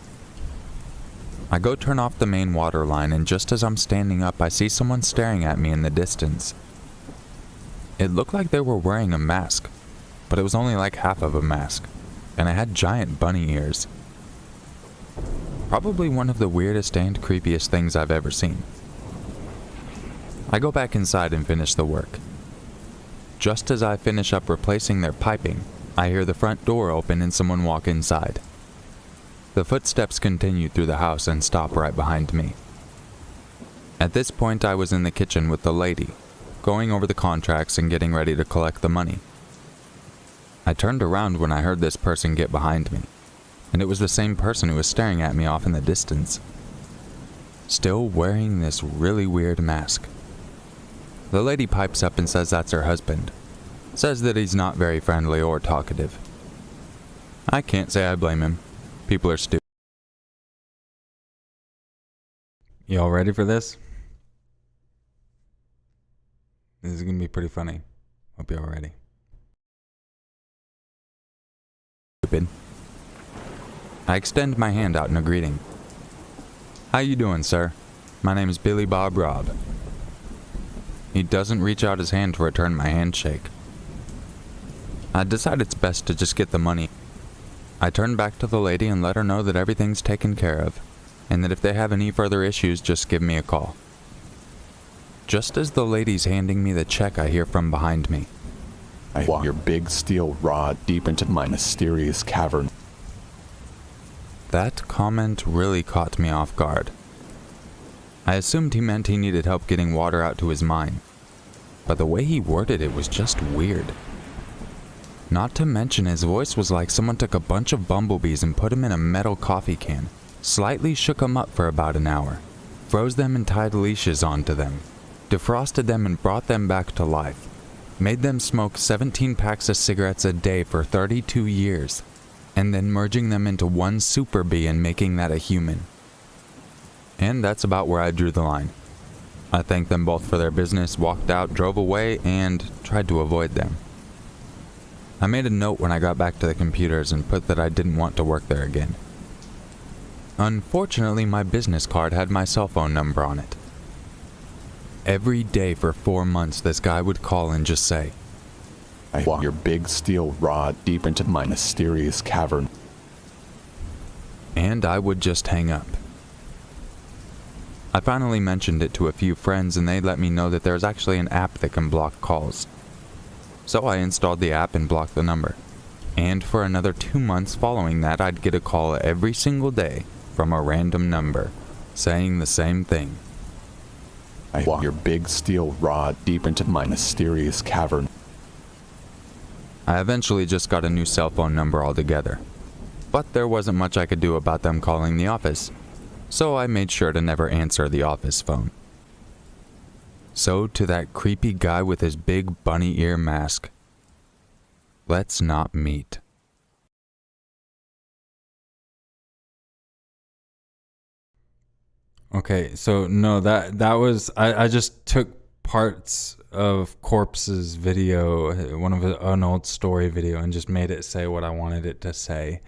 I go turn off the main water line, and just as I'm standing up, I see someone staring at me in the distance. It looked like they were wearing a mask, but it was only like half of a mask, and it had giant bunny ears. Probably one of the weirdest and creepiest things I've ever seen. I go back inside and finish the work. Just as I finish up replacing their piping, I hear the front door open and someone walk inside. The footsteps continue through the house and stop right behind me. At this point, I was in the kitchen with the lady, going over the contracts and getting ready to collect the money. I turned around when I heard this person get behind me, and it was the same person who was staring at me off in the distance, still wearing this really weird mask. The lady pipes up and says that's her husband, says that he's not very friendly or talkative. I can't say I blame him. People are stupid. Y'all ready for this? This is gonna be pretty funny. Hope y'all ready. I extend my hand out in a greeting. How you doing, sir? My name is Billy Bob Rob. He doesn't reach out his hand to return my handshake. I decide it's best to just get the money. I turn back to the lady and let her know that everything's taken care of, and that if they have any further issues, just give me a call. Just as the lady's handing me the check, I hear from behind me. I walk your big steel rod deep into my mysterious cavern. That comment really caught me off guard. I assumed he meant he needed help getting water out to his mine, but the way he worded it was just weird. Not to mention his voice was like someone took a bunch of bumblebees and put them in a metal coffee can, slightly shook them up for about an hour, froze them and tied leashes onto them, defrosted them and brought them back to life, made them smoke 17 packs of cigarettes a day for 32 years, and then merging them into one super bee and making that a human. And that's about where I drew the line. I thanked them both for their business, walked out, drove away, and tried to avoid them. I made a note when I got back to the computers and put that I didn't want to work there again. Unfortunately, my business card had my cell phone number on it. Every day for 4 months, this guy would call and just say, I walk your big steel rod deep into my mysterious cavern. And I would just hang up. I finally mentioned it to a few friends and they let me know that there's actually an app that can block calls. So I installed the app and blocked the number. And for another 2 months following that, I'd get a call every single day from a random number, saying the same thing. I walk your big steel rod deep into my mysterious cavern. I eventually just got a new cell phone number altogether. But there wasn't much I could do about them calling the office. So I made sure to never answer the office phone. So to that creepy guy with his big bunny ear mask, let's not meet. Okay, so no, that was I just took parts of Corpse's video, an old story video, and just made it say what I wanted it to say.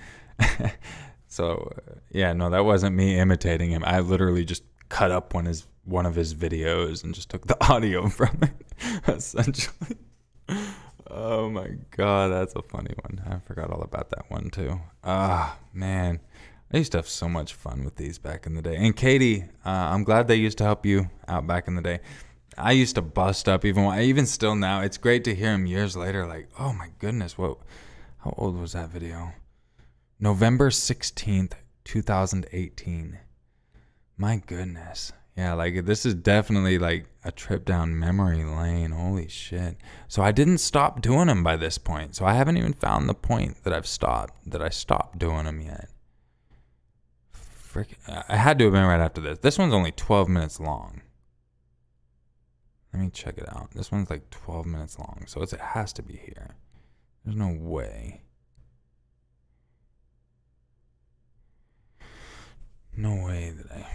So yeah, no, that wasn't me imitating him. I literally just cut up one of his videos and just took the audio from it, essentially. Oh my god, that's a funny one. I forgot all about that one too. Ah, man. I used to have so much fun with these back in the day. And Katie, I'm glad they used to help you out back in the day. I used to bust up even still now. It's great to hear him years later like, oh my goodness, how old was that video? November 16th, 2018. My goodness. Yeah, like this is definitely like a trip down memory lane. Holy shit. So I didn't stop doing them by this point. So I haven't even found the point that I stopped doing them yet. I had to have been right after this. This one's only 12 minutes long. Let me check it out. This one's like 12 minutes long. So it has to be here. There's no way. No way that I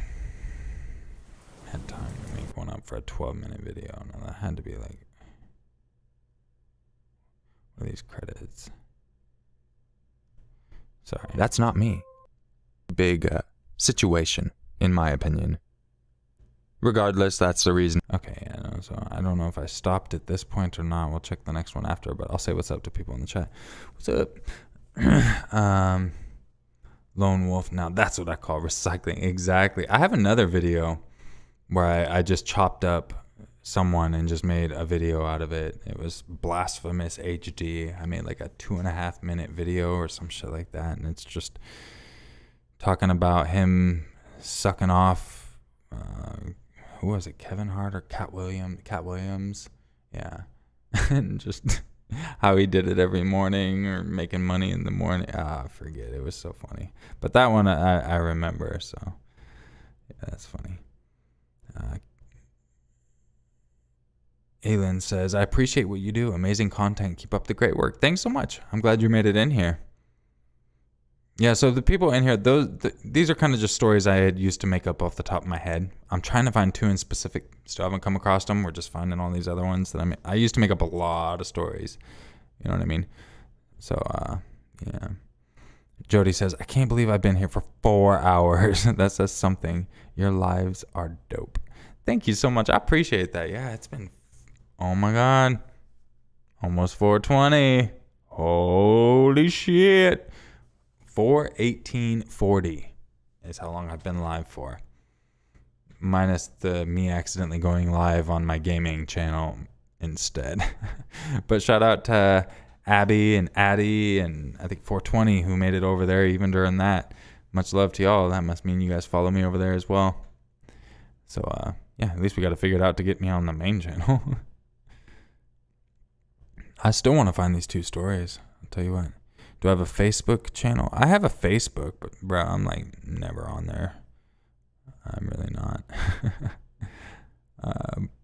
had time to make one up for a 12-minute video. No, that had to be like, what are these credits? Sorry. That's not me. Big situation, in my opinion. Regardless, that's the reason. Okay, yeah, no, so I don't know if I stopped at this point or not. We'll check the next one after, but I'll say what's up to people in the chat. What's up? Lone Wolf. Now that's what I call recycling. Exactly. I have another video where I just chopped up someone and just made a video out of it. It was Blasphemous HD. I made like a 2.5 minute video or some shit like that, and it's just talking about him sucking off who was it, Kevin Hart or Cat Williams, yeah. And just how he did it every morning or making money in the morning. I forget, it was so funny, but that one I remember, so yeah, that's funny. Aylin says, I appreciate what you do. Amazing content. Keep up the great work. Thanks so much. I'm glad you made it in here. Yeah, so the people in here, these are kind of just stories I had used to make up off the top of my head. I'm trying to find two in specific. Still haven't come across them. We're just finding all these other ones that I used to make up a lot of stories. You know what I mean? So, yeah. Jody says, I can't believe I've been here for 4 hours. That says something. Your lives are dope. Thank you so much. I appreciate that. Yeah, it's been, oh my God, almost 4:20. Holy shit. 4:18:40 is how long I've been live for. Minus the me accidentally going live on my gaming channel instead. But shout out to Abby and Addie and I think 420 who made it over there even during that. Much love to y'all. That must mean you guys follow me over there as well. So yeah, at least we got to figure it out to get me on the main channel. I still want to find these two stories. I'll tell you what. Do I have a Facebook channel? I have a Facebook, but bro, I'm like never on there. I'm really not.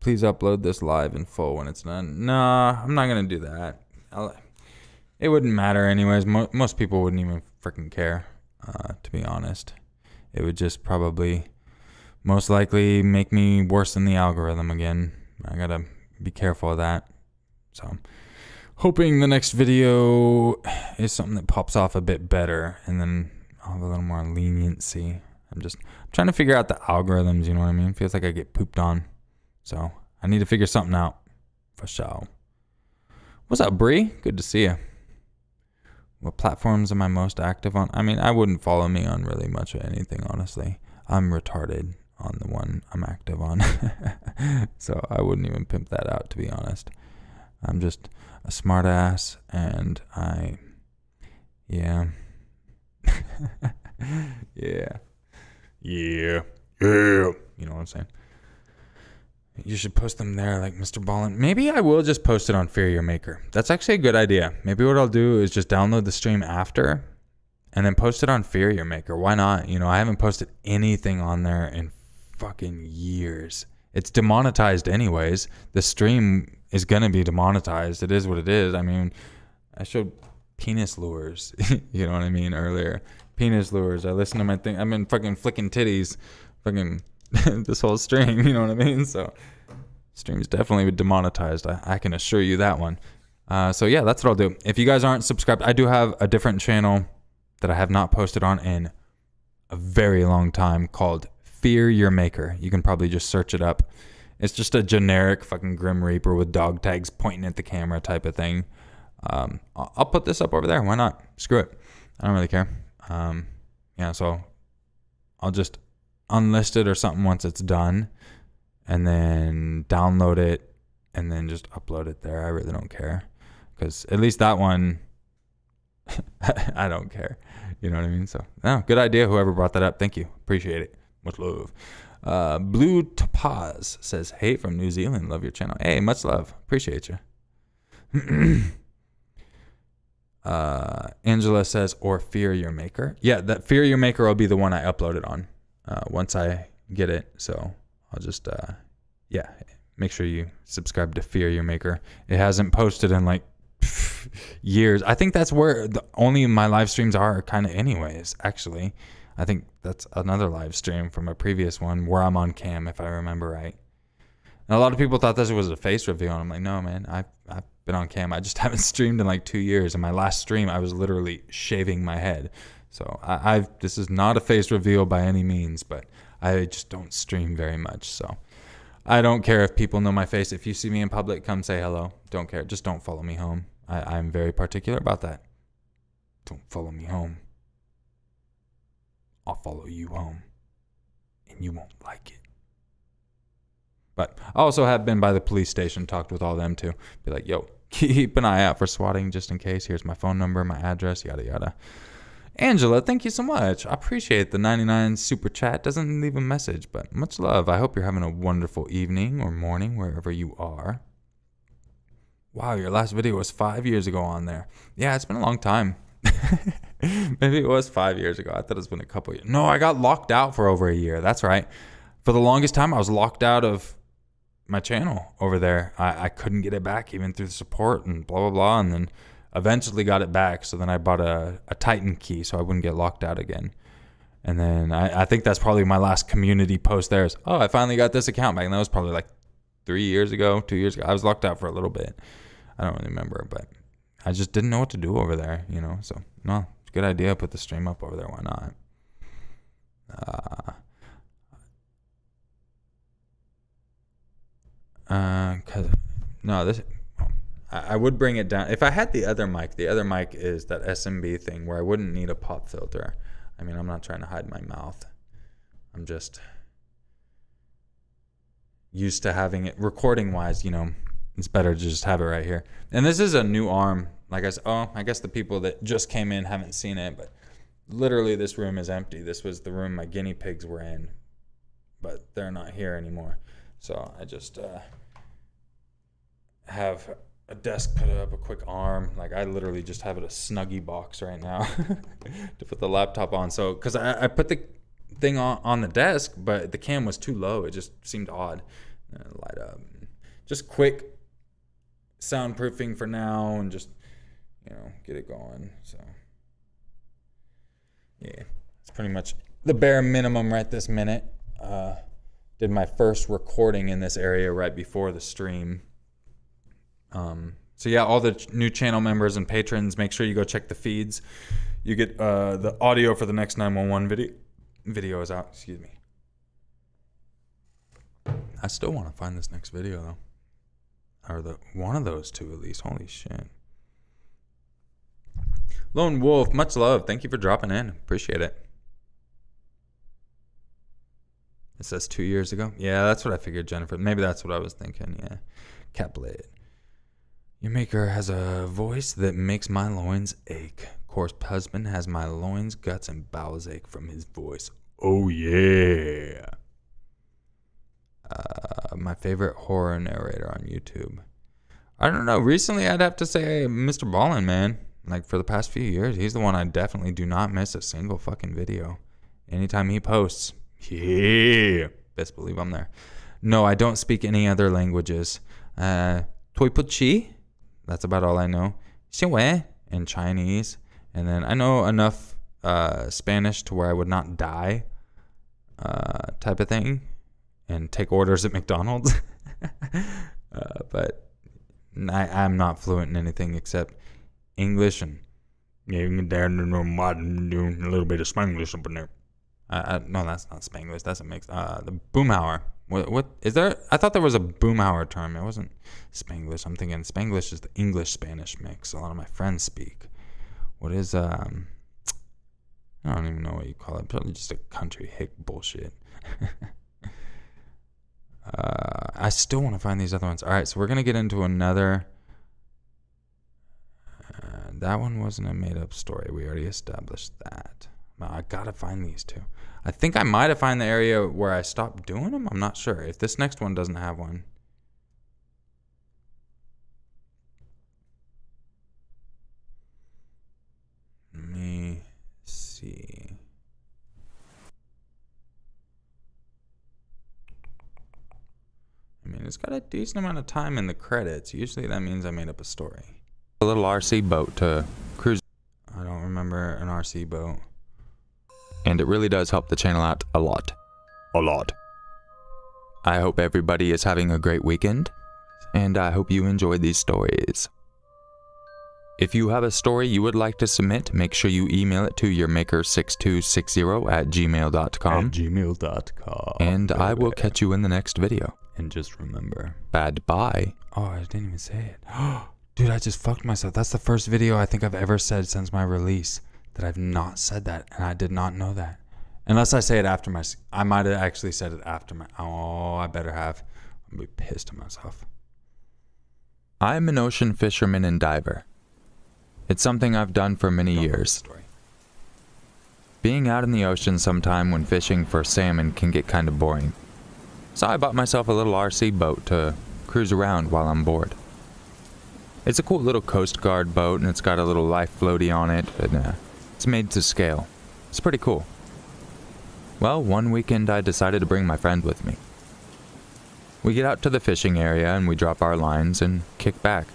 Please upload this live in full when it's done. Nah, I'm not gonna do that. It wouldn't matter anyways. Most people wouldn't even freaking care, to be honest. It would just probably most likely make me worse than the algorithm again. I gotta be careful of that. So hoping the next video is something that pops off a bit better, and then I'll have a little more leniency. I'm trying to figure out the algorithms, you know what I mean? Feels like I get pooped on. So I need to figure something out for sure. What's up, Bree? Good to see you. What platforms am I most active on? I mean, I wouldn't follow me on really much of anything, honestly. I'm retarded on the one I'm active on. So I wouldn't even pimp that out, to be honest. I'm just a smart ass, and yeah. Yeah. You know what I'm saying? You should post them there like Mr. Ballin. Maybe I will just post it on Fear Your Maker. That's actually a good idea. Maybe what I'll do is just download the stream after and then post it on Fear Your Maker. Why not? You know, I haven't posted anything on there in fucking years. It's demonetized anyways. The stream is going to be demonetized. It is what it is. I mean, I showed penis lures, you know what I mean, earlier. Penis lures. I listened to my thing. I've been fucking flicking titties fucking this whole stream, you know what I mean? So stream's definitely demonetized. I can assure you that one. So yeah, that's what I'll do. If you guys aren't subscribed, I do have a different channel that I have not posted on in a very long time called Fear Your Maker. You can probably just search it up. It's just a generic fucking Grim Reaper with dog tags pointing at the camera type of thing. I'll put this up over there. Why not? Screw it. I don't really care. Yeah, so I'll just unlist it or something once it's done, and then download it, and then just upload it there. I really don't care, because at least that one, I don't care. You know what I mean? So, no, good idea. Whoever brought that up, thank you. Appreciate it. Much love. Blue Topaz says, hey, from New Zealand. Love your channel. Hey, much love. Appreciate you. Angela says, or Fear Your Maker. Yeah, that Fear Your Maker will be the one I upload it on once I get it. So I'll just, yeah, make sure you subscribe to Fear Your Maker. It hasn't posted in like years. I think that's where only my live streams are kind of anyways, actually. I think that's another live stream from a previous one where I'm on cam, if I remember right. And a lot of people thought this was a face reveal, and I'm like, no, man, I've been on cam. I just haven't streamed in like 2 years. And my last stream, I was literally shaving my head. So this is not a face reveal by any means, but I just don't stream very much. So I don't care if people know my face. If you see me in public, come say hello. Don't care. Just don't follow me home. I'm very particular about that. Don't follow me home. I'll follow you home, and you won't like it. But I also have been by the police station, talked with all them too. Be like, yo, keep an eye out for swatting just in case. Here's my phone number, my address, yada, yada. Angela, thank you so much. I appreciate the 99 super chat. Doesn't leave a message, but much love. I hope you're having a wonderful evening or morning wherever you are. Wow, your last video was 5 years ago on there. Yeah, it's been a long time. Maybe it was 5 years ago. I thought it's been a couple years. No, I got locked out for over a year. That's right. For the longest time, I was locked out of my channel over there. I couldn't get it back even through the support and blah, blah, blah. And then eventually got it back. So then I bought a Titan key so I wouldn't get locked out again. And then I think that's probably my last community post there is, oh, I finally got this account back. And that was probably like 3 years ago, 2 years ago. I was locked out for a little bit. I don't really remember, but I just didn't know what to do over there, you know. So, no, good idea. Put the stream up over there. Why not? I would bring it down if I had the other mic. The other mic is that SMB thing where I wouldn't need a pop filter. I mean, I'm not trying to hide my mouth. I'm just used to having it recording wise, you know. It's better to just have it right here. And this is a new arm. Like I said, I guess the people that just came in haven't seen it, but literally this room is empty. This was the room my guinea pigs were in, but they're not here anymore. So I just have a desk put up, a quick arm. Like, I literally just have it a Snuggie box right now to put the laptop on. So, because I put the thing on the desk, but the cam was too low. It just seemed odd. Light up. Just quick soundproofing for now and just, get it going. So, yeah, it's pretty much the bare minimum right this minute. Did my first recording in this area right before the stream. So yeah, all the new channel members and patrons, make sure you go check the feeds. You get the audio for the next 911 video is out. Excuse me. I still want to find this next video though, or one of those two at least. Holy shit. Lone Wolf, much love. Thank you for dropping in. Appreciate it. It says 2 years ago. Yeah, that's what I figured, Jennifer. Maybe that's what I was thinking. Yeah. Caplet. Your maker has a voice that makes my loins ache. Course husband has my loins, guts, and bowels ache from his voice. Oh, yeah. My favorite horror narrator on YouTube. I don't know. Recently, I'd have to say Mr. Ballin, man. Like, for the past few years, he's the one I definitely do not miss a single fucking video. Anytime he posts, yeah, best believe I'm there. No, I don't speak any other languages. Toipuchi, that's about all I know. Xinwei, and Chinese. And then I know enough Spanish to where I would not die, type of thing, and take orders at McDonald's. But I'm not fluent in anything except English and a little bit of Spanglish up in there. No, that's not Spanglish. That's a mix. The Boomhauer. What is there? I thought there was a Boomhauer term. It wasn't Spanglish. I'm thinking Spanglish is the English-Spanish mix. A lot of my friends speak. What is I don't even know what you call it. Probably just a country hick bullshit. I still want to find these other ones. All right, so we're gonna get into another. That one wasn't a made-up story. We already established that. I gotta find these two. I think I might have found the area where I stopped doing them. I'm not sure. If this next one doesn't have one. Let me see. I mean, it's got a decent amount of time in the credits. Usually that means I made up a story. A little RC boat to cruise. I don't remember an RC boat. And it really does help the channel out a lot. A lot. I hope everybody is having a great weekend, and I hope you enjoyed these stories. If you have a story you would like to submit, make sure you email it to yourmaker6260@gmail.com. And I will catch you in the next video. And just remember. Bad bye. Oh, I didn't even say it. Dude, I just fucked myself. That's the first video I think I've ever said since my release that I've not said that, and I did not know that. Unless I say it after my... I might have actually said it after my... Oh, I better have. I'm going to be pissed at myself. I'm an ocean fisherman and diver. It's something I've done for many years. Being out in the ocean sometime when fishing for salmon can get kind of boring. So I bought myself a little RC boat to cruise around while I'm bored. It's a cool little Coast Guard boat, and it's got a little life floaty on it, and it's made to scale. It's pretty cool. Well, one weekend I decided to bring my friend with me. We get out to the fishing area and we drop our lines and kick back.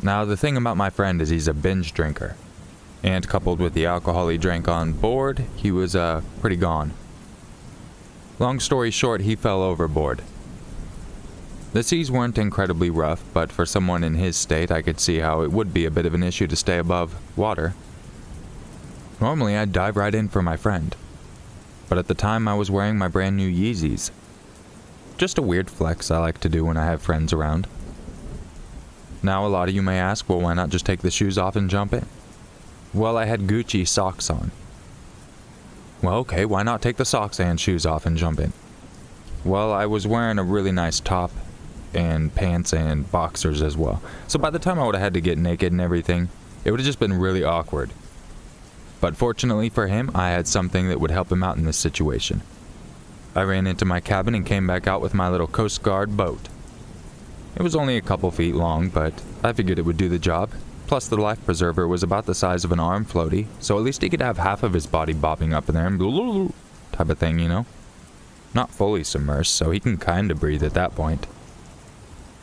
Now, the thing about my friend is he's a binge drinker, and coupled with the alcohol he drank on board, he was pretty gone. Long story short, he fell overboard. The seas weren't incredibly rough, but for someone in his state, I could see how it would be a bit of an issue to stay above water. Normally, I'd dive right in for my friend, but at the time I was wearing my brand new Yeezys. Just a weird flex I like to do when I have friends around. Now, a lot of you may ask, well, why not just take the shoes off and jump in? Well, I had Gucci socks on. Well, okay, why not take the socks and shoes off and jump in? Well, I was wearing a really nice top and pants and boxers as well. So by the time I would have had to get naked and everything, it would have just been really awkward. But fortunately for him, I had something that would help him out in this situation. I ran into my cabin and came back out with my little Coast Guard boat. It was only a couple feet long, but I figured it would do the job. Plus, the life preserver was about the size of an arm floaty, so at least he could have half of his body bobbing up in there and type of thing, you know? Not fully submersed, so he can kinda breathe at that point.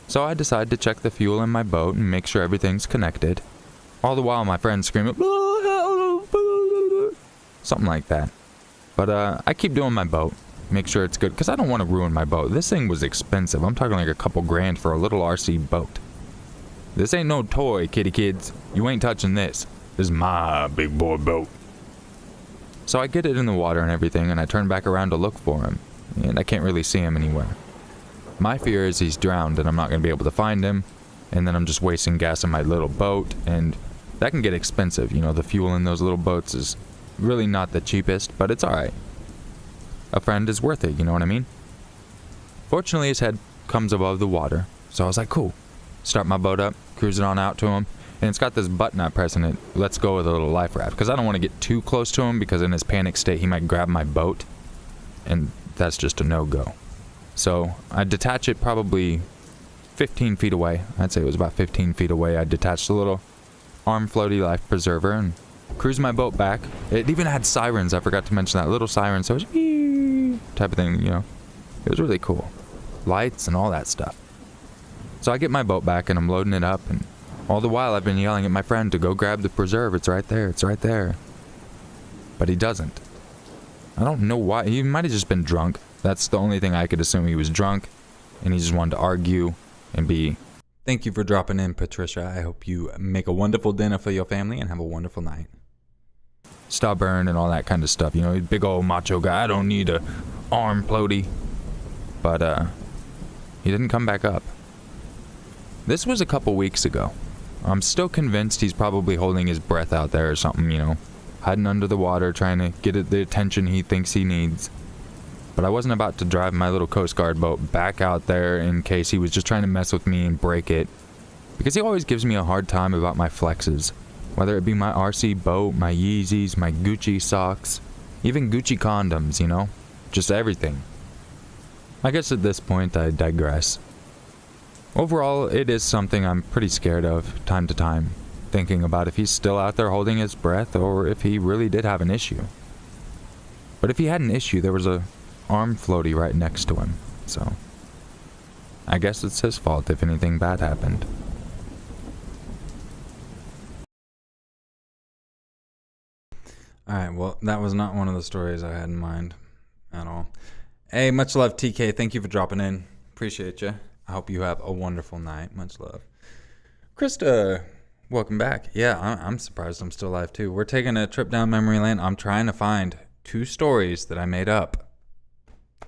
So I decided to check the fuel in my boat and make sure everything's connected. All the while my friend's screaming, something like that. But I keep doing my boat, make sure it's good, because I don't want to ruin my boat. This thing was expensive. I'm talking like a couple grand for a little RC boat. This ain't no toy, kitty kids. You ain't touching this. This is my big boy boat. So I get it in the water and everything, and I turn back around to look for him, and I can't really see him anywhere. My fear is he's drowned and I'm not going to be able to find him, and then I'm just wasting gas in my little boat, and that can get expensive. You know, the fuel in those little boats is really not the cheapest, but it's alright. A friend is worth it, you know what I mean? Fortunately, his head comes above the water, so I was like, cool. Start my boat up, cruise it on out to him, and it's got this button I press and it lets go of the little life raft, because I don't want to get too close to him, because in his panic state he might grab my boat, and that's just a no-go. So I detach it probably 15 feet away. I'd say it was about 15 feet away. I detached the little arm floaty life preserver and cruised my boat back. It even had sirens. I forgot to mention that. Little sirens, so it was type of thing, you know. It was really cool. Lights and all that stuff. So I get my boat back and I'm loading it up, and all the while I've been yelling at my friend to go grab the preserve. It's right there. It's right there. But he doesn't. I don't know why. He might have just been drunk. That's the only thing I could assume. He was drunk and he just wanted to argue and be... Thank you for dropping in, Patricia. I hope you make a wonderful dinner for your family and have a wonderful night. stubborn and all that kind of stuff. You know, big old macho guy. I don't need a arm floaty. But he didn't come back up. This was a couple weeks ago. I'm still convinced he's probably holding his breath out there or something, you know, hiding under the water, trying to get the attention he thinks he needs. But I wasn't about to drive my little Coast Guard boat back out there in case he was just trying to mess with me and break it. Because he always gives me a hard time about my flexes. Whether it be my RC boat, my Yeezys, my Gucci socks, even Gucci condoms, you know? Just everything. I guess at this point I digress. Overall, it is something I'm pretty scared of time to time, thinking about if he's still out there holding his breath or if he really did have an issue. But if he had an issue, there was a arm floaty right next to him, so I guess it's his fault if anything bad happened. Alright, well, that was not one of the stories I had in mind at all. Hey, much love, TK. Thank you for dropping in. Appreciate you. I hope you have a wonderful night. Much love. Krista, welcome back. Yeah, I'm surprised I'm still alive, too. We're taking a trip down memory lane. I'm trying to find 2 stories that I made up.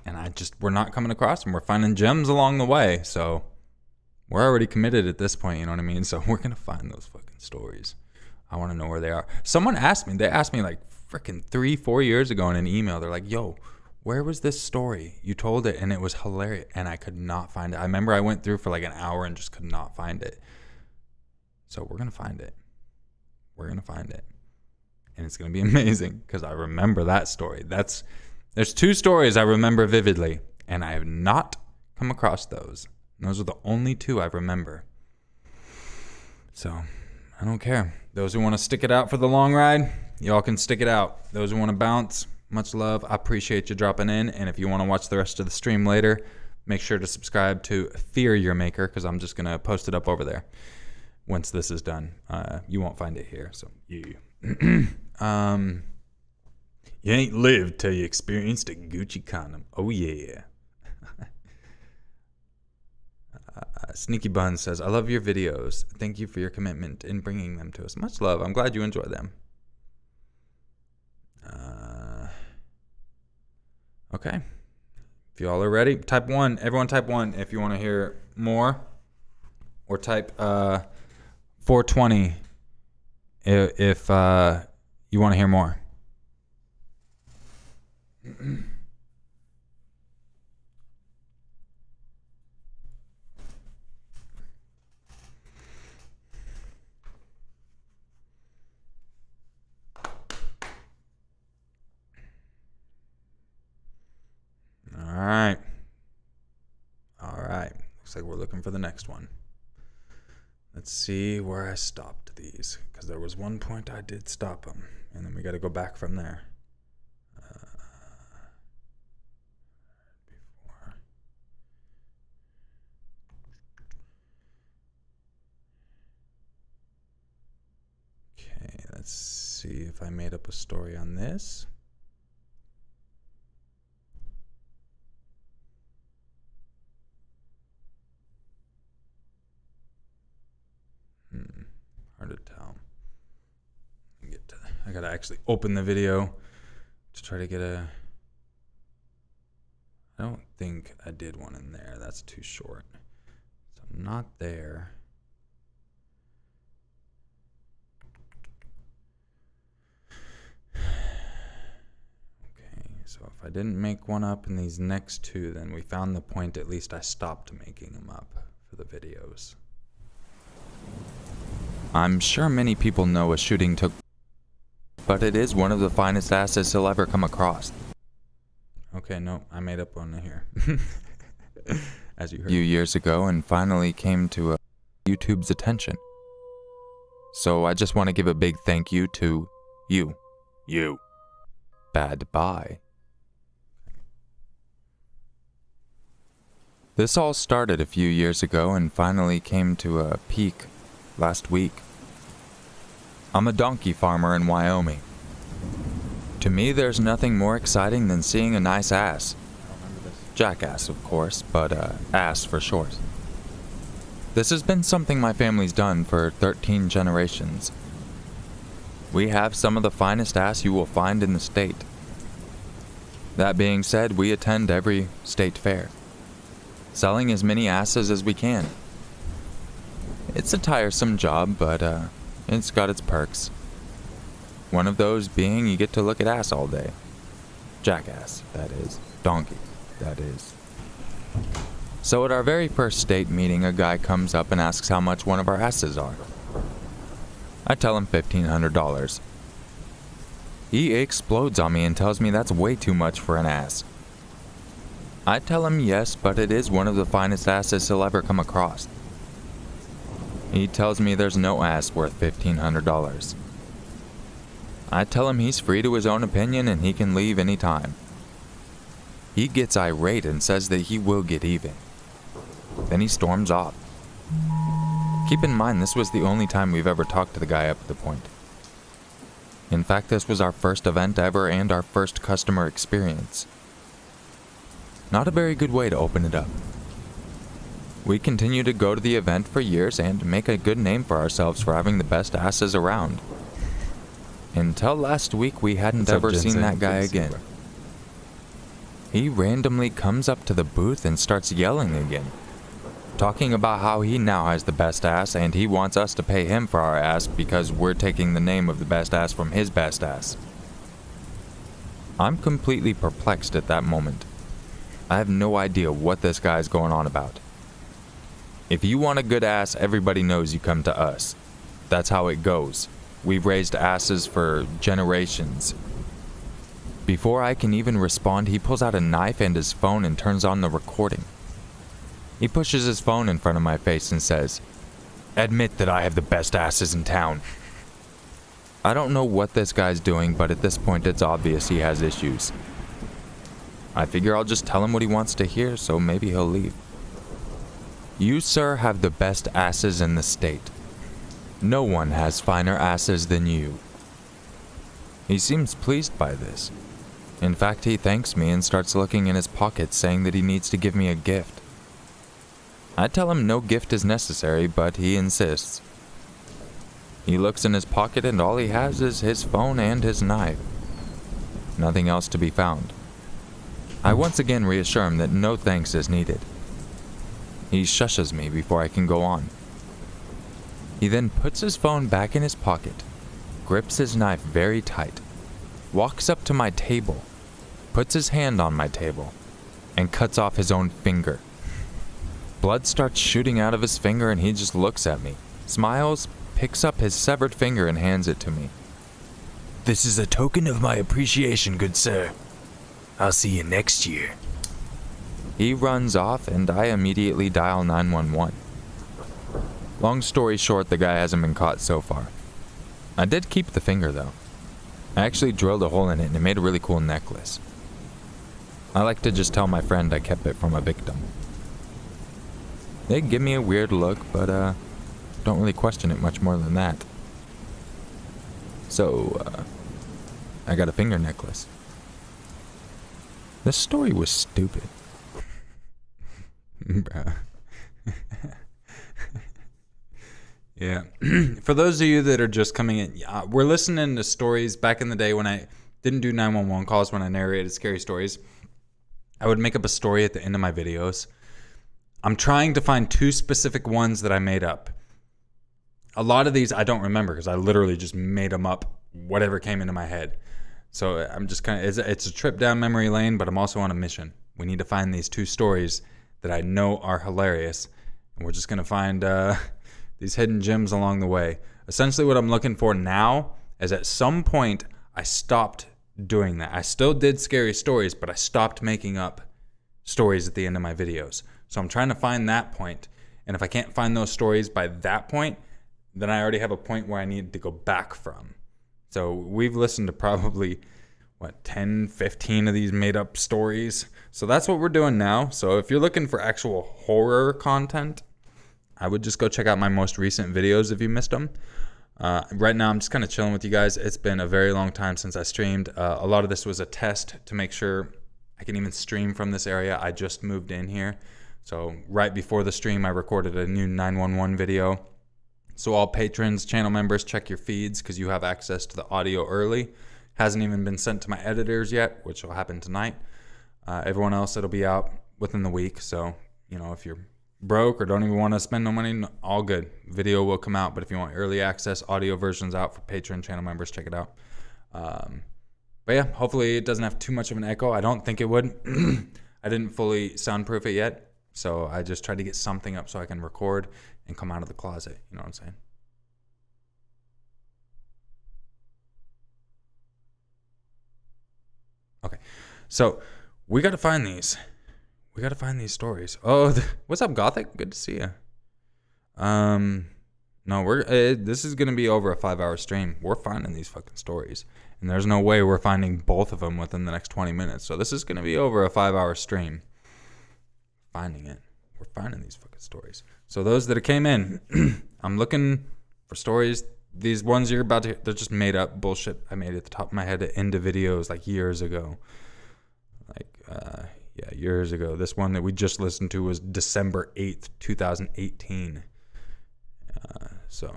And we're not coming across them. We're finding gems along the way. So we're already committed at this point, you know what I mean? So we're going to find those fucking stories. I want to know where they are. Someone asked me, they asked me like freaking 3-4 years ago in an email. They're like, yo, where was this story? You told it and it was hilarious. And I could not find it. I remember I went through for like an hour and just could not find it. So we're going to find it. We're going to find it. And it's going to be amazing because I remember that story. There's 2 stories I remember vividly, and I have not come across those. And those are the only 2 I remember. So I don't care. Those who want to stick it out for the long ride, y'all can stick it out. Those who want to bounce, much love. I appreciate you dropping in. And if you want to watch the rest of the stream later, make sure to subscribe to Fear Your Maker because I'm just going to post it up over there once this is done. You won't find it here. So, yeah. You ain't lived till you experienced a Gucci condom. Oh, yeah. Sneaky Bun says, I love your videos. Thank you for your commitment in bringing them to us. Much love. I'm glad you enjoy them. Okay. If y'all are ready, type 1. Everyone type 1 if you want to hear more. Or type 420 if you want to hear more. All right. Looks like we're looking for the next one. Let's see where I stopped these, because there was one point I did stop them, and then we got to go back from there. Before. Okay, let's see if I made up a story on this. Hard to tell. I gotta actually open the video to try to get a. I don't think I did one in there. That's too short. So I'm not there. Okay, so if I didn't make one up in these next two, then we found the point. At least I stopped making them up for the videos. I'm sure many people know a shooting took, but it is one of the finest assets he'll ever come across. Okay, no, I made up one here. As you heard. A few years ago, and finally came to YouTube's attention. So I just want to give a big thank you to you. You. Bad bye. This all started a few years ago and finally came to a peak last week. I'm a donkey farmer in Wyoming. To me, there's nothing more exciting than seeing a nice ass. Jackass, of course, but ass for short. This has been something my family's done for 13 generations. We have some of the finest ass you will find in the state. That being said, we attend every state fair, selling as many asses as we can. It's a tiresome job, but it's got its perks. One of those being you get to look at ass all day. Jackass, that is. Donkey, that is. So at our very first state meeting, a guy comes up and asks how much one of our asses are. I tell him $1,500. He explodes on me and tells me that's way too much for an ass. I tell him yes, but it is one of the finest asses he'll ever come across. He tells me there's no ass worth $1,500. I tell him he's free to his own opinion and he can leave any time. He gets irate and says that he will get even. Then he storms off. Keep in mind, this was the only time we've ever talked to the guy up to the point. In fact, this was our first event ever and our first customer experience. Not a very good way to open it up. We continue to go to the event for years and make a good name for ourselves for having the best asses around. Until last week, we hadn't ever seen that guy again. He randomly comes up to the booth and starts yelling again, talking about how he now has the best ass and he wants us to pay him for our ass because we're taking the name of the best ass from his best ass. I'm completely perplexed at that moment. I have no idea what this guy's going on about. If you want a good ass, everybody knows you come to us. That's how it goes. We've raised asses for generations. Before I can even respond, he pulls out a knife and his phone and turns on the recording. He pushes his phone in front of my face and says, "Admit that I have the best asses in town." I don't know what this guy's doing, but at this point it's obvious he has issues. I figure I'll just tell him what he wants to hear, so maybe he'll leave. You, sir, have the best asses in the state. No one has finer asses than you. He seems pleased by this. In fact, he thanks me and starts looking in his pockets, saying that he needs to give me a gift. I tell him no gift is necessary, but he insists. He looks in his pocket and all he has is his phone and his knife. Nothing else to be found. I once again reassure him that no thanks is needed. He shushes me before I can go on. He then puts his phone back in his pocket, grips his knife very tight, walks up to my table, puts his hand on my table, and cuts off his own finger. Blood starts shooting out of his finger and he just looks at me, smiles, picks up his severed finger and hands it to me. "This is a token of my appreciation, good sir. I'll see you next year." He runs off and I immediately dial 911. Long story short, the guy hasn't been caught so far. I did keep the finger though. I actually drilled a hole in it and it made a really cool necklace. I like to just tell my friend I kept it from a victim. They give me a weird look, but don't really question it much more than that. So, I got a finger necklace. This story was stupid. Bruh. Yeah. For those of you that are just coming in, we're listening to stories back in the day when I didn't do 911 calls, when I narrated scary stories. I would make up a story at the end of my videos. I'm trying to find 2 specific ones that I made up. A lot of these I don't remember because I literally just made them up, whatever came into my head. So I'm just kind of, it's a trip down memory lane, but I'm also on a mission. We need to find these 2 stories that I know are hilarious. And we're just going to find these hidden gems along the way. Essentially what I'm looking for now is at some point I stopped doing that. I still did scary stories, but I stopped making up stories at the end of my videos. So I'm trying to find that point. And if I can't find those stories by that point, then I already have a point where I need to go back from. So we've listened to probably, 10, 15 of these made up stories. So that's what we're doing now. So if you're looking for actual horror content, I would just go check out my most recent videos if you missed them. Right now I'm just kind of chilling with you guys. It's been a very long time since I streamed. A lot of this was a test to make sure I can even stream from this area. I just moved in here. So right before the stream, I recorded a new 911 video. So all patrons, channel members, check your feeds because you have access to the audio early. Hasn't even been sent to my editors yet, which will happen tonight. Everyone else, it'll be out within the week. So, if you're broke or don't even want to spend no money, all good. Video will come out, but if you want early access, audio versions out for Patreon channel members, check it out. But yeah, hopefully it doesn't have too much of an echo. I don't think it would. I didn't fully soundproof it yet, so I just tried to get something up so I can record and come out of the closet. You know what I'm saying? Okay, so we got to find these. We got to find these stories. Oh, what's up, Gothic? Good to see you. No, this is going to be over a 5-hour stream. We're finding these fucking stories. And there's no way we're finding both of them within the next 20 minutes. So this is going to be over a 5-hour stream. Finding it. We're finding these fucking stories. So those that came in, I'm looking for stories. These ones you're about to hear, they're just made up bullshit I made at the top of my head at end of videos like years ago. Yeah, years ago. This one that we just listened to was December 8th, 2018. So,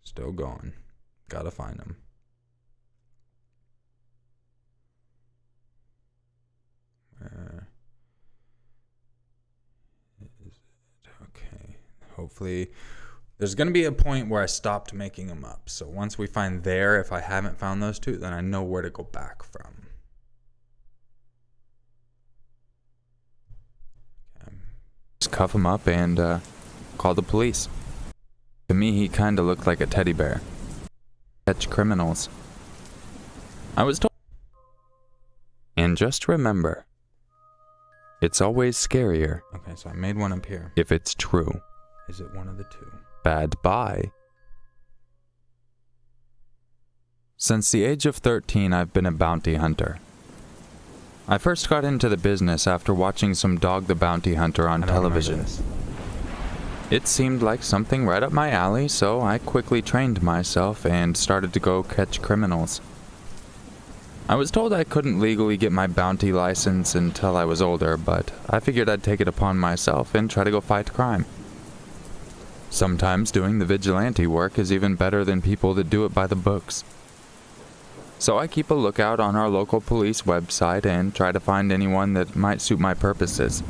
still going. Gotta find them. Okay. Hopefully, there's going to be a point where I stopped making them up. So, once we find there, if I haven't found those 2, then I know where to go back from. Just cuff him up and call the police. To me, he kind of looked like a teddy bear. Catch criminals. I was told. And just remember, it's always scarier. Okay, so I made one up here. If it's true. Is it one of the 2? Bad bye. Since the age of 13, I've been a bounty hunter. I first got into the business after watching some Dog the Bounty Hunter on television. It seemed like something right up my alley, so I quickly trained myself and started to go catch criminals. I was told I couldn't legally get my bounty license until I was older, but I figured I'd take it upon myself and try to go fight crime. Sometimes doing the vigilante work is even better than people that do it by the books. So I keep a lookout on our local police website and try to find anyone that might suit my purposes.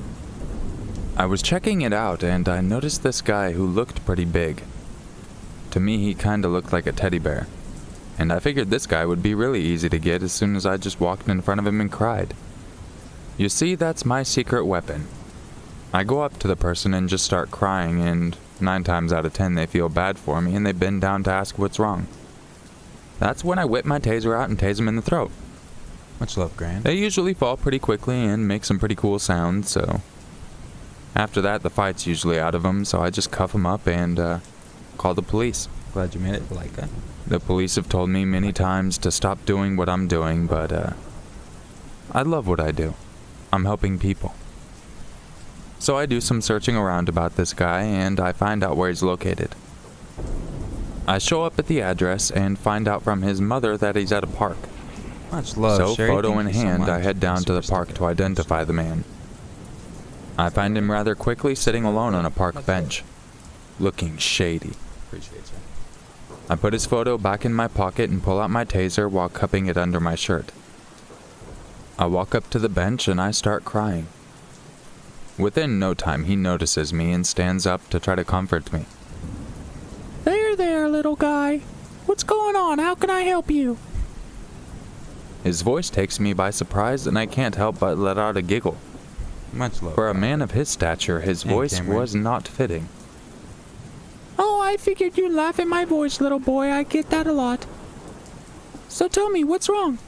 I was checking it out and I noticed this guy who looked pretty big. To me, he kinda looked like a teddy bear. And I figured this guy would be really easy to get as soon as I just walked in front of him and cried. You see, that's my secret weapon. I go up to the person and just start crying, and 9 times out of 10 they feel bad for me and they bend down to ask what's wrong. That's when I whip my taser out and tase him in the throat. Much love, Grant. They usually fall pretty quickly and make some pretty cool sounds, so after that the fight's usually out of them, so I just cuff them up and call the police. Glad you made it, Leica. The police have told me many times to stop doing what I'm doing, but I love what I do. I'm helping people. So I do some searching around about this guy, and I find out where he's located. I show up at the address and find out from his mother that he's at a park. Much love, So, Sherry. photo in Thank you so hand, much. I head down to the Super park sticker. to identify the man. I find him rather quickly sitting alone on a park bench, looking shady. Appreciate you. I put his photo back in my pocket and pull out my taser while cupping it under my shirt. I walk up to the bench and I start crying. Within no time, he notices me and stands up to try to comfort me. There, little guy. What's going on? How can I help you? His voice takes me by surprise and I can't help but let out a giggle. Much love. For a man of his stature, his Hey, voice Cameron. was not fitting. Oh, I figured you'd laugh at my voice, little boy. I get that a lot. So tell me, what's wrong?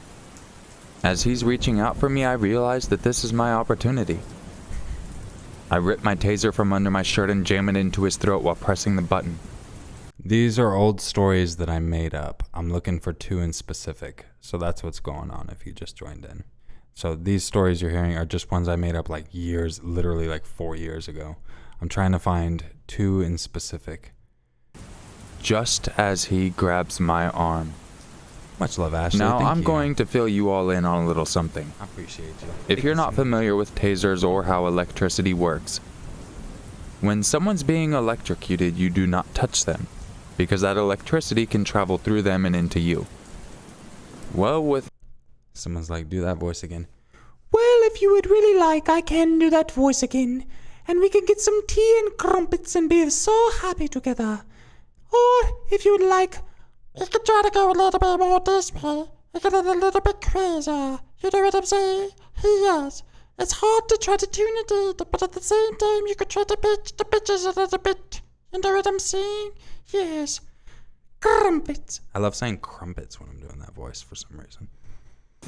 As he's reaching out for me, I realize that this is my opportunity. I rip my taser from under my shirt and jam it into his throat while pressing the button. These are old stories that I made up. I'm looking for two in specific. So that's what's going on if you just joined in. So these stories you're hearing are just ones I made up like years, literally like 4 years ago. I'm trying to find two in specific. Just as he grabs my arm. Much love, Ashley. Now Thank I'm you. going to fill you all in on a little something. I appreciate you. If you're not familiar with tasers or how electricity works, when someone's being electrocuted, you do not touch them, because that electricity can travel through them and into you. Well, with Someone's like, do that voice again. Well, if you would really like, I can do that voice again. And we can get some tea and crumpets and be so happy together. Or, if you would like, we could try to go a little bit more this way. We get a little bit crazier. You know what I'm saying? Yes. It's hard to try to tune it in, but at the same time, you could try to pitch the pitches a little bit. You know what I'm saying? Yes. Crumpets. I love saying crumpets when I'm doing that voice for some reason.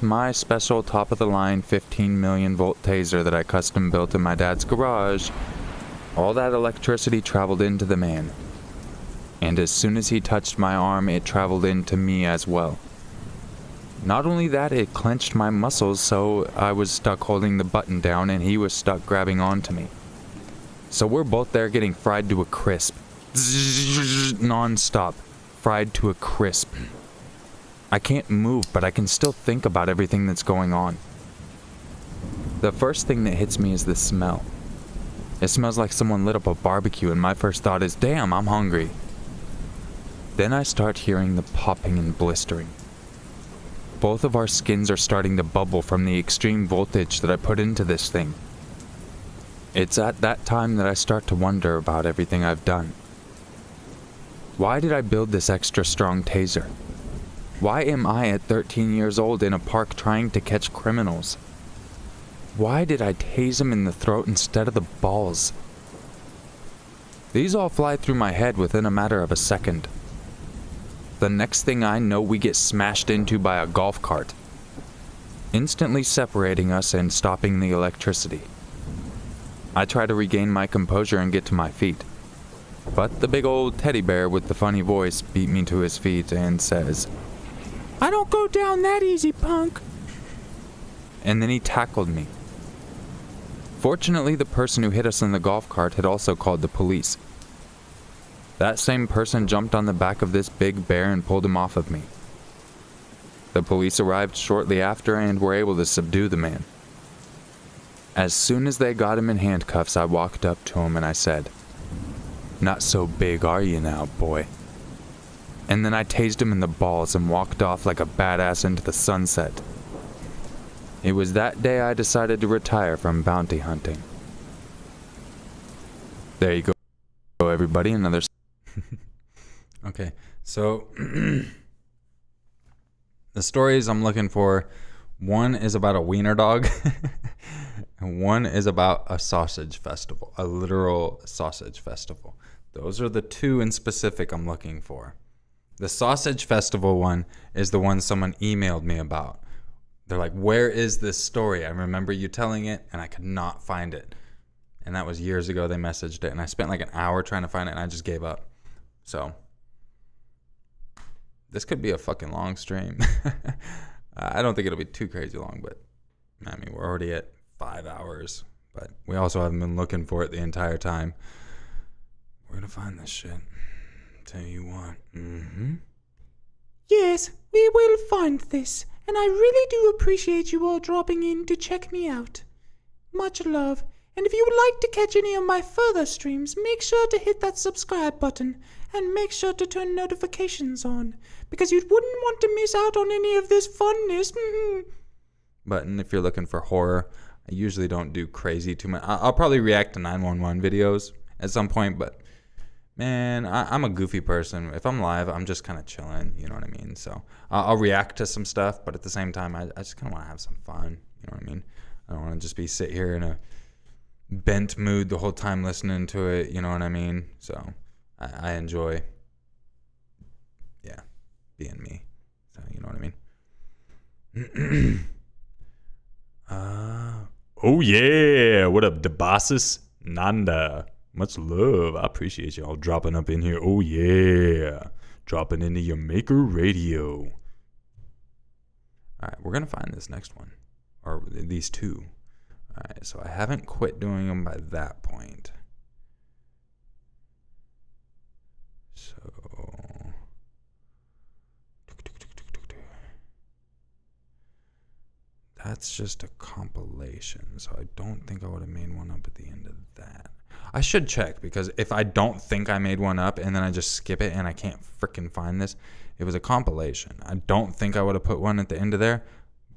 my special top-of-the-line 15 million volt taser that I custom built in my dad's garage, all that electricity traveled into the man. And as soon as he touched my arm, it traveled into me as well. Not only that, it clenched my muscles, so I was stuck holding the button down and he was stuck grabbing onto me. So we're both there getting fried to a crisp. Non-stop. Fried to a crisp. I can't move, but I can still think about everything that's going on. The first thing that hits me is the smell. It smells like someone lit up a barbecue, and my first thought is, damn, I'm hungry. Then I start hearing the popping and blistering. Both of our skins are starting to bubble from the extreme voltage that I put into this thing. It's at that time that I start to wonder about everything I've done. Why did I build this extra strong taser? Why am I at 13 years old in a park trying to catch criminals? Why did I tase him in the throat instead of the balls? These all fly through my head within a matter of a second. The next thing I know, we get smashed into by a golf cart, instantly separating us and stopping the electricity. I try to regain my composure and get to my feet, but the big old teddy bear with the funny voice beat me to his feet and says, I don't go down that easy, punk. and then he tackled me. Fortunately, the person who hit us in the golf cart had also called the police. That same person jumped on the back of this big bear and pulled him off of me. The police arrived shortly after and were able to subdue the man. As soon as they got him in handcuffs, I walked up to him and I said, "Not so big, are you now, boy?" And then I tased him in the balls and walked off like a badass into the sunset. It was that day I decided to retire from bounty hunting. There you go, everybody. Another. Okay, so the stories I'm looking for, one is about a wiener dog, and one is about a sausage festival, a literal sausage festival. Those are the two in specific I'm looking for. The sausage festival one is the one someone emailed me about. They're like, where is this story? I remember you telling it, and I could not find it. And that was years ago. They messaged it, and I spent like an hour trying to find it, and I just gave up. So this could be a fucking long stream. I don't think it'll be too crazy long, but I mean, we're already at 5 hours. But we also haven't been looking for it the entire time. We're gonna find this shit. Tell you what. Yes, we will find this, and I really do appreciate you all dropping in to check me out. Much love, and if you would like to catch any of my further streams, make sure to hit that subscribe button, and make sure to turn notifications on, because you wouldn't want to miss out on any of this funness. But if you're looking for horror, I usually don't do crazy too much. I'll probably react to 911 videos at some point, but man, I'm a goofy person. If I'm live, I'm just kind of chilling, you know what I mean? So I'll react to some stuff, but at the same time, I just kind of want to have some fun, you know what I mean? I don't want to just sit here in a bent mood the whole time listening to it, you know what I mean? So I enjoy, being me. So you know what I mean? Oh yeah, what up, the bosses? Nanda. Much love. I appreciate y'all dropping up in here. Oh, yeah. Dropping into your Maker Radio. All right, we're going to find this next one. Or these two. All right, so I haven't quit doing them by that point. So. That's just a compilation. So I don't think I would have made one up at the end of that. I should check, because if I don't think I made one up and then I just skip it and I can't freaking find this, it was a compilation. I don't think I would have put one at the end of there,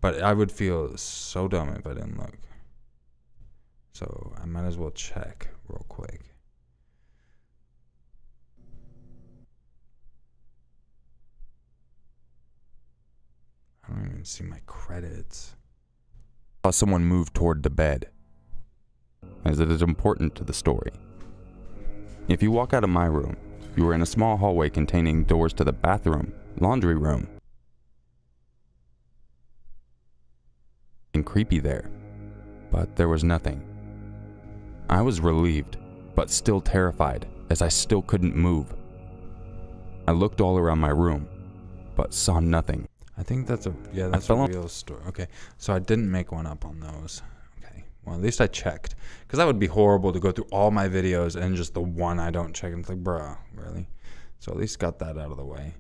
but I would feel so dumb if I didn't look. So I might as well check real quick. I don't even see my credits. Saw someone move toward the bed, as it is important to the story. If you walk out of my room, you are in a small hallway containing doors to the bathroom, laundry room, and creepy there, but there was nothing. I was relieved, but still terrified, as I still couldn't move. I looked all around my room, but saw nothing. I think that's a real story. Okay, so I didn't make one up on those. Okay, well, at least I checked, because that would be horrible to go through all my videos and just the one I don't check. And it's like, bruh, really? So at least got that out of the way.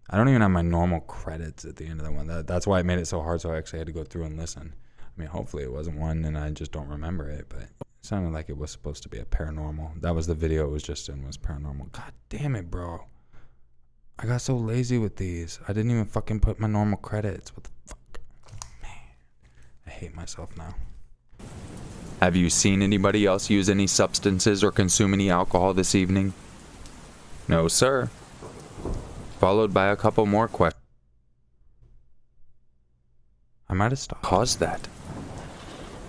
I don't even have my normal credits at the end of that one. That's why it made it so hard. So I actually had to go through and listen. I mean, hopefully it wasn't one and I just don't remember it, but it sounded like it was supposed to be a paranormal. That was the video it was just in, was paranormal. God damn it, bro. I got so lazy with these. I didn't even fucking put my normal credits. What the fuck? Man, I hate myself now. Have you seen anybody else use any substances or consume any alcohol this evening? No, sir. Followed by a couple more questions. I might have stopped. Caused that?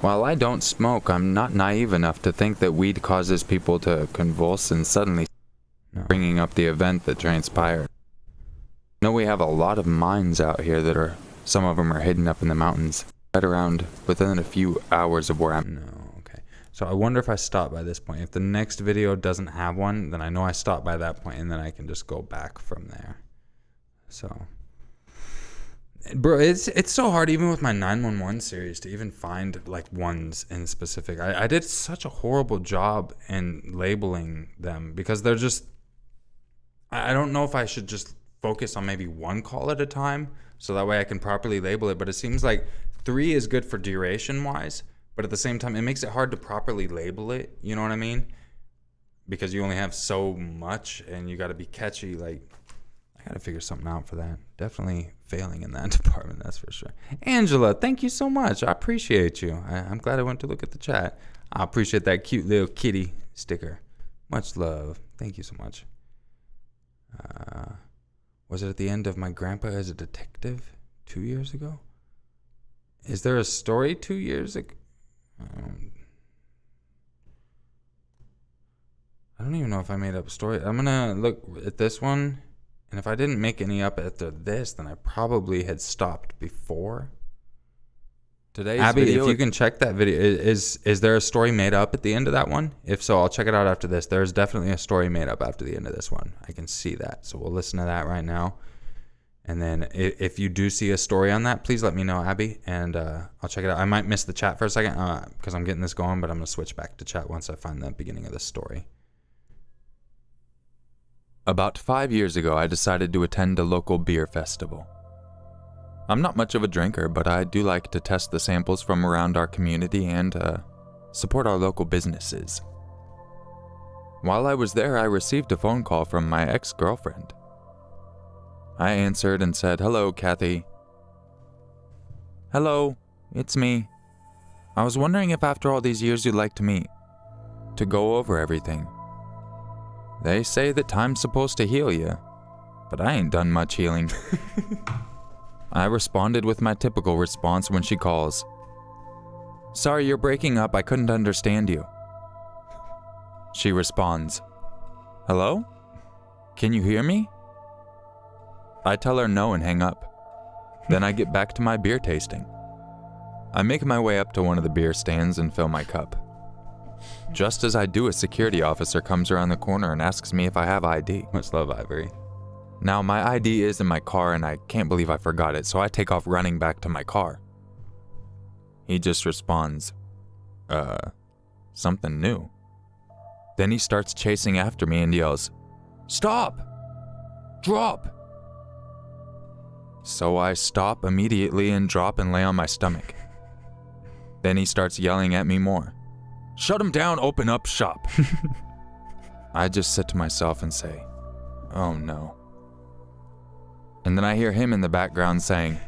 While I don't smoke, I'm not naive enough to think that weed causes people to convulse and suddenly bringing up the event that transpired. I know we have a lot of mines out here that some of them are hidden up in the mountains, right around within a few hours of where I'm. No, okay. So I wonder if I stop by this point. If the next video doesn't have one, then I know I stopped by that point, and then I can just go back from there. So, bro, it's so hard even with my 911 series to even find like ones in specific. I did such a horrible job in labeling them, because they're just, I don't know if I should just focus on maybe one call at a time, so that way I can properly label it. But it seems like 3 is good for duration wise, but at the same time, it makes it hard to properly label it. You know what I mean? Because you only have so much and you got to be catchy. Like, I got to figure something out for that. Definitely failing in that department, that's for sure. Angela, thank you so much. I appreciate you. I'm glad I went to look at the chat. I appreciate that cute little kitty sticker. Much love. Thank you so much. Was it at the end of my grandpa as a detective 2 years ago? Is there a story 2 years ago? I don't even know if I made up a story. I'm going to look at this one. And if I didn't make any up after this, then I probably had stopped before. Today's Abby, video, if you can check that video, is there a story made up at the end of that one? If so, I'll check it out after this. There's definitely a story made up after the end of this one. I can see that. So we'll listen to that right now. And then if you do see a story on that, please let me know, Abby, and I'll check it out. I might miss the chat for a second because I'm getting this going, but I'm going to switch back to chat once I find the beginning of this story. About 5 years ago, I decided to attend a local beer festival. I'm not much of a drinker, but I do like to test the samples from around our community and support our local businesses. While I was there, I received a phone call from my ex-girlfriend. I answered and said, "Hello, Kathy." "Hello, it's me. I was wondering if after all these years you'd like to meet, to go over everything. They say that time's supposed to heal you, but I ain't done much healing." I responded with my typical response when she calls. "Sorry, you're breaking up. I couldn't understand you." She responds, "Hello? Can you hear me?" I tell her no and hang up. Then I get back to my beer tasting. I make my way up to one of the beer stands and fill my cup. Just as I do, a security officer comes around the corner and asks me if I have ID. Much love, Ivory. Now, my ID is in my car and I can't believe I forgot it, so I take off running back to my car. He just responds, something new. Then he starts chasing after me and yells, "Stop! Drop!" So I stop immediately and drop and lay on my stomach. Then he starts yelling at me more. "Shut him down, open up shop." I just sit to myself and say, "Oh no." And then I hear him in the background saying,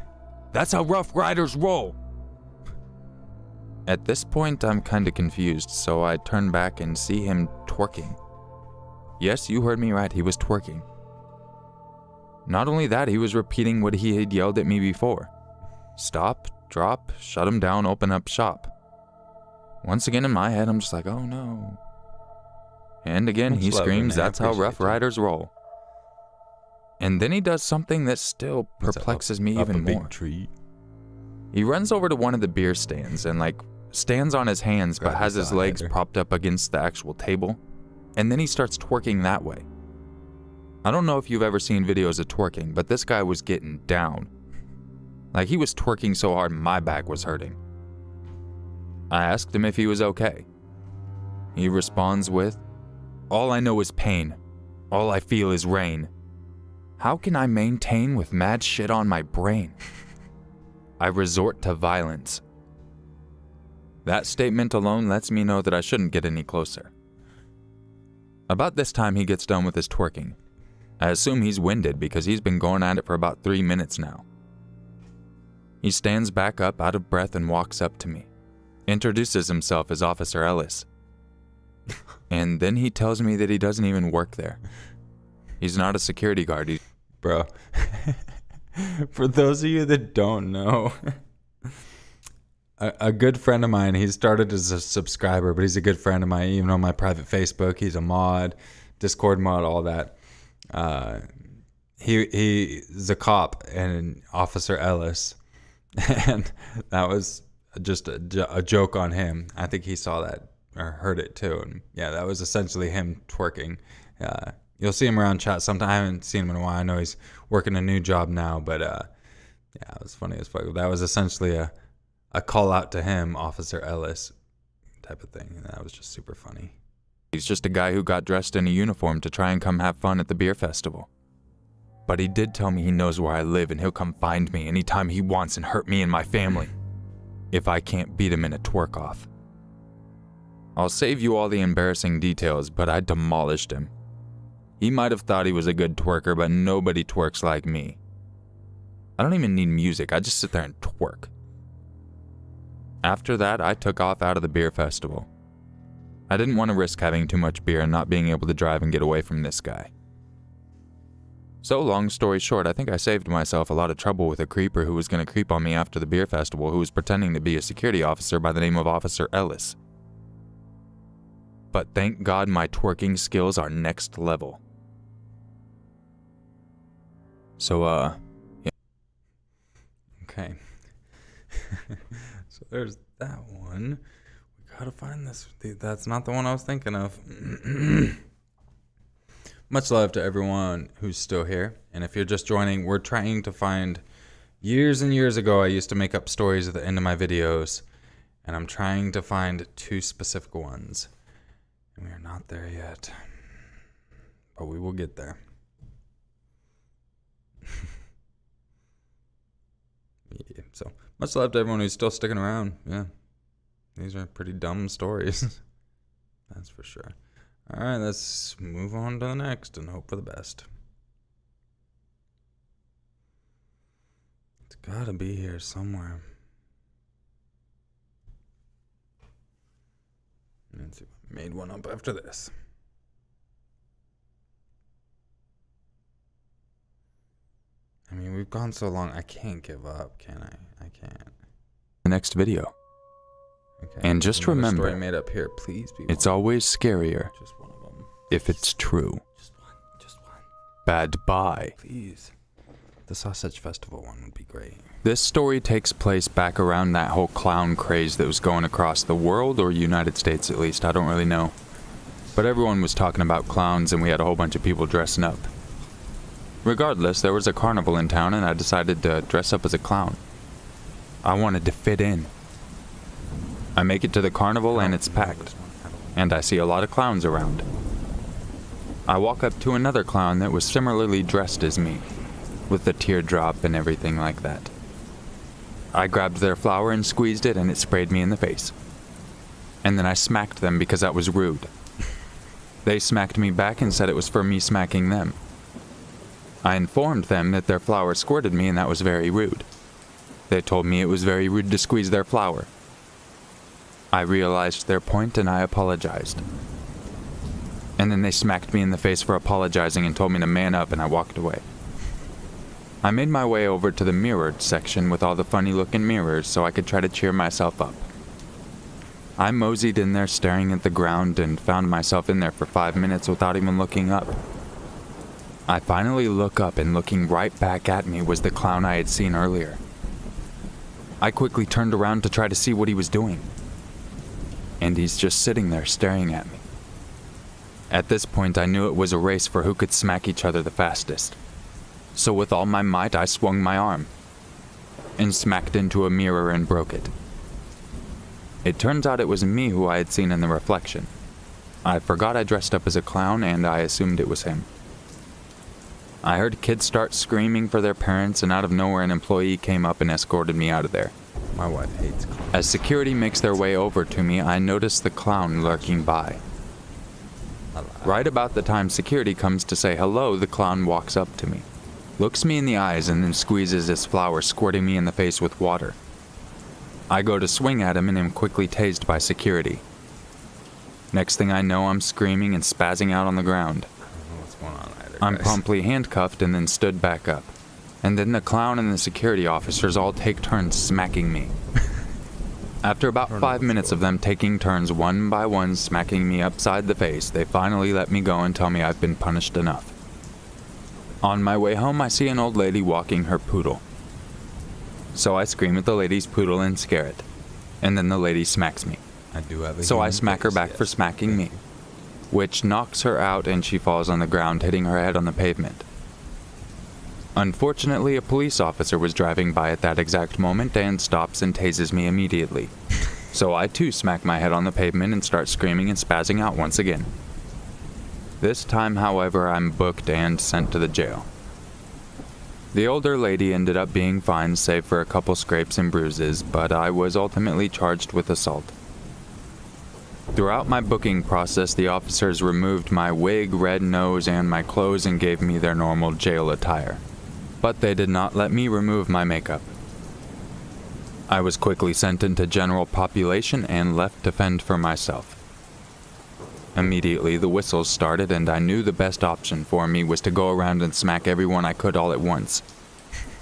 "That's how Rough Riders roll." At this point, I'm kinda confused, so I turn back and see him twerking. Yes, you heard me right, he was twerking. Not only that, he was repeating what he had yelled at me before. Stop, drop, shut him down, open up shop. Once again in my head, I'm just like, oh no. And again, he screams, "That's how Rough Riders roll." And then he does something that still perplexes me even more. He runs over to one of the beer stands and stands on his hands but has his legs propped up against the actual table. And then he starts twerking that way. I don't know if you've ever seen videos of twerking, but this guy was getting down. He was twerking so hard my back was hurting. I asked him if he was okay. He responds with, "All I know is pain. All I feel is rain. How can I maintain with mad shit on my brain? I resort to violence." That statement alone lets me know that I shouldn't get any closer. About this time he gets done with his twerking. I assume he's winded because he's been going at it for about 3 minutes now. He stands back up out of breath and walks up to me, introduces himself as Officer Ellis. And then he tells me that he doesn't even work there. He's not a security guard. Bro, for those of you that don't know, a good friend of mine, he started as a subscriber, but he's a good friend of mine, even on my private Facebook. He's a mod, Discord mod, all that. He's a cop, and Officer Ellis, and that was just a joke on him. I think he saw that or heard it too, and yeah, that was essentially him twerking. You'll see him around chat sometime. I haven't seen him in a while. I know he's working a new job now, but yeah, it was funny as fuck. That was essentially a call out to him, Officer Ellis, type of thing. And that was just super funny. He's just a guy who got dressed in a uniform to try and come have fun at the beer festival. But he did tell me he knows where I live and he'll come find me anytime he wants and hurt me and my family, if I can't beat him in a twerk-off. I'll save you all the embarrassing details, but I demolished him. He might have thought he was a good twerker, but nobody twerks like me. I don't even need music, I just sit there and twerk. After that, I took off out of the beer festival. I didn't want to risk having too much beer and not being able to drive and get away from this guy. So long story short, I think I saved myself a lot of trouble with a creeper who was going to creep on me after the beer festival who was pretending to be a security officer by the name of Officer Ellis. But thank God my twerking skills are next level. So, yeah. Okay. So there's that one. We gotta find this. That's not the one I was thinking of. Much love to everyone who's still here. And if you're just joining, we're trying to find... Years and years ago, I used to make up stories at the end of my videos. And I'm trying to find 2 specific ones. And we are not there yet. But we will get there. Yeah, so much love to everyone who's still sticking around. Yeah, these are pretty dumb stories. That's for sure. All right, let's move on to the next and hope for the best. It's gotta be here somewhere. Let's see if I made one up after this. I mean, we've gone so long. I can't give up, can I? I can't. The next video. Okay. And just Another remember, story made up here. Please be it's one. always scarier Just one of them. if it's true. Just one. Just one. Bad bye. Please. The sausage festival one would be great. This story takes place back around that whole clown craze that was going across the world, or United States at least, I don't really know. But everyone was talking about clowns and we had a whole bunch of people dressing up. Regardless, there was a carnival in town and I decided to dress up as a clown. I wanted to fit in. I make it to the carnival and it's packed, and I see a lot of clowns around. I walk up to another clown that was similarly dressed as me, with the teardrop and everything like that. I grabbed their flower and squeezed it and it sprayed me in the face. And then I smacked them because that was rude. They smacked me back and said it was for me smacking them. I informed them that their flower squirted me and that was very rude. They told me it was very rude to squeeze their flower. I realized their point and I apologized. And then they smacked me in the face for apologizing and told me to man up and I walked away. I made my way over to the mirrored section with all the funny looking mirrors so I could try to cheer myself up. I moseyed in there staring at the ground and found myself in there for 5 minutes without even looking up. I finally look up and looking right back at me was the clown I had seen earlier. I quickly turned around to try to see what he was doing. And he's just sitting there staring at me. At this point I knew it was a race for who could smack each other the fastest. So with all my might I swung my arm and smacked into a mirror and broke it. It turns out it was me who I had seen in the reflection. I forgot I dressed up as a clown and I assumed it was him. I heard kids start screaming for their parents and out of nowhere an employee came up and escorted me out of there. My wife hates clowns. As security makes their way over to me, I notice the clown lurking by. Right about the time security comes to say hello, the clown walks up to me, looks me in the eyes and then squeezes his flower, squirting me in the face with water. I go to swing at him and am quickly tased by security. Next thing I know, I'm screaming and spazzing out on the ground. I don't know what's going on either, I'm guys. promptly handcuffed and then stood back up. And then the clown and the security officers all take turns smacking me. After about 5 minutes of them taking turns one by one smacking me upside the face, they finally let me go and tell me I've been punished enough. On my way home, I see an old lady walking her poodle. So I scream at the lady's poodle and scare it. And then the lady smacks me. I do have a So I human smack her face, back yes. for smacking me, which knocks her out and she falls on the ground, hitting her head on the pavement. Unfortunately, a police officer was driving by at that exact moment and stops and tases me immediately. So I too smack my head on the pavement and start screaming and spazzing out once again. This time, however, I'm booked and sent to the jail. The older lady ended up being fine save for a couple scrapes and bruises, but I was ultimately charged with assault. Throughout my booking process, the officers removed my wig, red nose, and my clothes and gave me their normal jail attire. But they did not let me remove my makeup. I was quickly sent into general population and left to fend for myself. Immediately, the whistles started and I knew the best option for me was to go around and smack everyone I could all at once.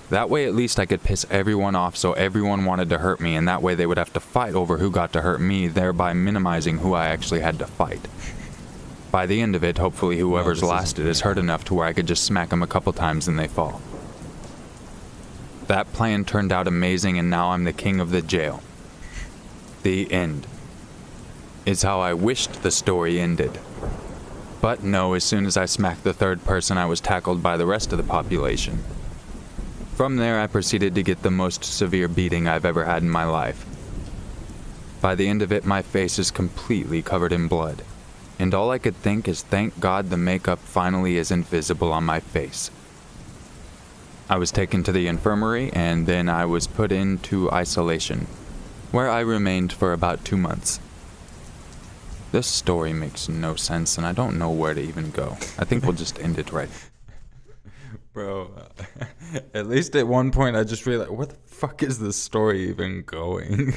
That way at least I could piss everyone off so everyone wanted to hurt me, and that way they would have to fight over who got to hurt me, thereby minimizing who I actually had to fight. By the end of it, hopefully whoever's lasted is hurt enough to where I could just smack them a couple times and they fall. That plan turned out amazing and now I'm the king of the jail. The end. Is how I wished the story ended. But no, as soon as I smacked the third person, I was tackled by the rest of the population. From there, I proceeded to get the most severe beating I've ever had in my life. By the end of it, my face is completely covered in blood, and all I could think is thank God the makeup finally isn't visible on my face. I was taken to the infirmary, and then I was put into isolation, where I remained for about 2 months. This story makes no sense, and I don't know where to even go. I think we'll just end it right. Bro, at least at one point I just realized, where the fuck is this story even going?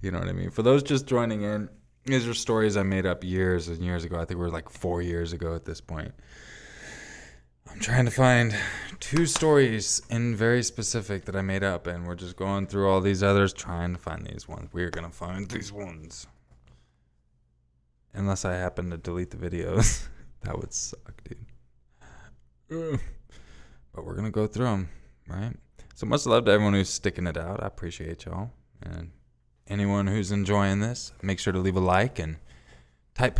You know what I mean? For those just joining in, these are stories I made up years and years ago. I think we're like 4 years ago at this point. I'm trying to find 2 stories in very specific that I made up, and we're just going through all these others trying to find these ones. We're going to find these ones. Unless I happen to delete the videos. That would suck, dude. Ugh. But we're going to go through them, right? So much love to everyone who's sticking it out. I appreciate y'all. And anyone who's enjoying this, make sure to leave a like and type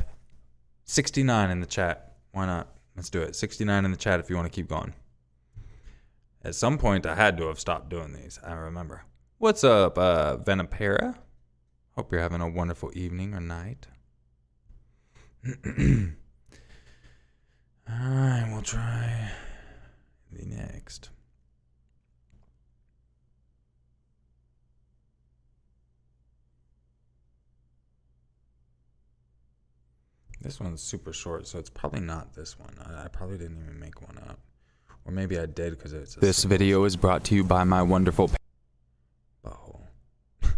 69 in the chat. Why not? Let's do it. 69 in the chat if you want to keep going. At some point, I had to have stopped doing these. I remember. What's up, Venipera? Hope you're having a wonderful evening or night. Alright, we'll try the next. This one's super short, so it's probably not this one. I probably didn't even make one up. Or maybe I did because it's This video is brought to you by my wonderful butthole. I'm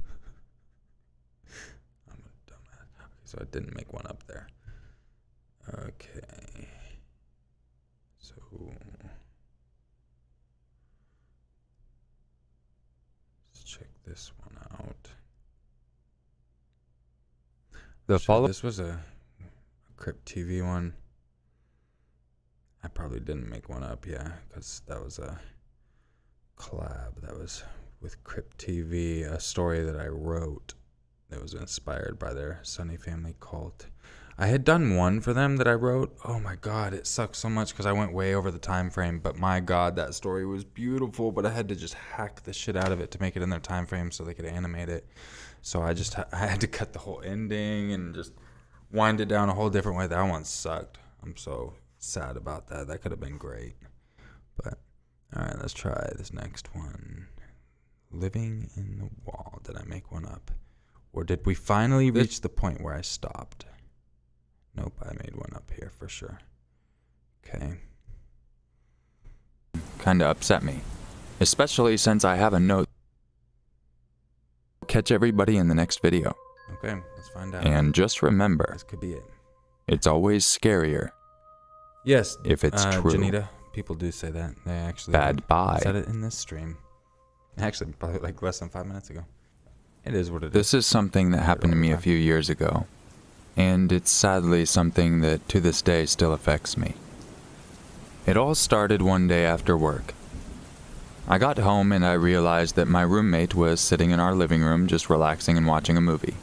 a dumbass. Okay, so I didn't make one up there. Okay. So let's check this one out. This was a Crypt TV one. I probably didn't make one up, yeah, because that was a collab. That was with Crypt TV, a story that I wrote that was inspired by their Sunny Family cult. I had done one for them that I wrote. Oh my God, it sucks so much because I went way over the time frame. But my God, that story was beautiful. But I had to just hack the shit out of it to make it in their time frame so they could animate it. So I had to cut the whole ending and just wind it down a whole different way. That one sucked. I'm so sad about that. That could have been great. But all right, let's try this next one. Living in the Wall. Did I make one up? Or did we finally reach the point where I stopped? Nope, I made one up here for sure. Okay. kinda upset me, especially since I have a note. Catch everybody in the next video. Okay, let's find out. And just remember, This could be it. it's always scarier Yes, if it's true. Janita, people do say that. They actually Bad bye. said it in this stream. Actually, probably like less than 5 minutes ago. It is what it is. This is something that happened to me a few years ago, and it's sadly something that to this day still affects me. It all started one day after work. I got home and I realized that my roommate was sitting in our living room just relaxing and watching a movie.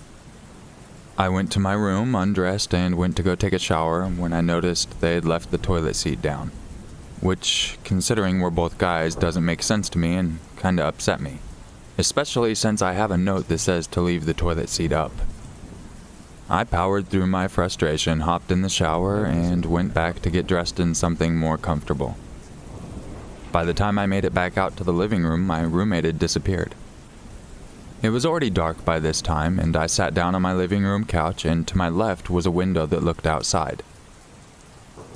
I went to my room, undressed, and went to go take a shower when I noticed they had left the toilet seat down, which, considering we're both guys, doesn't make sense to me and kinda upset me, especially since I have a note that says to leave the toilet seat up. I powered through my frustration, hopped in the shower, and went back to get dressed in something more comfortable. By the time I made it back out to the living room, my roommate had disappeared. It was already dark by this time, and I sat down on my living room couch, and to my left was a window that looked outside.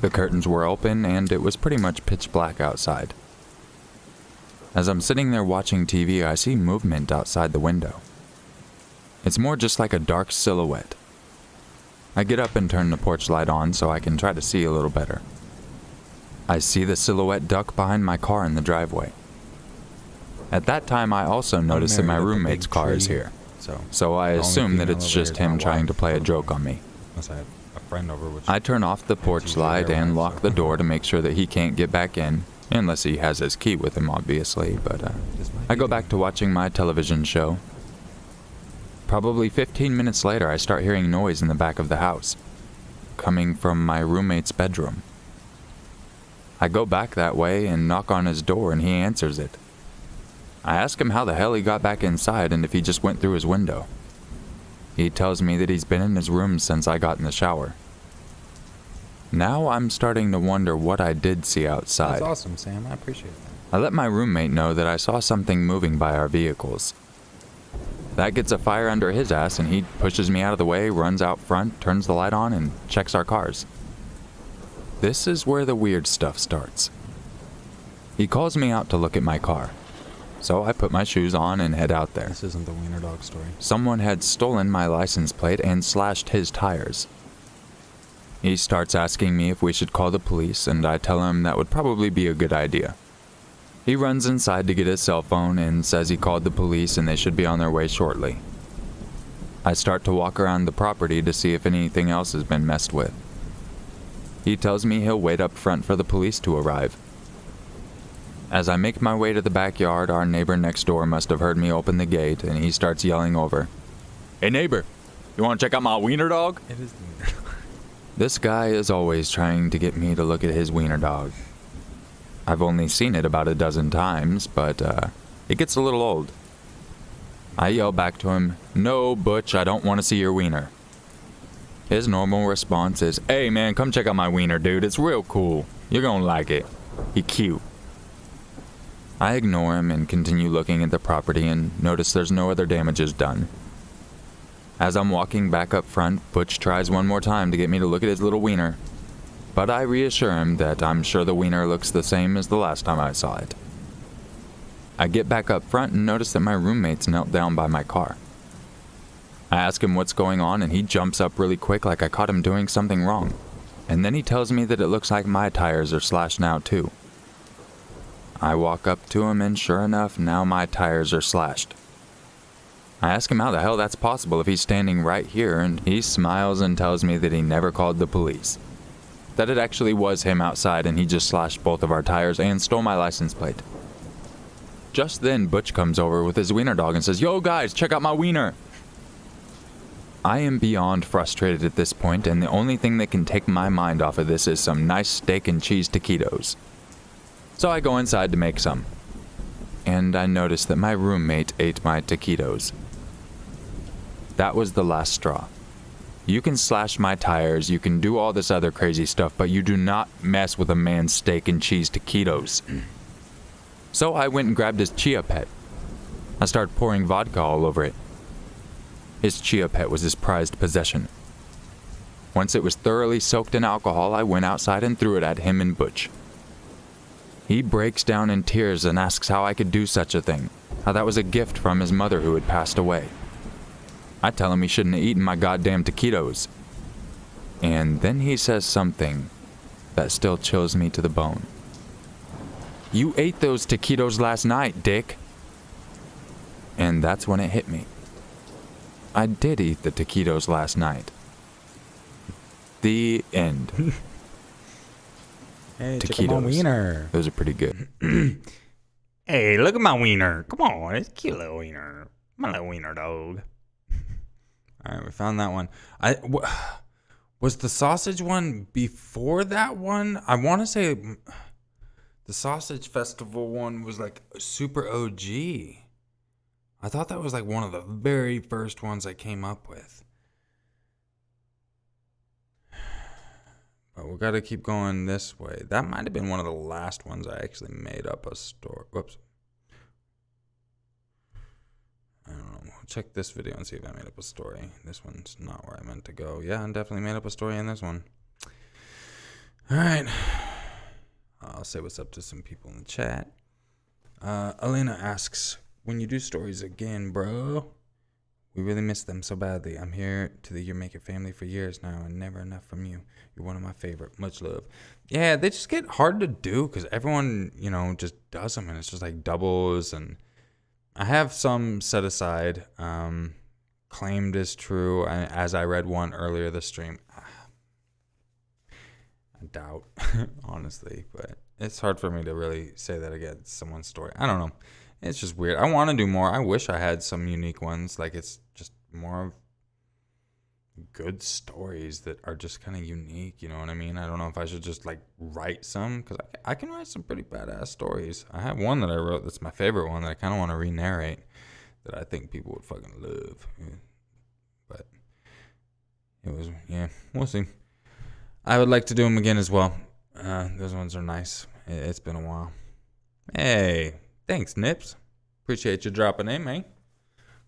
The curtains were open, and it was pretty much pitch black outside. As I'm sitting there watching TV, I see movement outside the window. It's more just like a dark silhouette. I get up and turn the porch light on so I can try to see a little better. I see the silhouette duck behind my car in the driveway. At that time, I also notice that my roommate's car is here, so I assume that it's just him trying to play a joke on me. Unless I have a friend over, which I turn off the porch light and lock the door to make sure that he can't get back in, unless he has his key with him, obviously, but I go back to watching my television show. Probably 15 minutes later, I start hearing noise in the back of the house, coming from my roommate's bedroom. I go back that way and knock on his door, and he answers it. I ask him how the hell he got back inside and if he just went through his window. He tells me that he's been in his room since I got in the shower. Now I'm starting to wonder what I did see outside. That's awesome, Sam. I appreciate that. I let my roommate know that I saw something moving by our vehicles. That gets a fire under his ass, and he pushes me out of the way, runs out front, turns the light on, and checks our cars. This is where the weird stuff starts. He calls me out to look at my car, so I put my shoes on and head out there. This isn't the wiener dog story. Someone had stolen my license plate and slashed his tires. He starts asking me if we should call the police, and I tell him that would probably be a good idea. He runs inside to get his cell phone and says he called the police and they should be on their way shortly. I start to walk around the property to see if anything else has been messed with. He tells me he'll wait up front for the police to arrive. As I make my way to the backyard, our neighbor next door must have heard me open the gate, and he starts yelling over, "Hey neighbor, you want to check out my wiener dog?" It is the wiener dog. This guy is always trying to get me to look at his wiener dog. I've only seen it about a dozen times, but it gets a little old. I yell back to him, "No, Butch, I don't want to see your wiener." His normal response is, "Hey man, come check out my wiener, dude. It's real cool. You're gonna like it. He cute." I ignore him and continue looking at the property and notice there's no other damages done. As I'm walking back up front, Butch tries one more time to get me to look at his little wiener, but I reassure him that I'm sure the wiener looks the same as the last time I saw it. I get back up front and notice that my roommate's knelt down by my car. I ask him what's going on, and he jumps up really quick like I caught him doing something wrong, and then he tells me that it looks like my tires are slashed now too. I walk up to him, and sure enough, now my tires are slashed. I ask him how the hell that's possible if he's standing right here, and he smiles and tells me that he never called the police. That it actually was him outside and he just slashed both of our tires and stole my license plate. Just then, Butch comes over with his wiener dog and says, "Yo guys, check out my wiener." I am beyond frustrated at this point, and the only thing that can take my mind off of this is some nice steak and cheese taquitos. So I go inside to make some, and I notice that my roommate ate my taquitos. That was the last straw. You can slash my tires, you can do all this other crazy stuff, but you do not mess with a man's steak and cheese taquitos. So I went and grabbed his Chia Pet. I started pouring vodka all over it. His Chia Pet was his prized possession. Once it was thoroughly soaked in alcohol, I went outside and threw it at him and Butch. He breaks down in tears and asks how I could do such a thing, how that was a gift from his mother who had passed away. I tell him he shouldn't have eaten my goddamn taquitos. And then he says something that still chills me to the bone. "You ate those taquitos last night, dick." And that's when it hit me. I did eat the taquitos last night. The end. Hey, check out my wiener. Those are pretty good. Hey, look at my wiener. Come on, it's a cute little wiener. My little wiener dog. All right, we found that one. Was the sausage one before that one? I want to say the sausage festival one was like super OG. I thought that was like one of the very first ones I came up with. But we got to keep going this way. That might have been one of the last ones I actually made up a story. Whoops. I don't know. Check this video and see if I made up a story. This one's not where I meant to go. Yeah, I definitely made up a story in this one. All right. I'll say what's up to some people in the chat. Elena asks, when you do stories again, bro? We really miss them so badly. I'm here to the You're Making Family for years now, and never enough from you. You're one of my favorite. Much love. Yeah, they just get hard to do because everyone, just does them, and it's just like doubles. And I have some set aside, claimed as true. As I read one earlier this stream, I doubt, honestly, but it's hard for me to really say that against someone's story. I don't know. It's just weird. I want to do more. I wish I had some unique ones. Like, it's just more of good stories that are just kind of unique. You know what I mean? I don't know if I should just like write some, because I can write some pretty badass stories. I have one that I wrote that's my favorite one that I kind of want to re-narrate that I think people would fucking love. But it was, yeah, we'll see. I would like to do them again as well. Those ones are nice. It's been a while. Hey, thanks, Nips. Appreciate you dropping in, man.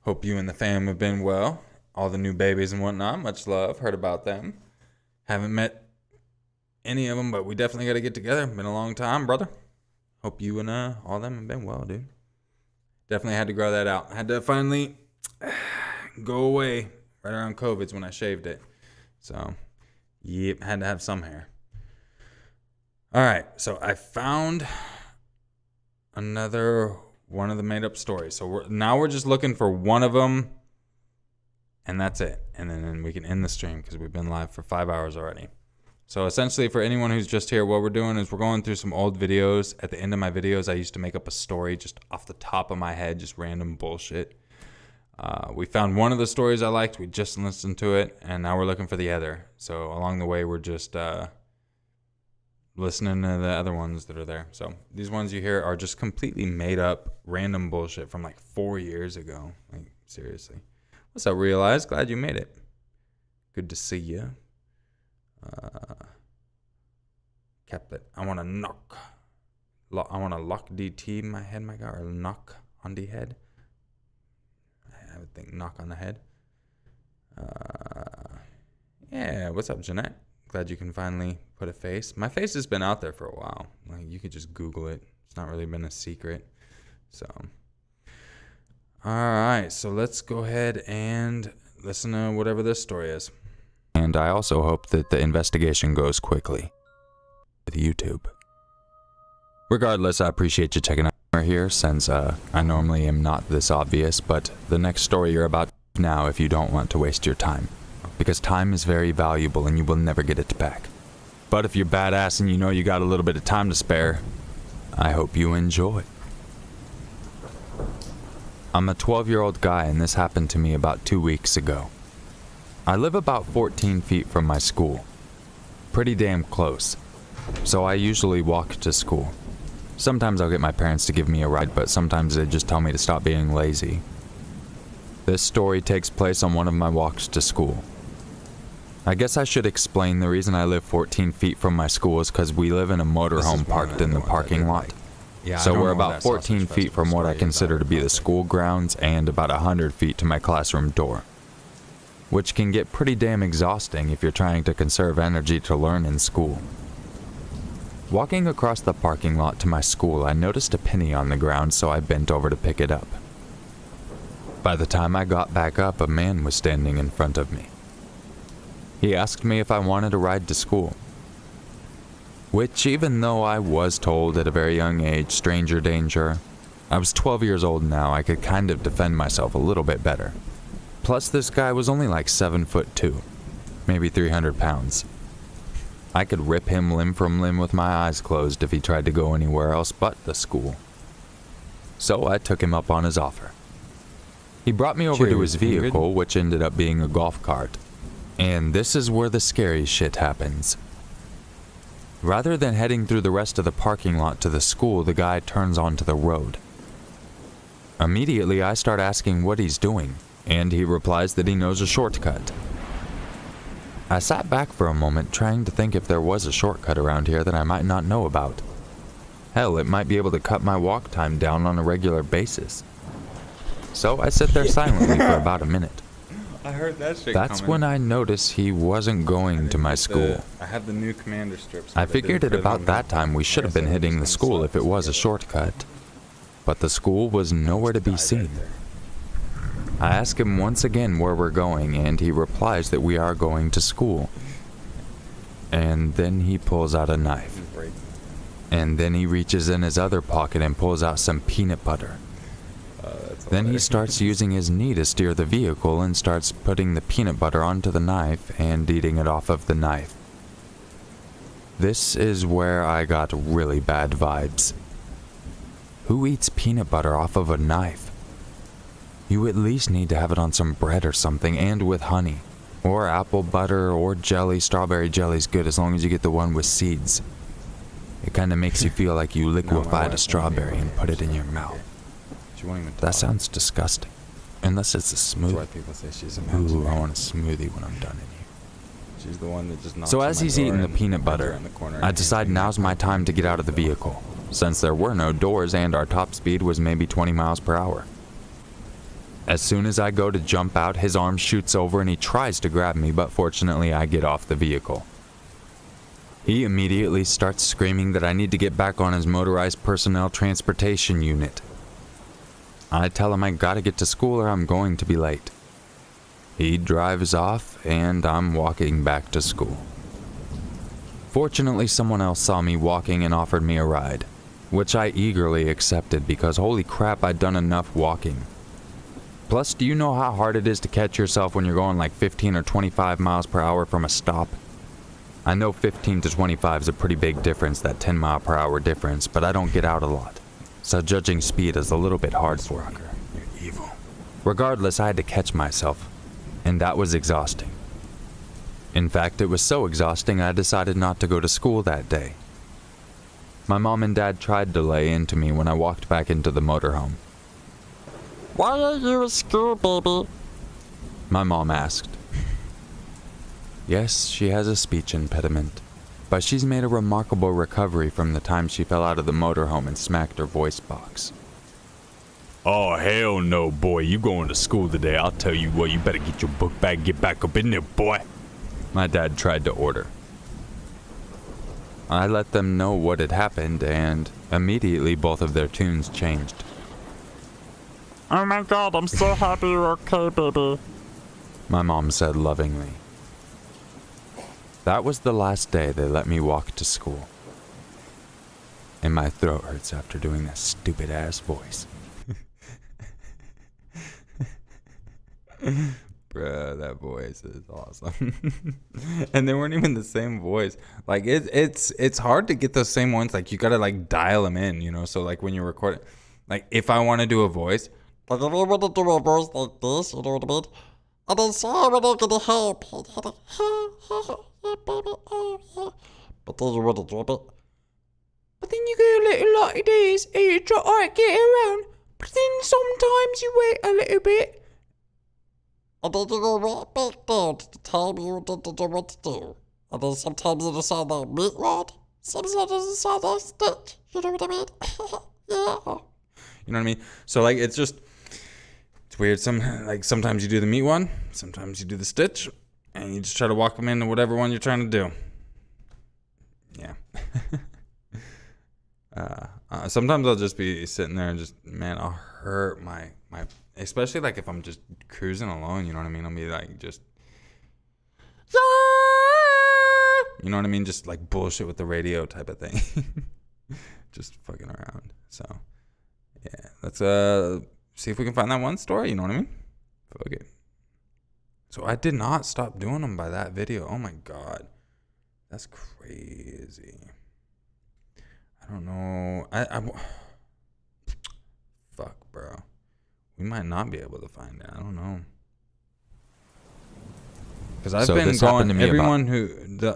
Hope you and the fam have been well. All the new babies and whatnot. Much love. Heard about them. Haven't met any of them, but we definitely got to get together. Been a long time, brother. Hope you and all them have been well, dude. Definitely had to grow that out. Had to finally go away right around COVID's when I shaved it. So, yep, had to have some hair. All right, so I found another one of the made-up stories. So we're just looking for one of them, and that's it. And then we can end the stream because we've been live for 5 hours already. So essentially, for anyone who's just here, what we're doing is we're going through some old videos. At the end of my videos, I used to make up a story just off the top of my head, just random bullshit. We found one of the stories I liked. We just listened to it, and now we're looking for the other. So along the way, we're just listening to the other ones that are there. So these ones you hear are just completely made up random bullshit from like 4 years ago. Like, seriously. What's up, Realize? Glad you made it. Good to see you. Caplet. I want to knock. I want to lock DT my head, my guy, or knock on the head. I would think knock on the head. Yeah, what's up, Jeanette? Glad you can finally put a face. My face has been out there for a while. Like, you could just Google it. It's not really been a secret. So, all right. So let's go ahead and listen to whatever this story is. And I also hope that the investigation goes quickly with YouTube. Regardless, I appreciate you checking out here, since I normally am not this obvious, but the next story you're about now if you don't want to waste your time. Because time is very valuable and you will never get it back. But if you're badass and you know you got a little bit of time to spare, I hope you enjoy. I'm a 12-year-old guy and this happened to me about 2 weeks ago. I live about 14 feet from my school. Pretty damn close. So I usually walk to school. Sometimes I'll get my parents to give me a ride, but sometimes they just tell me to stop being lazy. This story takes place on one of my walks to school. I guess I should explain the reason I live 14 feet from my school is because we live in a motorhome parked in the parking lot. So we're about 14 feet from what I consider to be the school grounds and about 100 feet to my classroom door. Which can get pretty damn exhausting if you're trying to conserve energy to learn in school. Walking across the parking lot to my school, I noticed a penny on the ground, so I bent over to pick it up. By the time I got back up, a man was standing in front of me. He asked me if I wanted a ride to school. Which, even though I was told at a very young age, stranger danger, I was 12 years old now, I could kind of defend myself a little bit better. Plus, this guy was only like 7'2", maybe 300 pounds. I could rip him limb from limb with my eyes closed if he tried to go anywhere else but the school. So I took him up on his offer. He brought me over to his vehicle, which ended up being a golf cart. And this is where the scary shit happens. Rather than heading through the rest of the parking lot to the school, the guy turns onto the road. Immediately, I start asking what he's doing, and he replies that he knows a shortcut. I sat back for a moment, trying to think if there was a shortcut around here that I might not know about. Hell, it might be able to cut my walk time down on a regular basis. So I sit there silently for about a minute. I heard that shit That's coming. when I noticed he wasn't going to my school. I had the new commander strips. I figured at about that time we should have been hitting the school if it was a shortcut. But the school was nowhere to be seen. I ask him once again where we're going, and he replies that we are going to school. And then he pulls out a knife. And then he reaches in his other pocket and pulls out some peanut butter. Then he starts using his knee to steer the vehicle and starts putting the peanut butter onto the knife and eating it off of the knife. This is where I got really bad vibes. Who eats peanut butter off of a knife? You at least need to have it on some bread or something, and with honey. Or apple butter or jelly. Strawberry jelly's good as long as you get the one with seeds. It kind of makes you feel like you liquefied a strawberry and put it in your mouth. She won't even talk. That sounds disgusting. Unless it's a That's why smoothie. people say she's Ooh, imaginary. I want a smoothie when I'm done in here. She's the one that just knocks So on as my he's door eating the and peanut hides butter, around the corner I and decide can't now's my time to get out of the vehicle, since there were no doors and our top speed was maybe 20 miles per hour. As soon as I go to jump out, his arm shoots over and he tries to grab me, but fortunately I get off the vehicle. He immediately starts screaming that I need to get back on his motorized personnel transportation unit. I tell him I gotta get to school or I'm going to be late. He drives off and I'm walking back to school. Fortunately, someone else saw me walking and offered me a ride, which I eagerly accepted because holy crap, I'd done enough walking. Plus, do you know how hard it is to catch yourself when you're going like 15 or 25 miles per hour from a stop? I know 15 to 25 is a pretty big difference, that 10 mile per hour difference, but I don't get out a lot. So judging speed is a little bit hard for me. You're evil. Regardless, I had to catch myself, and that was exhausting. In fact, it was so exhausting I decided not to go to school that day. My mom and dad tried to lay into me when I walked back into the motorhome. Why are you at school, baby? My mom asked. Yes, she has a speech impediment, but she's made a remarkable recovery from the time she fell out of the motorhome and smacked her voice box. Oh, hell no, boy. You going to school today. I'll tell you what, you better get your book bag and get back up in there, boy. My dad tried to order. I let them know what had happened, and immediately both of their tunes changed. Oh my god, I'm so happy you're okay, baby. My mom said lovingly. That was the last day they let me walk to school. And my throat hurts after doing that stupid ass voice. Bruh, that voice is awesome. And they weren't even the same voice. Like it's hard to get those same ones. Like you gotta like dial them in, you know. So like when you're recording, like if I want to do a voice, Like, if you want to do a voice like this, you know what I mean? And then say, I'm not gonna help. But then you want to drop it. But then you go a little like this, and you try to get around. But then sometimes you wait a little bit. And then you go right back down to the time you didn't know what to do. And then sometimes you decide like meat rod. Sometimes you decide like stitch. You know what I mean? Yeah. you know what I mean? So like it's weird. Sometimes you do the meat one, sometimes you do the stitch, and you just try to walk them into whatever one you're trying to do. Yeah. Sometimes I'll just be sitting there and just, man, I'll hurt my, especially like if I'm just cruising alone, you know what I mean? I'll be like just, you know what I mean? Just like bullshit with the radio type of thing. Just fucking around. So, yeah, let's see if we can find that one story, you know what I mean? Fuck it. So I did not stop doing them by that video. Oh my God. That's crazy. I don't know. Fuck, bro. We might not be able to find it. I don't know. Because I've been this happened going, to me everyone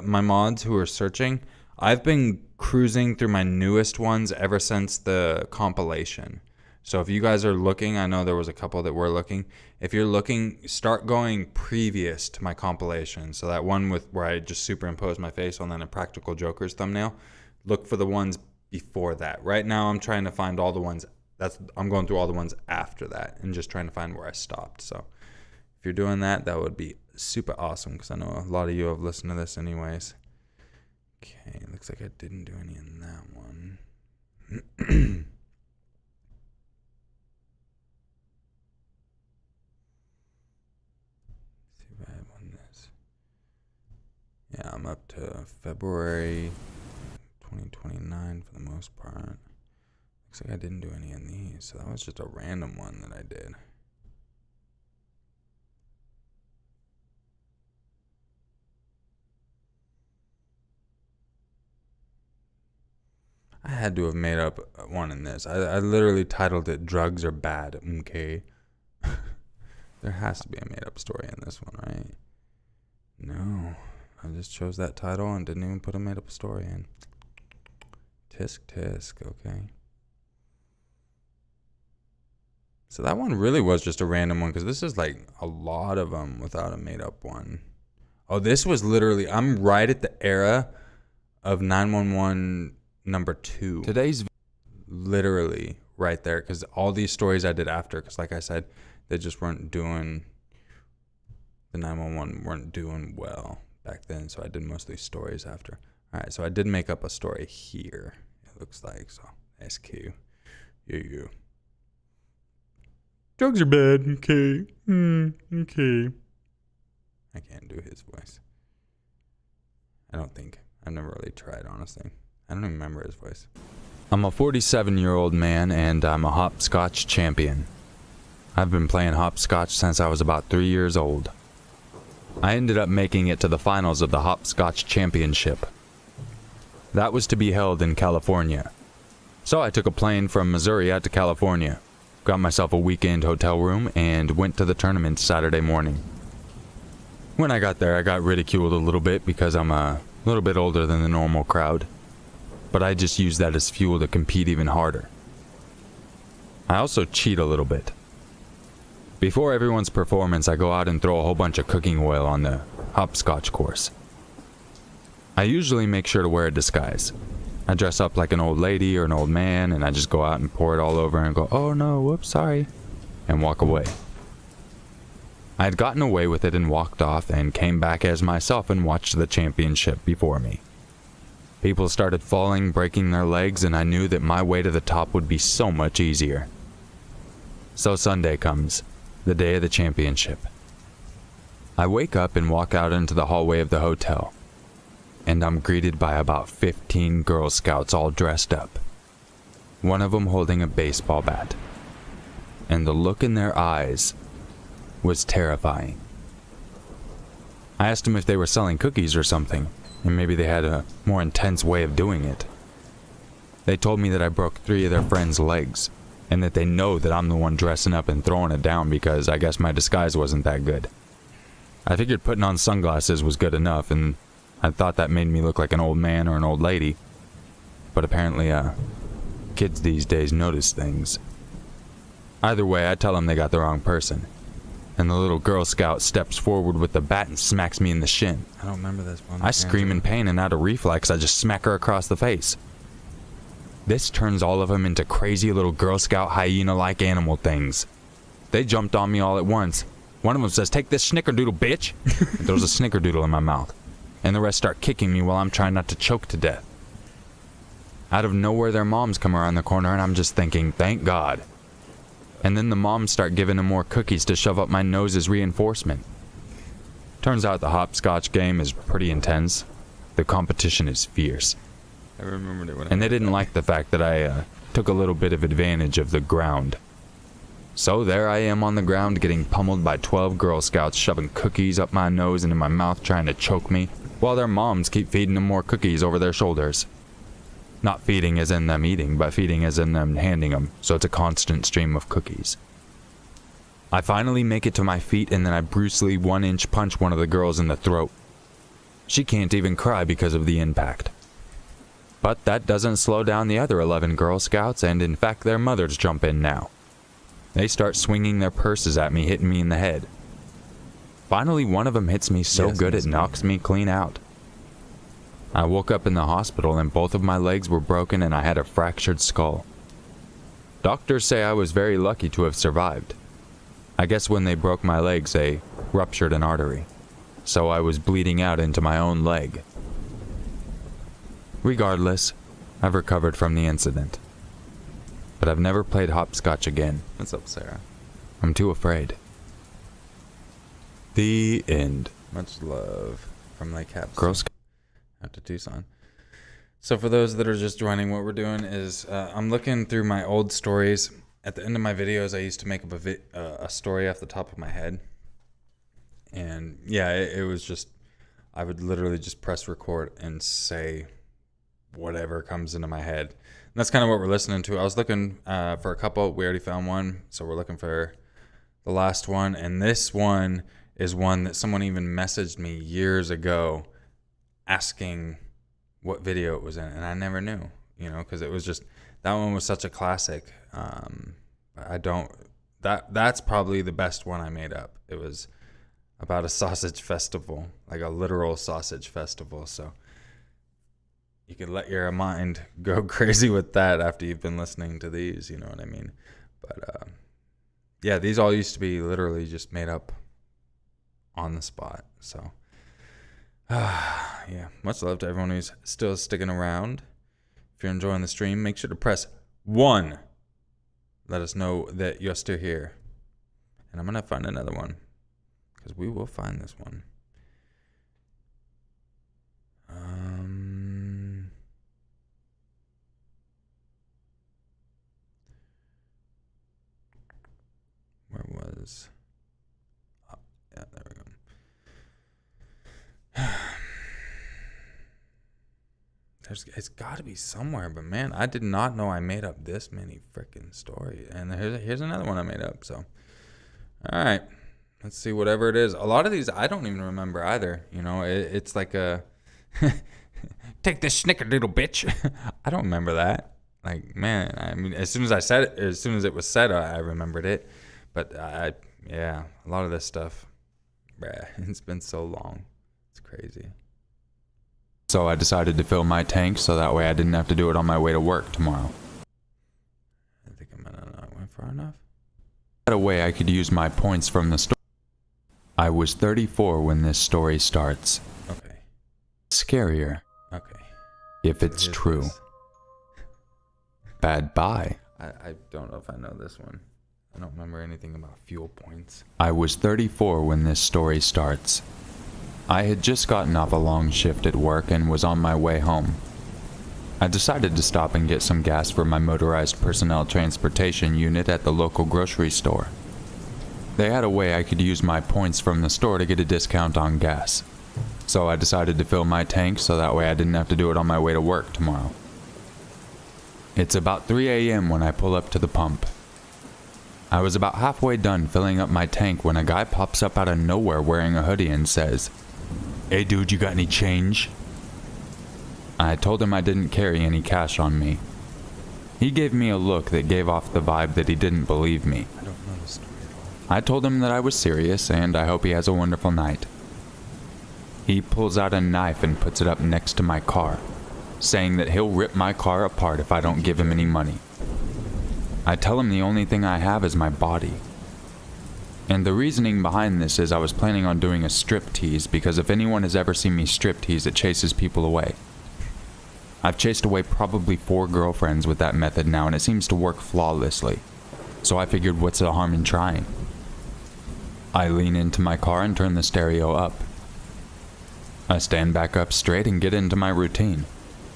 my mods who are searching, I've been cruising through my newest ones ever since the compilation. So if you guys are looking, I know there was a couple that were looking. If you're looking, start going previous to my compilation. So that one where I just superimposed my face on that Impractical Jokers thumbnail. Look for the ones before that. Right now I'm trying to find all the ones. I'm going through all the ones after that and just trying to find where I stopped. So if you're doing that, that would be super awesome because I know a lot of you have listened to this anyways. Okay, looks like I didn't do any in that one. See if I have on this. Yeah, I'm up to February 2029 for the most part. Looks like I didn't do any in these, so that was just a random one that I did. I had to have made up one in this. I literally titled it "Drugs Are Bad." Okay. There has to be a made-up story in this one, right? No. I just chose that title and didn't even put a made-up story in. Tisk tisk, okay. So that one really was just a random one, because this is like a lot of them without a made-up one. Oh, this was literally, I'm right at the era of 911 number 2. Today's Literally right there, because all these stories I did after, because like I said, they just weren't doing, the 911 weren't doing well back then, so I did mostly stories after. All right, so I did make up a story here, it looks like, so SQ. Yeah. Drugs are bad, okay. Okay. I can't do his voice. I don't think. I've never really tried, honestly. I don't even remember his voice. I'm a 47-year-old man, and I'm a hopscotch champion. I've been playing hopscotch since I was about 3 years old. I ended up making it to the finals of the hopscotch championship. That was to be held in California. So I took a plane from Missouri out to California, got myself a weekend hotel room, and went to the tournament Saturday morning. When I got there, I got ridiculed a little bit because I'm a little bit older than the normal crowd. But I just used that as fuel to compete even harder. I also cheat a little bit. Before everyone's performance, I go out and throw a whole bunch of cooking oil on the hopscotch course. I usually make sure to wear a disguise. I dress up like an old lady or an old man, and I just go out and pour it all over and go, "Oh no, whoops, sorry," and walk away. I had gotten away with it and walked off, and came back as myself and watched the championship before me. People started falling, breaking their legs, and I knew that my way to the top would be so much easier. So Sunday comes, the day of the championship. I wake up and walk out into the hallway of the hotel, and I'm greeted by about 15 Girl Scouts all dressed up. One of them holding a baseball bat. And the look in their eyes was terrifying. I asked them if they were selling cookies or something, and maybe they had a more intense way of doing it. They told me that I broke 3 of their friends' legs, and that they know that I'm the one dressing up and throwing it down because I guess my disguise wasn't that good. I figured putting on sunglasses was good enough, and I thought that made me look like an old man or an old lady. But apparently, kids these days notice things. Either way, I tell them they got the wrong person. And the little Girl Scout steps forward with the bat and smacks me in the shin. I don't remember this one. I scream in pain, and out of reflex, I just smack her across the face. This turns all of them into crazy little Girl Scout hyena-like animal things. They jumped on me all at once. One of them says, "Take this snickerdoodle, bitch!" and throws a snickerdoodle in my mouth. And the rest start kicking me while I'm trying not to choke to death. Out of nowhere, their moms come around the corner, and I'm just thinking, thank God. And then the moms start giving them more cookies to shove up my nose as reinforcement. Turns out the hopscotch game is pretty intense. The competition is fierce. I remembered it when And they didn't like the fact that I took a little bit of advantage of the ground. So there I am on the ground getting pummeled by 12 Girl Scouts shoving cookies up my nose and in my mouth trying to choke me, while their moms keep feeding them more cookies over their shoulders. Not feeding as in them eating, but feeding as in them handing them, so it's a constant stream of cookies. I finally make it to my feet, and then I Bruce Lee 1-inch punch one of the girls in the throat. She can't even cry because of the impact. But that doesn't slow down the other 11 Girl Scouts, and in fact their mothers jump in now. They start swinging their purses at me, hitting me in the head. Finally, one of them hits me so good it knocks me clean out. I woke up in the hospital and both of my legs were broken and I had a fractured skull. Doctors say I was very lucky to have survived. I guess when they broke my legs, they ruptured an artery. So I was bleeding out into my own leg. Regardless, I've recovered from the incident. But I've never played hopscotch again. What's up, Sarah? I'm too afraid. The end. Much love from Lake Caps. Girl Scout. Out to Tucson. So for those that are just joining, what we're doing is I'm looking through my old stories. At the end of my videos, I used to make up a story off the top of my head. And yeah, it was just, I would literally just press record and say whatever comes into my head. And that's kind of what we're listening to. I was looking for a couple. We already found one. So we're looking for the last one. And this one is one that someone even messaged me years ago asking what video it was in. And I never knew, because it was just, that one was such a classic. That's probably the best one I made up. It was about a sausage festival, like a literal sausage festival. So you could let your mind go crazy with that after you've been listening to these, you know what I mean? But yeah, these all used to be literally just made up on the spot. So yeah, much love to everyone who's still sticking around. If you're enjoying the stream, make sure to press 1. Let us know that you're still here. And I'm going to find another one, because we will find this one. Where was... Oh, yeah, there we go. It's got to be somewhere, but man, I did not know I made up this many freaking stories. And here's another one I made up. So, all right, let's see whatever it is. A lot of these I don't even remember either. It's like a take this snickerdoodle, bitch. I don't remember that. Like, man, I mean, as soon as it was said, I remembered it. But yeah, a lot of this stuff, bruh, it's been so long. It's crazy. So I decided to fill my tank so that way I didn't have to do it on my way to work tomorrow. I think I might not went far enough. That way I could use my points from the story. I was 34 when this story starts. Okay. Scarier. Okay. If it's true. This. Bad bye. I don't know if I know this one. I don't remember anything about fuel points. I was 34 when this story starts. I had just gotten off a long shift at work and was on my way home. I decided to stop and get some gas for my motorized personnel transportation unit at the local grocery store. They had a way I could use my points from the store to get a discount on gas. So I decided to fill my tank so that way I didn't have to do it on my way to work tomorrow. It's about 3 a.m. when I pull up to the pump. I was about halfway done filling up my tank when a guy pops up out of nowhere wearing a hoodie and says, "Hey dude, you got any change?" I told him I didn't carry any cash on me. He gave me a look that gave off the vibe that he didn't believe me. I don't know the story at all. I told him that I was serious and I hope he has a wonderful night. He pulls out a knife and puts it up next to my car, saying that he'll rip my car apart if I don't give him any money. I tell him the only thing I have is my body. And the reasoning behind this is I was planning on doing a strip tease because if anyone has ever seen me strip tease, it chases people away. I've chased away probably 4 girlfriends with that method now and it seems to work flawlessly. So I figured what's the harm in trying? I lean into my car and turn the stereo up. I stand back up straight and get into my routine.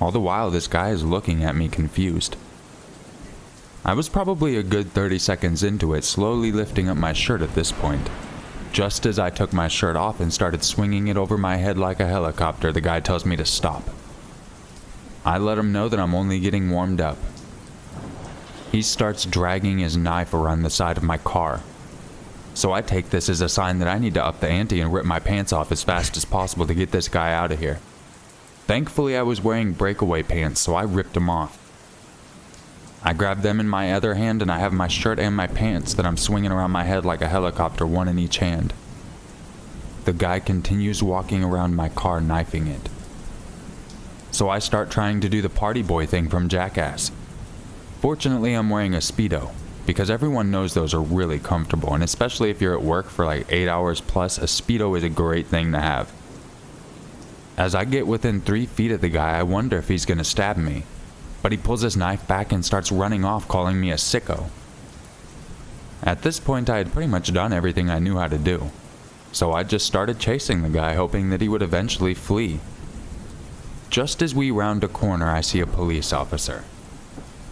All the while this guy is looking at me confused. I was probably a good 30 seconds into it, slowly lifting up my shirt at this point. Just as I took my shirt off and started swinging it over my head like a helicopter, the guy tells me to stop. I let him know that I'm only getting warmed up. He starts dragging his knife around the side of my car. So I take this as a sign that I need to up the ante and rip my pants off as fast as possible to get this guy out of here. Thankfully I was wearing breakaway pants, so I ripped them off. I grab them in my other hand and I have my shirt and my pants that I'm swinging around my head like a helicopter, one in each hand. The guy continues walking around my car, knifing it. So I start trying to do the party boy thing from Jackass. Fortunately, I'm wearing a Speedo, because everyone knows those are really comfortable, and especially if you're at work for like 8 hours plus, a Speedo is a great thing to have. As I get within 3 feet of the guy, I wonder if he's gonna stab me. But he pulls his knife back and starts running off, calling me a sicko. At this point, I had pretty much done everything I knew how to do. So I just started chasing the guy, hoping that he would eventually flee. Just as we round a corner, I see a police officer.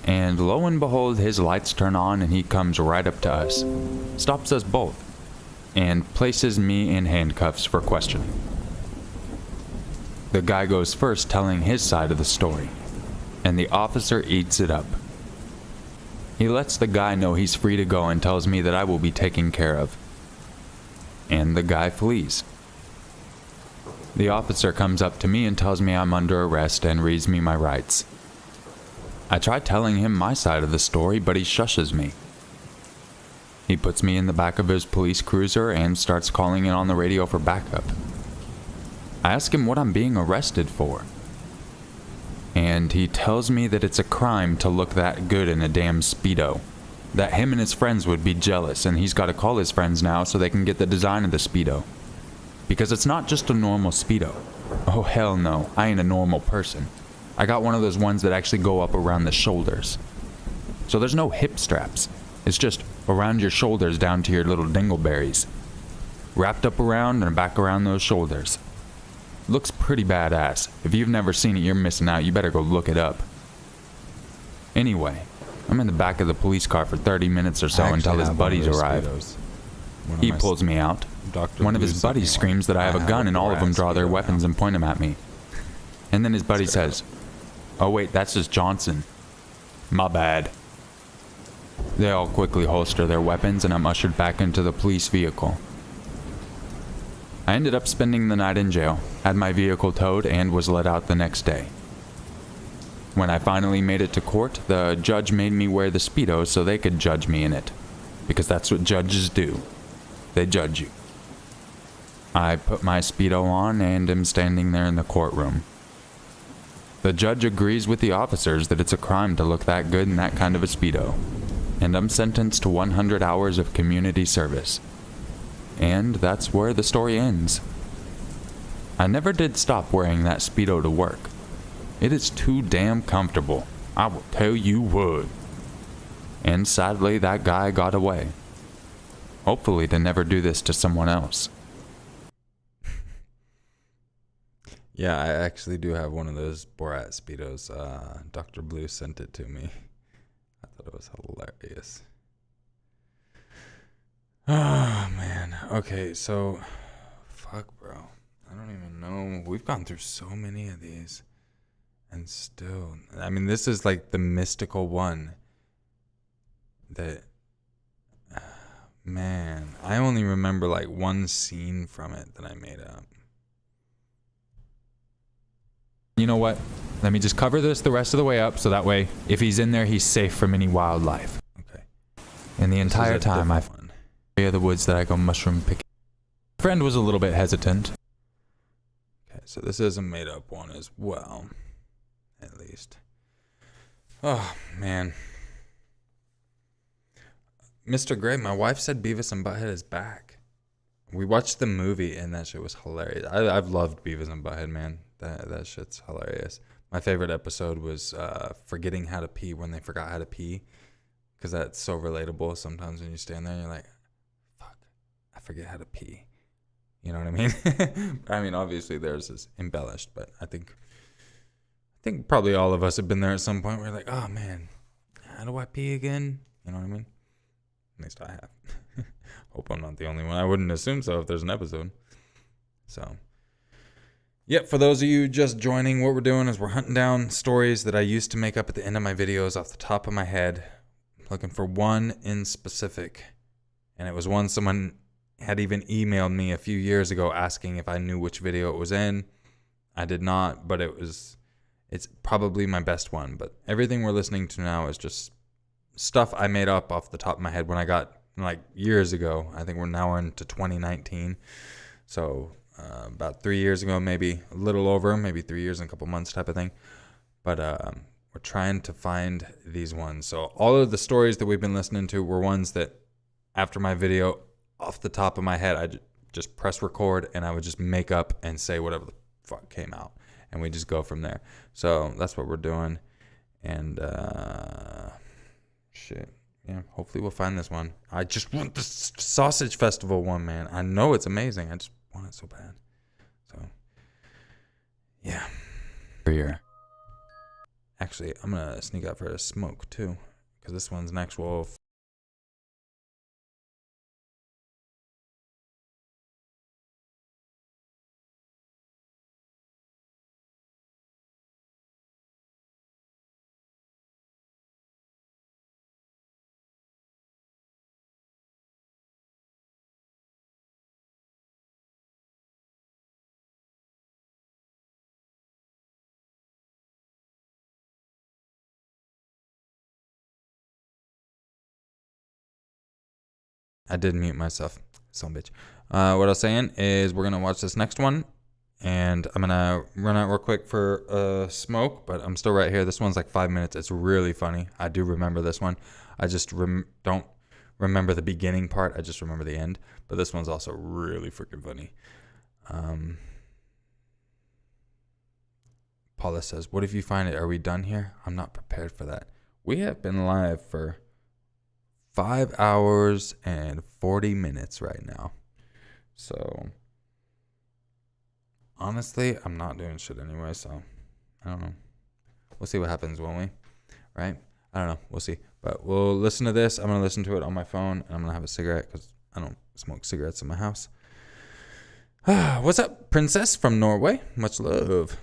And lo and behold, his lights turn on and he comes right up to us, stops us both, and places me in handcuffs for questioning. The guy goes first, telling his side of the story, and the officer eats it up. He lets the guy know he's free to go and tells me that I will be taken care of. And the guy flees. The officer comes up to me and tells me I'm under arrest and reads me my rights. I try telling him my side of the story, but he shushes me. He puts me in the back of his police cruiser and starts calling it on the radio for backup. I ask him what I'm being arrested for. And he tells me that it's a crime to look that good in a damn Speedo. That him and his friends would be jealous, and he's got to call his friends now so they can get the design of the Speedo. Because it's not just a normal Speedo. Oh hell no, I ain't a normal person. I got one of those ones that actually go up around the shoulders. So there's no hip straps. It's just around your shoulders down to your little dingleberries. Wrapped up around and back around those shoulders. Looks pretty badass. If you've never seen it, you're missing out. You better go look it up. Anyway, I'm in the back of the police car for 30 minutes or so until his buddies arrive. He pulls me out. One of his buddies screams that I have a gun, and all of them draw their weapons and point them at me. And then his buddy says, "Oh wait, that's just Johnson. My bad." They all quickly holster their weapons, and I'm ushered back into the police vehicle. I ended up spending the night in jail, had my vehicle towed, and was let out the next day. When I finally made it to court, the judge made me wear the Speedo so they could judge me in it. Because that's what judges do. They judge you. I put my Speedo on and am standing there in the courtroom. The judge agrees with the officers that it's a crime to look that good in that kind of a Speedo. And I'm sentenced to 100 hours of community service. And that's where the story ends. I never did stop wearing that Speedo to work. It is too damn comfortable, I will tell you what. And sadly, that guy got away. Hopefully to never do this to someone else. Yeah, I actually do have one of those Borat Speedos. Dr. Blue sent it to me. I thought it was hilarious. Oh, man. Okay, so... Fuck, bro. I don't even know. We've gone through so many of these. And still... I mean, this is like the mystical one. That... Man, I only remember like one scene from it that I made up. You know what? Let me just cover this the rest of the way up so that way, if he's in there, he's safe from any wildlife. Okay. And the entire time I've area of the woods that I go mushroom picking. My friend was a little bit hesitant. Okay, so this is a made up one as well. At least. Oh, man. Mr. Gray, my wife said Beavis and Butthead is back. We watched the movie and that shit was hilarious. I've loved Beavis and Butthead, man. That shit's hilarious. My favorite episode was forgetting how to pee when they forgot how to pee. Because that's so relatable. Sometimes when you stand there and you're like, fuck, I forget how to pee. You know what I mean? I mean, obviously theirs is embellished, but I think probably all of us have been there at some point where we're like, oh man, how do I pee again? You know what I mean? At least I have. Hope I'm not the only one. I wouldn't assume so if there's an episode. So, yep, for those of you just joining, what we're doing is we're hunting down stories that I used to make up at the end of my videos off the top of my head. Looking for one in specific. And it was one someone had even emailed me a few years ago asking if I knew which video it was in. I did not, but it's probably my best one. But everything we're listening to now is just stuff I made up off the top of my head when I got, like, years ago. I think we're now into 2019. So about 3 years ago, maybe a little over, maybe 3 years and a couple months type of thing. But we're trying to find these ones. So all of the stories that we've been listening to were ones that after my video, off the top of my head, I just press record and I would just make up and say whatever the fuck came out. And we just go from there. So that's what we're doing. And shit. Yeah, hopefully we'll find this one. I just want the Sausage Festival one, man. I know it's amazing. I just want it so bad. So, yeah. Here. Actually, I'm going to sneak out for a smoke, too. Because this one's next. We'll I did mute myself. Son of a bitch. What I was saying is we're going to watch this next one. And I'm going to run out real quick for a smoke. But I'm still right here. This one's like 5 minutes. It's really funny. I do remember this one. I just don't remember the beginning part. I just remember the end. But this one's also really freaking funny. Paula says, what if you find it? Are we done here? I'm not prepared for that. We have been live for 5 hours and 40 minutes right now. So, honestly, I'm not doing shit anyway, so I don't know. We'll see what happens, won't we? Right? I don't know. We'll see. But we'll listen to this. I'm going to listen to it on my phone, and I'm going to have a cigarette because I don't smoke cigarettes in my house. What's up, Princess from Norway? Much love.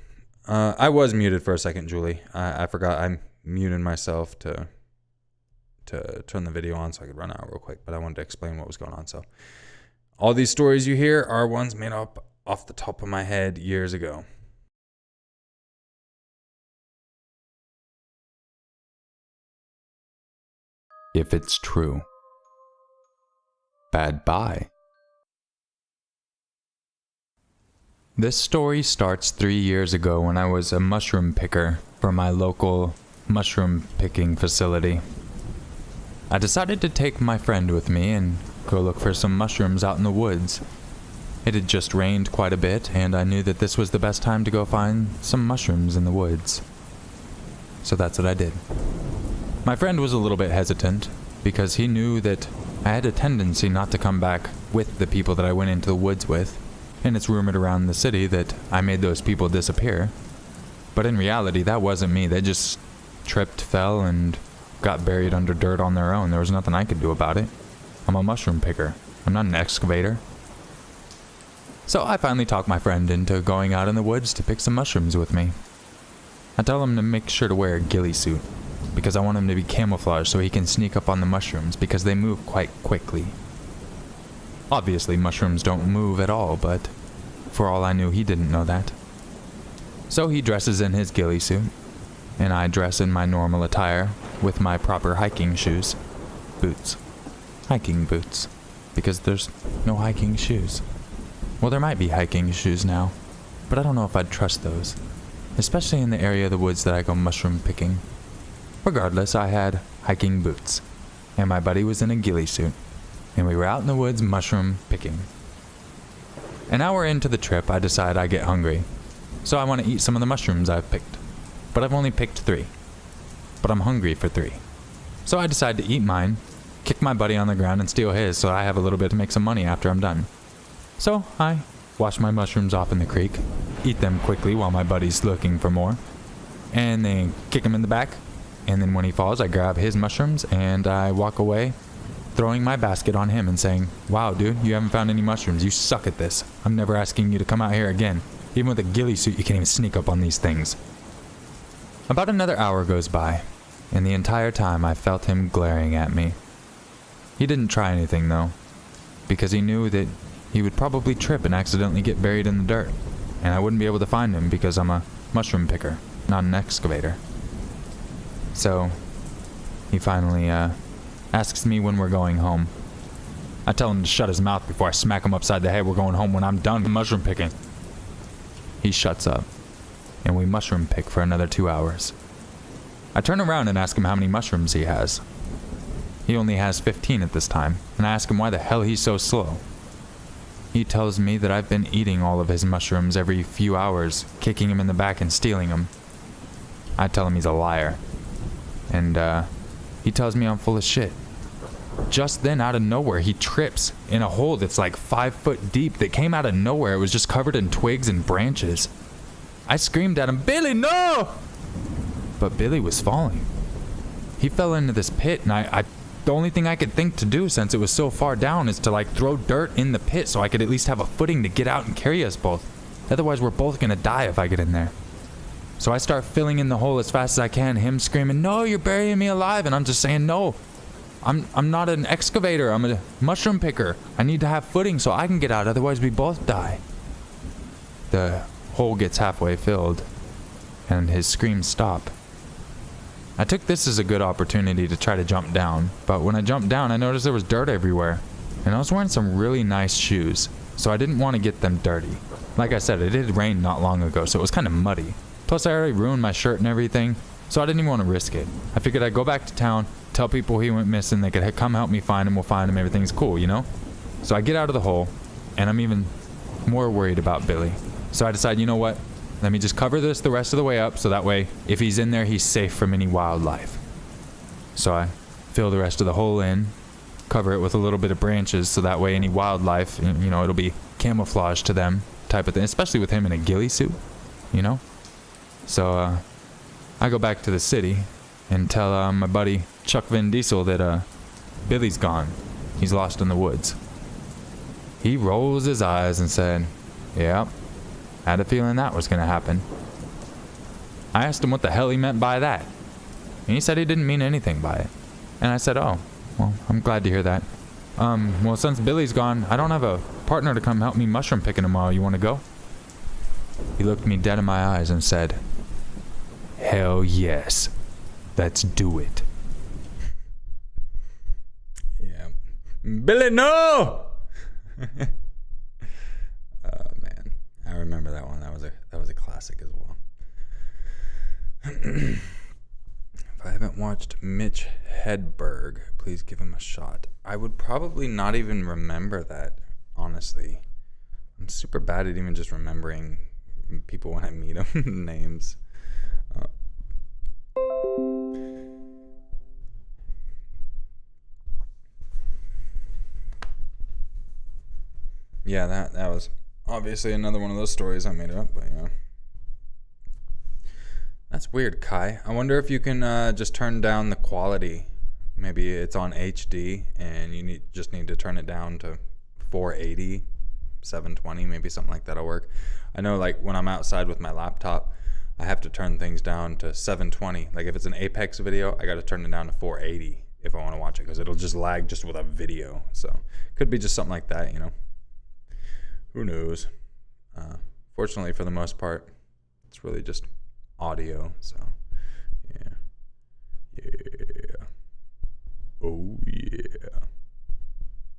I was muted for a second, Julie. I forgot I muted myself to turn the video on so I could run out real quick, but I wanted to explain what was going on. So all these stories you hear are ones made up off the top of my head years ago. If it's true. Bad bye. This story starts 3 years ago when I was a mushroom picker for my local mushroom picking facility. I decided to take my friend with me and go look for some mushrooms out in the woods. It had just rained quite a bit, and I knew that this was the best time to go find some mushrooms in the woods. So that's what I did. My friend was a little bit hesitant because he knew that I had a tendency not to come back with the people that I went into the woods with. And it's rumored around the city that I made those people disappear. But in reality, that wasn't me. They just tripped, fell, and got buried under dirt on their own. There was nothing I could do about it. I'm a mushroom picker. I'm not an excavator. So I finally talked my friend into going out in the woods to pick some mushrooms with me. I tell him to make sure to wear a ghillie suit, because I want him to be camouflaged so he can sneak up on the mushrooms because they move quite quickly. Obviously, mushrooms don't move at all, but for all I knew, he didn't know that. So he dresses in his ghillie suit, and I dress in my normal attire with my proper hiking shoes. Boots. Hiking boots. Because there's no hiking shoes. Well, there might be hiking shoes now, but I don't know if I'd trust those, especially in the area of the woods that I go mushroom picking. Regardless, I had hiking boots, and my buddy was in a ghillie suit. And we were out in the woods mushroom picking. An hour into the trip, I decide I get hungry. So I want to eat some of the mushrooms I've picked. But I've only picked 3. But I'm hungry for 3. So I decide to eat mine, kick my buddy on the ground and steal his so I have a little bit to make some money after I'm done. So I wash my mushrooms off in the creek, eat them quickly while my buddy's looking for more, and then kick him in the back. And then when he falls, I grab his mushrooms and I walk away, throwing my basket on him and saying, "Wow, dude, you haven't found any mushrooms. You suck at this. I'm never asking you to come out here again. Even with a ghillie suit, you can't even sneak up on these things." About another hour goes by, and the entire time I felt him glaring at me. He didn't try anything, though, because he knew that he would probably trip and accidentally get buried in the dirt, and I wouldn't be able to find him because I'm a mushroom picker, not an excavator. So, he finally, asks me when we're going home. I tell him to shut his mouth before I smack him upside the head. We're going home when I'm done mushroom picking. He shuts up, and we mushroom pick for another 2 hours. I turn around and ask him how many mushrooms he has. He only has 15 at this time, and I ask him why the hell he's so slow. He tells me that I've been eating all of his mushrooms every few hours, kicking him in the back and stealing them. I tell him he's a liar, and he tells me I'm full of shit. Just then, out of nowhere, he trips in a hole that's like 5 foot deep that came out of nowhere. It was just covered in twigs and branches. I screamed at him, "Billy, no!" But Billy was falling. He fell into this pit, and the only thing I could think to do, since it was so far down, is to like throw dirt in the pit so I could at least have a footing to get out and carry us both. Otherwise, we're both gonna die if I get in there. So I start filling in the hole as fast as I can, him screaming, "No, you're burying me alive," and I'm just saying, "No, I'm not an excavator, I'm a mushroom picker. I need to have footing so I can get out, otherwise we both die." The hole gets halfway filled, and his screams stop. I took this as a good opportunity to try to jump down, but when I jumped down, I noticed there was dirt everywhere. And I was wearing some really nice shoes, so I didn't want to get them dirty. Like I said, it had rained not long ago, so it was kind of muddy. Plus, I already ruined my shirt and everything, so I didn't even want to risk it. I figured I'd go back to town, tell people he went missing, they could come help me find him, we'll find him, everything's cool, you know? So I get out of the hole, and I'm even more worried about Billy. So I decide, you know what? Let me just cover this the rest of the way up, so that way, if he's in there, he's safe from any wildlife. So I fill the rest of the hole in, cover it with a little bit of branches, so that way any wildlife, you know, it'll be camouflage to them, type of thing, especially with him in a ghillie suit, you know? So, I go back to the city and tell my buddy Chuck Vin Diesel that Billy's gone. He's lost in the woods. He rolls his eyes and said, "Yep, had a feeling that was going to happen." I asked him what the hell he meant by that. And he said he didn't mean anything by it. And I said, "Oh, well, I'm glad to hear that. Well, since Billy's gone, I don't have a partner to come help me mushroom picking tomorrow. You want to go?" He looked me dead in my eyes and said, "Hell yes. Let's do it." Yeah. Billy, no! Oh, man. I remember that one. That was a classic as well. If I haven't watched Mitch Hedberg, please give him a shot. I would probably not even remember that, honestly. I'm super bad at even just remembering people when I meet them, names. Yeah, that was obviously another one of those stories I made up, but yeah. That's weird, Kai. I wonder if you can just turn down the quality. Maybe it's on HD and you just need to turn it down to 480, 720, maybe something like that'll work. I know, like, when I'm outside with my laptop, I have to turn things down to 720. Like, if it's an Apex video, I got to turn it down to 480 if I want to watch it, because it'll just lag just with a video. So, could be just something like that, you know. Who knows? Fortunately, for the most part, it's really just audio. So, yeah. Oh, yeah.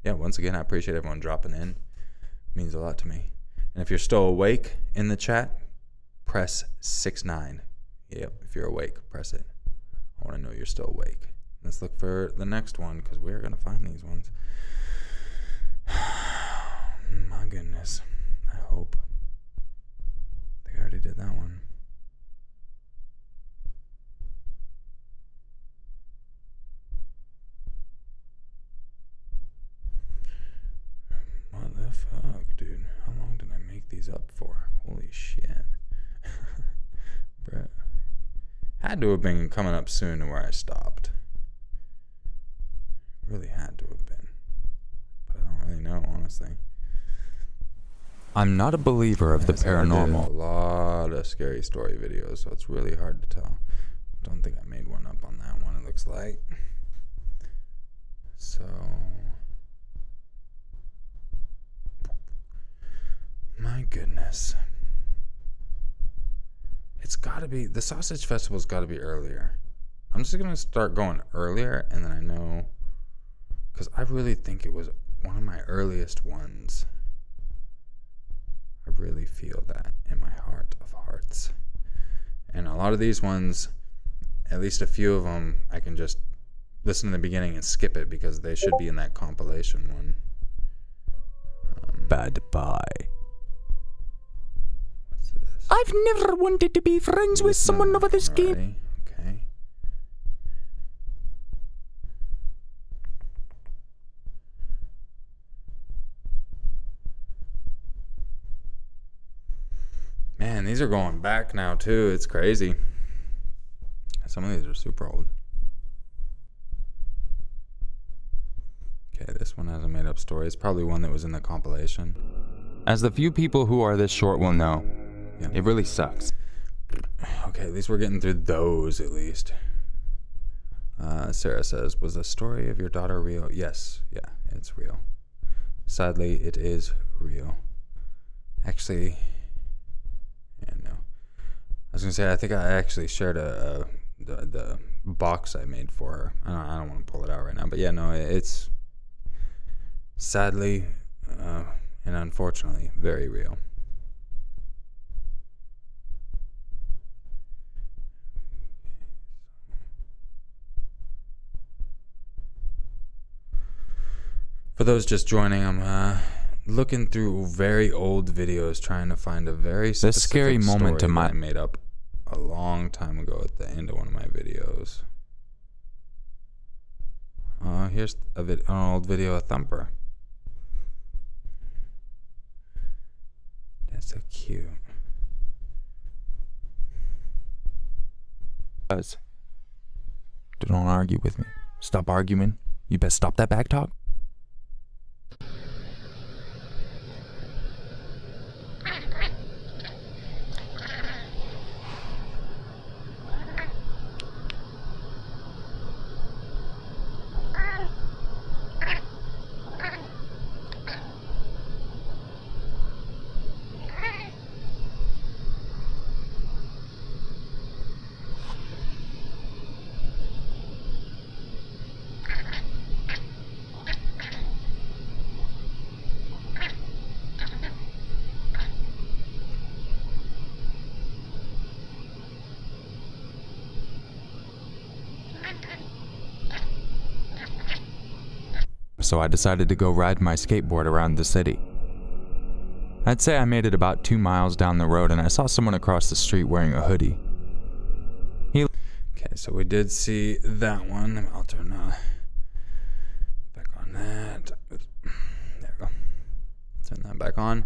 Yeah, once again, I appreciate everyone dropping in. It means a lot to me. And if you're still awake in the chat, press 6-9. Yep, if you're awake, press it. I want to know you're still awake. Let's look for the next one, because we're going to find these ones. My goodness. I hope. I think I already did that one. What the fuck, dude? How long did I make these up for? Holy shit. Bruh. Had to have been coming up soon to where I stopped. Really had to have been. But I don't really know, honestly. I'm not a believer of the paranormal. A lot of scary story videos, so it's really hard to tell. Don't think I made one up on that one, it looks like. So, my goodness. It's gotta be, the Sausage Festival's gotta be earlier. I'm just gonna start going earlier, and then I know, because I really think it was one of my earliest ones. I really feel that in my heart of hearts. And a lot of these ones, at least a few of them, I can just listen to the beginning and skip it because they should be in that compilation one. Bad bye. What's this? I've never wanted to be friends with someone over this game. Okay. Man, these are going back now too. It's crazy. Some of these are super old. Okay, this one has a made up story. It's probably one that was in the compilation. As the few people who are this short will know, it really sucks. Okay, at least we're getting through those at least. Sarah says, was the story of your daughter real? Yes, yeah, it's real. Sadly, it is real. Actually, yeah, no. I was gonna say, I think I actually shared the box I made for her. I don't want to pull it out right now, but yeah, no, it's sadly and unfortunately very real. For those just joining, I'm looking through very old videos trying to find a very specific scary moment story in my- that I made up a long time ago at the end of one of my videos. Here's an old video of Thumper. That's so cute. Don't argue with me. Stop arguing. You best stop that back talk. So I decided to go ride my skateboard around the city. I'd say I made it about 2 miles down the road and I saw someone across the street wearing a hoodie. Okay, so we did see that one. I'll turn back on that. Oops. There we go. Turn that back on.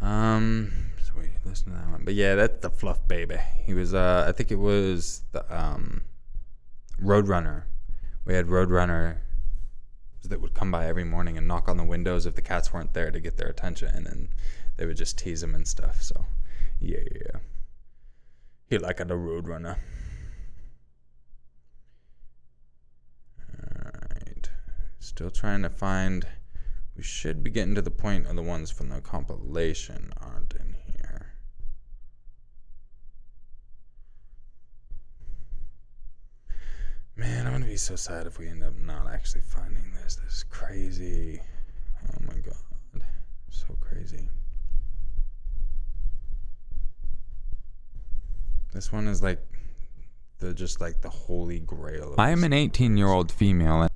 So we listened to that one. But yeah, that's the Fluff Baby. He was, I think it was the Roadrunner. We had Roadrunner that would come by every morning and knock on the windows if the cats weren't there to get their attention, and then they would just tease him and stuff. So yeah, he like a Roadrunner. Alright, still trying to find. We should be getting to the point of the ones from the compilation aren't in here. Man, I'm gonna be so sad if we end up not actually finding this. This is crazy. Oh my god. So crazy. This one is like the holy grail of I am an 18-year-old female.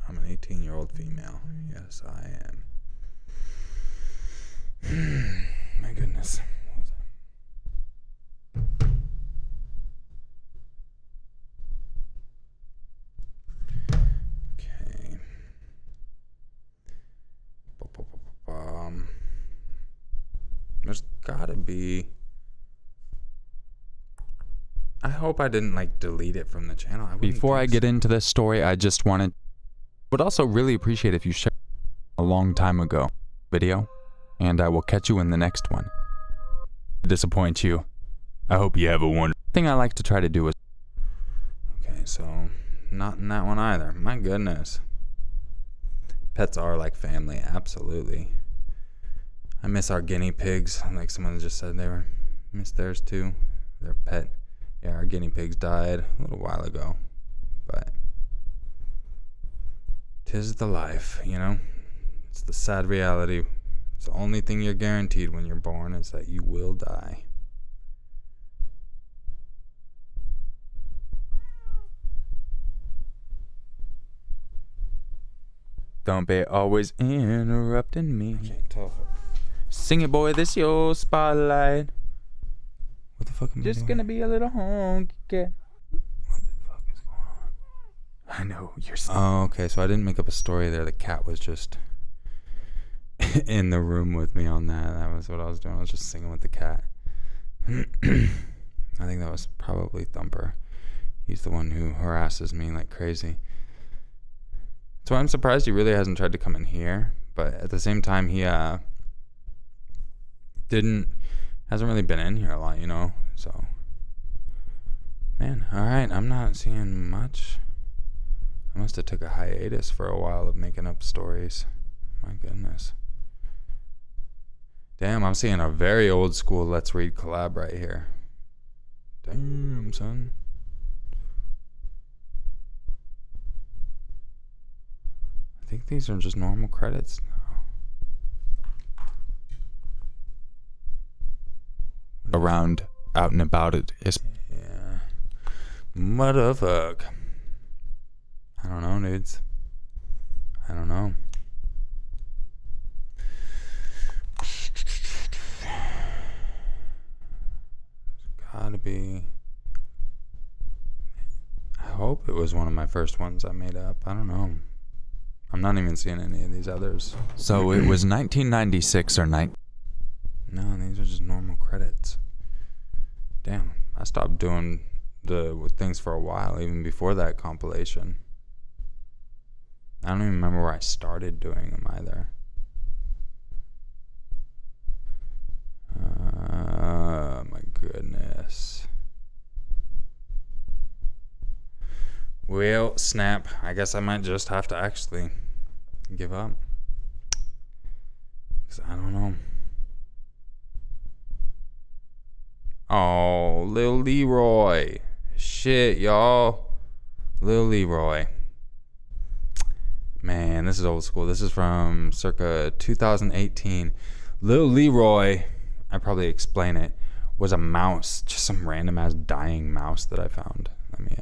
I'm an 18-year-old female. Yes, I am. My goodness. What was that? Okay. There's gotta be. I hope I didn't like delete it from the channel. Before I get into this story, I just would also really appreciate if you shared a long time ago video, and I will catch you in the next one. Disappoint you. I hope you have a wonderful thing. I like to try to do is. Okay, so not in that one either. My goodness. Pets are like family, absolutely. I miss our guinea pigs. Like someone just said miss theirs too. Their pet. Yeah, our guinea pigs died a little while ago. But 'tis the life, you know? It's the sad reality. It's the only thing you're guaranteed when you're born is that you will die. Don't be always interrupting me. I can't tell. Sing it, boy, this your spotlight. What the fuck am I Just doing? gonna be a little honky cat. What the fuck is going on? I know, you're Oh, okay, so I didn't make up a story there. The cat was just in the room with me on that. That was what I was doing. I was just singing with the cat. I think that was probably Thumper. He's the one who harasses me like crazy. So I'm surprised he really hasn't tried to come in here. But at the same time, he hasn't really been in here a lot, you know? So, man, alright, I'm not seeing much. I must have took a hiatus for a while of making up stories. My goodness. Damn, I'm seeing a very old school Let's Read collab right here. Damn, son. I think these are just normal credits. around out and about it. Yeah. Motherfuck. I don't know, dudes. I don't know. Gotta be. I hope it was one of my first ones I made up. I don't know. I'm not even seeing any of these others. So it was 1996 or 9. No, these are just normal credits. Damn, I stopped doing the things for a while, even before that compilation. I don't even remember where I started doing them either. Oh my goodness. Well, snap. I guess I might just have to actually give up. 'Cause I don't know. Oh, Lil Leroy. Shit, y'all. Lil Leroy. Man, this is old school. This is from circa 2018. Lil Leroy, I probably explain it, was a mouse. Just some random ass dying mouse that I found. Let me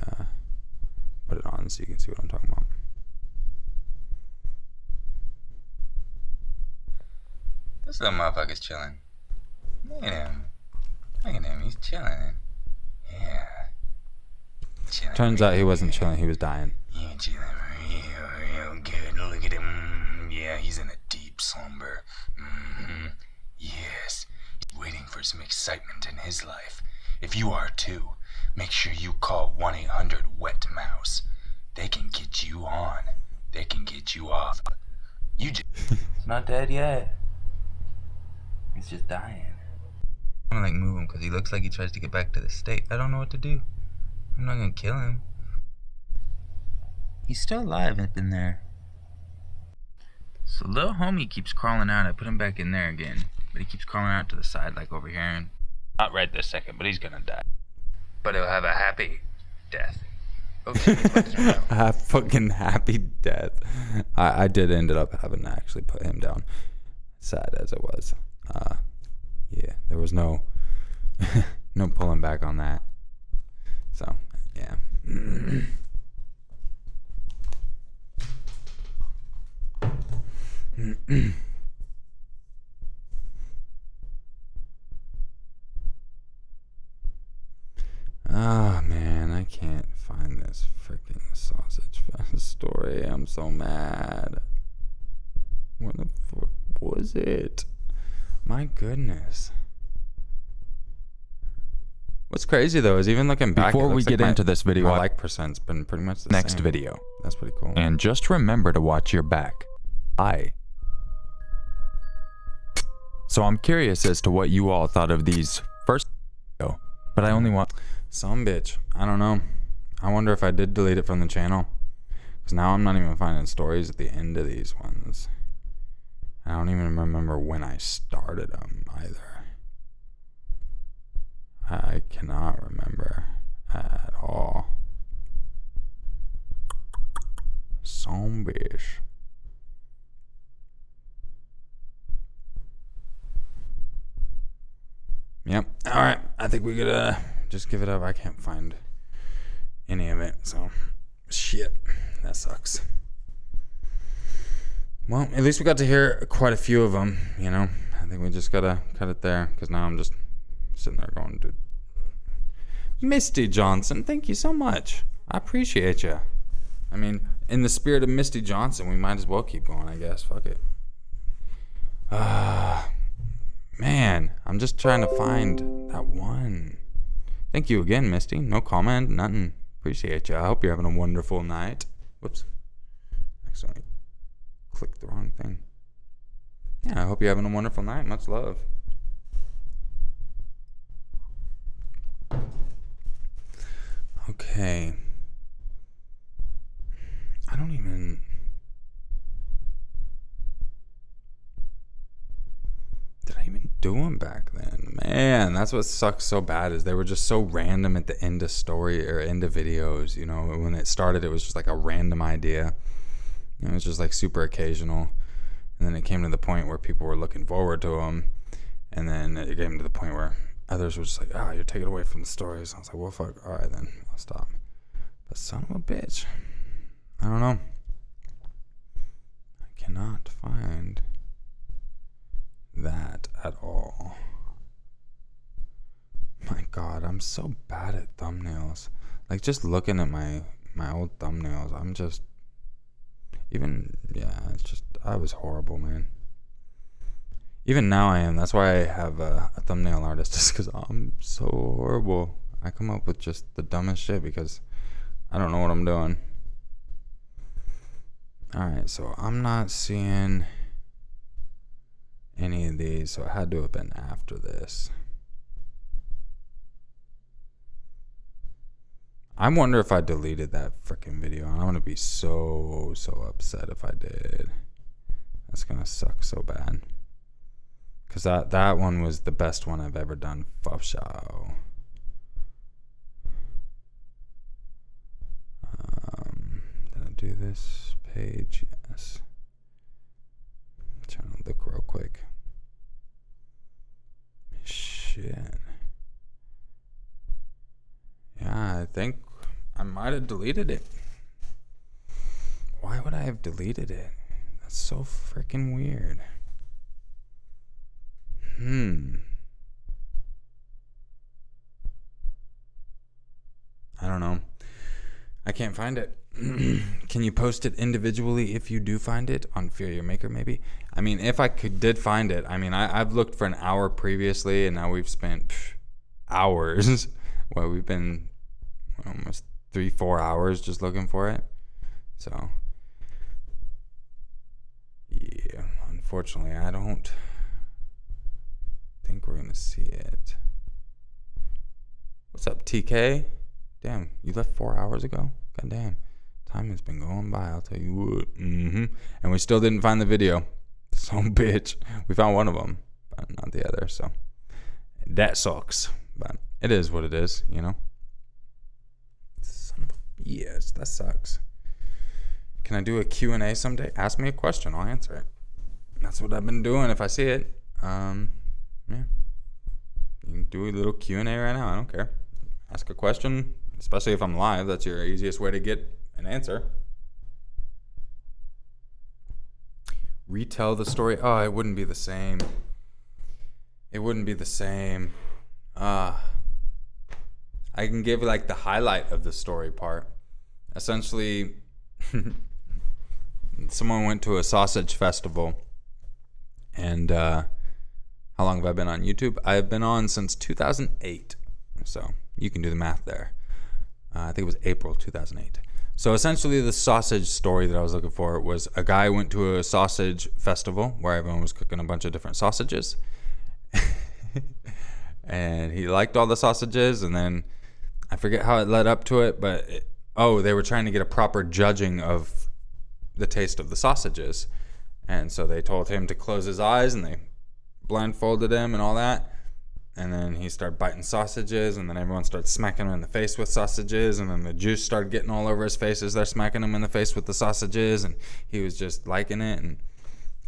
put it on so you can see what I'm talking about. This little motherfucker's chilling. Look at him. Look at him. He's chilling. Yeah. Chilling. Turns out he wasn't chilling. He was dying. Yeah, chilling real good. Look at him. Yeah, he's in a deep slumber. Mm-hmm. Yes. He's waiting for some excitement in his life. If you are too, make sure you call 1-800-WET-MOUSE. They can get you on. They can get you off. You just... He's not dead yet. He's just dying. I want to move him because he looks like he tries to get back to the state. I don't know what to do. I'm not going to kill him. He's still alive up in there. So little homie keeps crawling out. I put him back in there again. But he keeps crawling out to the side like over here. And not right this second, but he's going to die. But he'll have a happy death. A fucking happy death. I did end up having to actually put him down. Sad as it was. Yeah, there was no no pulling back on that. So, yeah. Oh man, I can't find this freaking sausage fest story. I'm so mad. What the fuck was it? My goodness. What's crazy though is even looking back, Before we get into this video, my like percent's been pretty much the next same. video. That's pretty cool. And just remember to watch your back. So I'm curious as to what you all thought of these first video, but I only want... Some bitch. I don't know. I wonder if I did delete it from the channel. Because now I'm not even finding stories at the end of these ones. I don't even remember when I started them either. I cannot remember at all. Some bitch. Yep. All right. I think we could just give it up. I can't find any of it. So, shit. That sucks. Well, at least we got to hear quite a few of them, you know. I think we just gotta cut it there because now I'm just sitting there going, dude. Misty Johnson, thank you so much. I appreciate you. I mean, in the spirit of Misty Johnson, we might as well keep going, I guess. Fuck it. Man, I'm just trying to find that one. Thank you again, Misty. No comment, nothing. Appreciate you. I hope you're having a wonderful night. Whoops. Accidentally clicked the wrong thing. Yeah, I hope you're having a wonderful night. Much love. Okay. I don't even... Did I even do them back then? Man, that's what sucks so bad is they were just so random at the end of story or end of videos. You know, when it started, it was just like a random idea. It was just like super occasional. And then it came to the point where people were looking forward to them. And then it came to the point where others were just like, you're taking away from the stories. I was like, well, fuck. All right, then I'll stop. But son of a bitch. I don't know. I cannot find that at all. My God, I'm so bad at thumbnails. Like, just looking at my old thumbnails, I'm just, it's just, I was horrible, man. Even now I am. That's why I have a thumbnail artist, just because I'm so horrible. I come up with just the dumbest shit because I don't know what I'm doing. Alright, so I'm not seeing any of these, so it had to have been after this. I wonder if I deleted that freaking video. I'm gonna be so upset if I did. That's gonna suck so bad. Cause that one was the best one I've ever done. For sure. Did I do this page? Yes. I'm trying to look real quick. Shit. Yeah, I think I might have deleted it. Why would I have deleted it? That's so freaking weird. I don't know. I can't find it. Can you post it individually if you do find it on Fear Your Maker maybe? I mean, if I did find it, I mean, I've looked for an hour previously and now we've spent hours. Well, we've been almost 3-4 hours just looking for it. So, yeah, unfortunately, I don't think we're going to see it. What's up, TK? Damn, you left 4 hours ago? God damn. Time has been going by, I'll tell you what. And we still didn't find the video. Some bitch. We found one of them, but not the other, so that sucks. But it is what it is, you know? Son of a bitch, that sucks. Can I do a Q&A someday? Ask me a question, I'll answer it. That's what I've been doing if I see it. Yeah. You can do a little Q&A right now, I don't care. Ask a question, especially if I'm live. That's your easiest way to get an answer. Retell the story. Oh, it wouldn't be the same. It wouldn't be the same. I can give like the highlight of the story part. Essentially, someone went to a sausage festival. And how long have I been on YouTube? I've been on since 2008. So you can do the math there. I think it was April 2008. So essentially the sausage story that I was looking for was a guy went to a sausage festival where everyone was cooking a bunch of different sausages. And he liked all the sausages, and then I forget how it led up to it, but they were trying to get a proper judging of the taste of the sausages. And so they told him to close his eyes, and they blindfolded him and all that. And then he started biting sausages, and then everyone started smacking him in the face with sausages, and then the juice started getting all over his face as they're smacking him in the face with the sausages, and he was just liking it, and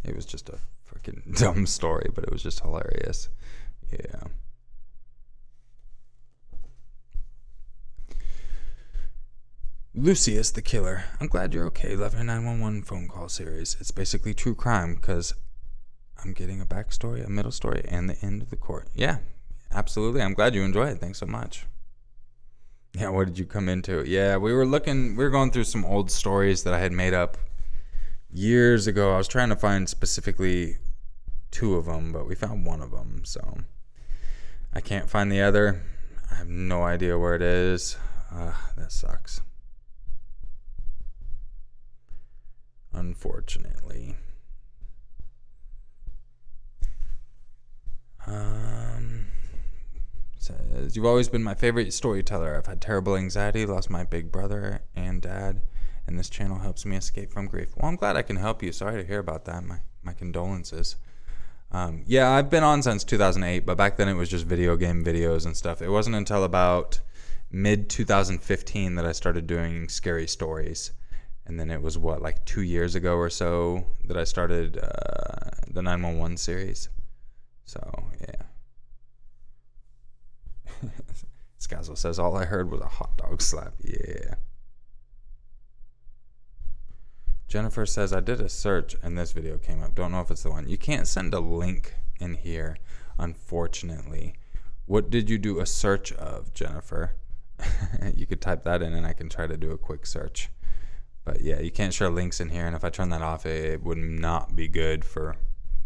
it was just a freaking dumb story, but it was just hilarious. Yeah. Lucius the Killer. I'm glad you're okay. Love your 911 phone call series. It's basically true crime because I'm getting a backstory, a middle story, and the end of the court. Yeah, absolutely. I'm glad you enjoy it. Thanks so much. Yeah, what did you come into? Yeah, we were going through some old stories that I had made up years ago. I was trying to find specifically 2 of them, but we found one of them, so I can't find the other. I have no idea where it is. That sucks. Unfortunately. Says, you've always been my favorite storyteller. I've had terrible anxiety, lost my big brother and dad, and this channel helps me escape from grief. Well, I'm glad I can help you. Sorry to hear about that. My condolences. Yeah, I've been on since 2008, but back then it was just video game videos and stuff. It wasn't until about mid-2015 that I started doing scary stories. And then it was, like 2 years ago or so that I started the 911 series. So, yeah. Skazzle says, all I heard was a hot dog slap. Yeah. Jennifer says, I did a search and this video came up. Don't know if it's the one. You can't send a link in here, unfortunately. What did you do a search of, Jennifer? You could type that in and I can try to do a quick search. But yeah, you can't share links in here. And if I turn that off, it would not be good for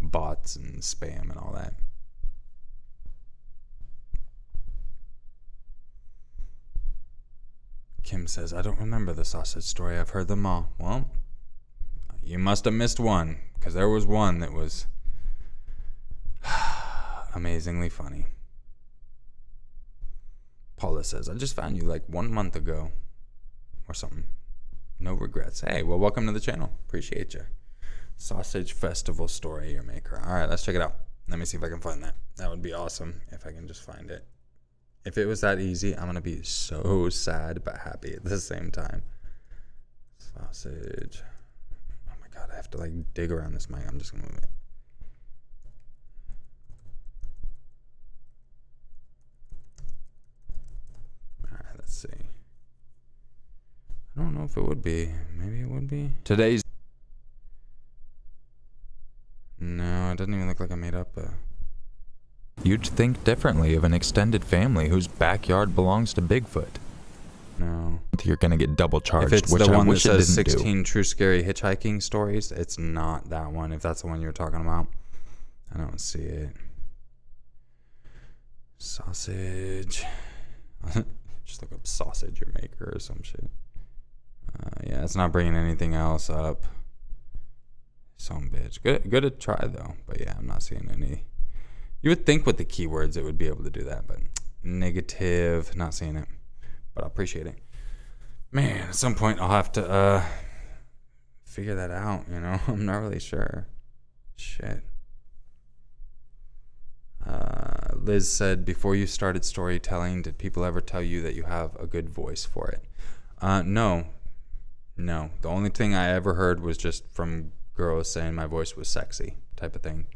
bots and spam and all that. Kim says, I don't remember the sausage story. I've heard them all. Well, you must have missed one, because there was one that was amazingly funny. Paula says, I just found you like 1 month ago or something. No regrets. Hey, well, welcome to the channel. Appreciate you. Sausage festival story your maker. All right, let's check it out. Let me see if I can find that. That would be awesome if I can just find it. If it was that easy, I'm going to be so sad but happy at the same time. Sausage. Oh my God, I have to like dig around this mic. I'm just going to move it. All right, let's see. I don't know if it would be. Maybe it would be. Today's. No, it doesn't even look like I made up a. You'd think differently of an extended family whose backyard belongs to Bigfoot. No. You're going to get double charged. If it's the one that says 16 true scary hitchhiking stories, it's not that one. If that's the one you're talking about, I don't see it. Sausage. Just look up sausage your maker or some shit. Yeah, it's not bringing anything else up. Some bitch. Good to try though. But yeah, I'm not seeing any. You would think with the keywords it would be able to do that, but negative, not seeing it. But I appreciate it. Man, at some point I'll have to figure that out, you know? I'm not really sure. Shit. Liz said, before you started storytelling, did people ever tell you that you have a good voice for it? No. The only thing I ever heard was just from girls saying my voice was sexy type of thing.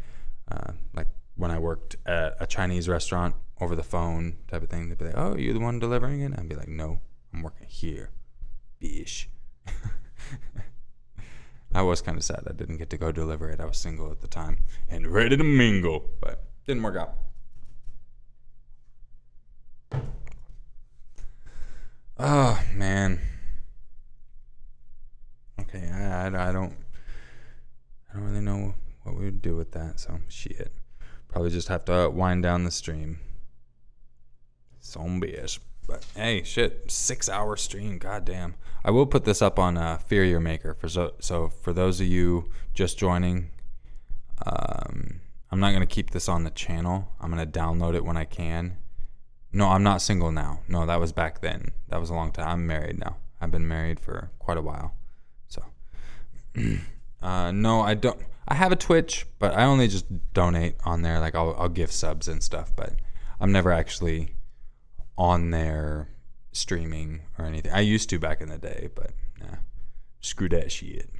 Like when I worked at a Chinese restaurant over the phone type of thing, they'd be like, oh, you're the one delivering it? I'd be like, no, I'm working here, bish. I was kind of sad I didn't get to go deliver it. I was single at the time and ready to mingle, but didn't work out. Oh, man. Okay, I don't really know what we would do with that, so shit. Probably just have to wind down the stream. Some bitch. But hey, shit, 6-hour stream, goddamn. I will put this up on Fear Your Maker. So for those of you just joining, I'm not gonna keep this on the channel. I'm gonna download it when I can. No, I'm not single now. No, that was back then. That was a long time. I'm married now. I've been married for quite a while. So no, I don't. I have a Twitch, but I only just donate on there. Like I'll give subs and stuff, but I'm never actually on there streaming or anything. I used to back in the day, but nah, screw that shit.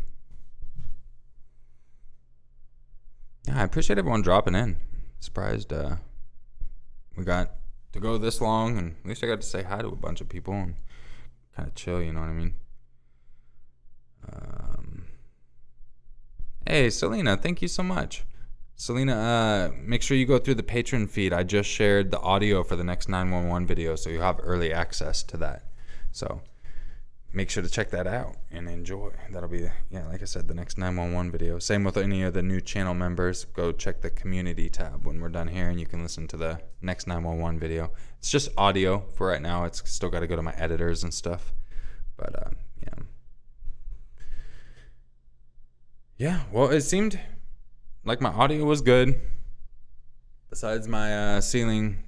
Yeah, I appreciate everyone dropping in. Surprised we got to go this long, and at least I got to say hi to a bunch of people and kind of chill, you know what I mean? Hey, Selena, thank you so much. Selena, make sure you go through the Patron feed. I just shared the audio for the next 911 video, so you have early access to that. So make sure to check that out and enjoy. That'll be, yeah, like I said, the next 911 video. Same with any of the new channel members. Go check the community tab when we're done here, and you can listen to the next 911 video. It's just audio for right now. It's still got to go to my editors and stuff. But, yeah. Yeah, well, it seemed like my audio was good. Besides my ceiling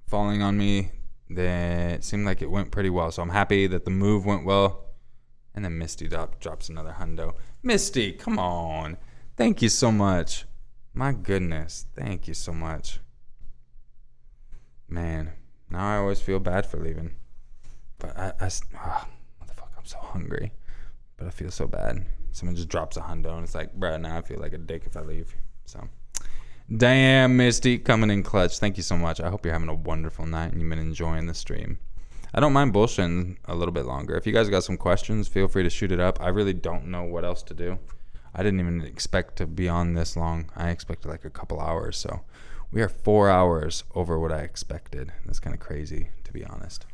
falling on me, it seemed like it went pretty well. So I'm happy that the move went well. And then Misty drops another hundo. Misty, come on. Thank you so much. My goodness, thank you so much. Man, now I always feel bad for leaving. But motherfucker, I'm so hungry. But I feel so bad. Someone just drops a hundo and it's like, bruh, now I feel like a dick if I leave. So Damn, Misty, coming in clutch. Thank you so much. I hope you're having a wonderful night and you've been enjoying the stream. I don't mind bullshitting a little bit longer. If you guys got some questions, feel free to shoot it up. I really don't know what else to do. I didn't even expect to be on this long. I expected like a couple hours. So we are 4 hours over what I expected. That's kind of crazy, to be honest.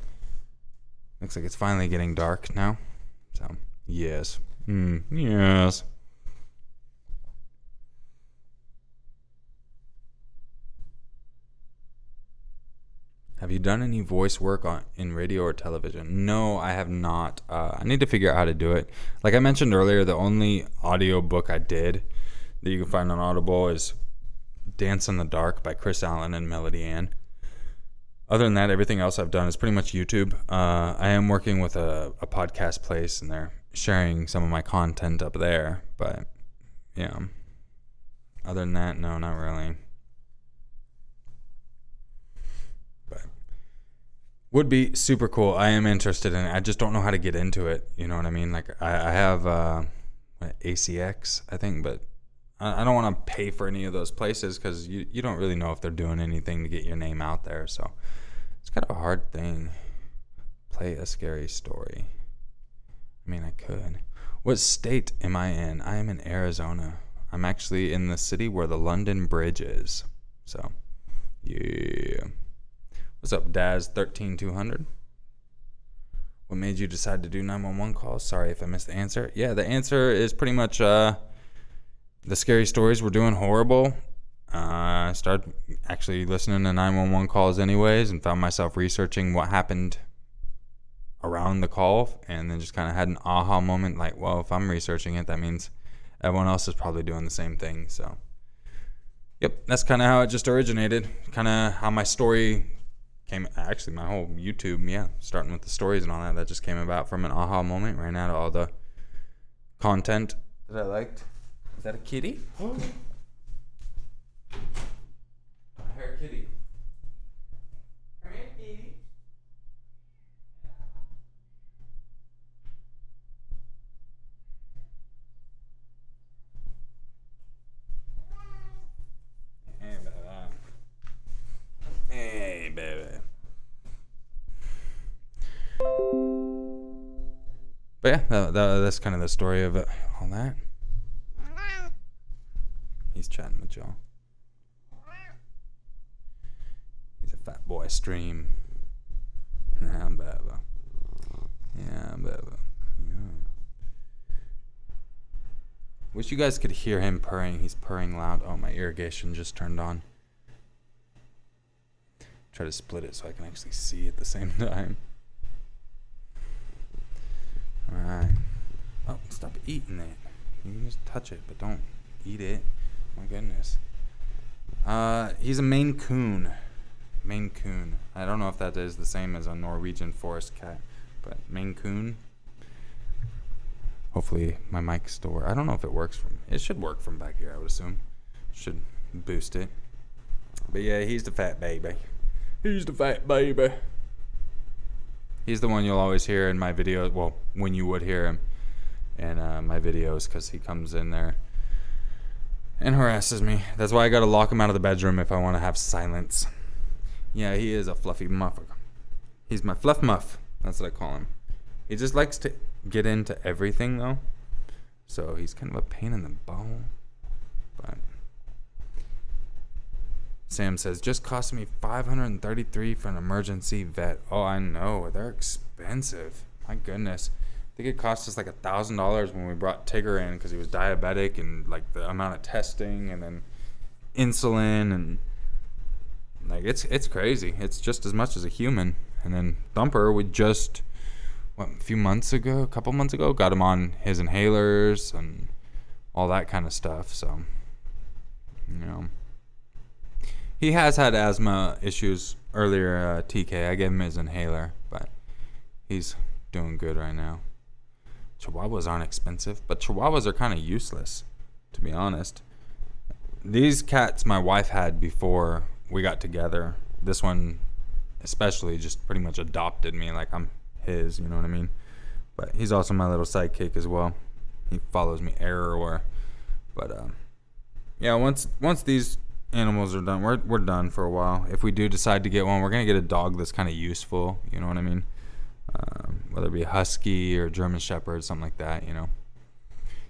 Looks like it's finally getting dark now. So, yes. Yes. Have you done any voice work in radio or television? No, I have not. I need to figure out how to do it. Like I mentioned earlier, the only audio book I did that you can find on Audible is Dance in the Dark by Chris Allen and Melody Ann. Other than that, everything else I've done is pretty much YouTube. I am working with a podcast place, and they're sharing some of my content up there. But, yeah. Other than that, no, not really. Would be super cool. I am interested in it. I just don't know how to get into it. You know what I mean? Like I have ACX, I think, but I don't want to pay for any of those places because you don't really know if they're doing anything to get your name out there. So it's kind of a hard thing. Play a scary story. I mean, I could. What state am I in? I am in Arizona. I'm actually in the city where the London Bridge is. So, yeah. What's up, Daz13200? What made you decide to do 911 calls? Sorry if I missed the answer. Yeah, the answer is pretty much the scary stories were doing horrible. I started actually listening to 911 calls anyways and found myself researching what happened around the call and then just kind of had an aha moment like, well, if I'm researching it, that means everyone else is probably doing the same thing. So, yep, that's kind of how it just originated. Kind of how my story came, actually my whole YouTube, yeah, starting with the stories and all that just came about from an aha moment. Ran out of all the content that I liked. Is that a kitty? I hear a kitty. Come here, kitty. Hey, baby. Hey, baby. But yeah, that's kind of the story of it, all that. He's chatting with y'all. He's a fat boy stream. Yeah, baby. Yeah, baby. Yeah. Wish you guys could hear him purring. He's purring loud. Oh, my irrigation just turned on. Try to split it so I can actually see at the same time. Alright. Oh, stop eating it. You can just touch it, but don't eat it. My goodness. He's a Maine Coon. Maine Coon. I don't know if that is the same as a Norwegian forest cat, but Maine Coon. Hopefully my mic still works. I don't know if it works from... It should work from back here, I would assume. Should boost it. But yeah, he's the fat baby. He's the fat baby. He's the one you'll always hear in my videos. Well, when you would hear him in my videos, because he comes in there and harasses me. That's why I gotta lock him out of the bedroom if I want to have silence. Yeah, he is a fluffy muffer. He's my fluff muff. That's what I call him. He just likes to get into everything, though. So he's kind of a pain in the bum. But Sam says, just cost me $533 for an emergency vet. Oh, I know. They're expensive. My goodness. I think it cost us like $1,000 when we brought Tigger in because he was diabetic and like the amount of testing and then insulin and like it's crazy. It's just as much as a human. And then Thumper, we just, a couple months ago, got him on his inhalers and all that kind of stuff. So, you know. He has had asthma issues earlier, TK. I gave him his inhaler, but he's doing good right now. Chihuahuas aren't expensive, but Chihuahuas are kind of useless, to be honest. These cats my wife had before we got together. This one especially just pretty much adopted me like I'm his, you know what I mean? But he's also my little sidekick as well. He follows me everywhere. But yeah, once these animals are done. We're done for a while. If we do decide to get one, we're gonna get a dog that's kind of useful. You know what I mean? Whether it be a husky or German shepherd, something like that. You know,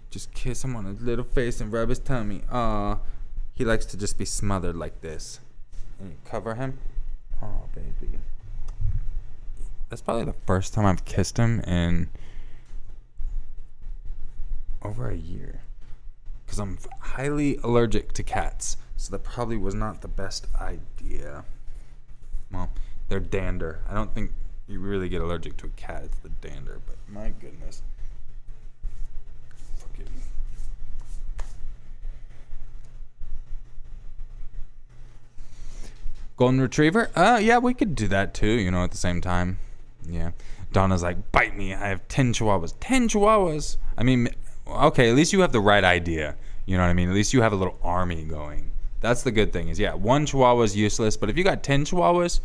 just kiss him on his little face and rub his tummy. He likes to just be smothered like this. And you cover him. Oh, baby. That's probably the first time I've kissed him in over a year. Because I'm highly allergic to cats. So that probably was not the best idea. Well, they're dander. I don't think you really get allergic to a cat. It's the dander. But my goodness. Forgive me. Golden Retriever? Yeah, we could do that too, you know, at the same time. Yeah. Donna's like, bite me. I have 10 chihuahuas. 10 chihuahuas? I mean, okay, at least you have the right idea. You know what I mean? At least you have a little army going. That's the good thing is, yeah, one chihuahua is useless, but if you got 10 chihuahuas,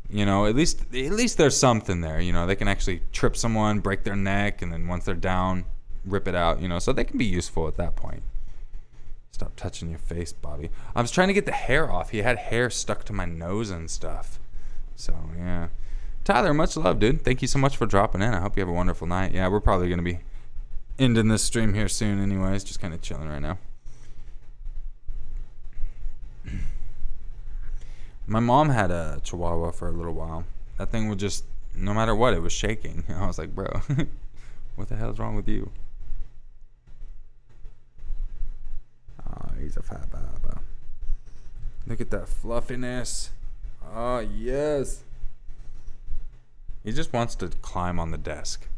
you know, at least there's something there. You know, they can actually trip someone, break their neck, and then once they're down, rip it out, you know, so they can be useful at that point. Stop touching your face, Bobby. I was trying to get the hair off. He had hair stuck to my nose and stuff. So, yeah. Tyler, much love, dude. Thank you so much for dropping in. I hope you have a wonderful night. Yeah, we're probably going to be ending this stream here soon anyways. Just kind of chilling right now. My mom had a chihuahua for a little while. That thing would just, no matter what, it was shaking. I was like, bro, what the hell's wrong with you? Oh, he's a fat baba. Look at that fluffiness. Oh, yes. He just wants to climb on the desk.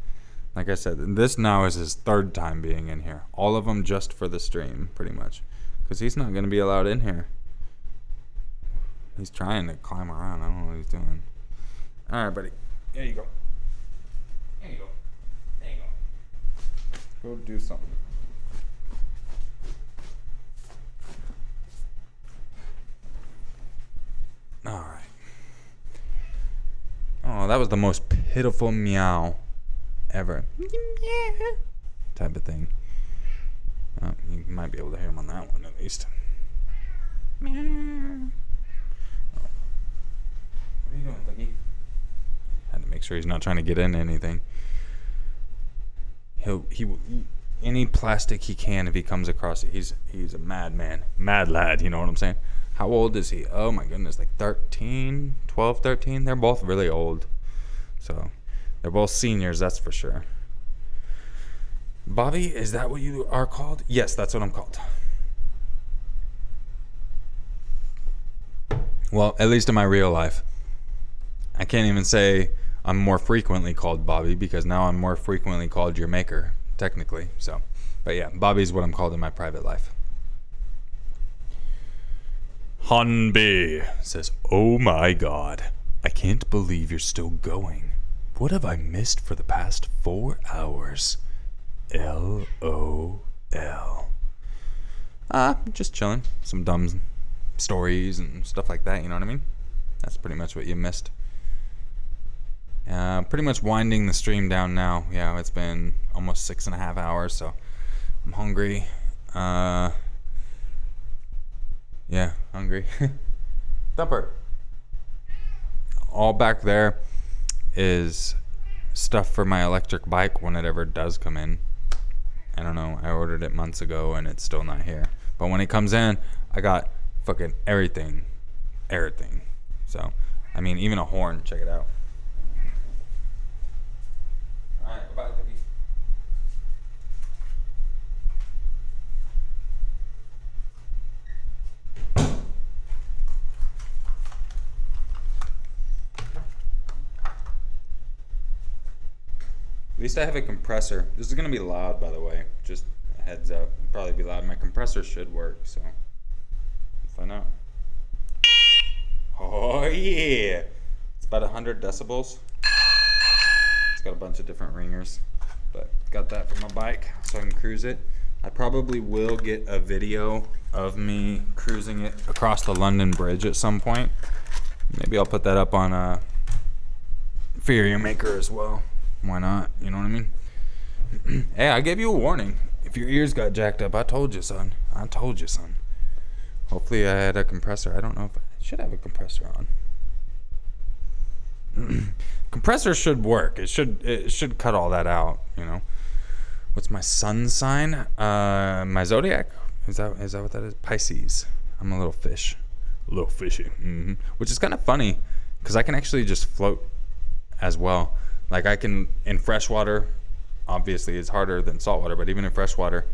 Like I said, this now is his third time being in here. All of them just for the stream, pretty much. Because he's not going to be allowed in here. He's trying to climb around. I don't know what he's doing. All right, buddy. Here you go. Here you go. There you go. Go do something. All right. Oh, that was the most pitiful meow ever. Yeah. Type of thing. You might be able to hear him on that one at least. Meow. Oh. What are you doing, Dougie? Had to make sure he's not trying to get into anything. He will eat any plastic he can if he comes across it. He's a madman. Mad lad, you know what I'm saying? How old is he? Oh my goodness, like 13, 12, 13. They're both really old. So they're both seniors, that's for sure. Bobby, is that what you are called? Yes, that's what I'm called. Well, at least in my real life. I can't even say I'm more frequently called Bobby because now I'm more frequently called your maker, technically. So, but yeah, Bobby's what I'm called in my private life. Hanbi says, oh my god, I can't believe you're still going. What have I missed for the past 4 hours? LOL. Just chilling. Some dumb stories and stuff like that, you know what I mean? That's pretty much what you missed. Pretty much winding the stream down now. Yeah, it's been almost 6.5 hours, so I'm hungry. Yeah, hungry. Thumper. All back there is stuff for my electric bike when it ever does come in. I don't know. I ordered it months ago and it's still not here. But when it comes in, I got fucking everything. Everything. So, I mean, even a horn. Check it out. Alright, goodbye, Cookie. At least I have a compressor. This is going to be loud, by the way. Just a heads up. It'll probably be loud. My compressor should work, so we'll find out. Oh, yeah. It's about 100 decibels. It's got a bunch of different ringers, but got that for my bike so I can cruise it. I probably will get a video of me cruising it across the London Bridge at some point. Maybe I'll put that up on Fear Your Maker as well. Why not? You know what I mean? Hey, I gave you a warning. If your ears got jacked up, I told you, son. I told you, son. Hopefully I had a compressor. I don't know if I should have a compressor on. Compressor should work. It should cut all that out, you know. What's my sun sign? My zodiac? Is that what that is? Pisces. I'm a little fish. A little fishy. Mm-hmm. Which is kind of funny because I can actually just float as well. Like I can, in freshwater, obviously it's harder than saltwater, but even in freshwater,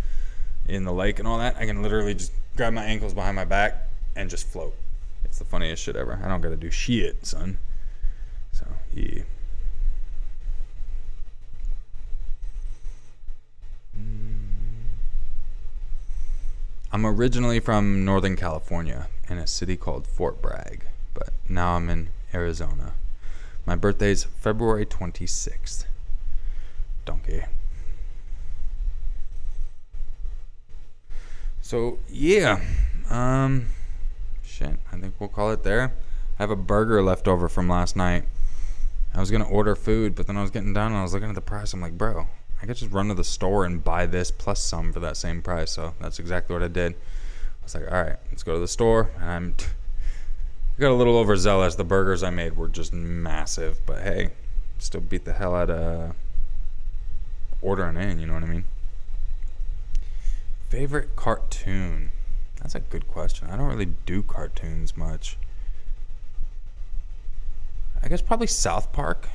in the lake and all that, I can literally just grab my ankles behind my back and just float. It's the funniest shit ever. I don't gotta do shit, son. So, yeah. I'm originally from Northern California in a city called Fort Bragg, but now I'm in Arizona. My birthday's February 26th. Donkey. So, yeah. Shit, I think we'll call it there. I have a burger left over from last night. I was going to order food, but then I was getting down and I was looking at the price. I'm like, bro, I could just run to the store and buy this plus some for that same price. So that's exactly what I did. I was like, all right, let's go to the store. And I got a little overzealous. The burgers I made were just massive. But hey, still beat the hell out of ordering in, you know what I mean? Favorite cartoon? That's a good question. I don't really do cartoons much. I guess probably South Park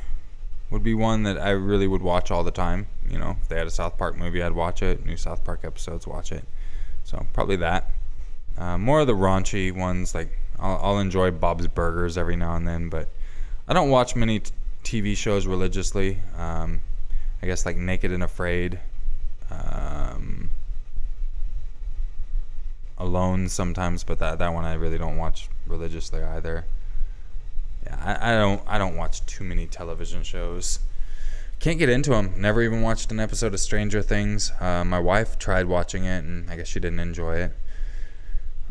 would be one that I really would watch all the time. You know, if they had a South Park movie, I'd watch it. New South Park episodes, watch it. So probably that. More of the raunchy ones, like I'll enjoy Bob's Burgers every now and then, but I don't watch many TV shows religiously. I guess like Naked and Afraid. Alone sometimes, but that one I really don't watch religiously either. Yeah, I don't watch too many television shows. Can't get into them. Never even watched an episode of Stranger Things. My wife tried watching it, and I guess she didn't enjoy it.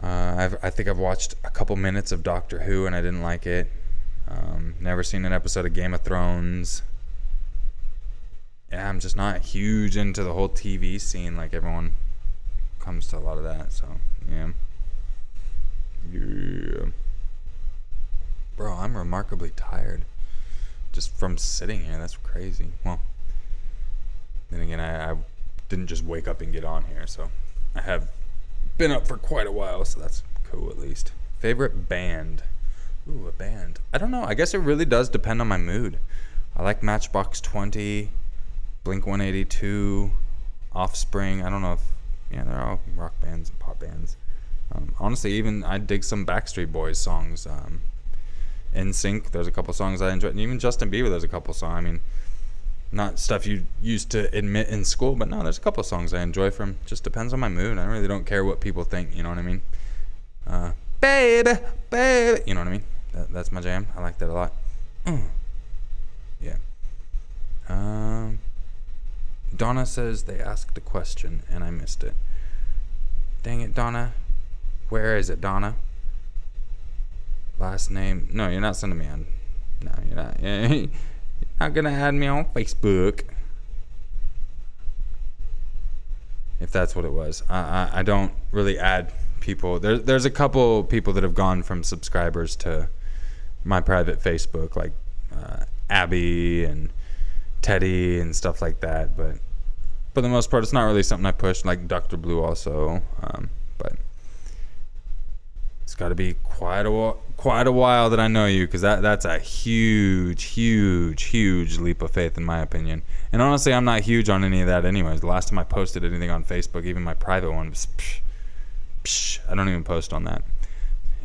I think I've watched a couple minutes of Doctor Who, and I didn't like it. Never seen an episode of Game of Thrones. Yeah, I'm just not huge into the whole TV scene like everyone comes to a lot of that. So, yeah. Bro, I'm remarkably tired just from sitting here. That's crazy. Well, then again, I didn't just wake up and get on here, so I have been up for quite a while, so that's cool at least. Favorite band? Ooh, a band. I don't know. I guess it really does depend on my mood. I like Matchbox 20, Blink 182, Offspring. I don't know if, yeah, they're all rock bands and pop bands. Honestly, even I dig some Backstreet Boys songs. NSYNC, there's a couple songs I enjoy, and even Justin Bieber, there's a couple songs. I mean, not stuff you used to admit in school, but no, there's a couple songs I enjoy from. Just depends on my mood. I really don't care what people think. You know what I mean? Baby, baby. You know what I mean? That's my jam. I like that a lot. Yeah. Donna says they asked a question and I missed it. Dang it, Donna. Where is it, Donna? Last name. No, you're not sending me on. No, you're not. You're not gonna add me on Facebook. If that's what it was. I don't really add people. There's a couple people that have gone from subscribers to my private Facebook, like Abby and Teddy and stuff like that. But for the most part, it's not really something I push. Like Dr. Blue also. But it's got to be quite a while that I know you, because that's a huge leap of faith in my opinion. And honestly, I'm not huge on any of that anyways. The last time I posted anything on Facebook, even my private one, was I don't even post on that.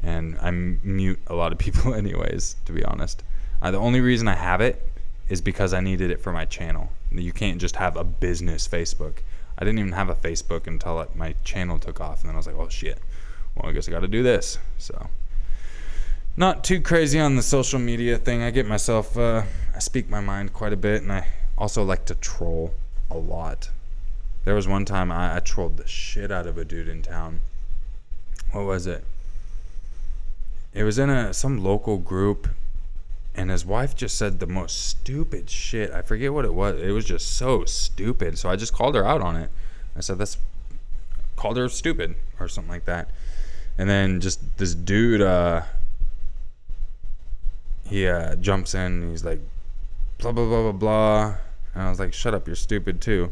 And I mute a lot of people anyways, to be honest. The only reason I have it is because I needed it for my channel. You can't just have a business Facebook. I didn't even have a Facebook until my channel took off, and then I was like, oh shit, well, I guess I got to do this. So not too crazy on the social media thing. I get myself, I speak my mind quite a bit, and I also like to troll a lot. There was one time I trolled the shit out of a dude in town. What was it? It was in some local group, and his wife just said the most stupid shit. I forget what it was. It was just so stupid. So I just called her out on it. I said, called her stupid or something like that. And then just this dude, he jumps in and he's like, blah, blah, blah, blah, blah. And I was like, shut up, you're stupid too.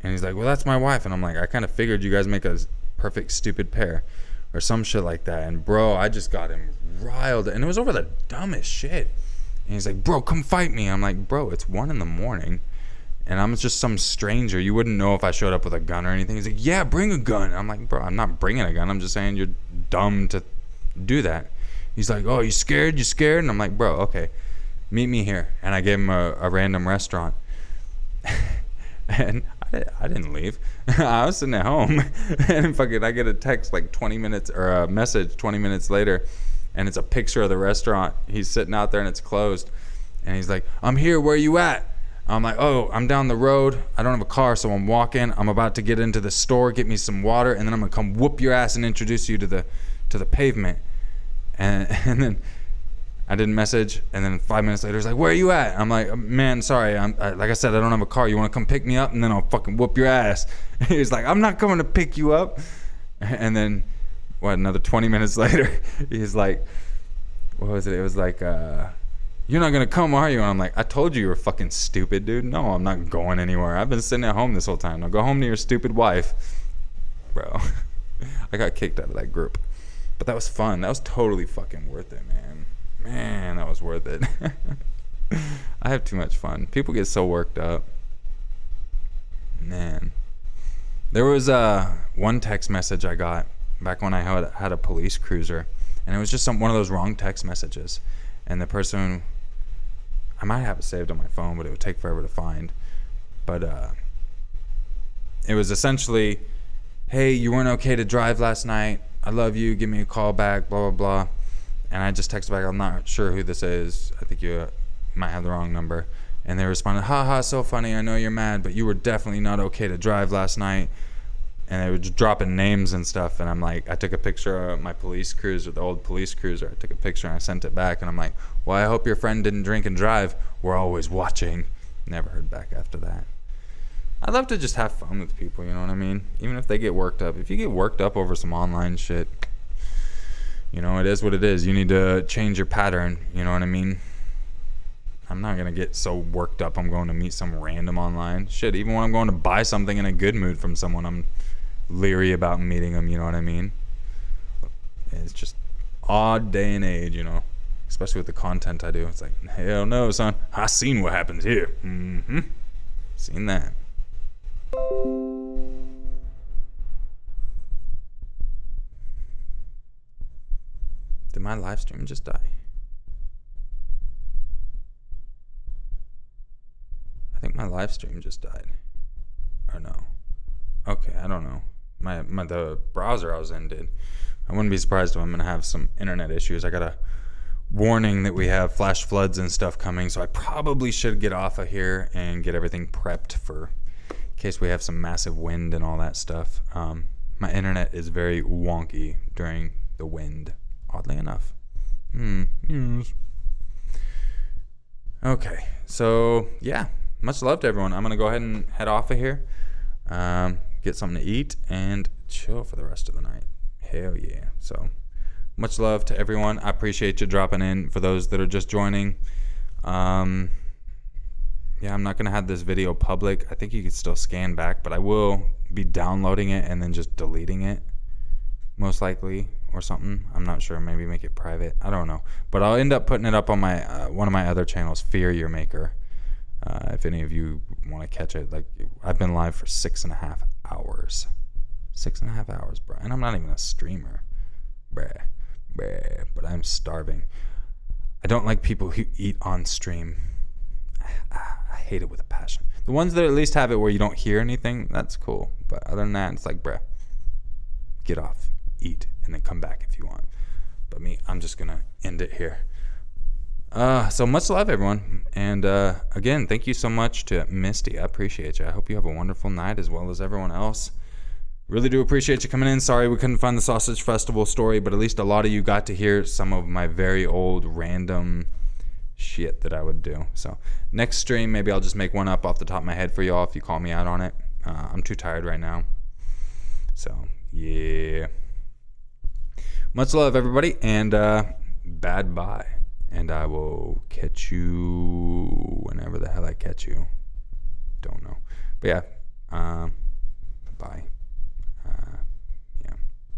And he's like, well, that's my wife. And I'm like, I kind of figured you guys make a perfect stupid pair or some shit like that. And bro, I just got him riled. And it was over the dumbest shit. And he's like, bro, come fight me. I'm like, bro, it's 1 a.m. and I'm just some stranger. You wouldn't know if I showed up with a gun or anything. He's like, yeah, bring a gun. I'm like, bro, I'm not bringing a gun. I'm just saying you're dumb to do that. He's like, oh, you scared? You scared? And I'm like, bro, okay, meet me here. And I gave him a random restaurant. And I didn't leave. I was sitting at home. And fucking I get a text like 20 minutes or a message 20 minutes later. And it's a picture of the restaurant. He's sitting out there and it's closed. And he's like, I'm here. Where you at? I'm like, oh, I'm down the road. I don't have a car, so I'm walking. I'm about to get into the store, get me some water, and then I'm gonna come whoop your ass and introduce you to the pavement. And then I didn't message, and then 5 minutes later, he's like, where are you at? I'm like, man, sorry. Like I said, I don't have a car. You wanna come pick me up, and then I'll fucking whoop your ass. He's like, I'm not coming to pick you up. And then, another 20 minutes later, he's like, what was it? It was like, you're not gonna come, are you? And I'm like, I told you were fucking stupid, dude. No, I'm not going anywhere. I've been sitting at home this whole time. Now go home to your stupid wife. Bro, I got kicked out of that group. But that was fun. That was totally fucking worth it, man. Man, that was worth it. I have too much fun. People get so worked up. Man. There was one text message I got back when I had a police cruiser. And it was just one of those wrong text messages. And the person, I might have it saved on my phone, but it would take forever to find. But it was essentially, hey, you weren't okay to drive last night. I love you. Give me a call back, blah, blah, blah. And I just texted back, I'm not sure who this is. I think you might have the wrong number. And they responded, haha, so funny. I know you're mad, but you were definitely not okay to drive last night. And they were just dropping names and stuff. And I'm like, I took a picture of my police cruiser, the old police cruiser. I took a picture and I sent it back. And I'm like, well, I hope your friend didn't drink and drive. We're always watching. Never heard back after that. I love to just have fun with people, you know what I mean? Even if they get worked up. If you get worked up over some online shit, you know, it is what it is. You need to change your pattern, you know what I mean? I'm not going to get so worked up I'm going to meet some random online. Shit, even when I'm going to buy something in a good mood from someone, I'm leery about meeting them, you know what I mean? It's just odd day and age, you know, especially with the content I do. It's like, hell no, son, I seen what happens here. Seen that. Did my live stream just die? I think my live stream just died. Or no. Okay, I don't know. The browser I was in did. I wouldn't be surprised if I'm gonna have some internet issues. I got a warning that we have flash floods and stuff coming, so I probably should get off of here and get everything prepped for in case we have some massive wind and all that stuff. My internet is very wonky during the wind, oddly enough. Yes. Okay, so yeah, much love to everyone. I'm gonna go ahead and head off of here, get something to eat, and chill for the rest of the night. Hell yeah. So much love to everyone. I appreciate you dropping in. For those that are just joining, yeah, I'm not gonna have this video public. I think you can still scan back, but I will be downloading it and then just deleting it, most likely, or something. I'm not sure. Maybe make it private. I don't know. But I'll end up putting it up on my one of my other channels, Fear Your Maker. If any of you want to catch it, like, I've been live for 6.5 hours. 6.5 hours, bro. And I'm not even a streamer. Bruh. But I'm starving. I don't like people who eat on stream. I hate it with a passion. The ones that at least have it where you don't hear anything, that's cool. But other than that, it's like, bruh, get off, eat, and then come back if you want. But me, I'm just going to end it here. So much love, everyone. And again, thank you so much to Misty. I appreciate you. I hope you have a wonderful night as well as everyone else. Really do appreciate you coming in. Sorry we couldn't find the Sausage Festival story, but at least a lot of you got to hear some of my very old random shit that I would do. So next stream, maybe I'll just make one up off the top of my head for y'all if you call me out on it. I'm too tired right now. So yeah. Much love, everybody, and bad bye. And I will catch you whenever the hell I catch you. Don't know. But yeah, bye.